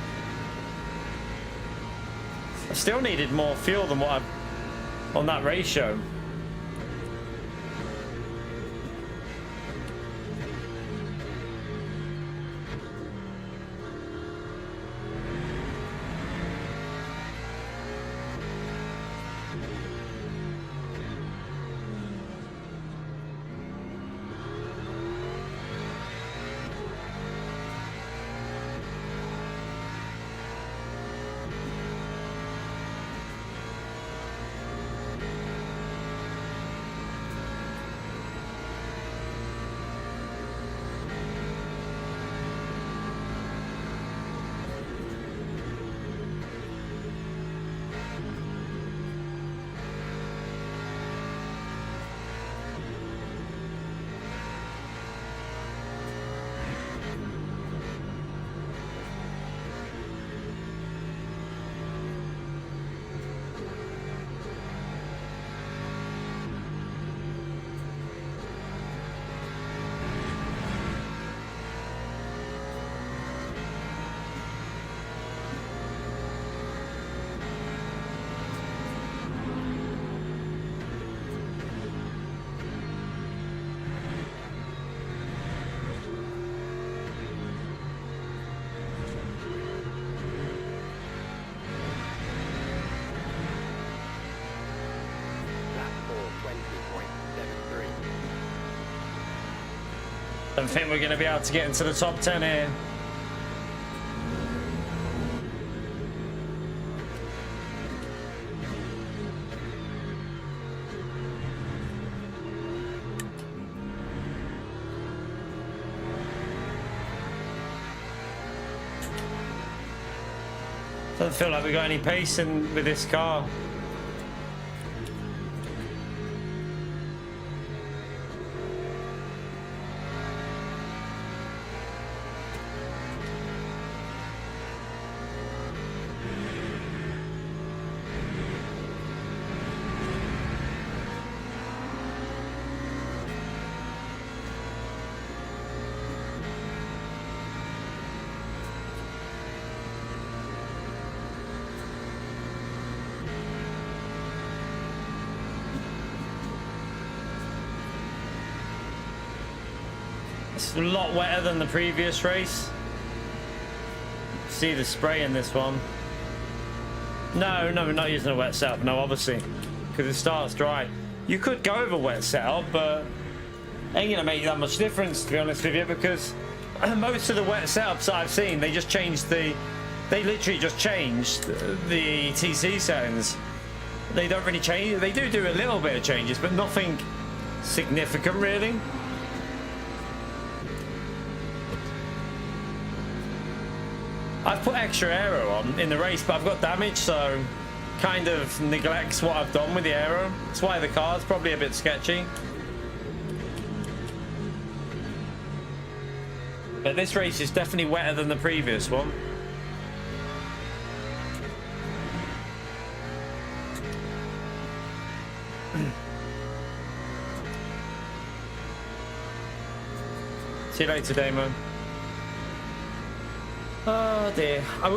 I still needed more fuel than what I've on that ratio. Don't think we're going to be able to get into the top 10 here. Doesn't feel like we got any pace in with this car. It's a lot wetter than the previous race. See the spray in this one. No, we're not using a wet setup. No, obviously, because it starts dry. You could go with a wet setup, but ain't gonna make that much difference, to be honest with you, because most of the wet setups that I've seen, they just changed they literally just changed the TC settings. They don't really change. They do a little bit of changes, but nothing significant, really. I've put extra aero on in the race, but I've got damage, so kind of neglects what I've done with the aero. That's why the car's probably a bit sketchy. But this race is definitely wetter than the previous one. See you later, Damo. Oh dear. I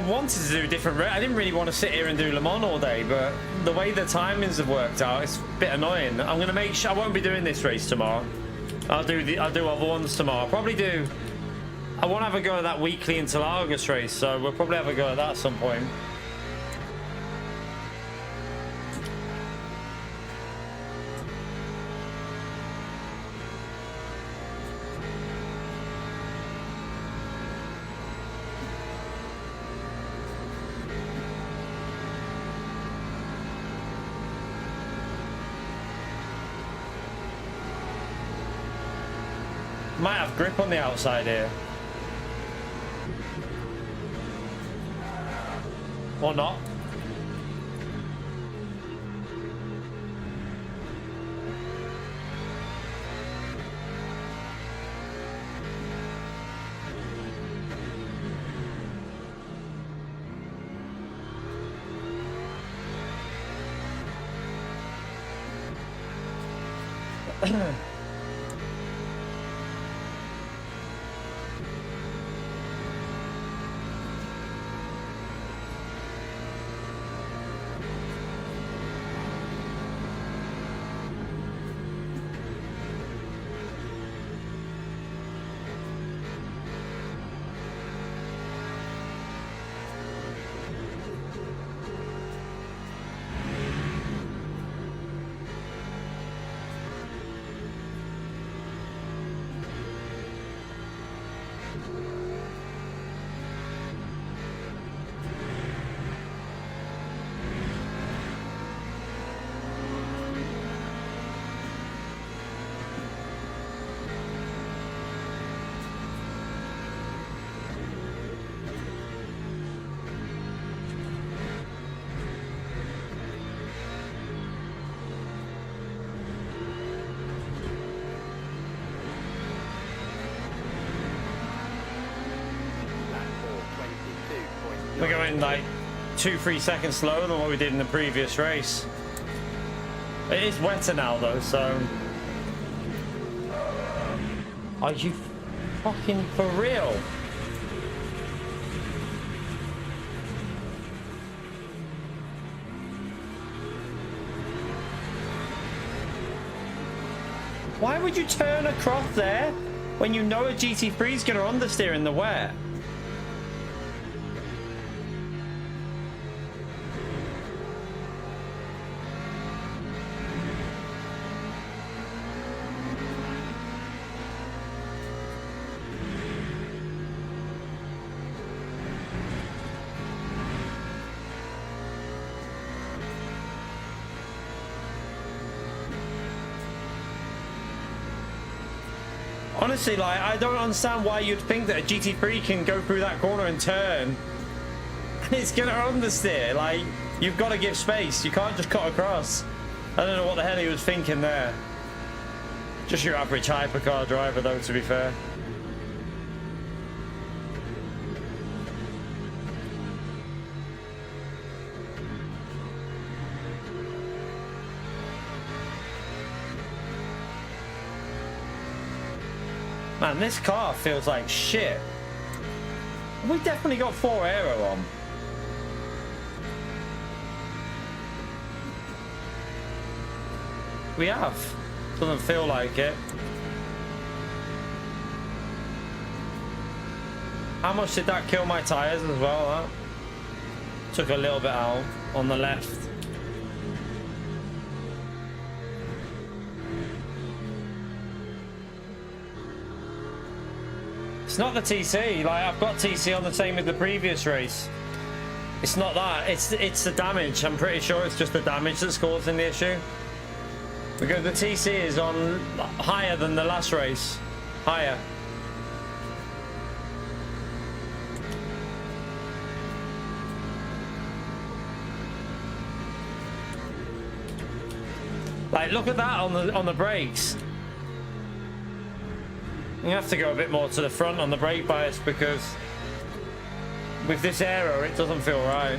wanted to do a different race. I didn't really want to sit here and do Le Mans all day, but the way the timings have worked out, it's a bit annoying. I'm gonna make sure I won't be doing this race tomorrow. I'll do other ones tomorrow. Probably do. I want to have a go at that weekly until August race, so we'll probably have a go at that at some point. Might have grip on the outside here. Or not. We're going like 2-3 seconds slower than what we did in the previous race. It is wetter now though, so... Are you fucking for real? Why would you turn across there when you know a GT3 is going to understeer in the wet? Honestly, like, I don't understand why you'd think that a GT3 can go through that corner and turn and it's gonna understeer. Like, you've got to give space. You can't just cut across. I don't know what the hell he was thinking there. Just your average hypercar driver, though, to be fair. Man, this car feels like shit. We definitely got 4 aero on. We have. Doesn't feel like it. How much did that kill my tires as well? That took a little bit out on the left. It's not the TC. Like, I've got TC on the same as the previous race. It's not that. It's the damage. I'm pretty sure it's just the damage that's causing the issue. Because the TC is on higher than the last race. Higher. Like, look at that on the brakes. You have to go a bit more to the front on the brake bias because with this aero it doesn't feel right.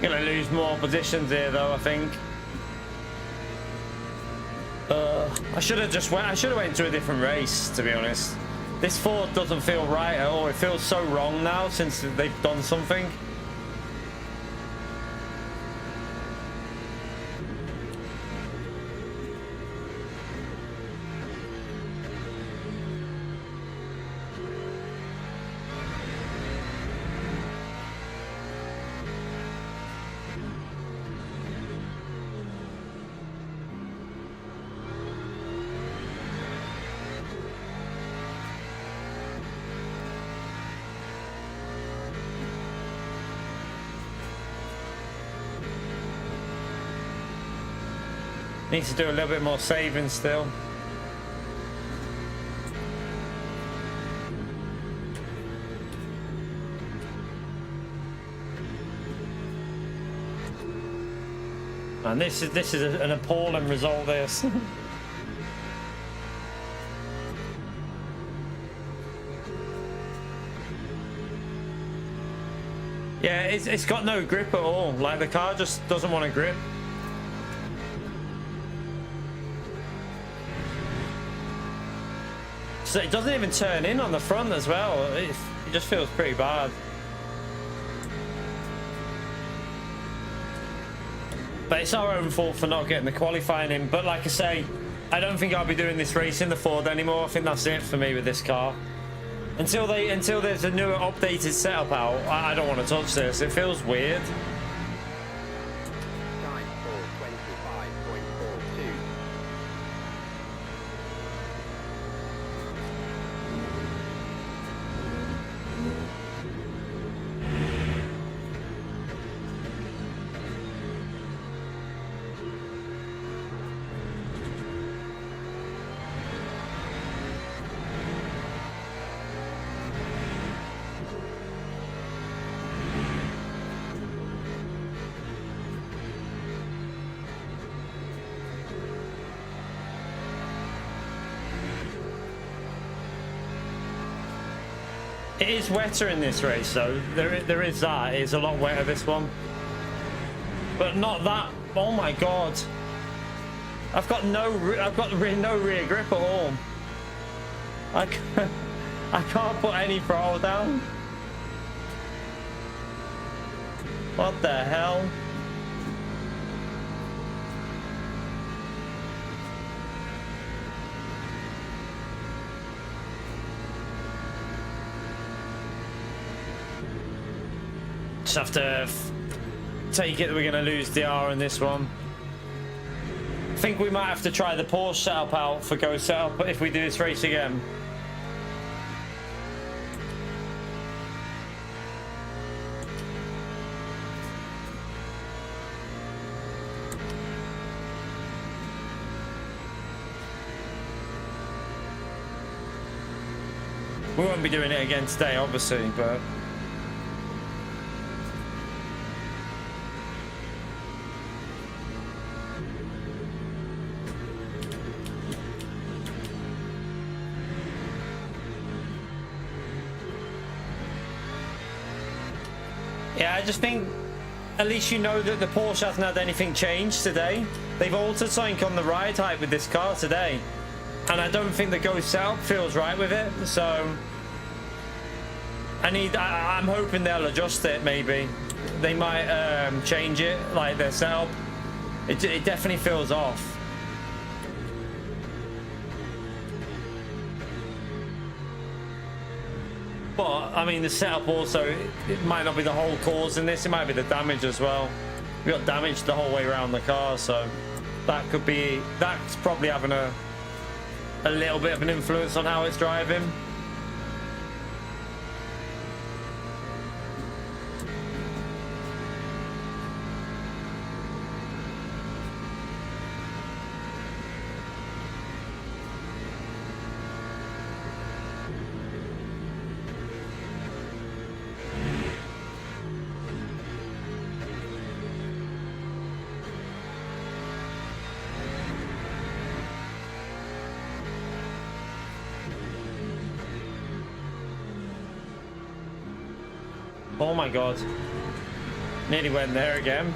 Gonna lose more positions here though, I think. I should have went to a different race, to be honest. This Ford doesn't feel right at all. It feels so wrong now since they've done something. Needs to do a little bit more saving still. And this is an appalling result, this. Yeah, it's got no grip at all. Like, the car just doesn't want to grip. So it doesn't even turn in on the front as well. It just feels pretty bad. But it's our own fault for not getting the qualifying in. But like I say, I don't think I'll be doing this race in the Ford anymore. I think that's it for me with this car. Until there's a newer updated setup out, I don't want to touch this. It feels weird. Time for 25.42. It is wetter in this race, though. There is that. It is a lot wetter, this one. But not that. Oh my god. I've got no rear grip at all. I can't put any throttle down. What the hell? Just have to take it that we're going to lose the R in this one. I think we might have to try the Porsche setup out for Go setup if we do this race again. We won't be doing it again today, obviously, but yeah, I just think at least you know that the Porsche hasn't had anything change today. They've altered something on the ride height with this car today, and I don't think the Ghost setup feels right with it. So I'm hoping they'll adjust it. Maybe they might change it, like their setup. It definitely feels off. But I mean, the setup also, it might not be the whole cause in this. It might be the damage as well. We got damage the whole way around the car, so that's probably having a little bit of an influence on how it's driving. Oh my god. Nearly went there again.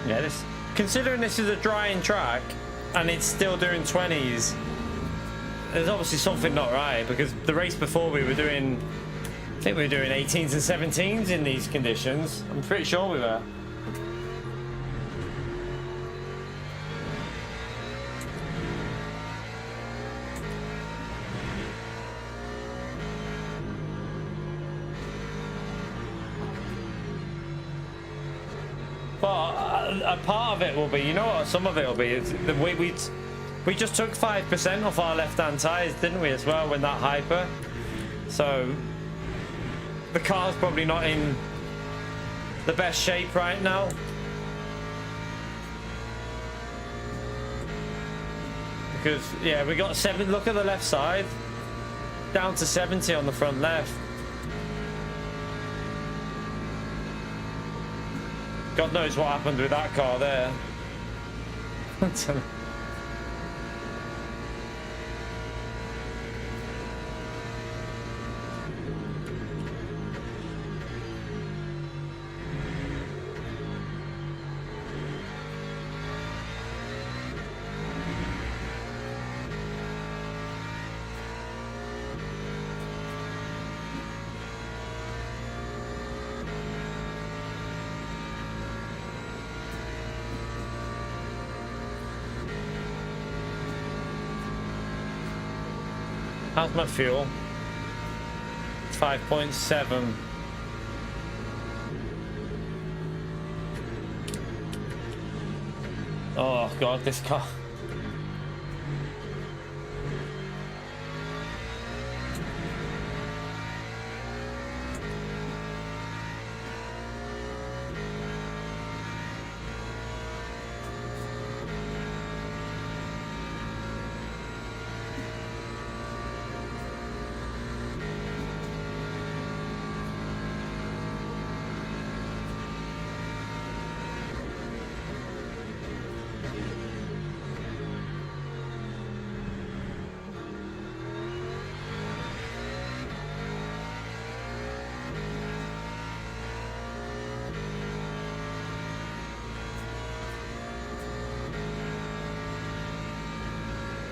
Yeah, considering this is a drying track and it's still doing 20s, there's obviously something not right, because the race before I think we were doing 18s and 17s in these conditions. I'm pretty sure we were. But a part of it will be, you know what, some of it will be, we just took 5% off our left-hand tyres, didn't we, as well, when that hyper? So the car's probably not in the best shape right now. Because, yeah, we got 7, look at the left side, down to 70 on the front left. God knows what happened with that car there. How's my fuel? 5.7. Oh god, this car.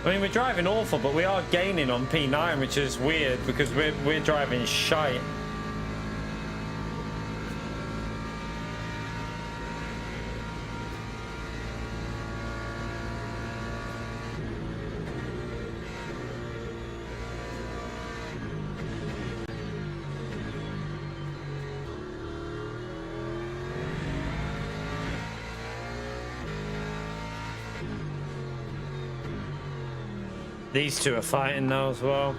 I mean, we're driving awful, but we are gaining on P9, which is weird because we're driving shite. These two are fighting now as well.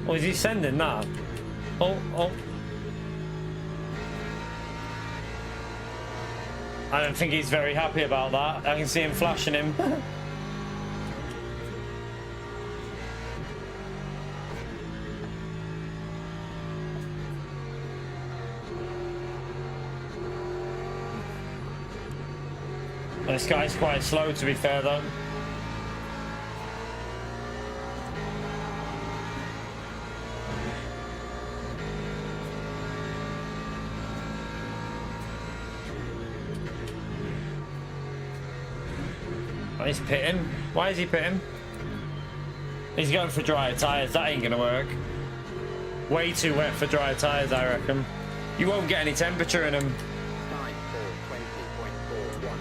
Oh, is he sending that? Oh. I don't think he's very happy about that. I can see him flashing him. This guy's quite slow, to be fair, though. Oh, he's pitting. Why is he pitting? He's going for dry tyres. That ain't gonna work. Way too wet for dry tyres, I reckon. You won't get any temperature in them. Time for 20.41.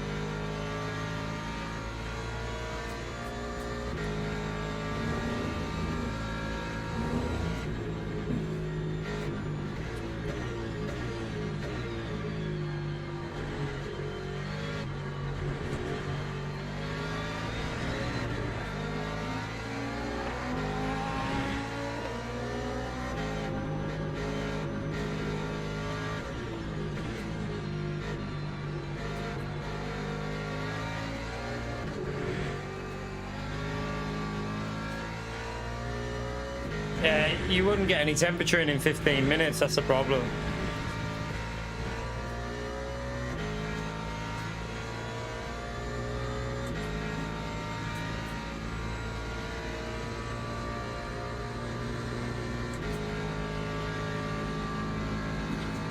Yeah, you wouldn't get any temperature in 15 minutes. That's a problem.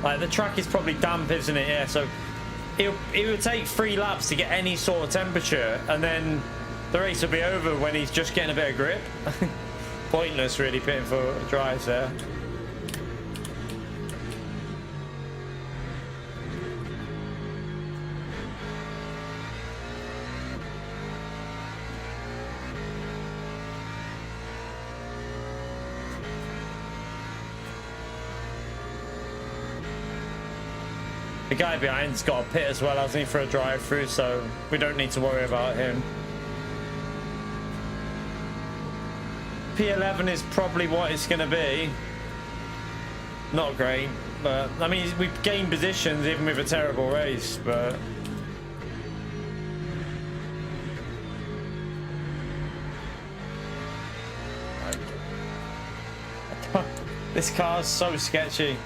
Like, the track is probably damp, isn't it? Yeah, so it would take 3 laps to get any sort of temperature, and then the race will be over when he's just getting a bit of grip. Pointless, really, pitting for dries there. The guy behind's got a pit as well, hasn't he, for a drive-through, so we don't need to worry about him. P11 is probably what it's going to be. Not great, but I mean, we've gained positions even with a terrible race, but this car's so sketchy.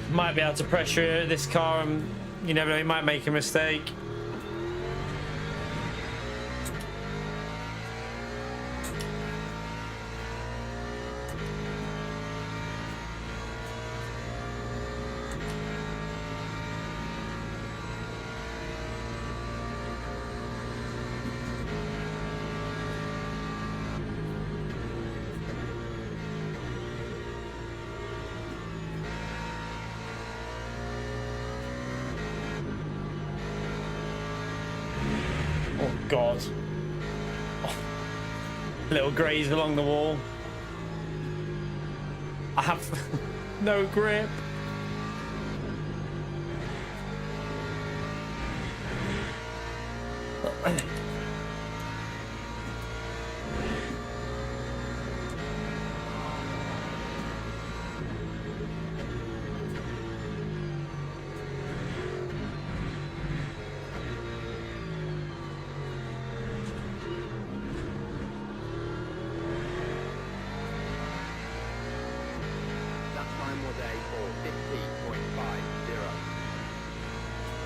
Might be able to pressure this car, and you never know, he might make a mistake. God. Oh. Little graze along the wall. I have no grip.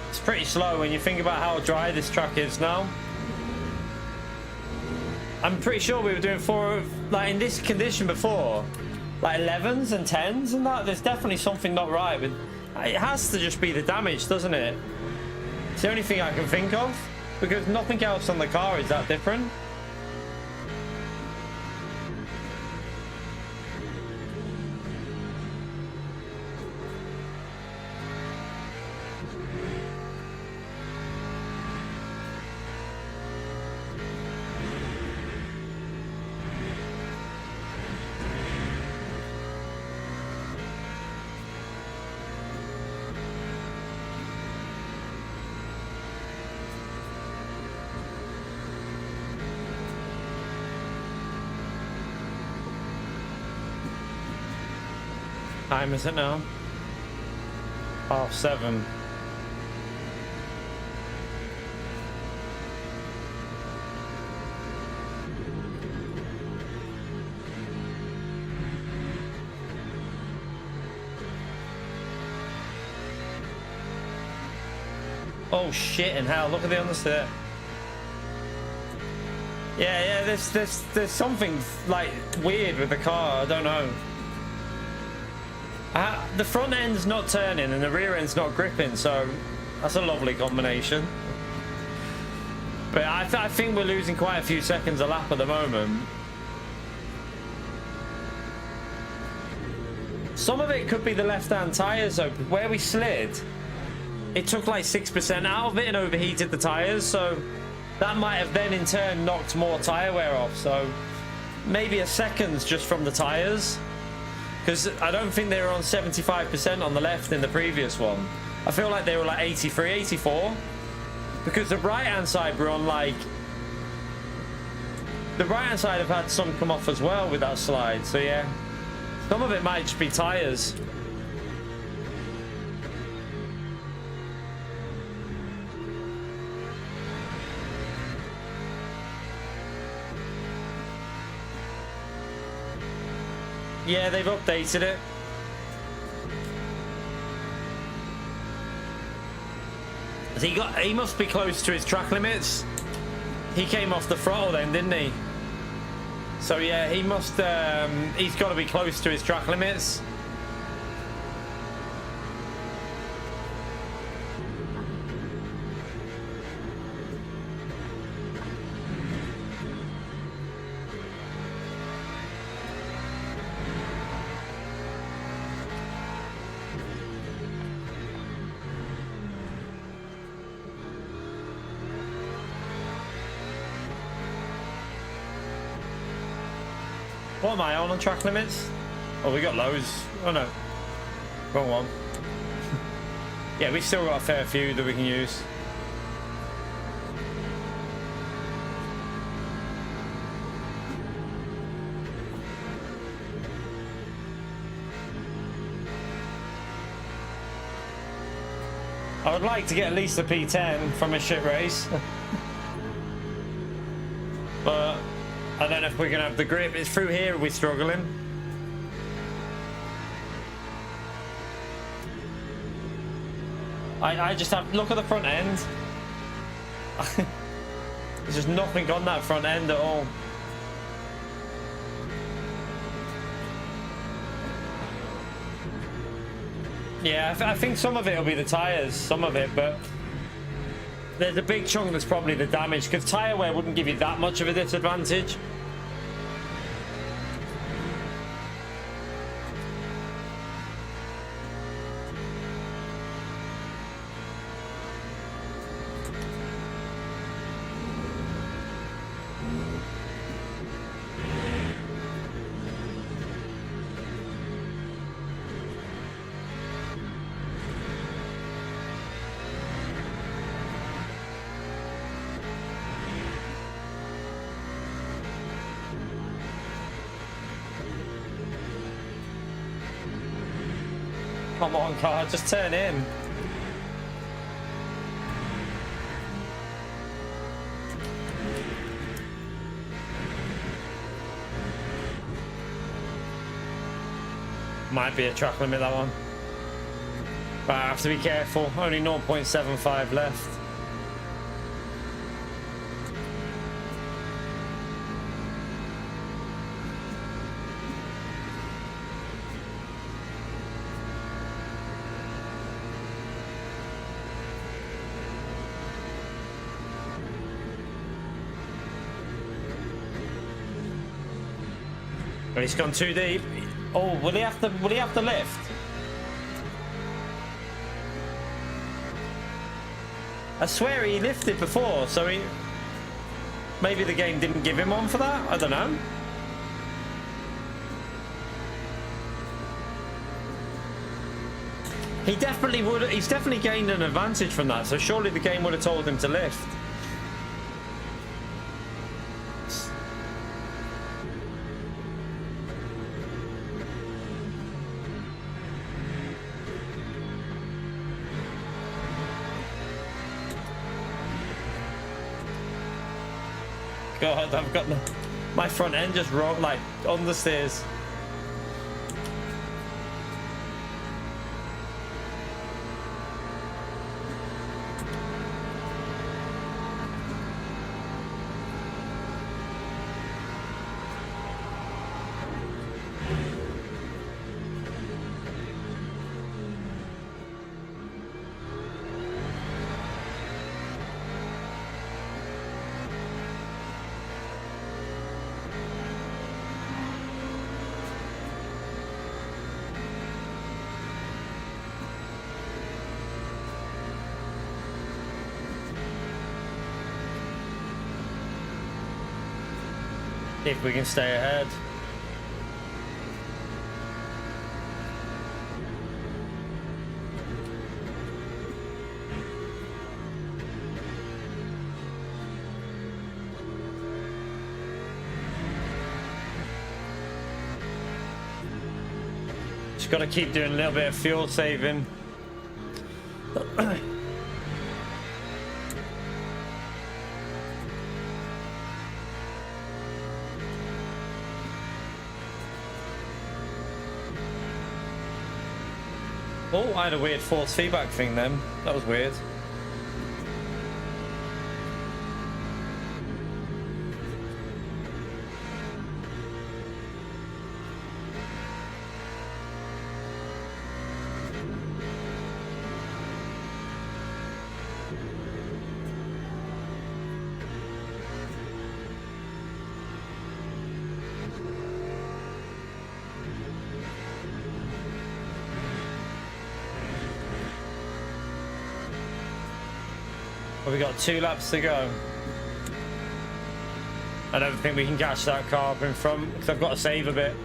It's pretty slow when you think about how dry this track is now. I'm pretty sure we were doing like in this condition before, like 11s and 10s and that. There's definitely something not right with it. Has to just be the damage, doesn't it? It's the only thing I can think of, because nothing else on the car is that different. Time is it now? 7:30. Oh shit in hell, look at the understeer. Yeah, there's something like weird with the car, I don't know. The front end's not turning and the rear end's not gripping, so that's a lovely combination. But I think we're losing quite a few seconds a lap at the moment. Some of it could be the left-hand tyres though. Where we slid, it took like 6% out of it and overheated the tyres, so that might have then in turn knocked more tyre wear off. So maybe a second's just from the tyres. Because I don't think they were on 75% on the left in the previous one. I feel like they were like 83, 84. Because the right-hand side were on like... The right-hand side have had some come off as well with that slide. So yeah, some of it might just be tyres. Yeah, they've updated it. He must be close to his track limits. He came off the throttle then, didn't he? So yeah, he must he's got to be close to his track limits. What am I on track limits? Oh, we got loads. Oh no, wrong one. Yeah, we've still got a fair few that we can use. I would like to get at least a P10 from a shit race. But I don't know if we're going to have the grip. It's through here we're struggling. I just have... Look at the front end. There's just nothing on that front end at all. Yeah, I think some of it will be the tyres, some of it, but there's a big chunk that's probably the damage, because tyre wear wouldn't give you that much of a disadvantage. Come on, car, just turn in. Might be a track limit, that one. But I have to be careful. Only 0.75 left. Oh, he's gone too deep. Oh, will he have to lift? I swear he lifted before, so he maybe the game didn't give him one for that. I don't know. He definitely would. He's definitely gained an advantage from that. So surely the game would have told him to lift. God, I've got my front end just rolled like on the stairs. If we can stay ahead. Just got to keep doing a little bit of fuel saving. Oh, I had a weird force feedback thing then. That was weird. Well, we got 2 laps to go. I don't think we can catch that car up in front because I've got to save a bit.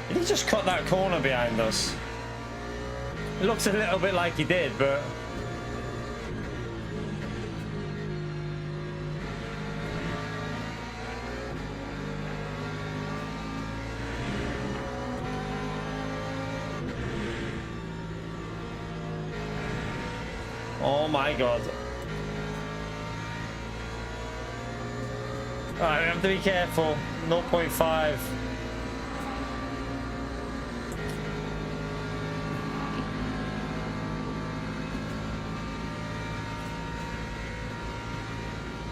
He just cut that corner behind us. It looks a little bit like he did, but oh my god. Alright, we have to be careful. 0.5.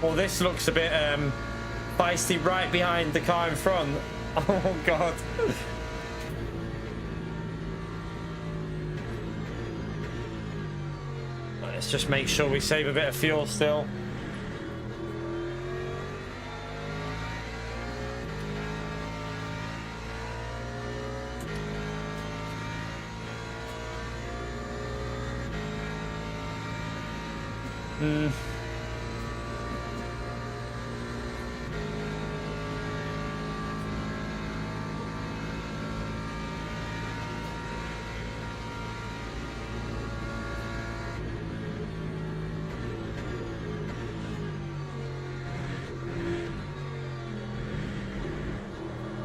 Well, this looks a bit feisty right behind the car in front. Oh god. Let's just make sure we save a bit of fuel still.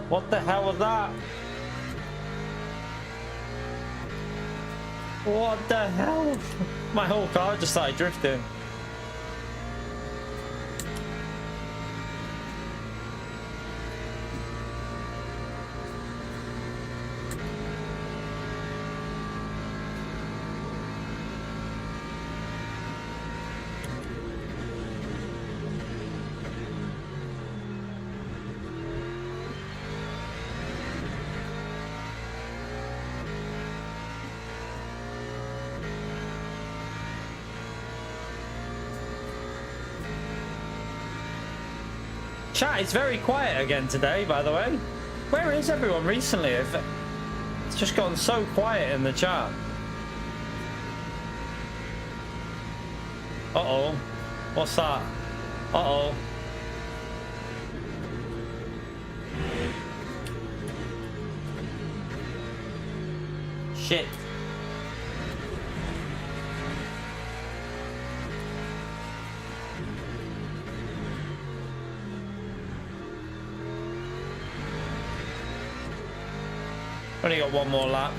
What the hell was that? What the hell? My whole car just started drifting. Chat is very quiet again today, by the way. Where is everyone recently? It's just gotten so quiet in the chat. Uh-oh. What's that? Uh-oh. Shit. Only got one more lap.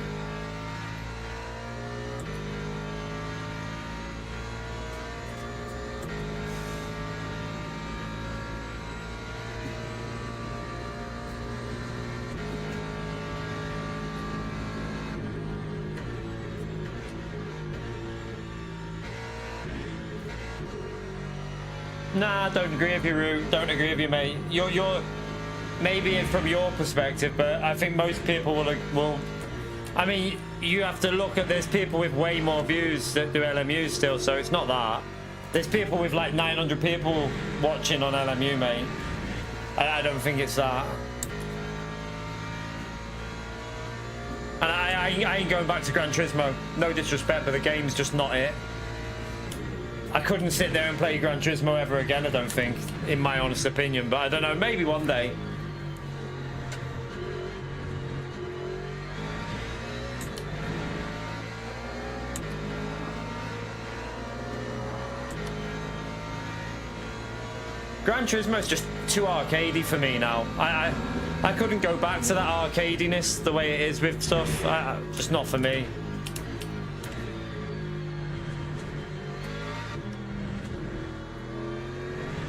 Nah, don't agree with you, Root. Don't agree with you, mate. You're maybe from your perspective, but I think most people will. I mean, you have to look at there's people with way more views that do LMU still, so it's not that. There's people with like 900 people watching on LMU, mate. I don't think it's that. And I ain't going back to Gran Turismo. No disrespect, but the game's just not it. I couldn't sit there and play Gran Turismo ever again, I don't think, in my honest opinion. But I don't know, maybe one day. Gran Turismo is just too arcadey for me now. I couldn't go back to that arcadiness the way it is with stuff. Just not for me.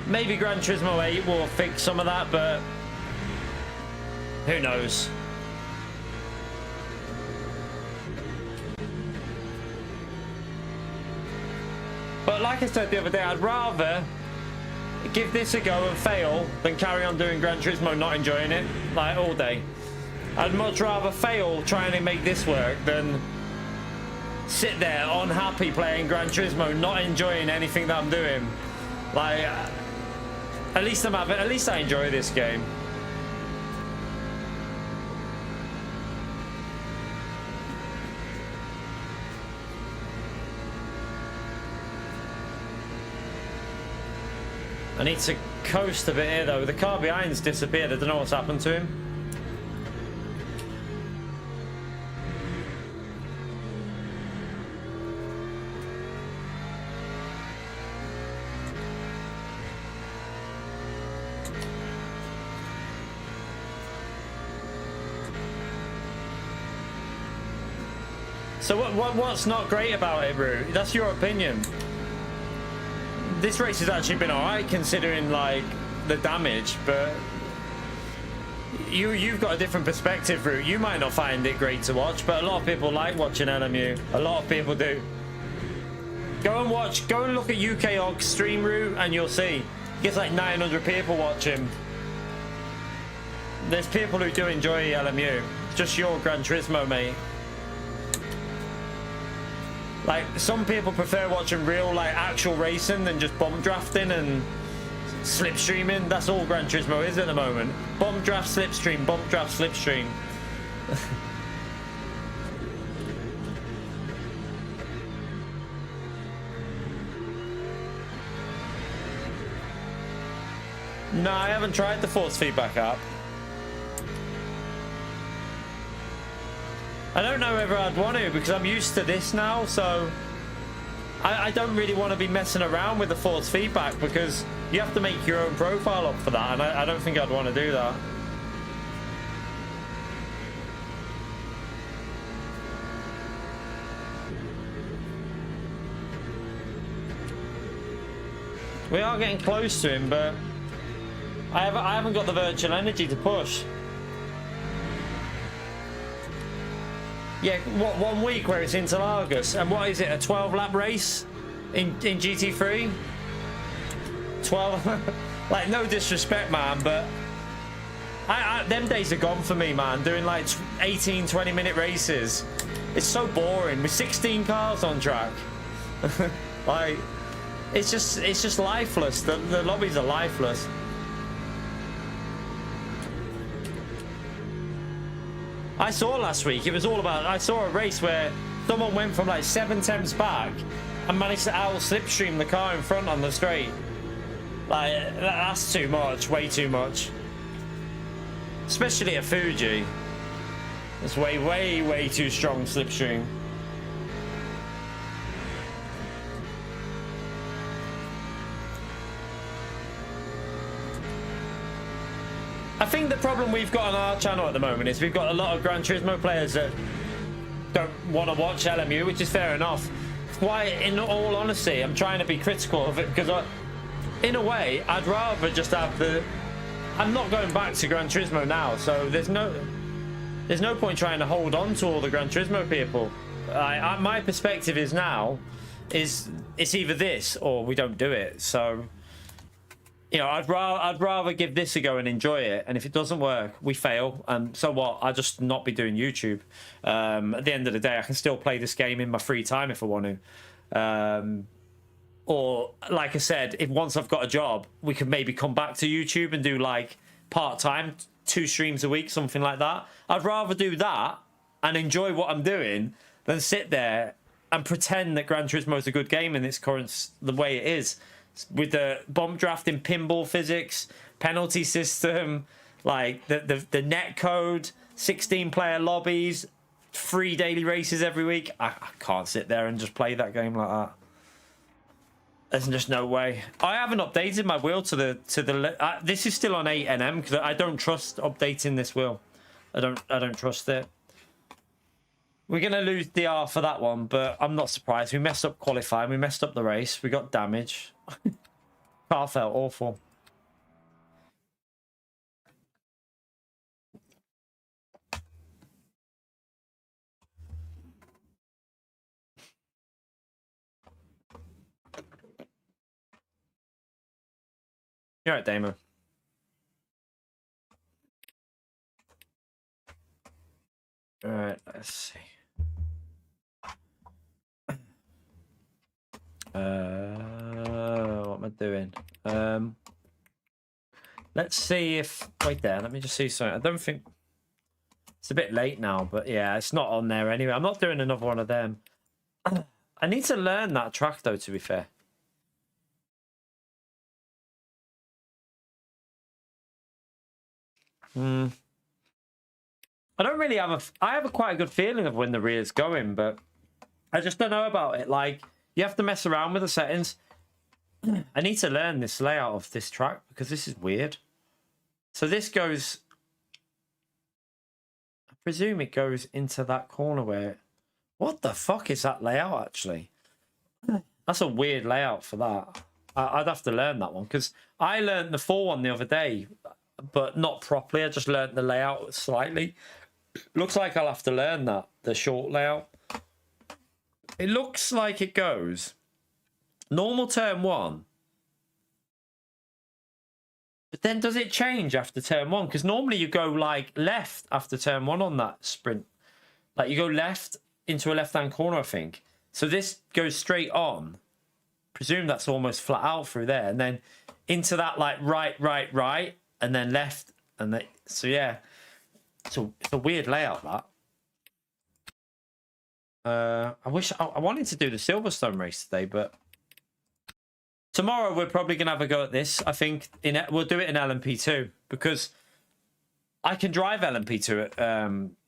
Maybe Gran Turismo 8 will fix some of that, but who knows? But like I said the other day, I'd rather give this a go and fail than carry on doing Gran Turismo not enjoying it, like all day. I'd much rather fail trying to make this work than sit there unhappy playing Gran Turismo, not enjoying anything that I'm doing. Like, at least I enjoy this game. I need to coast a bit here though. The car behind's disappeared. I don't know what's happened to him. So what's not great about it, Root? That's your opinion. This race has actually been alright considering like the damage, but you've got a different perspective, Root. You might not find it great to watch, but a lot of people like watching LMU. A lot of people do. Go and look at UK Og stream, Root, and you'll see. It gets like 900 people watching. There's people who do enjoy LMU. It's just your Gran Turismo, mate. Like, some people prefer watching real, like, actual racing than just bomb drafting and slipstreaming. That's all Gran Turismo is at the moment. Bomb draft, slipstream, bomb draft, slipstream. No, I haven't tried the force feedback app. I don't know whether I'd want to because I'm used to this now, so I don't really want to be messing around with the force feedback because you have to make your own profile up for that, and I don't think I'd want to do that. We are getting close to him, but I haven't got the virtual energy to push. Yeah, what, 1 week where it's Interlagos, and what is it, a 12-lap race in GT3? 12, like, no disrespect, man, but them days are gone for me, man. Doing like 18, 20-minute races, it's so boring with 16 cars on track. Like, it's just lifeless. The lobbies are lifeless. I saw last week, it was all about, I saw a race where someone went from like 7 tenths back and managed to out slipstream the car in front on the straight. Like, that's too much, way too much. Especially at Fuji. It's way too strong slipstream. I think the problem we've got on our channel at the moment is we've got a lot of Gran Turismo players that don't want to watch LMU, which is fair enough. Why, in all honesty, I'm trying to be critical of it because in a way, I'd rather just have the... I'm not going back to Gran Turismo now, so there's no point trying to hold on to all the Gran Turismo people. My perspective is now, it's either this or we don't do it, so... You know, I'd rather give this a go and enjoy it, and if it doesn't work, we fail, and so what? I'll just not be doing YouTube. At the end of the day, I can still play this game in my free time if I want to. Or, like I said, if once I've got a job, we could maybe come back to YouTube and do, like, part-time, 2 streams a week, something like that. I'd rather do that and enjoy what I'm doing than sit there and pretend that Gran Turismo is a good game in its current, the way it is. With the bomb drafting, pinball physics, penalty system, like the net code, 16-player lobbies, 3 daily races every week. I can't sit there and just play that game like that. There's just no way. I haven't updated my wheel to the this is still on 8NM because I don't trust updating this wheel. I don't trust it. We're gonna lose DR for that one, but I'm not surprised. We messed up qualifying. We messed up the race. We got damage. Car felt awful. You're right, Damon. All right, let's see. What am I doing? Let's see if... Wait there, let me just see something. I don't think... It's a bit late now, but yeah, it's not on there anyway. I'm not doing another one of them. I need to learn that track, though, to be fair. I don't really have a... I have a quite a good feeling of when the rear's going, but I just don't know about it. Like, you have to mess around with the settings. I need to learn this layout of this track because this is weird. So this goes... I presume it goes into that corner where... What the fuck is that layout, actually? That's a weird layout for that. I'd have to learn that one because I learned the full one the other day, but not properly. I just learned the layout slightly. Looks like I'll have to learn that, the short layout. It looks like it goes normal turn 1. But then does it change after turn 1? Because normally you go like left after turn 1 on that sprint. Like you go left into a left-hand corner, I think. So this goes straight on. Presume that's almost flat out through there. And then into that like right, and then left. And then, so yeah, it's a weird layout, that. I wish I wanted to do the Silverstone race today, but Tomorrow we're probably gonna have a go at this. I think we'll do it in LMP2 because I can drive LMP2 at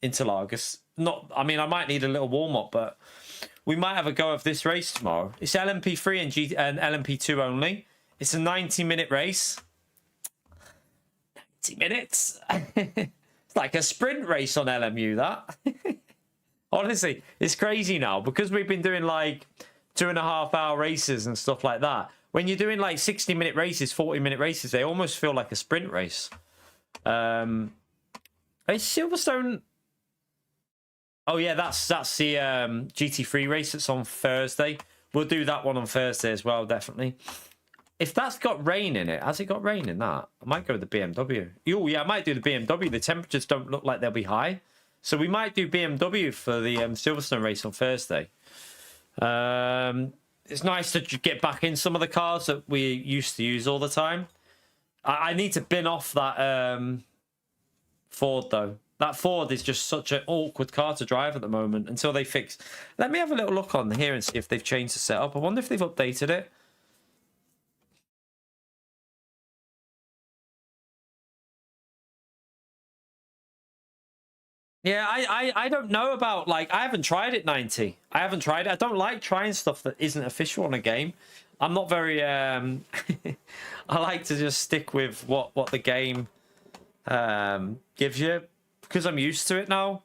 Interlagos. Not, I mean, I might need a little warm up, but we might have a go of this race tomorrow. It's LMP3 and LMP2 only. It's a 90-minute race. 90 minutes. It's like a sprint race on LMU. That honestly, it's crazy now because we've been doing like 2.5-hour races and stuff like that. When you're doing like 60-minute races, 40-minute races, they almost feel like a sprint race. Is Silverstone? Oh yeah, that's the GT3 race that's on Thursday. We'll do that one on Thursday as well, definitely. If that's got rain in it, has it got rain in that? I might go with the BMW. Oh yeah, I might do the BMW. The temperatures don't look like they'll be high, so we might do BMW for the Silverstone race on Thursday. It's nice to get back in some of the cars that we used to use all the time. I need to bin off that Ford though. That Ford is just such an awkward car to drive at the moment until they fix. Let me have a little look on here and see if they've changed the setup. I wonder if they've updated it. Yeah, I don't know about, like, I haven't tried it 90. I haven't tried it. I don't like trying stuff that isn't official on a game. I'm not very I like to just stick with what the game gives you because I'm used to it now.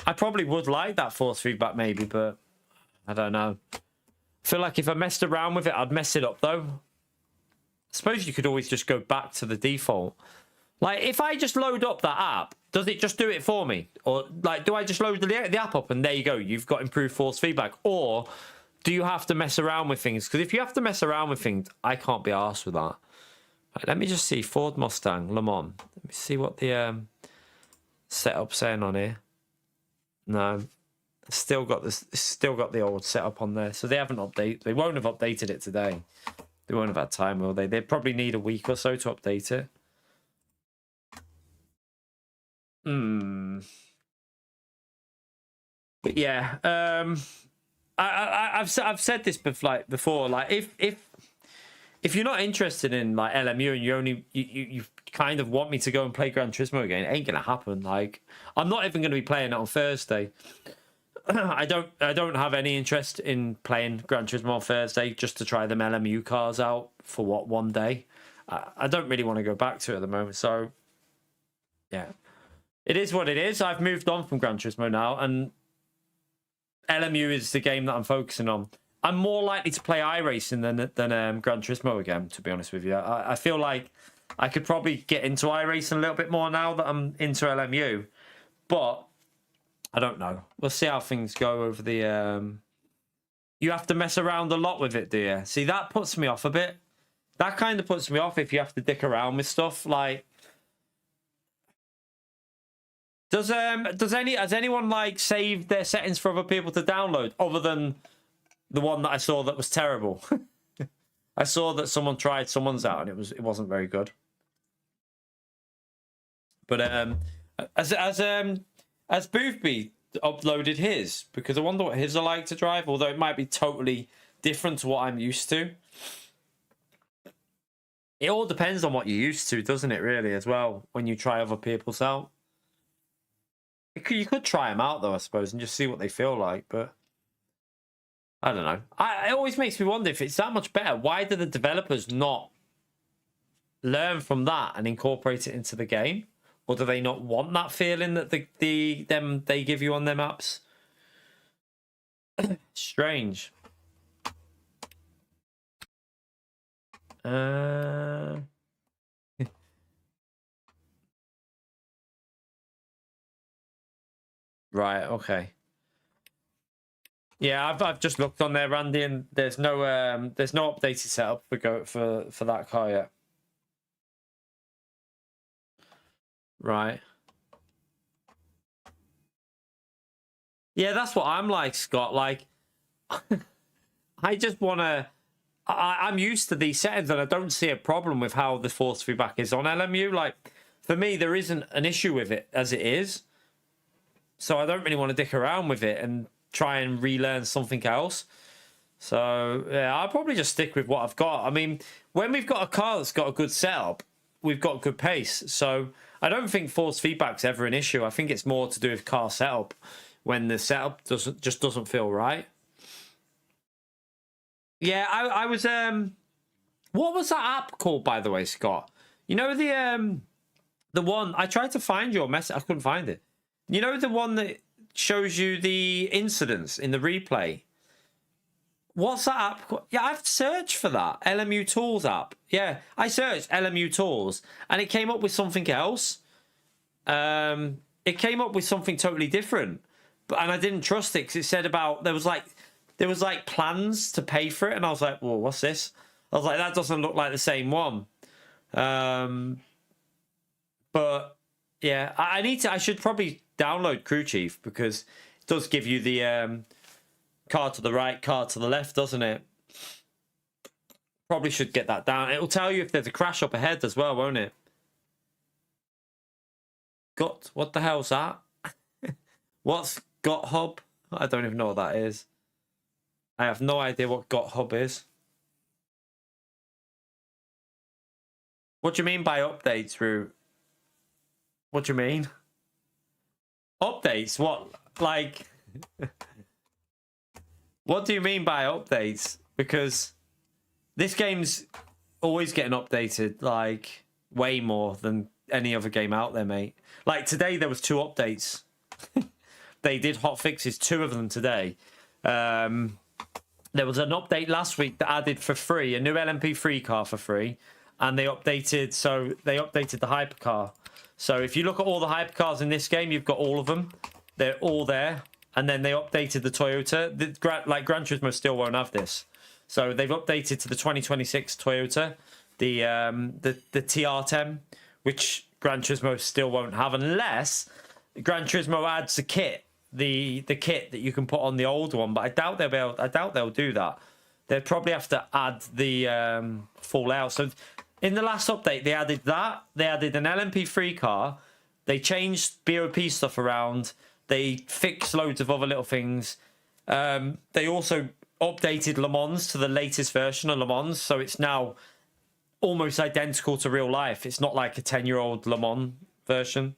I probably would like that force feedback maybe, but I don't know. I feel like if I messed around with it, I'd mess it up though. I suppose you could always just go back to the default. Like, if I just load up that app, does it just do it for me? Or, like, do I just load the app up and there you go, you've got improved force feedback? Or do you have to mess around with things? Because if you have to mess around with things, I can't be arsed with that. Right, let me just see. Ford Mustang, Le Mans. Let me see what the setup's saying on here. No. Still got the old setup on there. So they haven't updated. They won't have updated it today. They won't have had time, will they? They probably need a week or so to update it. But yeah, I've said this before. Like, if you're not interested in like LMU and you kind of want me to go and play Gran Turismo again, it ain't gonna happen. Like, I'm not even gonna be playing it on Thursday. I don't have any interest in playing Gran Turismo on Thursday just to try them LMU cars out for one day. I don't really want to go back to it at the moment. So yeah. It is what it is. I've moved on from Gran Turismo now, and LMU is the game that I'm focusing on. I'm more likely to play iRacing than Gran Turismo again, to be honest with you. I feel like I could probably get into iRacing a little bit more now that I'm into LMU, but I don't know. We'll see how things go over the... You have to mess around a lot with it, do you? See, that puts me off a bit. That kind of puts me off if you have to dick around with stuff, like... Has anyone like saved their settings for other people to download other than the one that I saw that was terrible? I saw that someone tried someone's out and it wasn't very good. But has Boothby uploaded his? Because I wonder what his are like to drive, although it might be totally different to what I'm used to. It all depends on what you're used to, doesn't it, really, as well, when you try other people's out. You could try them out, though, I suppose, and just see what they feel like, but I don't know. It always makes me wonder if it's that much better. Why do the developers not learn from that and incorporate it into the game? Or do they not want that feeling that they give you on their maps? Strange. Right, okay. Yeah, I've just looked on there, Randy, and there's no updated setup for that car yet. Right. Yeah, that's what I'm like, Scott. Like, I just want to... I'm used to these settings, and I don't see a problem with how the force feedback is on LMU. Like, for me, there isn't an issue with it as it is. So I don't really want to dick around with it and try and relearn something else. So yeah, I'll probably just stick with what I've got. I mean, when we've got a car that's got a good setup, we've got good pace. So I don't think force feedback's ever an issue. I think it's more to do with car setup when the setup doesn't feel right. Yeah, I was what was that app called, by the way, Scott? You know the one I tried to find your message, I couldn't find it. You know the one that shows you the incidents in the replay? What's that app called? Yeah, I've searched for that. LMU Tools app. Yeah, I searched LMU Tools and it came up with something else. It came up with something totally different. And I didn't trust it because it said about there was like plans to pay for it, and I was like, well, what's this? I was like, that doesn't look like the same one. But yeah, I should probably download Crew Chief because it does give you the car to the right, car to the left, doesn't it? Probably should get that down. It'll tell you if there's a crash up ahead as well, won't it? What the hell's that? What's Got Hub? I don't even know what that is. I have no idea what Got Hub is. What do you mean by updates, Rue? What do you mean? Updates? What? Like... What do you mean by updates? Because this game's always getting updated, like, way more than any other game out there, mate. Like, today there was 2 updates. They did hot fixes, 2 of them today. There was an update last week that added for free a new LMP3 car for free, and they updated the hypercar. So if you look at all the hypercars in this game, you've got all of them. They're all there, and then they updated the Toyota. Like Gran Turismo still won't have this, so they've updated to the 2026 Toyota, the TR10, which Gran Turismo still won't have unless Gran Turismo adds a kit. The kit that you can put on the old one, but I doubt they'll do that. They'd probably have to add the full out. So in the last update, they added that. They added an LMP3 car. They changed BOP stuff around. They fixed loads of other little things. They also updated Le Mans to the latest version of Le Mans, so it's now almost identical to real life. It's not like a 10-year-old Le Mans version.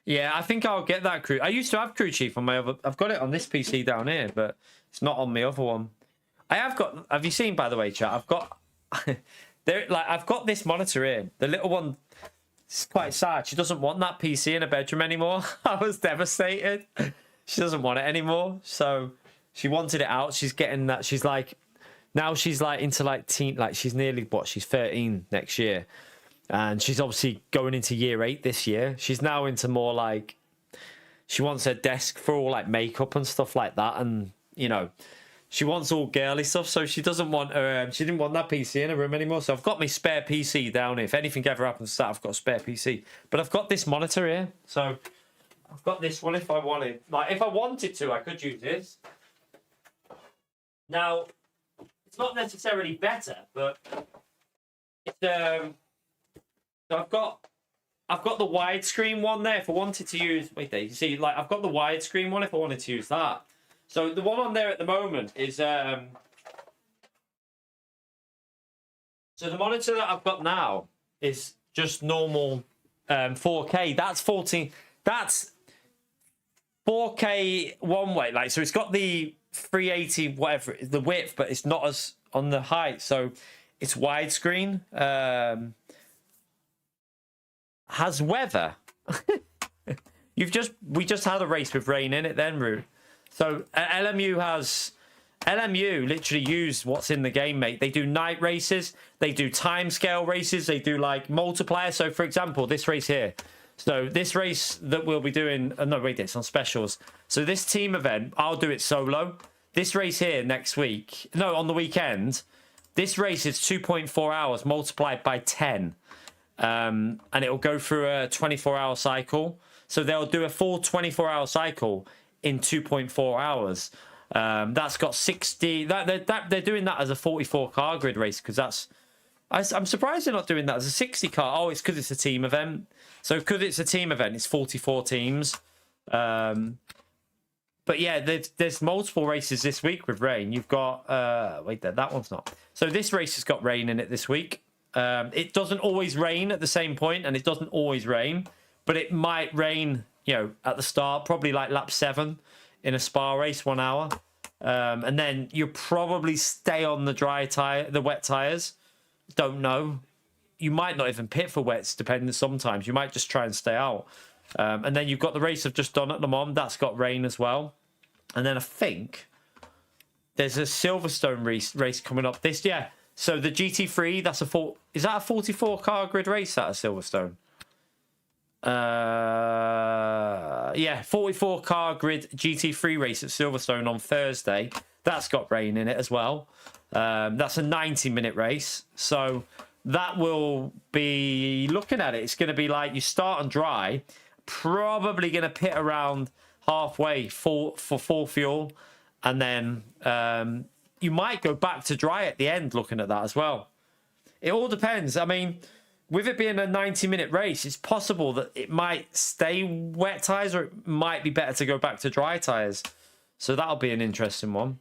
Yeah, I think I'll get that crew. I used to have Crew Chief on my other... I've got it on this PC down here, but it's not on my other one. I have got... Have you seen, by the way, chat? I've got... I've got this monitor here. The little one... It's quite sad. She doesn't want that PC in her bedroom anymore. I was devastated. She doesn't want it anymore. So she wanted it out. She's getting that... She's like... Now she's like into like teen... Like she's nearly... What? She's 13 next year. And she's obviously going into year 8 this year. She's now into more like... She wants her desk for all like makeup and stuff like that. And, you know, she wants all girly stuff. So she doesn't want her... she didn't want that PC in her room anymore. So I've got my spare PC down here. If anything ever happens to that, I've got a spare PC. But I've got this monitor here. So I've got this one if I wanted. Like, if I wanted to, I could use this. Now, it's not necessarily better, but it's... So I've got the widescreen one there if I wanted to use... Wait there, you see, like, I've got the widescreen one if I wanted to use that. So the one on there at the moment is... So the monitor that I've got now is just normal 4K. That's 14... That's 4K one way. Like, so it's got the 380, whatever, the width, but it's not as on the height. So it's widescreen. Has weather. We just had a race with rain in it then, Rue. So LMU literally use what's in the game, mate. They do night races, they do timescale races, they do like multiplier. So for example, this race here. So this race that we'll be doing, no wait, it's on specials. So this team event, I'll do it solo. This race here next week, no, on the weekend, this race is 2.4 hours multiplied by 10. And it'll go through a 24-hour cycle. So they'll do a full 24-hour cycle in 2.4 hours. That's got 60... They're doing that as a 44-car grid race because that's... I'm surprised they're not doing that as a 60-car. Oh, it's because it's a team event. So because it's a team event, it's 44 teams. But yeah, there's multiple races this week with rain. You've got wait, that one's not. So this race has got rain in it this week. It doesn't always rain at the same point, and it doesn't always rain, but it might rain, you know, at the start, probably like lap 7 in a Spa race, 1 hour, and then you probably stay on the wet tires. Don't know. You might not even pit for wets, depending. Sometimes you might just try and stay out. And then you've got the race I've just done at Le Mans. That's got rain as well. And then I think there's a Silverstone race coming up this year. So the GT3, is that a 44 car grid race at a Silverstone? Yeah, 44 car grid GT3 race at Silverstone on Thursday. That's got rain in it as well. That's a 90-minute race. So that will be, looking at it, it's going to be like you start on dry, probably going to pit around halfway for full fuel, and then you might go back to dry at the end, looking at that as well. It all depends. I mean, with it being a 90-minute race, it's possible that it might stay wet tyres, or it might be better to go back to dry tyres. So that'll be an interesting one.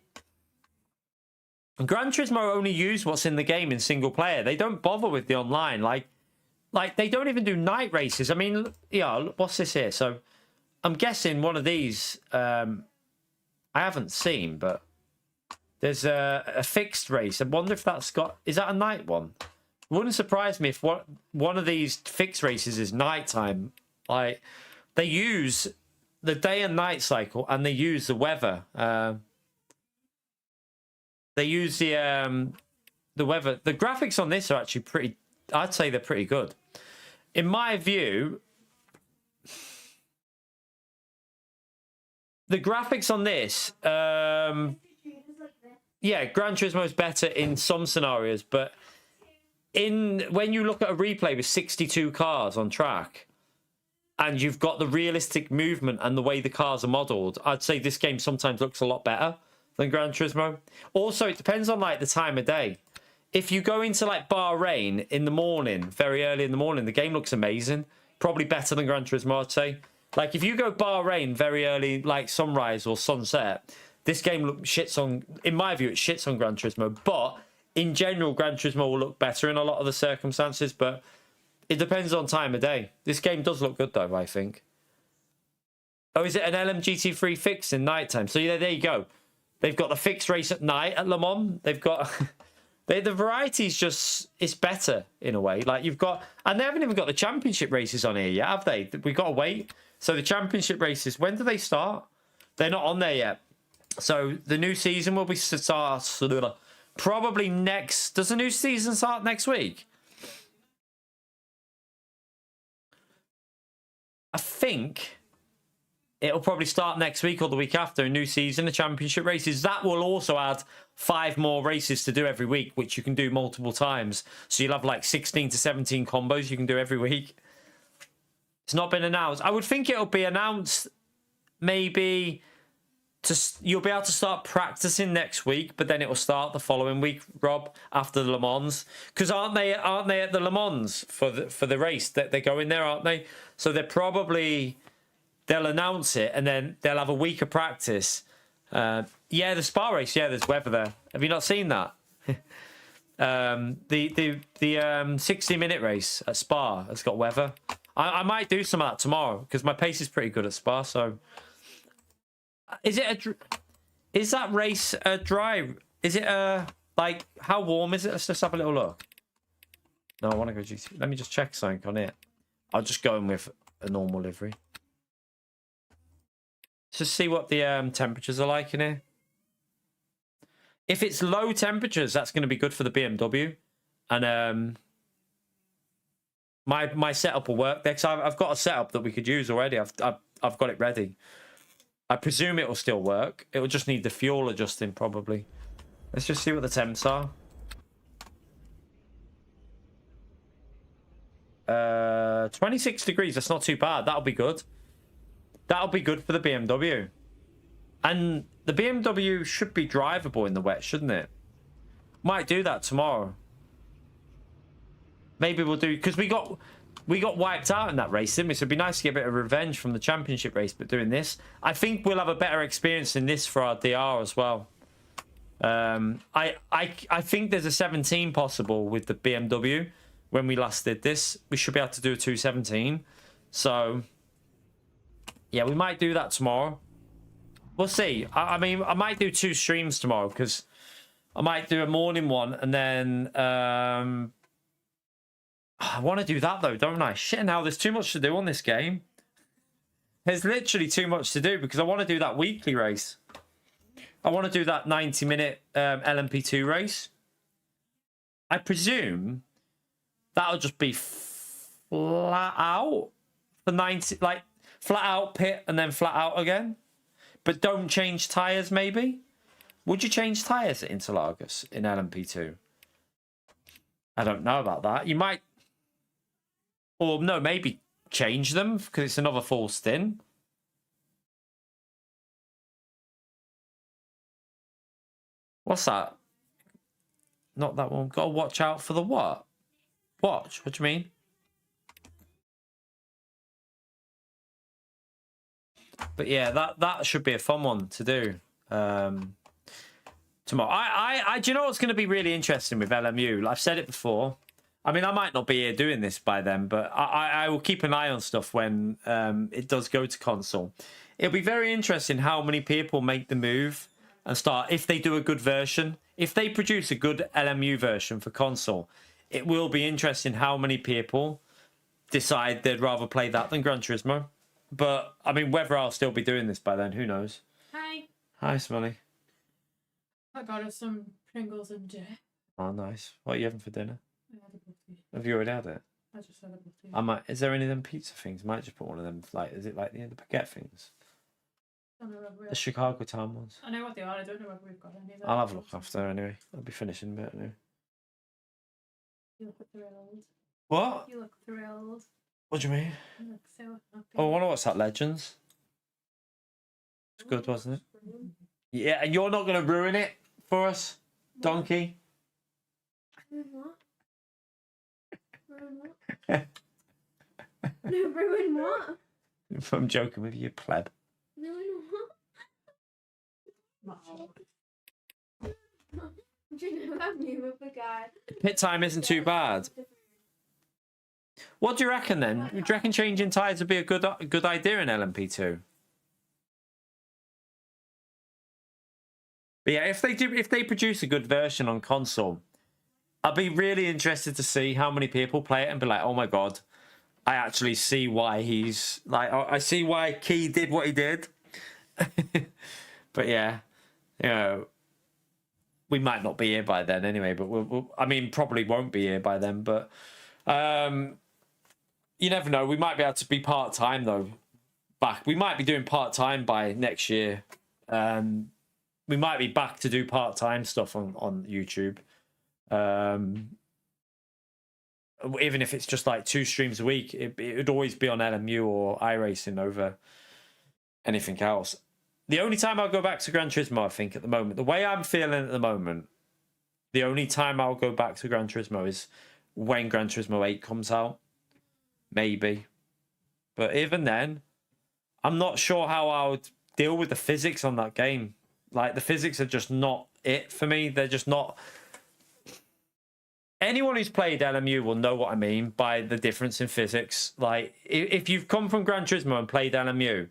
And Gran Turismo only use what's in the game in single player. They don't bother with the online. Like they don't even do night races. I mean, yeah, what's this here? So I'm guessing one of these I haven't seen, but there's a fixed race. I wonder if that's got, is that a night one? It wouldn't surprise me if one of these fixed races is nighttime. Like, they use the day and night cycle, and they use the weather. They use the weather. The graphics on this are actually pretty, I'd say they're pretty good. In my view, the graphics on this, yeah, Gran Turismo is better in some scenarios, but when you look at a replay with 62 cars on track, and you've got the realistic movement and the way the cars are modelled, I'd say this game sometimes looks a lot better than Gran Turismo. Also, it depends on like the time of day. If you go into like Bahrain in the morning, very early in the morning, the game looks amazing. Probably better than Gran Turismo, I'd say. Like if you go Bahrain very early, like sunrise or sunset, this game shits on, in my view, it shits on Gran Turismo. But in general, Gran Turismo will look better in a lot of the circumstances, but it depends on time of day. This game does look good though, I think. Oh, is it an LMGT3 fix in nighttime? So yeah, there you go. They've got the fixed race at night at Le Mans. They've got the variety's just, it's better in a way. Like you've got, and they haven't even got the championship races on here yet, have they? We've got to wait. So the championship races, when do they start? They're not on there yet. So the new season will be probably next. Does the new season start next week? I think it'll probably start next week or the week after, a new season, the championship races. That will also add 5 more races to do every week, which you can do multiple times. So you'll have like 16 to 17 combos you can do every week. It's not been announced. I would think it'll be announced maybe you'll be able to start practicing next week, but then it will start the following week, Rob, after the Le Mans. Because aren't they at the Le Mans for the race that they're going there, aren't they? So they'll announce it and then they'll have a week of practice. Yeah, the Spa race, yeah, there's weather there. Have you not seen that? The 60-minute race at Spa has got weather. I might do some of that tomorrow because my pace is pretty good at Spa. So, is that race a dry? Is it like how warm is it? Let's just have a little look. No, I want to go GT. Let me just check something on it. I'll just go in with a normal livery. Just see what the temperatures are like in here. If it's low temperatures, that's going to be good for the BMW, and my setup will work there. Because I've got a setup that we could use already. I've got it ready. I presume it will still work. It will just need the fuel adjusting probably. Let's just see what the temps are. 26 degrees. That's not too bad. That'll be good. That'll be good for the BMW. And the BMW should be drivable in the wet, shouldn't it? Might do that tomorrow. Maybe we'll do, because we got we got wiped out in that race, didn't we? So it'd be nice to get a bit of revenge from the championship race, but doing this, I think we'll have a better experience in this for our DR as well. I think there's a 17 possible with the BMW. When we last did this, we should be able to do a 217. So yeah, we might do that tomorrow. We'll see. I mean, I might do 2 streams tomorrow because I might do a morning one and then I want to do that though, don't I? Shit, now there's too much to do on this game. There's literally too much to do because I want to do that weekly race. I want to do that 90-minute LMP2 race. I presume that'll just be flat out for 90, like flat out pit and then flat out again. But don't change tyres, maybe? Would you change tyres at Interlagos in LMP2? I don't know about that. You might... Or no, maybe change them because it's another full stint. What's that? Not that one. Got to watch out for the what? Watch? What do you mean? But yeah, that should be a fun one to do tomorrow. Do you know what's going to be really interesting with LMU? I've said it before. I mean, I might not be here doing this by then, but I will keep an eye on stuff when it does go to console. It'll be very interesting how many people make the move and start, if they do a good version, if they produce a good LMU version for console, it will be interesting how many people decide they'd rather play that than Gran Turismo. But, I mean, whether I'll still be doing this by then, who knows? Hi. Hi, Smelly. I got us some Pringles and J. Oh, nice. What are you having for dinner? I had a butty. Have you already had it? I just had a butty. I might. Is there any of them pizza things? I might just put one of them. Like, is it like the baguette things? I don't know whether we The Chicago Town ones. I know what they are. I don't know whether we've got any of them. I'll have a look after anyway. I'll be finishing a bit anyway. You look thrilled. What? You look thrilled. What do you mean? You look so happy. Oh, I wonder what's that, Legends? It's good, wasn't it? Yeah, and you're not going to ruin it for us, donkey? Ruin what? Ruin what? No, ruin what? I'm joking with you, pleb. Ruin what? Do you know that meme of the guy? Pit time isn't too bad. What do you reckon then? Do you reckon changing tyres would be a good idea in LMP2? But yeah, if they produce a good version on console, I'd be really interested to see how many people play it and be like, oh my god, I actually see why he's like, I see why Key did what he did. But yeah, you know, we might not be here by then anyway, but we'll I mean, probably won't be here by then, but you never know. We might be able to be part-time though. Back. We might be doing part-time by next year. We might be back to do part-time stuff on YouTube. Even if it's just like 2 streams a week, it would always be on LMU or iRacing over anything else. The only time I'll go back to Gran Turismo, I think, at the moment, the way I'm feeling at the moment, the only time I'll go back to Gran Turismo is when Gran Turismo 8 comes out. Maybe. But even then, I'm not sure how I would deal with the physics on that game. Like, the physics are just not it for me. They're just not... Anyone who's played LMU will know what I mean by the difference in physics. Like, if you've come from Gran Turismo and played LMU,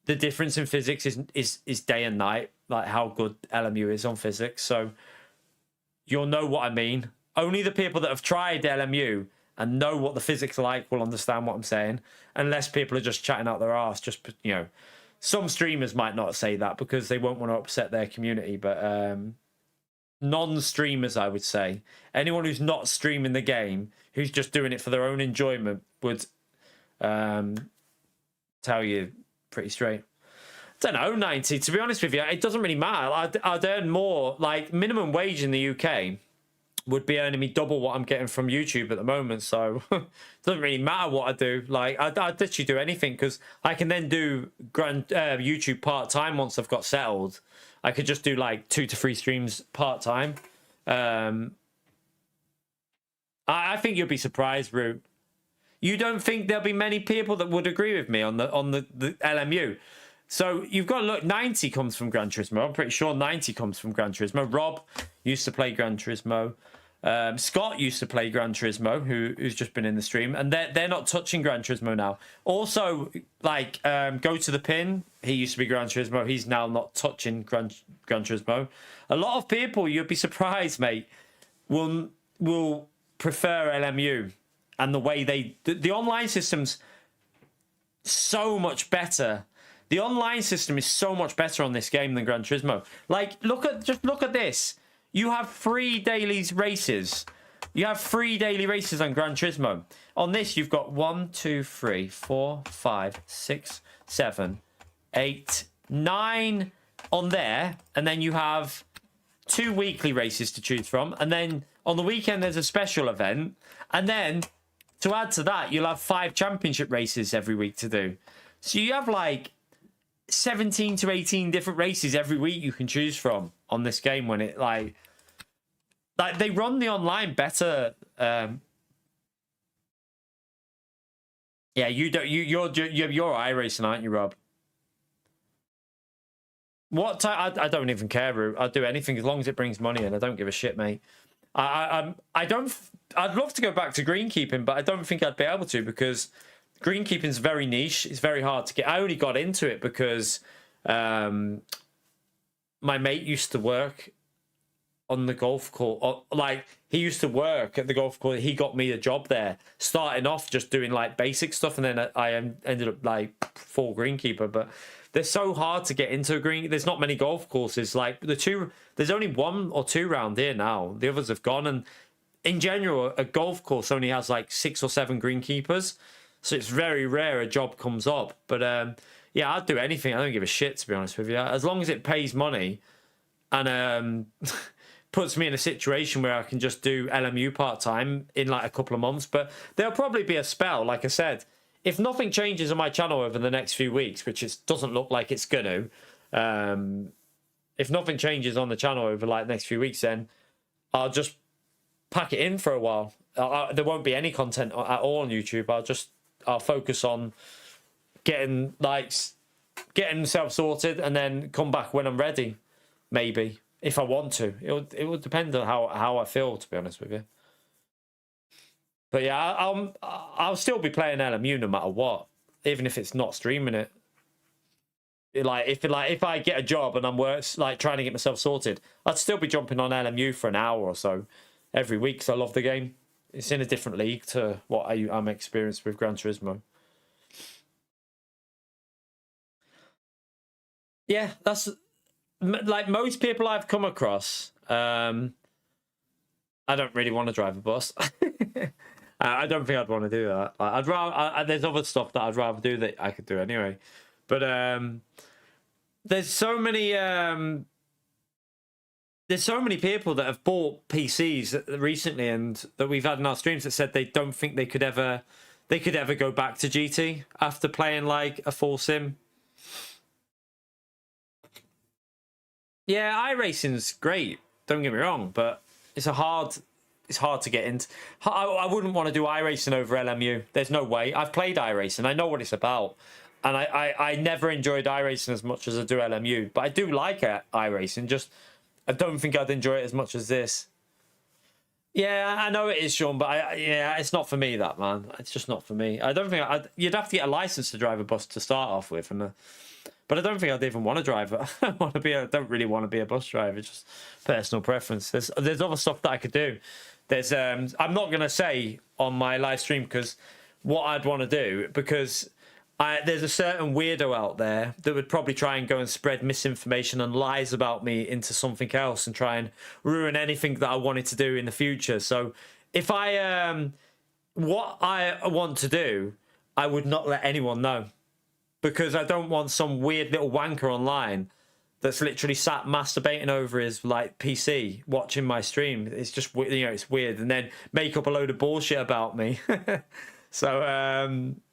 the difference in physics is day and night, like how good LMU is on physics. So you'll know what I mean. Only the people that have tried LMU and know what the physics are like will understand what I'm saying. Unless people are just chatting out their arse. Just, you know, some streamers might not say that because they won't want to upset their community. But non-streamers, I would say, anyone who's not streaming the game, who's just doing it for their own enjoyment, would tell you pretty straight. I don't know, 90. To be honest with you, it doesn't really matter. I'd earn more. Like, minimum wage in the UK would be earning me double what I'm getting from YouTube at the moment. So it doesn't really matter what I do. Like, I'd literally do anything because I can then do YouTube part-time once I've got settled. I could just do like 2 to 3 streams part-time. I think you'll be surprised, Root. you don't think there'll be many people that would agree with me on the LMU. So you've got to look, 90 comes from Gran Turismo. I'm pretty sure 90 comes from Gran Turismo. Rob used to play Gran Turismo. Scott used to play Gran Turismo, who's just been in the stream, and they're not touching Gran Turismo now. Also, like Go to the Pin, he used to be Gran Turismo. He's now not touching Gran Turismo. A lot of people, you'd be surprised, mate, will prefer LMU and the way the online system's so much better. The online system is so much better on this game than Gran Turismo. Like, just look at this. You have 3 daily races. You have 3 daily races on Gran Turismo. On this, you've got 1, 2, 3, 4, 5, 6, 7, 8, 9 on there. And then you have 2 weekly races to choose from. And then on the weekend, there's a special event. And then, to add to that, you'll have 5 championship races every week to do. So you have like 17 to 18 different races every week you can choose from on this game, when it like they run the online better. Yeah, you're iRacing, aren't you, Rob? What time? I don't even care, Root. I'll do anything as long as it brings money in. I don't give a shit, mate. I'd love to go back to greenkeeping, but I don't think I'd be able to, because greenkeeping is very niche. It's very hard to get. I only got into it because my mate used to work on the golf course. Like, he used to work at the golf course. He got me a job there, starting off just doing like basic stuff, and then I ended up like full greenkeeper. But they're so hard to get into a green. There's not many golf courses. Like there's only 1 or 2 around here now. The others have gone. And in general, a golf course only has like 6 or 7 greenkeepers. So it's very rare a job comes up. But yeah, I'd do anything. I don't give a shit, to be honest with you. As long as it pays money and puts me in a situation where I can just do LMU part-time in like a couple of months. But there'll probably be a spell, like I said. If nothing changes on my channel over the next few weeks, which it doesn't look like it's going to, if nothing changes on the channel over like the next few weeks, then I'll just pack it in for a while. There won't be any content at all on YouTube. I'll focus on getting myself sorted, and then come back when I'm ready, maybe, if I want to. It would depend on how I feel, to be honest with you. But yeah, I'll still be playing LMU no matter what, even if it's not streaming it. If I get a job and I'm trying to get myself sorted, I'd still be jumping on LMU for an hour or so every week, because I love the game. It's in a different league to what I'm experienced with Gran Turismo. Yeah, that's like most people I've come across. I don't really want to drive a bus. I don't think I'd want to do that. I'd rather. There's other stuff that I'd rather do that I could do anyway. But there's so many. There's so many people that have bought PCs recently, and that we've had in our streams, that said they don't think they could ever go back to GT after playing like a full sim. Yeah, iRacing's great. Don't get me wrong, but it's hard to get into. I wouldn't want to do iRacing over LMU. There's no way. I've played iRacing. I know what it's about. And I never enjoyed iRacing as much as I do LMU. But I do like iRacing. Just, I don't think I'd enjoy it as much as this. Yeah, I know it is, Sean, but yeah, it's not for me, that, man. It's just not for me. I don't think you'd have to get a license to drive a bus to start off with, but I don't think I'd even want to drive it. I don't really want to be a bus driver. It's just personal preference. There's other stuff that I could do. There's I'm not gonna say on my live stream because what I'd want to do, because there's a certain weirdo out there that would probably try and go and spread misinformation and lies about me into something else and try and ruin anything that I wanted to do in the future. So if what I want to do, I would not let anyone know, because I don't want some weird little wanker online that's literally sat masturbating over his like PC watching my stream. It's just, it's weird, and then make up a load of bullshit about me. So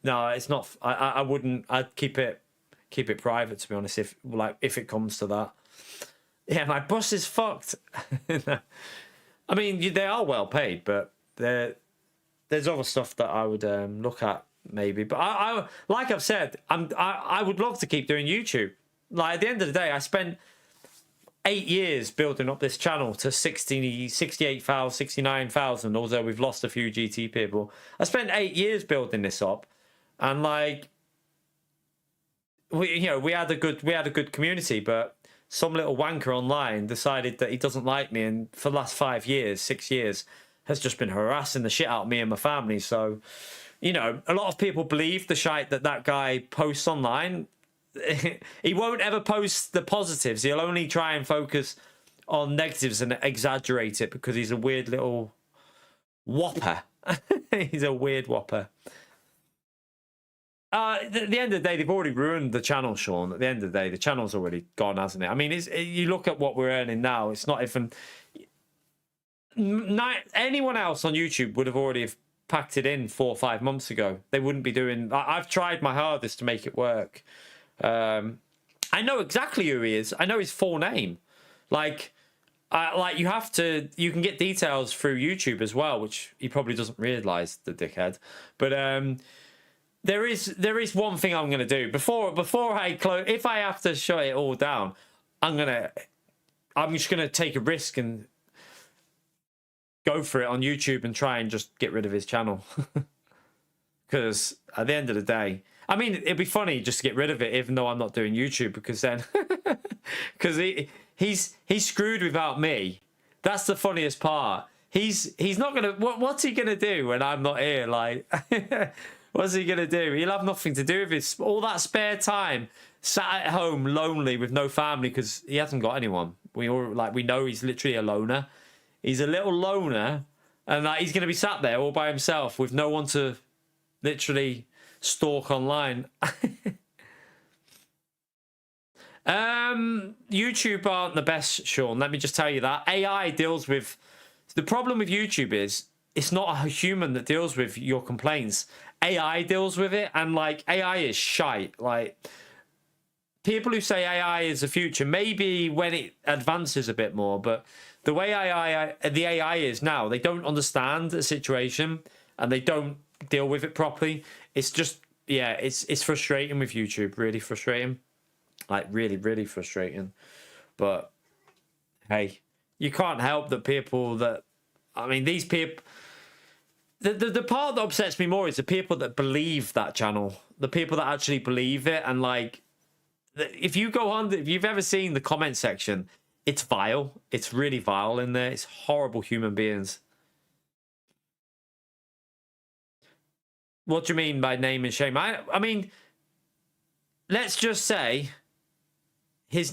no, it's not. I wouldn't. I'd keep it private, to be honest. If it comes to that. Yeah, my bus is fucked. I mean, they are well paid, but there's other stuff that I would look at maybe. But I like I've said, I would love to keep doing YouTube. Like at the end of the day, I spent 8 years building up this channel to 68,000, 69,000. Although we've lost a few GT people, I spent 8 years building this up, and like we had a good community, but some little wanker online decided that he doesn't like me, and for the last 5 years, 6 years, has just been harassing the shit out of me and my family. So, you know, a lot of people believe the shite that guy posts online. He won't ever post the positives. He'll only try and focus on negatives and exaggerate it because he's a weird little whopper. He's a weird whopper. At the end of the day, they've already ruined the channel, Sean. At the end of the day, the channel's already gone, hasn't it? I mean, you look at what we're earning now, it's not even... anyone else on YouTube would have already packed it in 4 or 5 months ago. They wouldn't be doing... I've tried my hardest to make it work. I know exactly who he is. I know his full name. Like you have to... You can get details through YouTube as well, which he probably doesn't realise, the dickhead. But... There is one thing I'm going to do before I close. If I have to shut it all down, I'm just going to take a risk and go for it on YouTube and try and just get rid of his channel. Because at the end of the day, I mean, it'd be funny just to get rid of it, even though I'm not doing YouTube, because then, because he's screwed without me. That's the funniest part. He's not gonna. What's he gonna do when I'm not here? Like. What's he gonna do? He'll have nothing to do with his all that spare time, sat at home lonely with no family because he hasn't got anyone. We know he's literally a loner. He's a little loner, and he's gonna be sat there all by himself with no one to literally stalk online. YouTube aren't the best, Sean. Let me just tell you that AI deals with the problem with YouTube is it's not a human that deals with your complaints. AI deals with it, and like AI is shite. Like people who say AI is the future, maybe when it advances a bit more, but the way the AI is now, they don't understand the situation and they don't deal with it properly. It's just it's frustrating with YouTube, really frustrating, like really, really frustrating. But hey, you can't help that people that these people. The part that upsets me more is the people that believe that channel, the people that actually believe it. And like, if you've ever seen the comment section, it's vile. It's really vile in there. It's horrible human beings. What do you mean by name and shame? I mean, let's just say his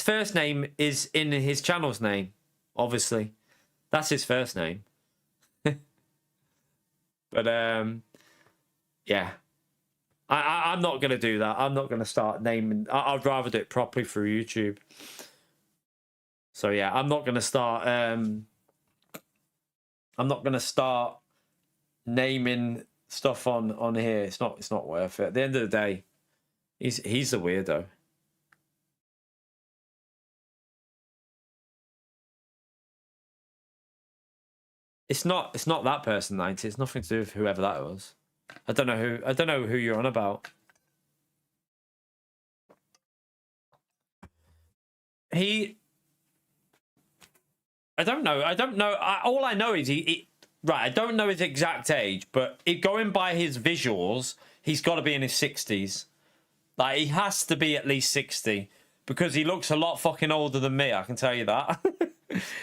first name is in his channel's name. Obviously, that's his first name. But yeah, I'm not gonna do that. I'm not gonna start naming. I'd rather do it properly through YouTube. So yeah, I'm not gonna start. I'm not gonna start naming stuff on here. It's not worth it. At the end of the day, he's a weirdo. It's not that person, 90. It's nothing to do with whoever that was. I don't know who you're on about. I don't know. All I know is right. I don't know his exact age, but going by his visuals, he's got to be in his 60s. Like he has to be at least 60 because he looks a lot fucking older than me. I can tell you that.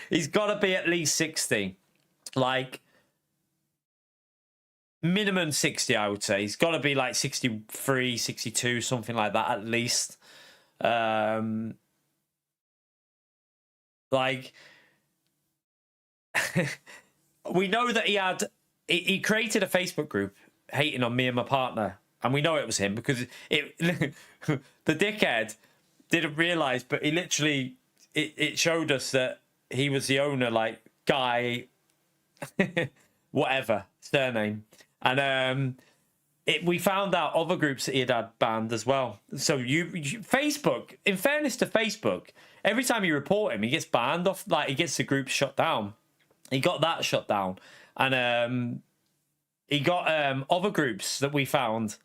He's got to be at least 60. Like minimum 60, I would say. He's got to be like 63, 62, something like that at least. Like we know that he created a Facebook group hating on me and my partner, and we know it was him because the dickhead didn't realize, but he literally it showed us that he was the owner, like guy whatever surname, and we found out other groups that he had banned as well. So Facebook, in fairness to Facebook, every time you report him, he gets banned off. Like he gets the group shut down. He got that shut down, and he got other groups that we found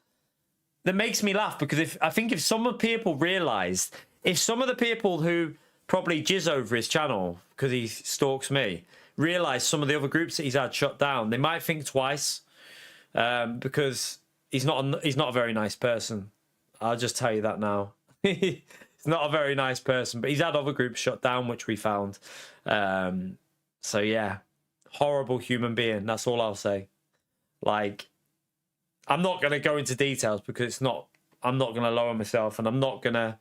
that makes me laugh, because if some of people realised, if some of the people who probably jizz over his channel because he stalks me realise some of the other groups that he's had shut down, they might think twice, because he's not a very nice person. I'll just tell you that now. He's not a very nice person, but he's had other groups shut down, which we found. So yeah, horrible human being. That's all I'll say. Like, I'm not going to go into details because I'm not going to lower myself, and I'm not going to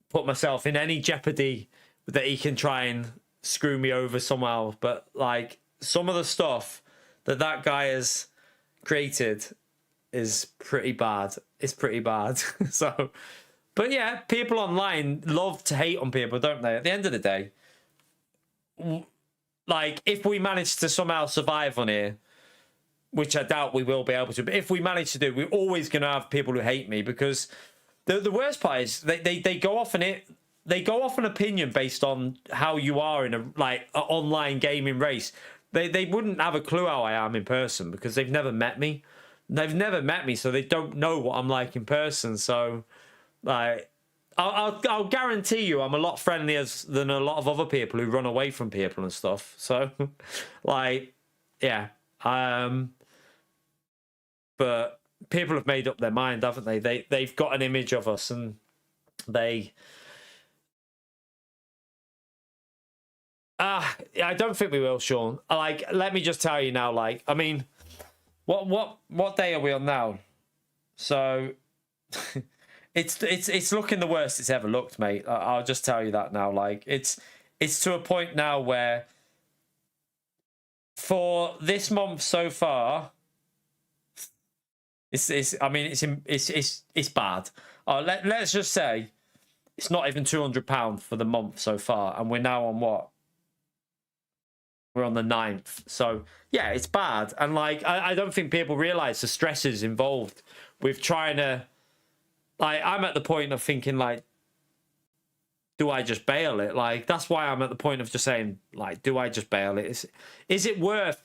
put myself in any jeopardy that he can try and screw me over somehow. But like, some of the stuff that guy has created is pretty bad. It's pretty bad. So, but yeah, people online love to hate on people, don't they? At the end of the day, like, if we manage to somehow survive on here, which I doubt we will be able to, but if we manage to do, we're always going to have people who hate me, because the worst part is they go off an opinion based on how you are in an online gaming race. They wouldn't have a clue how I am in person, because they've never met me. So they don't know what I'm like in person. So like, I'll guarantee you I'm a lot friendlier than a lot of other people who run away from people and stuff. So like, yeah. But people have made up their mind, haven't they? They've got an image of us, and I don't think we will, Sean. Like, let me just tell you now. Like, I mean, what day are we on now? So it's looking the worst it's ever looked, mate. I'll just tell you that now. Like, it's to a point now where for this month so far, it's bad. Let's just say it's not even £200 for the month so far, and we're now on what? We're on the 9th. So yeah, it's bad. And like, I don't think people realise the stresses involved with trying to, like, I'm at the point of thinking, like, do I just bail it? Like, that's why I'm at the point of just saying, like, do I just bail it? Is it worth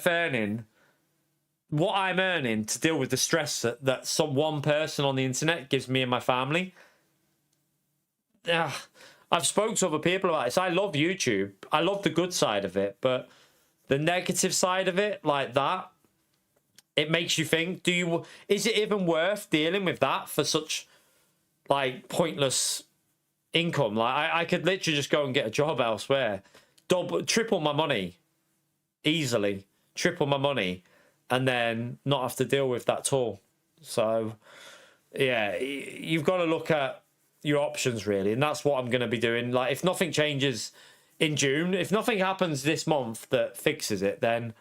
earning what I'm earning to deal with the stress that some one person on the internet gives me and my family? I've spoken to other people about this. I love YouTube. I love the good side of it, but the negative side of it, like that, it makes you think, is it even worth dealing with that for such, like, pointless income? Like, I could literally just go and get a job elsewhere, triple my money, easily, triple my money, and then not have to deal with that at all. So, yeah, you've got to look at your options, really, and that's what I'm going to be doing. Like, if nothing changes in June, if nothing happens this month that fixes it, then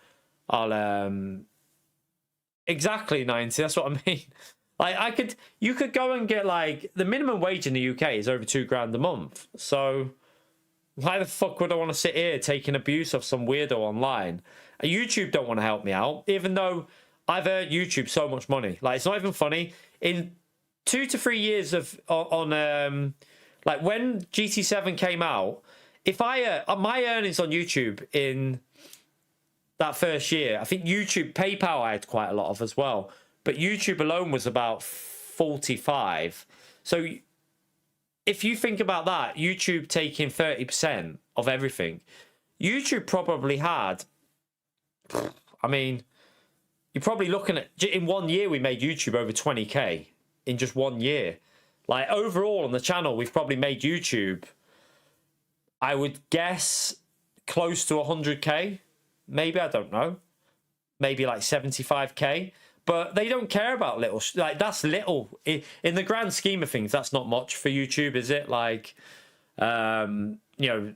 I'll exactly 90. That's what I mean. Like, you could go and get, like, the minimum wage in the UK is over £2,000 a month. So why the fuck would I want to sit here taking abuse of some weirdo online? YouTube don't want to help me out, even though I've earned YouTube so much money. Like, it's not even funny. In 2 to 3 years like, when GT7 came out, if my earnings on YouTube in that first year, I think YouTube, PayPal I had quite a lot of as well, but YouTube alone was about 45. So if you think about that, YouTube taking 30% of everything, YouTube probably had, I mean, you're probably looking at, in 1 year we made YouTube over 20k in just 1 year. Like, overall on the channel, we've probably made YouTube, I would guess, close to 100k. Maybe, I don't know. Maybe like 75k. But they don't care about little, like, that's little. In the grand scheme of things, that's not much for YouTube, is it? Like, you know,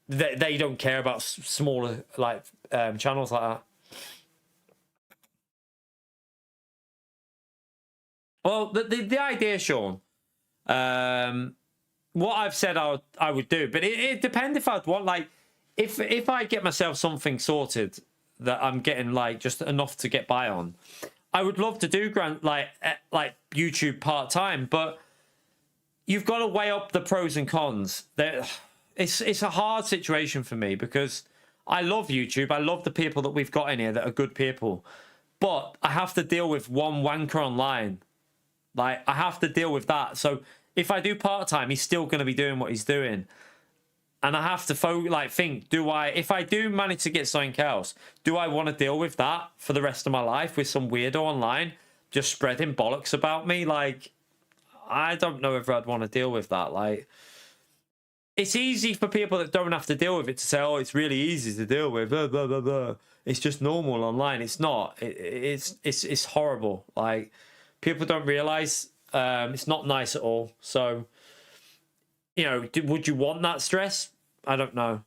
they don't care about smaller, like, channels like that. Well, the idea, Sean, what I've said I would do, but it depends if I'd want, like, if I get myself something sorted that I'm getting, like, just enough to get by on, I would love to do like YouTube part-time, but you've got to weigh up the pros and cons. It's a hard situation for me, because I love YouTube. I love the people that we've got in here that are good people. But I have to deal with one wanker online. Like, I have to deal with that. So if I do part-time, he's still going to be doing what he's doing. And I have to think, if I do manage to get something else, do I want to deal with that for the rest of my life with some weirdo online just spreading bollocks about me? Like, I don't know if I'd want to deal with that. Like, it's easy for people that don't have to deal with it to say, oh, it's really easy to deal with, blah, blah, blah, blah. It's just normal online. It's not. It's horrible. Like, people don't realize it's not nice at all. So, you know, would you want that stress? I don't know.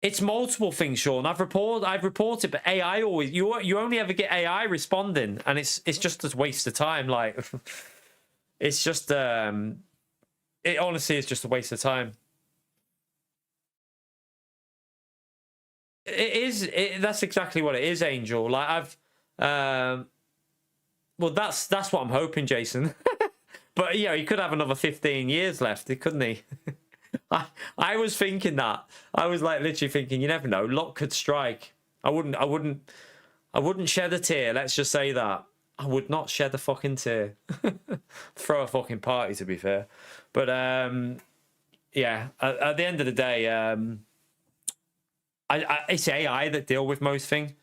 It's multiple things, Sean. I've reported, but AI always you only ever get AI responding, and it's just a waste of time. Like, it's just it honestly is just a waste of time. It is. That's exactly what it is, Angel. Like, well, that's what I'm hoping, Jason. But, you know, he could have another 15 years left, couldn't he? I was thinking that. I was like literally thinking, you never know, luck could strike. I wouldn't shed a tear. Let's just say that. I would not shed a fucking tear. Throw a fucking party, to be fair. But yeah, at the end of the day, it's AI that deal with most things.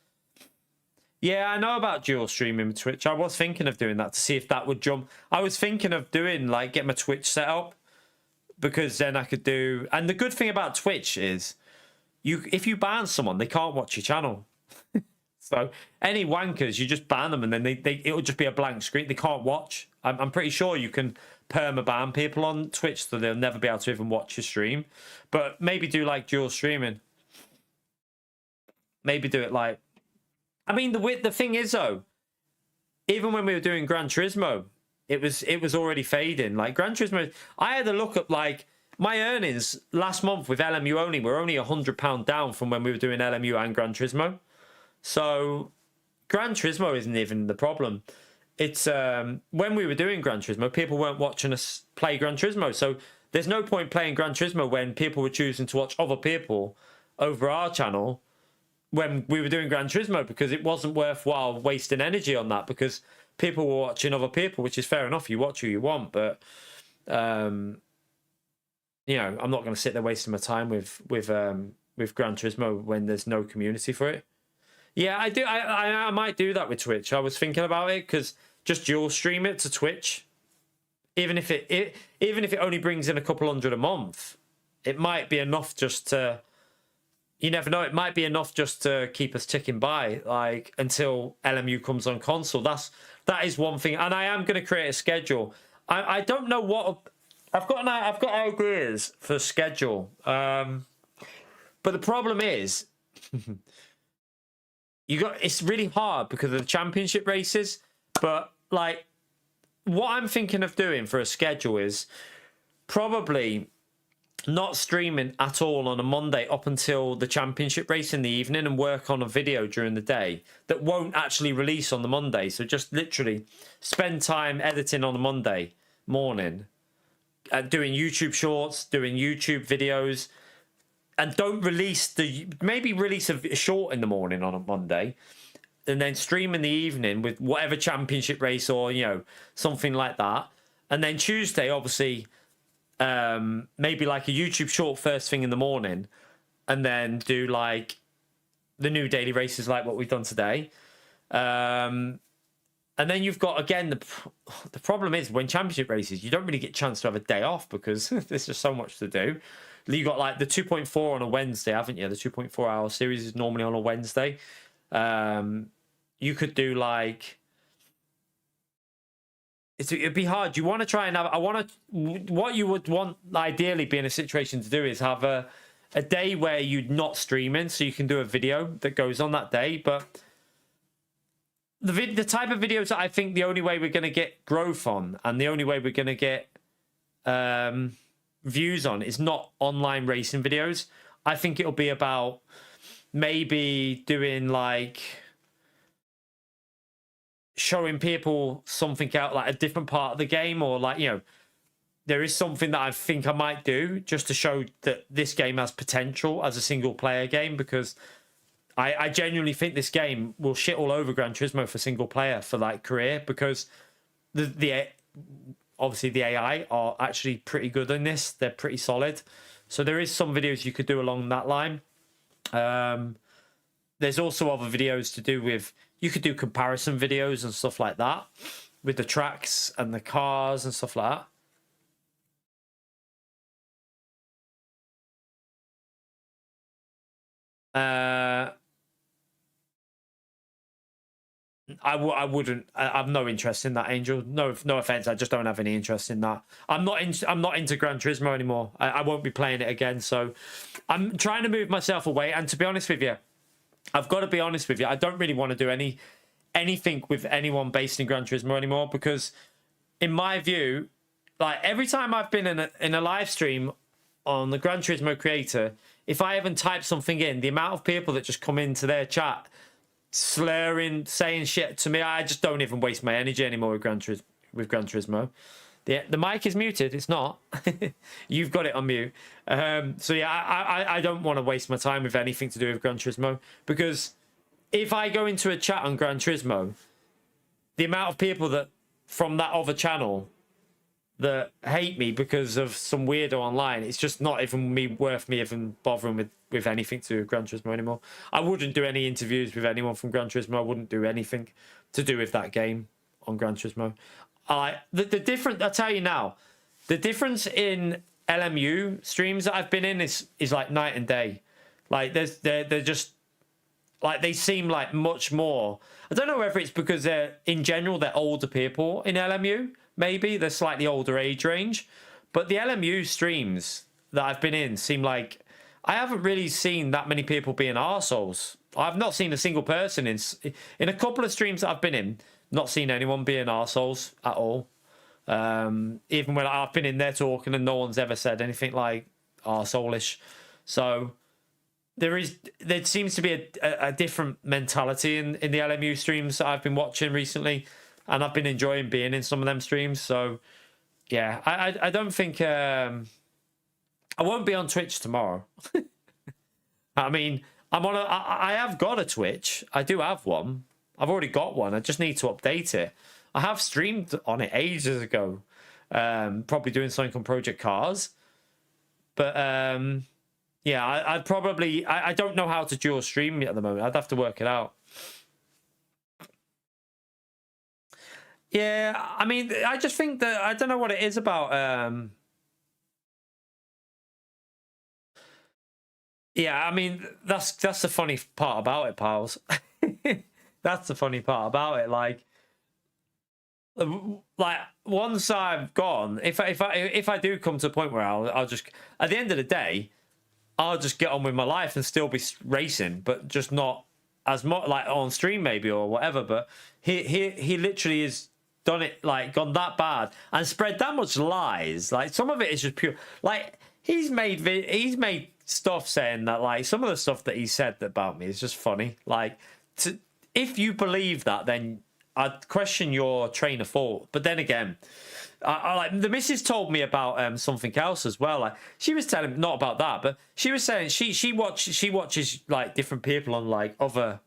Yeah, I know about dual streaming with Twitch. I was thinking of doing that to see if that would jump. I was thinking of doing, like, get my Twitch set up, because then I could do... And the good thing about Twitch is, if you ban someone, they can't watch your channel. So any wankers, you just ban them, and then it'll just be a blank screen. They can't watch. I'm pretty sure you can perma-ban people on Twitch, so they'll never be able to even watch your stream. But maybe do, like, dual streaming. Maybe do it, like... I mean, the thing is, though, even when we were doing Gran Turismo, it was already fading. Like, Gran Turismo, I had a look at, like, my earnings last month with LMU only were only £100 down from when we were doing LMU and Gran Turismo. So Gran Turismo isn't even the problem. It's when we were doing Gran Turismo, people weren't watching us play Gran Turismo. So there's no point playing Gran Turismo when people were choosing to watch other people over our channel when we were doing Gran Turismo, because it wasn't worthwhile wasting energy on that, because people were watching other people, which is fair enough. You watch who you want, but you know, I'm not going to sit there wasting my time with Gran Turismo when there's no community for it. Yeah, I do. I might do that with Twitch. I was thinking about it, because just dual stream it to Twitch, even if it only brings in a couple hundred a month, it might be enough just to. You never know. It might be enough just to keep us ticking by, like, until LMU comes on console. That is one thing, and I am going to create a schedule. I don't know what I've got ideas for a schedule, but the problem is, it's really hard because of the championship races. But, like, what I'm thinking of doing for a schedule is probably not streaming at all on a Monday up until the championship race in the evening, and work on a video during the day that won't actually release on the Monday. So just literally spend time editing on a Monday morning, doing YouTube shorts, doing YouTube videos, and don't release maybe release a short in the morning on a Monday, and then stream in the evening with whatever championship race or, you know, something like that. And then Tuesday, obviously, maybe like a YouTube short first thing in the morning, and then do like the new daily races like what we've done today. And then you've got, again, the problem is when championship races, you don't really get a chance to have a day off because there's just so much to do. You got like the 2.4 on a Wednesday, haven't you? The 2.4 hour series is normally on a Wednesday. You could do like, it'd be hard. You want to try and have, what you would want ideally be in a situation to do is have a day where you're not streaming, so you can do a video that goes on that day. But the type of videos that I think the only way we're going to get growth on, and the only way we're going to get views on, is not online racing videos. I think it'll be about maybe doing like showing people something out, like a different part of the game, or like, you know, there is something that I think I might do just to show that this game has potential as a single player game, because I genuinely think this game will shit all over Gran Turismo for single player for like career, because the obviously the AI are actually pretty good in this. They're pretty solid. So there is some videos you could do along that line. There's also other videos to do with, you could do comparison videos and stuff like that with the tracks and the cars and stuff like that. I wouldn't. I've no interest in that, Angel. No offense. I just don't have any interest in that. I'm not into Gran Turismo anymore. I won't be playing it again. So I'm trying to move myself away. And to be honest with you, I've got to be honest with you, I don't really want to do anything with anyone based in Gran Turismo anymore, because in my view, like every time I've been in a live stream on the Gran Turismo creator, if I even type something in, the amount of people that just come into their chat slurring, saying shit to me, I just don't even waste my energy anymore with Gran Turismo. The mic is muted. It's not. You've got it on mute. So yeah, I don't want to waste my time with anything to do with Gran Turismo, because if I go into a chat on Gran Turismo, the amount of people that from that other channel that hate me because of some weirdo online, it's just not even worth me even bothering with anything to do with Gran Turismo anymore. I wouldn't do any interviews with anyone from Gran Turismo. I wouldn't do anything to do with that game on Gran Turismo. The difference, I'll tell you now, the difference in LMU streams that I've been in is like night and day. Like they're just like, they seem like much more. I don't know whether it's because they're older people in LMU. Maybe they're slightly older age range, but the LMU streams that I've been in seem like I haven't really seen that many people being arseholes. I've not seen a single person in a couple of streams that I've been in, not seen anyone being arseholes at all. Even when I've been in there talking and no one's ever said anything like arsehole-ish. So there seems to be a different mentality in the LMU streams that I've been watching recently, and I've been enjoying being in some of them streams. So yeah, I don't think I won't be on Twitch tomorrow. I mean, I have got a Twitch. I do have one. I've already got one. I just need to update it. I have streamed on it ages ago. Probably doing something on Project Cars. But yeah, I don't know how to dual stream at the moment. I'd have to work it out. Yeah, I mean, I just think that I don't know what it is about. Yeah, I mean, that's the funny part about it, pals. That's the funny part about it. Like once I've gone, if I do come to a point where I'll just, at the end of the day, I'll just get on with my life and still be racing, but just not as much, like on stream maybe or whatever. But he literally has done it, like gone that bad and spread that much lies. Like some of it is just pure. Like he's made stuff saying that, like some of the stuff that he said about me is just funny. Like if you believe that, then I'd question your train of thought. But then again, I like the missus told me about something else as well. Like she was telling me, not about that, but she was saying she watches like different people on like other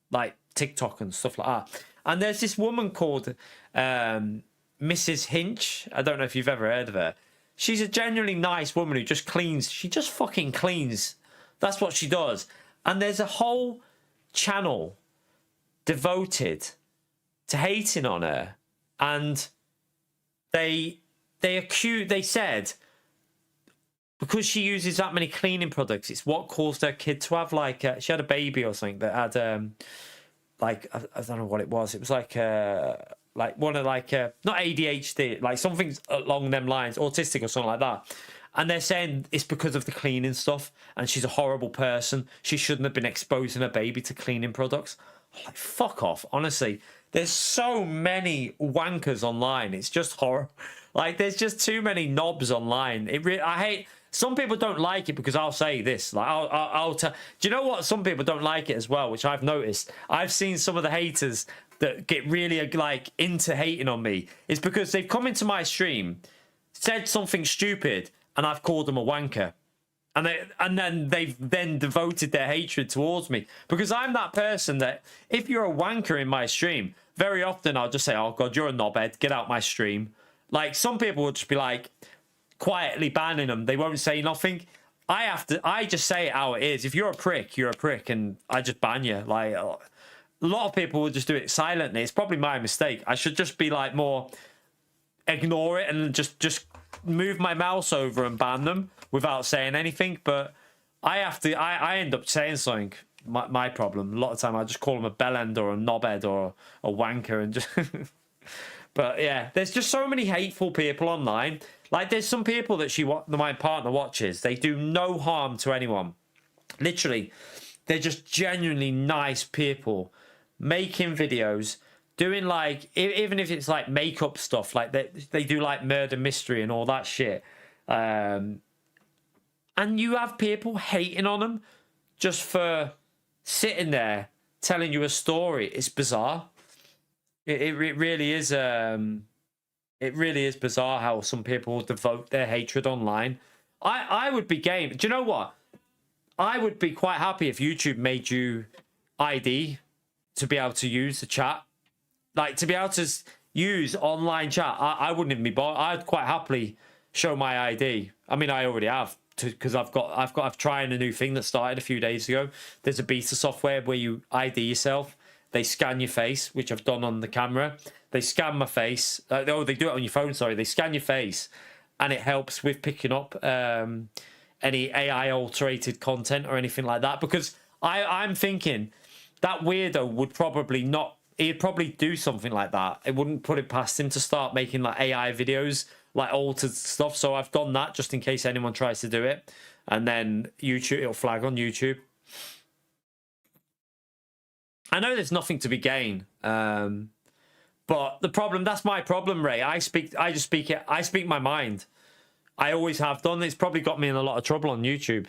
like TikTok and stuff like that. And there's this woman called Mrs. Hinch. I don't know if you've ever heard of her. She's a genuinely nice woman who just cleans. She just fucking cleans. That's what she does. And there's a whole channel devoted to hating on her. And they said because she uses that many cleaning products, it's what caused her kid to have like she had a baby or something that had like I don't know what it was. It was like one of like not ADHD, like something along them lines, autistic or something like that. And they're saying it's because of the cleaning stuff, and she's a horrible person. She shouldn't have been exposing her baby to cleaning products. Like fuck off, honestly. There's so many wankers online. It's just horror. Like there's just too many knobs online. I hate. Some people don't like it because I'll say this. Like I'll tell. Do you know what? Some people don't like it as well, which I've noticed. I've seen some of the haters that get really like into hating on me. It's because they've come into my stream said something stupid and I've called them a wanker. And then they've then devoted their hatred towards me, because I'm that person that if you're a wanker in my stream, very often I'll just say, oh God, you're a knobhead, get out my stream. Like, some people will just be like quietly banning them. They won't say nothing. I just say it how it is. If you're a prick, you're a prick, and I just ban you. Like, a lot of people will just do it silently. It's probably my mistake. I should just be like more ignore it and just move my mouse over and ban them without saying anything. But I end up saying something. My problem. A lot of time I just call them a bellend or a knobhead or a wanker and just. But yeah, there's just so many hateful people online. Like, there's some people that my partner watches. They do no harm to anyone. Literally, they're just genuinely nice people making videos, doing like, even if it's like makeup stuff, like they do like murder mystery and all that shit. And you have people hating on them just for sitting there telling you a story. It's bizarre. It really is. It really is bizarre how some people devote their hatred online. I would be game. Do you know what? I would be quite happy if YouTube made you ID to be able to use the chat. Like, to be able to use online chat. I wouldn't even be bothered. I'd quite happily show my ID. I mean, I already have, because I've tried a new thing that started a few days ago. There's a beta software where you ID yourself. They scan your face, which I've done on the camera. They scan my face. They do it on your phone, sorry. They scan your face, and it helps with picking up any AI-alterated content or anything like that. Because I'm thinking that weirdo would probably not... He'd probably do something like that. It wouldn't put it past him to start making like AI videos, like altered stuff. So I've done that just in case anyone tries to do it. And then YouTube, it'll flag on YouTube. I know there's nothing to be gained, but that's my problem, Ray. I speak my mind. I always have done. It's probably got me in a lot of trouble on YouTube,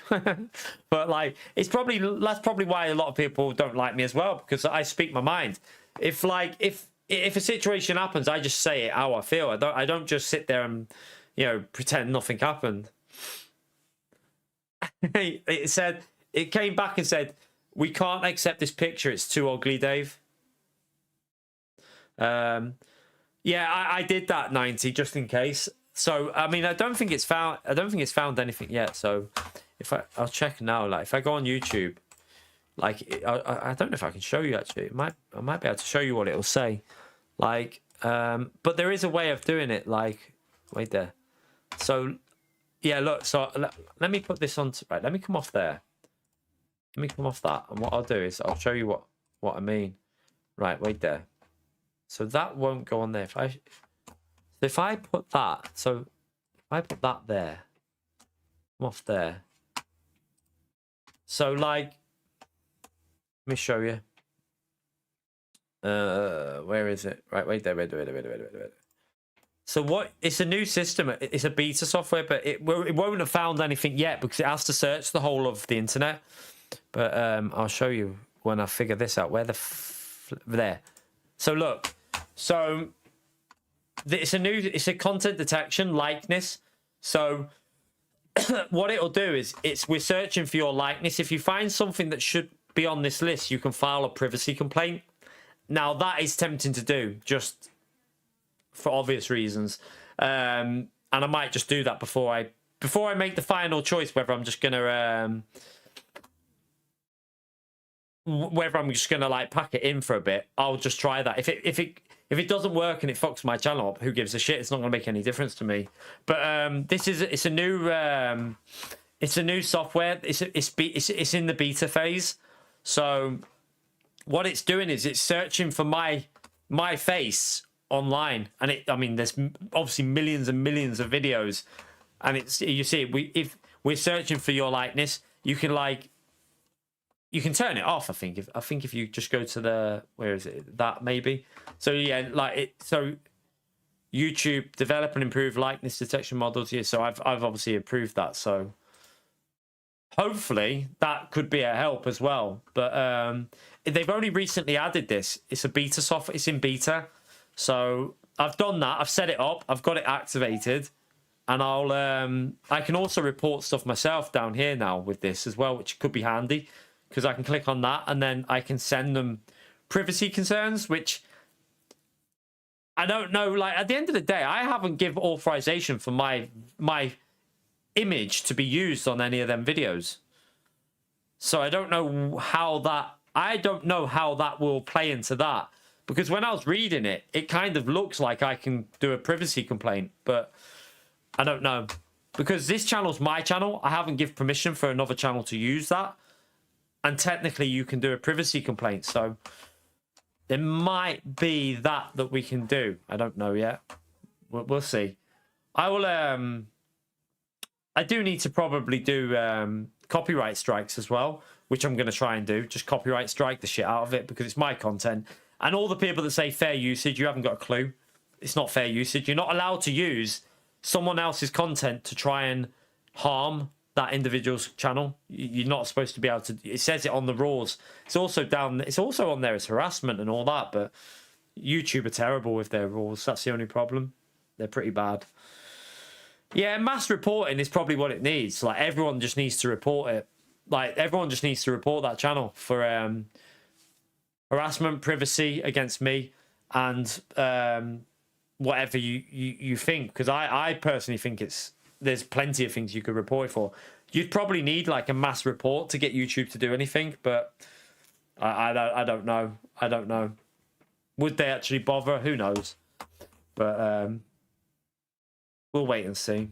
but like, that's probably why a lot of people don't like me as well, because I speak my mind. If a situation happens, I just say it how I feel. I don't just sit there and, pretend nothing happened. It came back and said, we can't accept this picture. It's too ugly, Dave. Yeah, I did that 90 just in case. So I mean, I don't think it's found anything yet. So I'll check now. Like, if I go on YouTube, like I don't know if I can show you actually. I might be able to show you what it'll say. Like, but there is a way of doing it. Like, wait there. So yeah, look. So let me put this on. Right, let me come off there. Let me come off that, and what I'll do is I'll show you what I mean. Right, wait there. So that won't go on there. If I put that, so if I put that there, come off there. So like, let me show you. Where is it? Right, wait there. Wait. So it's a new system. It's a beta software, but it won't have found anything yet because it has to search the whole of the internet. But I'll show you when I figure this out. Where there. So look. So it's a content detection likeness. So what it'll do is we're searching for your likeness. If you find something that should be on this list, you can file a privacy complaint. Now that is tempting to do, just for obvious reasons. And I might just do that before I make the final choice whether I'm just gonna like pack it in for a bit. I'll just try that. If it doesn't work and it fucks my channel up, who gives a shit? It's not gonna make any difference to me. But it's a new software. It's in the beta phase. So what it's doing is it's searching for my face online, and there's obviously millions and millions of videos, and you see if we're searching for your likeness, you can turn it off. I think if you just go to where is it, that maybe. So yeah, so YouTube develop and improve likeness detection models. Yeah, so I've obviously approved that. So hopefully that could be a help as well. But they've only recently added this. It's a beta software. It's in beta. So I've done that. I've set it up. I've got it activated. And I can also report stuff myself down here now with this as well, which could be handy because I can click on that and then I can send them privacy concerns, which I don't know. Like at the end of the day, I haven't give authorization for my image to be used on any of them videos. So I don't know how that will play into that, because when I was reading it, it kind of looks like I can do a privacy complaint, but I don't know, because this channel's my channel. I haven't give permission for another channel to use that, and technically you can do a privacy complaint. So there might be that we can do. I don't know yet. We'll see. I will. I do need to probably do copyright strikes as well, which I'm going to try and do. Just copyright strike the shit out of it because it's my content. And all the people that say fair usage, you haven't got a clue. It's not fair usage. You're not allowed to use someone else's content to try and harm that individual's channel. You're not supposed to be able to. It says it on the rules. It's also down. It's also on there as harassment and all that. But YouTube are terrible with their rules. That's the only problem. They're pretty bad. Yeah, mass reporting is probably what it needs. Like everyone just needs to report it. Like everyone just needs to report that channel for harassment, privacy against me, and whatever you think. Because I personally think there's plenty of things you could report it for. You'd probably need like a mass report to get YouTube to do anything, but I don't know. I don't know. Would they actually bother? Who knows? But we'll wait and see.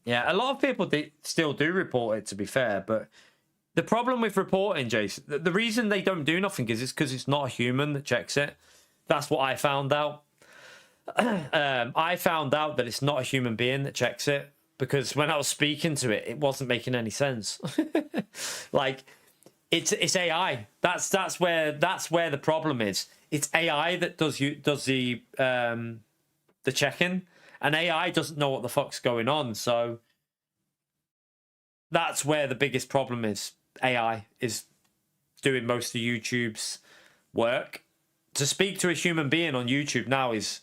Yeah, a lot of people still do report it, to be fair, but the problem with reporting, Jason, the reason they don't do nothing is it's because it's not a human that checks it. That's what I found out. I found out that it's not a human being that checks it because when I was speaking to it, it wasn't making any sense. Like it's AI. That's where the problem is. It's AI that does the check-in, and AI doesn't know what the fuck's going on. So that's where the biggest problem is. AI is doing most of YouTube's work. To speak to a human being on YouTube now is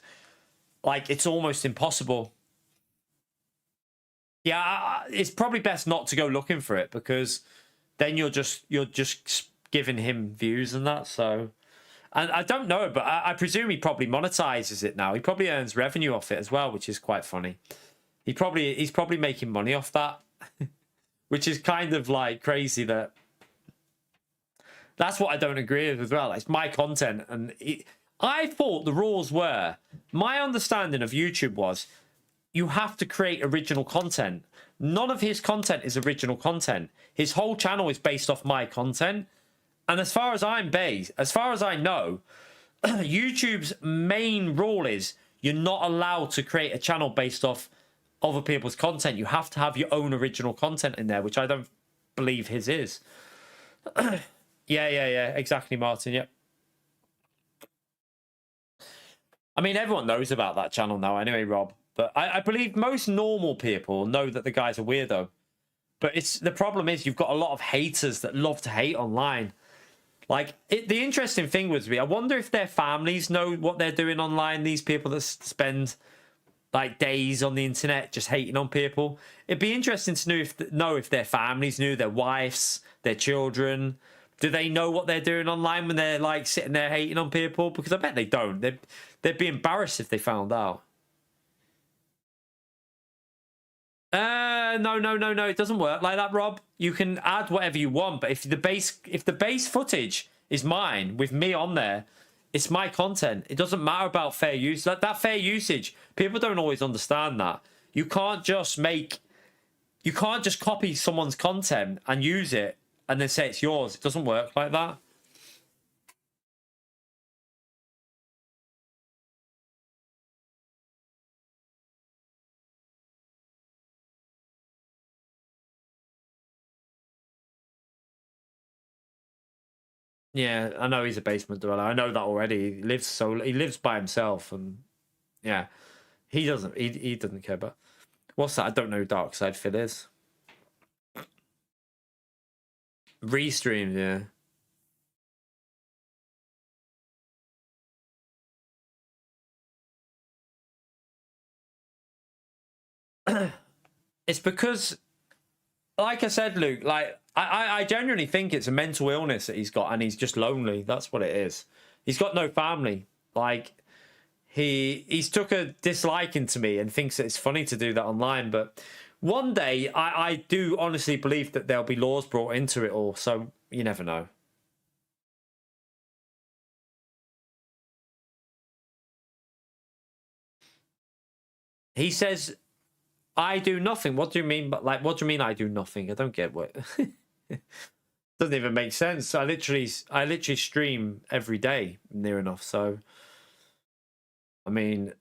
like, it's almost impossible. Yeah, it's probably best not to go looking for it because then you're just giving him views and that. So, and I don't know, but I presume he probably monetizes it now. He probably earns revenue off it as well, which is quite funny. He's probably making money off that, which is kind of like crazy. That's what I don't agree with as well. It's my content, and I thought the rules were, my understanding of YouTube was, you have to create original content. None of his content is original content. His whole channel is based off my content. And as far as I know, YouTube's main rule is you're not allowed to create a channel based off other people's content. You have to have your own original content in there, which I don't believe his is. Yeah, exactly, Martin. Yep. I mean, everyone knows about that channel now anyway, Rob. But I believe most normal people know that the guy's a weirdo. But the problem is you've got a lot of haters that love to hate online. Like, the interesting thing would be, I wonder if their families know what they're doing online, these people that spend like days on the internet just hating on people. It'd be interesting to know if their families knew, their wives, their children. Do they know what they're doing online when they're like sitting there hating on people? Because I bet they don't. They'd be embarrassed if they found out. No. It doesn't work like that, Rob. You can add whatever you want, but if the base footage is mine with me on there, it's my content. It doesn't matter about fair use. That fair usage, people don't always understand that. You can't just copy someone's content and use it and then say it's yours. It doesn't work like that. Yeah, I know he's a basement dweller. I know that already. He lives by himself, and yeah, he doesn't care. But what's that? I don't know who Dark Side Phil is. Restreams, yeah. It's because, like I said, Luke, like I genuinely think it's a mental illness that he's got, and he's just lonely. That's what it is. He's got no family. Like he's took a disliking to me and thinks that it's funny to do that online. But one day, I do honestly believe that there'll be laws brought into it all. So you never know. He says, I do nothing. What do you mean? But like, what do you mean I do nothing? I don't get what. Doesn't even make sense. I literally stream every day near enough. So, I mean,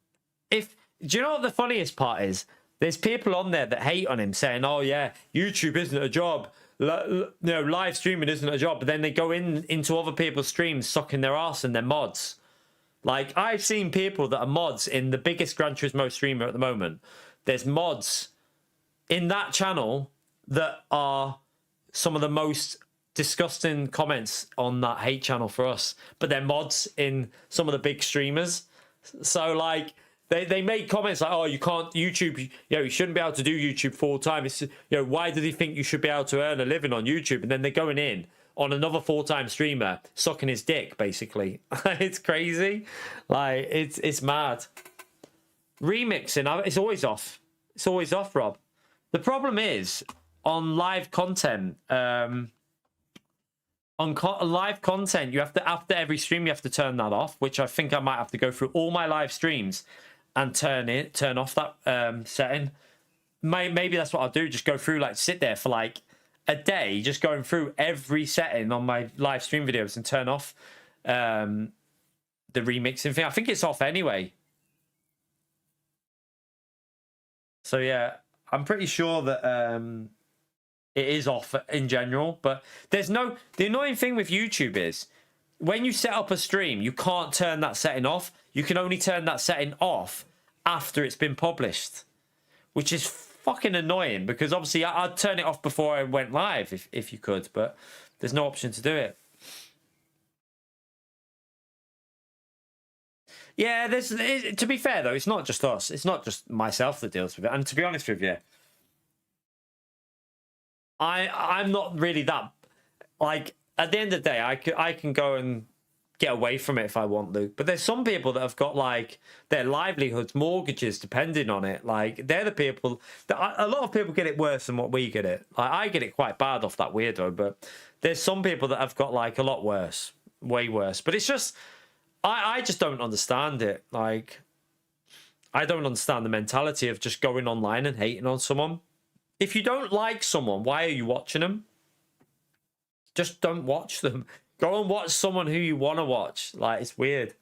do you know what the funniest part is? There's people on there that hate on him saying, oh yeah, YouTube isn't a job. Live streaming isn't a job. But then they go into other people's streams sucking their ass and their mods. Like, I've seen people that are mods in the biggest Gran Turismo streamer at the moment. There's mods in that channel that are some of the most disgusting comments on that hate channel for us. But they're mods in some of the big streamers. So, like, they make comments like, oh, you can't YouTube, you shouldn't be able to do YouTube full time. It's, why do they think you should be able to earn a living on YouTube? And then they're going in on another full-time streamer sucking his dick, basically. It's crazy. Like, it's mad. Remixing, it's always off. It's always off, Rob. The problem is, on live content, live content, you have to, after every stream, you have to turn that off, which I think I might have to go through all my live streams and turn off that setting. Maybe that's what I'll do. Just go through, like, sit there for, like, a day, just going through every setting on my live stream videos and turn off the remixing thing. I think it's off anyway. So yeah, I'm pretty sure that it is off in general. But there's no. The annoying thing with YouTube is when you set up a stream, you can't turn that setting off. You can only turn that setting off after it's been published, which is fucking annoying, because obviously I'd turn it off before I went live if you could, but there's no option to do it. Yeah, to be fair though, it's not just us. It's not just myself that deals with it. And to be honest with you, I'm not really that, like, at the end of the day, I can go and get away from it if I want, Luke. But there's some people that have got, like, their livelihoods, mortgages depending on it. Like, they're the people that a lot of people get it worse than what we get it. Like, I get it quite bad off that weirdo, but there's some people that have got, like, a lot worse, way worse. But it's just, I just don't understand it. Like, I don't understand the mentality of just going online and hating on someone. If you don't like someone, why are you watching them? Just don't watch them. Go and watch someone who you want to watch. Like, it's weird.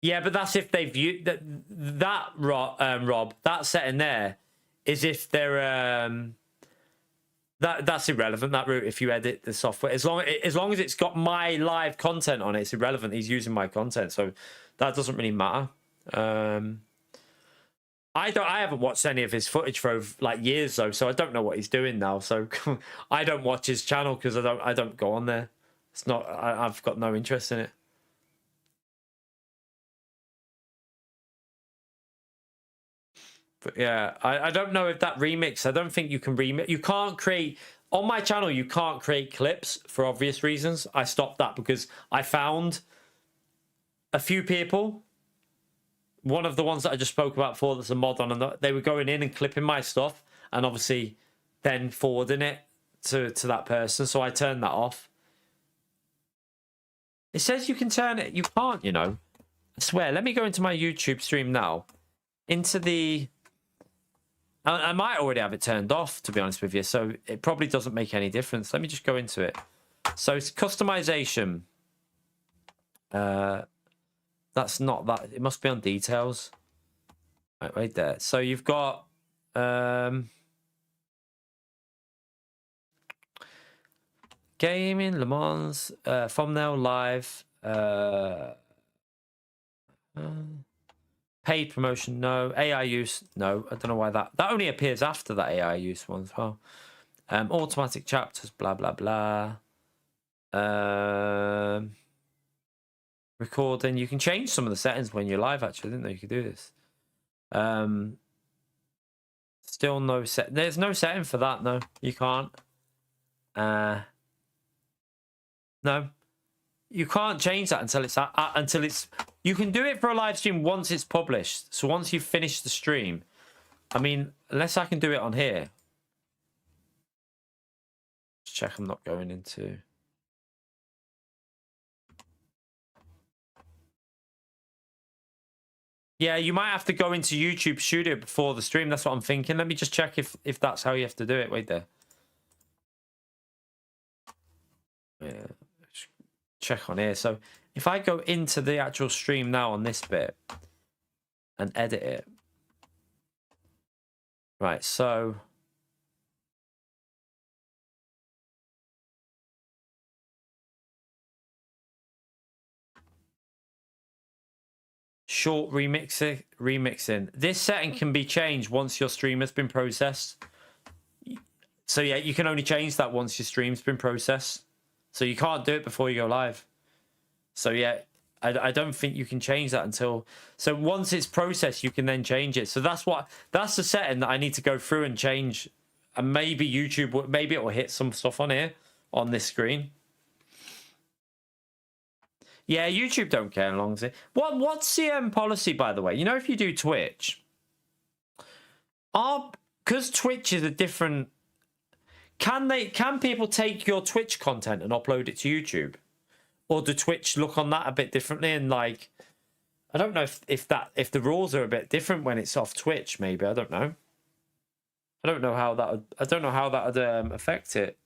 Yeah, but that's if they view that Rob, that setting there is if they're that's irrelevant, that route, if you edit the software. As long as it's got my live content on it, it's irrelevant. He's using my content, so that doesn't really matter. I haven't watched any of his footage for like years though, so I don't know what he's doing now. So I don't watch his channel because I don't go on there. It's not. I've got no interest in it. But yeah, I don't know if that remix. I don't think you can remix. You can't create on my channel. You can't create clips for obvious reasons. I stopped that because I found a few people. One of the ones that I just spoke about before, there's a mod on, and they were going in and clipping my stuff, and obviously then forwarding it to that person. So I turned that off. It says you can turn it. You can't, you know. I swear. Let me go into my YouTube stream now. Into the... I might already have it turned off, to be honest with you. So it probably doesn't make any difference. Let me just go into it. So it's customization. That's not that. It must be on details. Right there. So you've got gaming, Le Mans, thumbnail, live, paid promotion, no. AI use, no. I don't know why that only appears after that AI use one as well. Automatic chapters, blah blah blah. recording. You can change some of the settings when you're live, actually. I didn't know you could do this. Still no set. There's no setting for that. No, you can't. No, you can't change that until it's you can do it for a live stream once it's published. So once you've finished the stream, I mean, unless I can do it on here. Just check I'm not going into. Yeah, you might have to go into YouTube Studio before the stream. That's what I'm thinking. Let me just check if that's how you have to do it. Wait there. Yeah, check on here. So if I go into the actual stream now on this bit and edit it. Right, so short remixing. This setting can be changed once your stream has been processed. So yeah, you can only change that once your stream's been processed. So you can't do it before you go live. So yeah, I don't think you can change that until... So once it's processed, you can then change it. So that's the setting that I need to go through and change. And maybe YouTube, maybe it will hit some stuff on here, on this screen. Yeah, YouTube don't care as long as it... What's the policy, by the way? You know, if you do Twitch... Because Twitch is a different... Can people take your Twitch content and upload it to YouTube? Or do Twitch look on that a bit differently? And like, I don't know if the rules are a bit different when it's off Twitch. Maybe I don't know. I don't know how that would affect it.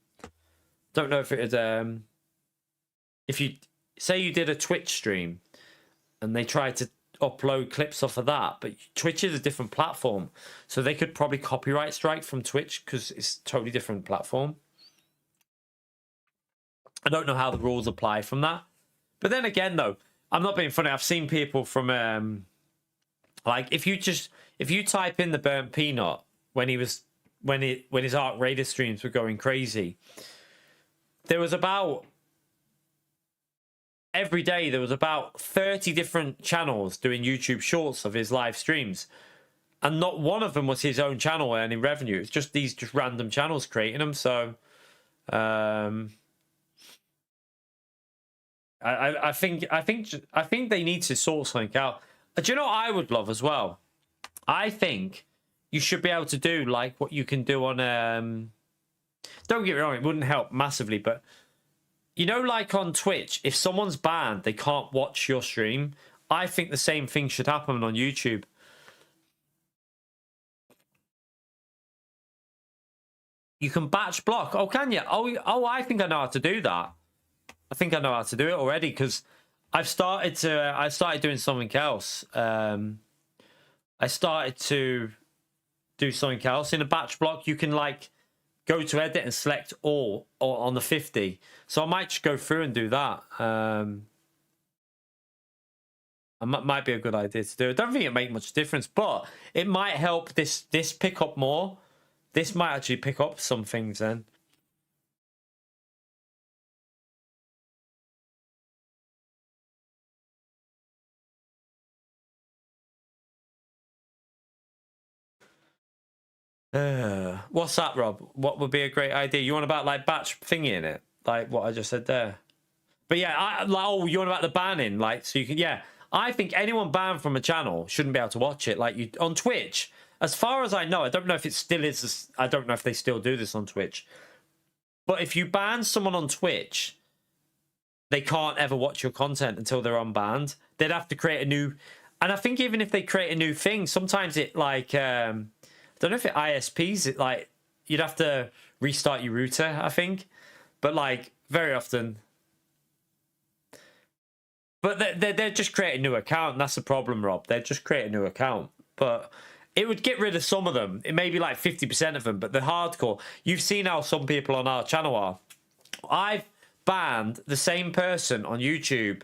Don't know if it would if you say you did a Twitch stream and they tried to upload clips off of that, but Twitch is a different platform, so they could probably copyright strike from Twitch because it's a totally different platform. I don't know how the rules apply from that. But then again, though, I'm not being funny. I've seen people from like if you type in the burnt peanut when his Arc Raider streams were going crazy, there was about every day there was about 30 different channels doing YouTube shorts of his live streams, and not one of them was his own channel earning revenue. It's just these random channels creating them. So I think they need to sort something out. Do you know what I would love as well? I think you should be able to do like what you can do on don't get me wrong, it wouldn't help massively, but you know, like on Twitch, if someone's banned, they can't watch your stream. I think the same thing should happen on YouTube. You can batch block. Oh, can you? Oh, I think I know how to do that. I think I know how to do it already because I started doing something else. I started to do something else in a batch block. You can like go to edit and select all on the 50. So I might just go through and do that. It might be a good idea to do. I don't think it make much difference, but it might help this pick up more. This might actually pick up some things then. What's that, Rob? What would be a great idea? You want about like batch thingy in it, like what I just said there. But yeah, you want about the banning, like so you can. Yeah, I think anyone banned from a channel shouldn't be able to watch it. Like you on Twitch, as far as I know, I don't know if it still is. I don't know if they still do this on Twitch. But if you ban someone on Twitch, they can't ever watch your content until they're unbanned. They'd have to create a new. And I think even if they create a new thing, sometimes it like. I don't know if it ISPs it, like you'd have to restart your router, I think, but like very often. But they're just create a new account. And that's the problem, Rob. They just create a new account, but it would get rid of some of them. It may be like 50% of them, but the hardcore. You've seen how some people on our channel are. I've banned the same person on YouTube.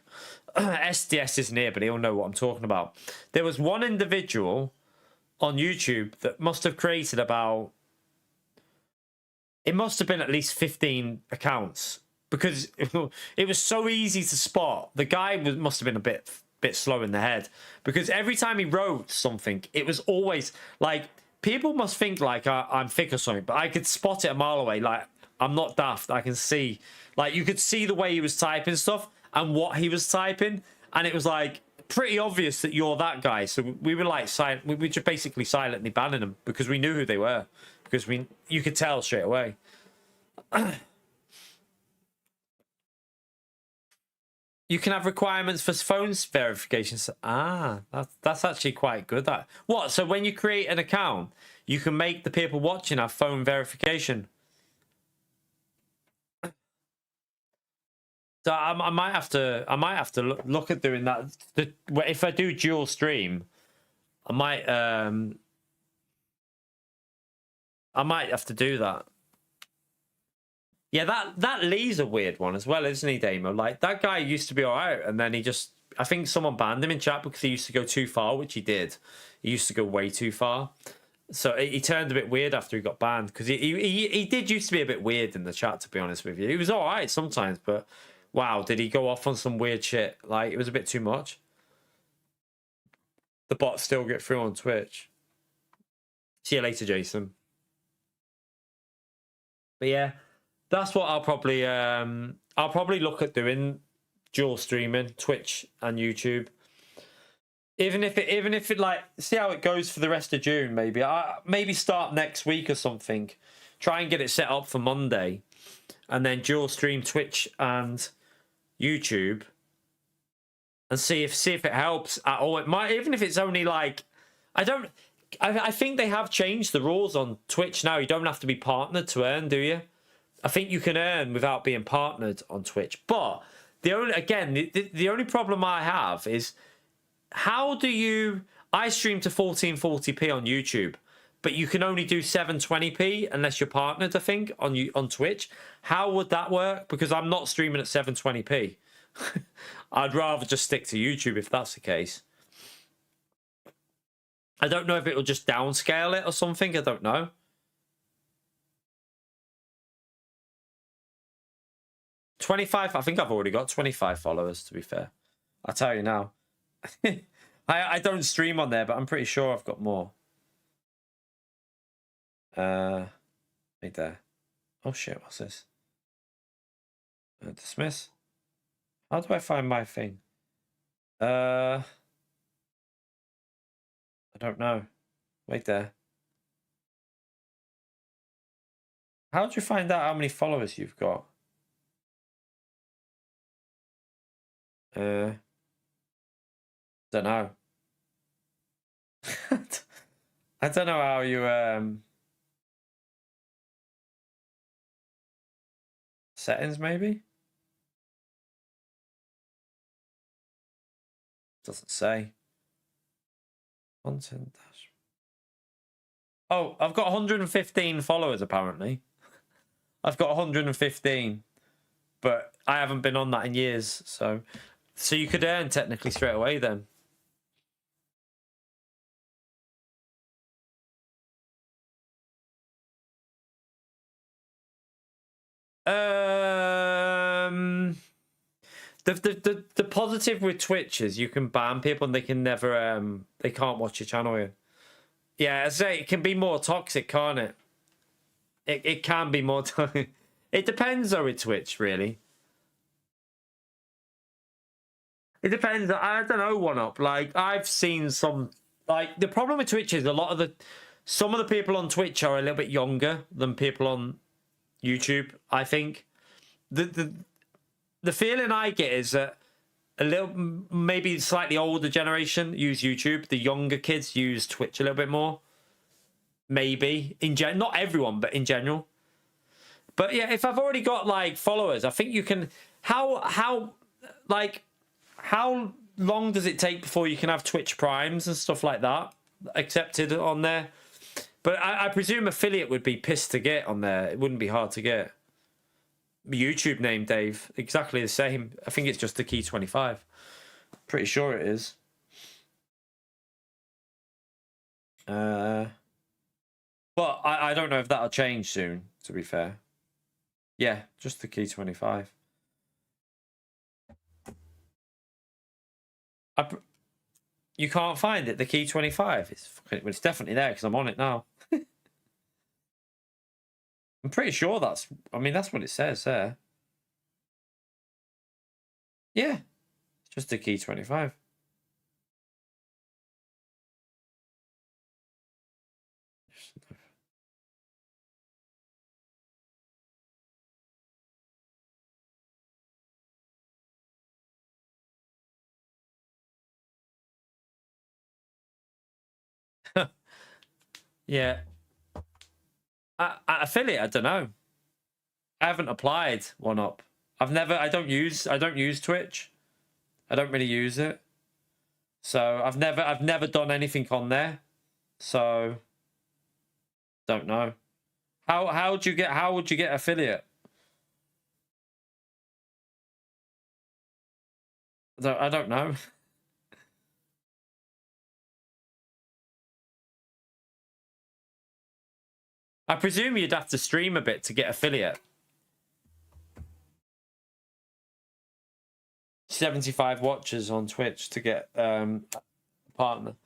SDS isn't here, but he'll know what I'm talking about. There was one individual on YouTube that must have created about, it must have been at least 15 accounts because it was so easy to spot. The guy must have been a bit slow in the head, because every time he wrote something, it was always like, people must think like I'm thick or something, but I could spot it a mile away. Like, I'm not daft. I can see, like, you could see the way he was typing stuff and what he was typing, and it was like pretty obvious that you're that guy. So we were like we were just basically silently banning them because we knew who they were, because you could tell straight away. You can have requirements for phones verifications. Ah, that's actually quite good. That what? So when you create an account, you can make the people watching have phone verification. So I might have to look at doing that. If I do dual stream, I might have to do that. Yeah, that Lee's a weird one as well, isn't he, Damo? Like, that guy used to be all right, and then he just, I think someone banned him in chat because he used to go too far, which he did. He used to go way too far. So he turned a bit weird after he got banned, because he did used to be a bit weird in the chat, to be honest with you. He was all right sometimes, but wow, did he go off on some weird shit? Like, it was a bit too much. The bots still get through on Twitch. See you later, Jason. But yeah, that's what I'll probably look at doing, dual streaming, Twitch and YouTube. Even if it like, see how it goes for the rest of June. Maybe start next week or something. Try and get it set up for Monday, and then dual stream Twitch and YouTube, and see if it helps at all. It might, even if it's only like, I think they have changed the rules on Twitch now. You don't have to be partnered to earn, do you? I think you can earn without being partnered on Twitch. But the only problem I have is, how do you... I stream to 1440p on YouTube, but you can only do 720p unless you're partnered, I think, on Twitch. How would that work? Because I'm not streaming at 720p. I'd rather just stick to YouTube if that's the case. I don't know if it'll just downscale it or something. I don't know. I think I've already got 25 followers, to be fair. I'll tell you now. I don't stream on there, but I'm pretty sure I've got more. Right there. Oh shit, what's this? Dismiss. How do I find my thing? I don't know. Wait there. How do you find out how many followers you've got? Don't know. I don't know how you settings maybe? Doesn't say. Content dash. Oh, I've got 115 followers apparently. I've got 115, but I haven't been on that in years, so you could earn technically straight away then. The positive with Twitch is you can ban people and they can never they can't watch your channel again. Yeah, I say it can be more toxic, can't it? It can be more toxic. It depends though with Twitch, really. It depends. I don't know, one up. Like, I've seen some, like, the problem with Twitch is some of the people on Twitch are a little bit younger than people on YouTube, I think. The feeling I get is that a little, maybe slightly older generation use YouTube. The younger kids use Twitch a little bit more. Maybe. Not everyone, but in general. But yeah, if I've already got, like, followers, I think you can... How long does it take before you can have Twitch Primes and stuff like that accepted on there? But I presume affiliate would be pissed to get on there. It wouldn't be hard to get. YouTube name, Dave, exactly the same. I think it's just the key 25. Pretty sure it is. But I don't know if that'll change soon, to be fair. Yeah, just the key 25. You can't find it. The key 25. It's definitely there because I'm on it now. I'm pretty sure that's. I mean, that's what it says there. Yeah, it's just the key 25. Yeah. Affiliate, I don't know. I haven't applied one up. I don't use Twitch. I don't really use it. So I've never done anything on there. So don't know. How would you get affiliate? I don't know. I presume you'd have to stream a bit to get affiliate. 75 watchers on Twitch to get partner.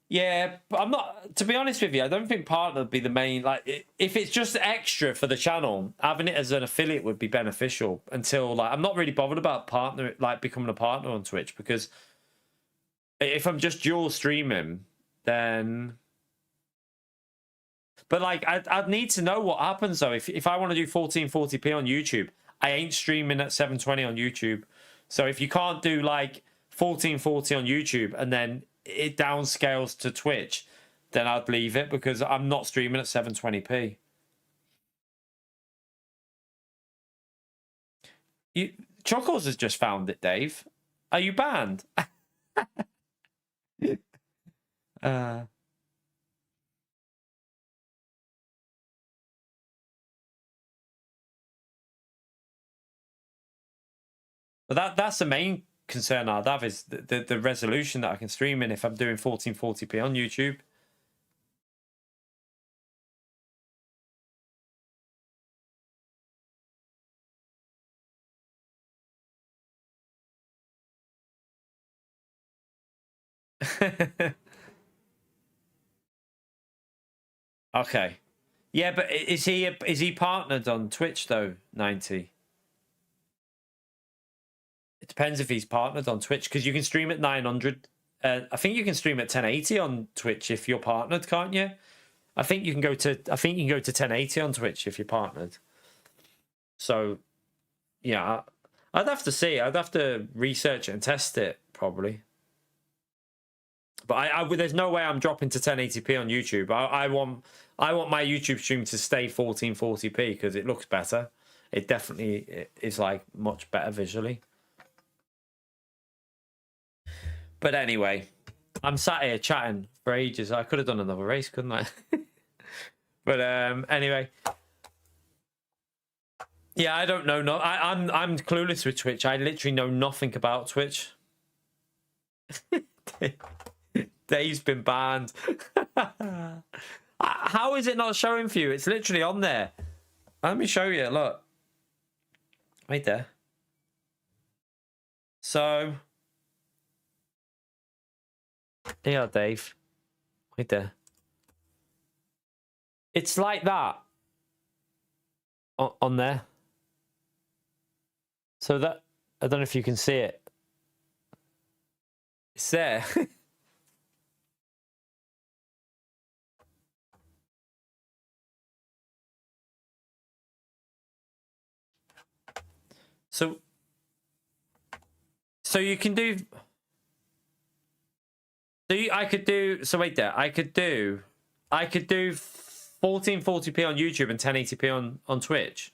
Yeah, but I'm not. To be honest with you, I don't think partner would be the main. Like, if it's just extra for the channel, having it as an affiliate would be beneficial. Until like, I'm not really bothered about partner, like becoming a partner on Twitch, because if I'm just dual streaming, then. But like, I'd need to know what happens though. If I want to do 1440p on YouTube, I ain't streaming at 720 on YouTube. So if you can't do like 1440 on YouTube and then it downscales to Twitch, then I'd leave it because I'm not streaming at 720p. Chuckles has just found it, Dave. Are you banned? But that's the main concern I'd have is the resolution that I can stream in if I'm doing 1440p on YouTube. Okay. Yeah, but is he partnered on Twitch though, 90? It depends if he's partnered on Twitch because you can stream at 900. I think you can stream at 1080 on Twitch if you're partnered, can't you? I think you can go to 1080 on Twitch if you're partnered. So, yeah, I'd have to see. I'd have to research it and test it probably. But there's no way I'm dropping to 1080p on YouTube. I want my YouTube stream to stay 1440p because it looks better. It definitely is like much better visually. But anyway, I'm sat here chatting for ages. I could have done another race, couldn't I? But anyway, yeah, I don't know. No, I'm clueless with Twitch. I literally know nothing about Twitch. Dave's been banned. How is it not showing for you? It's literally on there. Let me show you. Look, right there. So. Yeah, Dave. Right there. It's like that on there. So that, I don't know if you can see it. It's there. So you can do. I could do. So wait there. I could do 1440p on YouTube and 1080p on Twitch.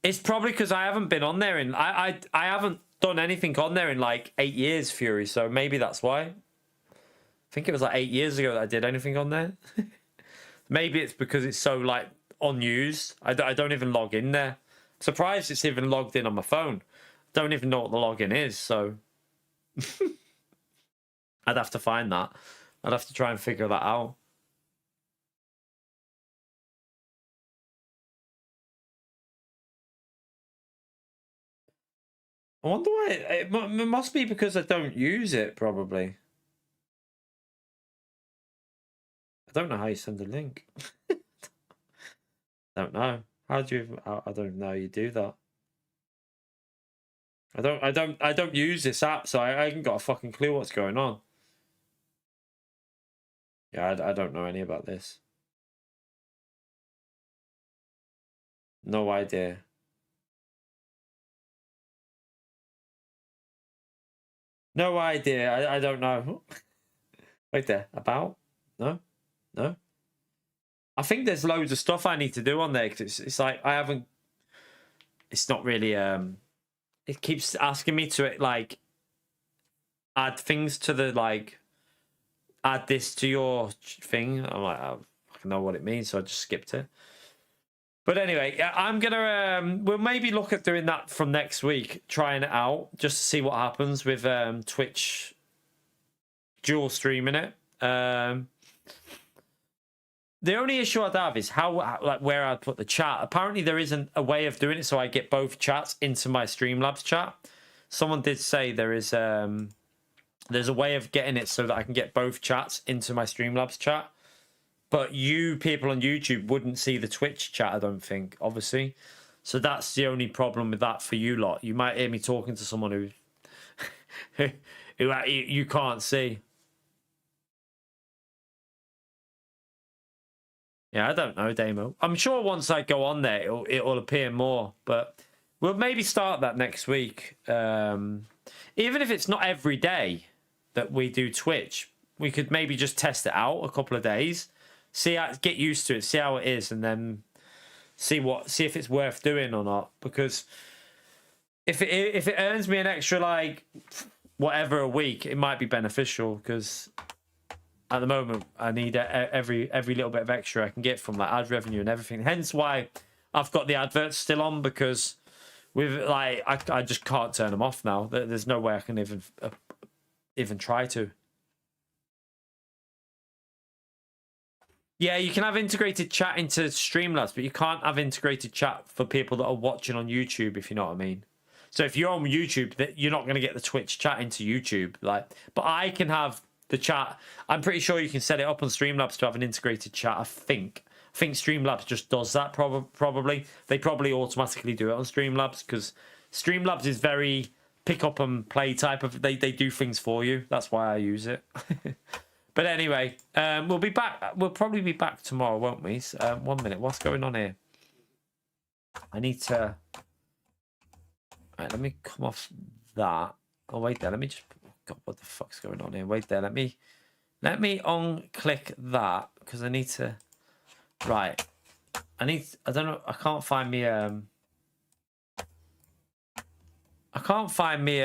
It's probably because I haven't been on there in I haven't done anything on there in like 8 years, Fury. So maybe that's why. I think it was like 8 years ago that I did anything on there. Maybe it's because it's so like unused. I don't even log in there. Surprised it's even logged in on my phone. Don't even know what the login is, so I'd have to find that. I'd have to try and figure that out. I wonder why. It must be because I don't use it, probably. I don't know how you send a link. Don't know. How do you? I don't know how you do that. I don't use this app, so I haven't got a fucking clue what's going on. Yeah, I don't know any about this. No idea. No idea. I don't know. Wait there. About? No? No? I think there's loads of stuff I need to do on there because it's like I haven't. It's not really. It keeps asking me to like add things to the like. Add this to your thing. I'm like, I don't know what it means, so I just skipped it. But anyway, I'm gonna. We'll maybe look at doing that from next week, trying it out just to see what happens with Twitch dual streaming it. The only issue I'd have is how like where I'd put the chat. Apparently there isn't a way of doing it so I get both chats into my Streamlabs chat. Someone did say there's a way of getting it so that I can get both chats into my Streamlabs chat. But you people on YouTube wouldn't see the Twitch chat, I don't think, obviously. So that's the only problem with that for you lot. You might hear me talking to someone who you can't see. Yeah, I don't know, Damo. I'm sure once I go on there, it'll appear more. But we'll maybe start that next week. Even if it's not every day that we do Twitch, we could maybe just test it out a couple of days, get used to it, see how it is, and then see if it's worth doing or not. Because if it earns me an extra like whatever a week, it might be beneficial. Because at the moment, I need every little bit of extra I can get from like ad revenue and everything. Hence why I've got the adverts still on, because with like I just can't turn them off now. There's no way I can even try to. Yeah, you can have integrated chat into Streamlabs, but you can't have integrated chat for people that are watching on YouTube, if you know what I mean. So if you're on YouTube, you're not going to get the Twitch chat into YouTube. But I can have the chat. I'm pretty sure you can set it up on Streamlabs to have an integrated chat. I think Streamlabs just does that. Probably they probably automatically do it on Streamlabs, because Streamlabs is very pick up and play type of. They do things for you. That's why I use it. But anyway, we'll be back. We'll probably be back tomorrow, won't we? 1 minute. What's going on here? I need to. Right, let me come off that. Oh wait there. Let me just. God, what the fuck's going on here? Wait there. Let me unclick that, because I need to. Right. I don't know. I can't find me. I can't find me.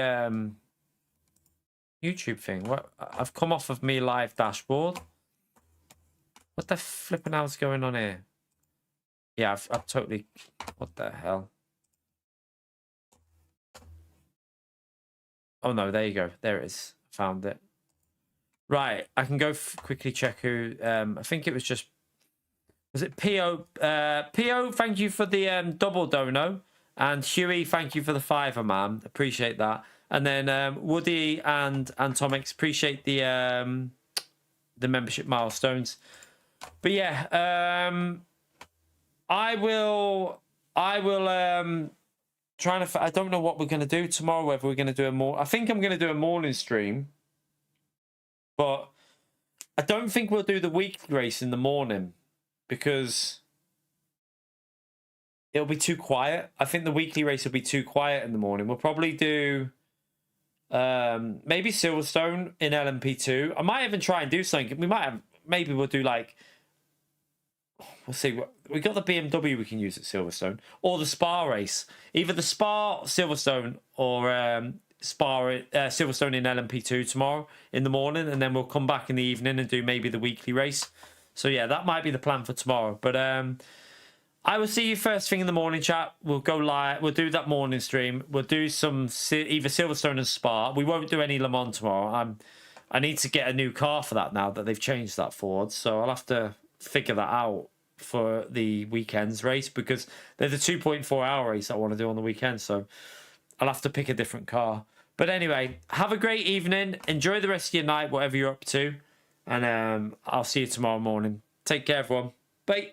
YouTube thing. What? I've come off of me live dashboard. What the flipping hell's going on here? Yeah, I've totally. What the hell? Oh no, there you go. There it is. Found it. Right, I can go quickly check who. I think it was just. Was it PO? PO, thank you for the double dono, and Huey, thank you for the $5, man. Appreciate that. And then Woody and Antomix, appreciate the membership milestones. But yeah, I will trying to. I don't know what we're gonna do tomorrow. Whether we're gonna do I think I'm gonna do a morning stream, but I don't think we'll do the weekly race in the morning, because it'll be too quiet. I think the weekly race will be too quiet in the morning. We'll probably do. Maybe Silverstone in LMP2. I might even try and do something. Maybe we'll do like, we'll see. We got the BMW we can use at Silverstone, or the Spa race. Either the Spa Silverstone or Silverstone in LMP2 tomorrow in the morning, and then we'll come back in the evening and do maybe the weekly race. So yeah, that might be the plan for tomorrow. But I will see you first thing in the morning, chat. We'll go live. We'll do that morning stream. We'll do some either Silverstone and Spa. We won't do any Le Mans tomorrow. I need to get a new car for that now that they've changed that Ford. So I'll have to figure that out for the weekend's race, because they're the 2.4 hour race I want to do on the weekend. So I'll have to pick a different car. But anyway, have a great evening. Enjoy the rest of your night, whatever you're up to. And I'll see you tomorrow morning. Take care, everyone. Bye.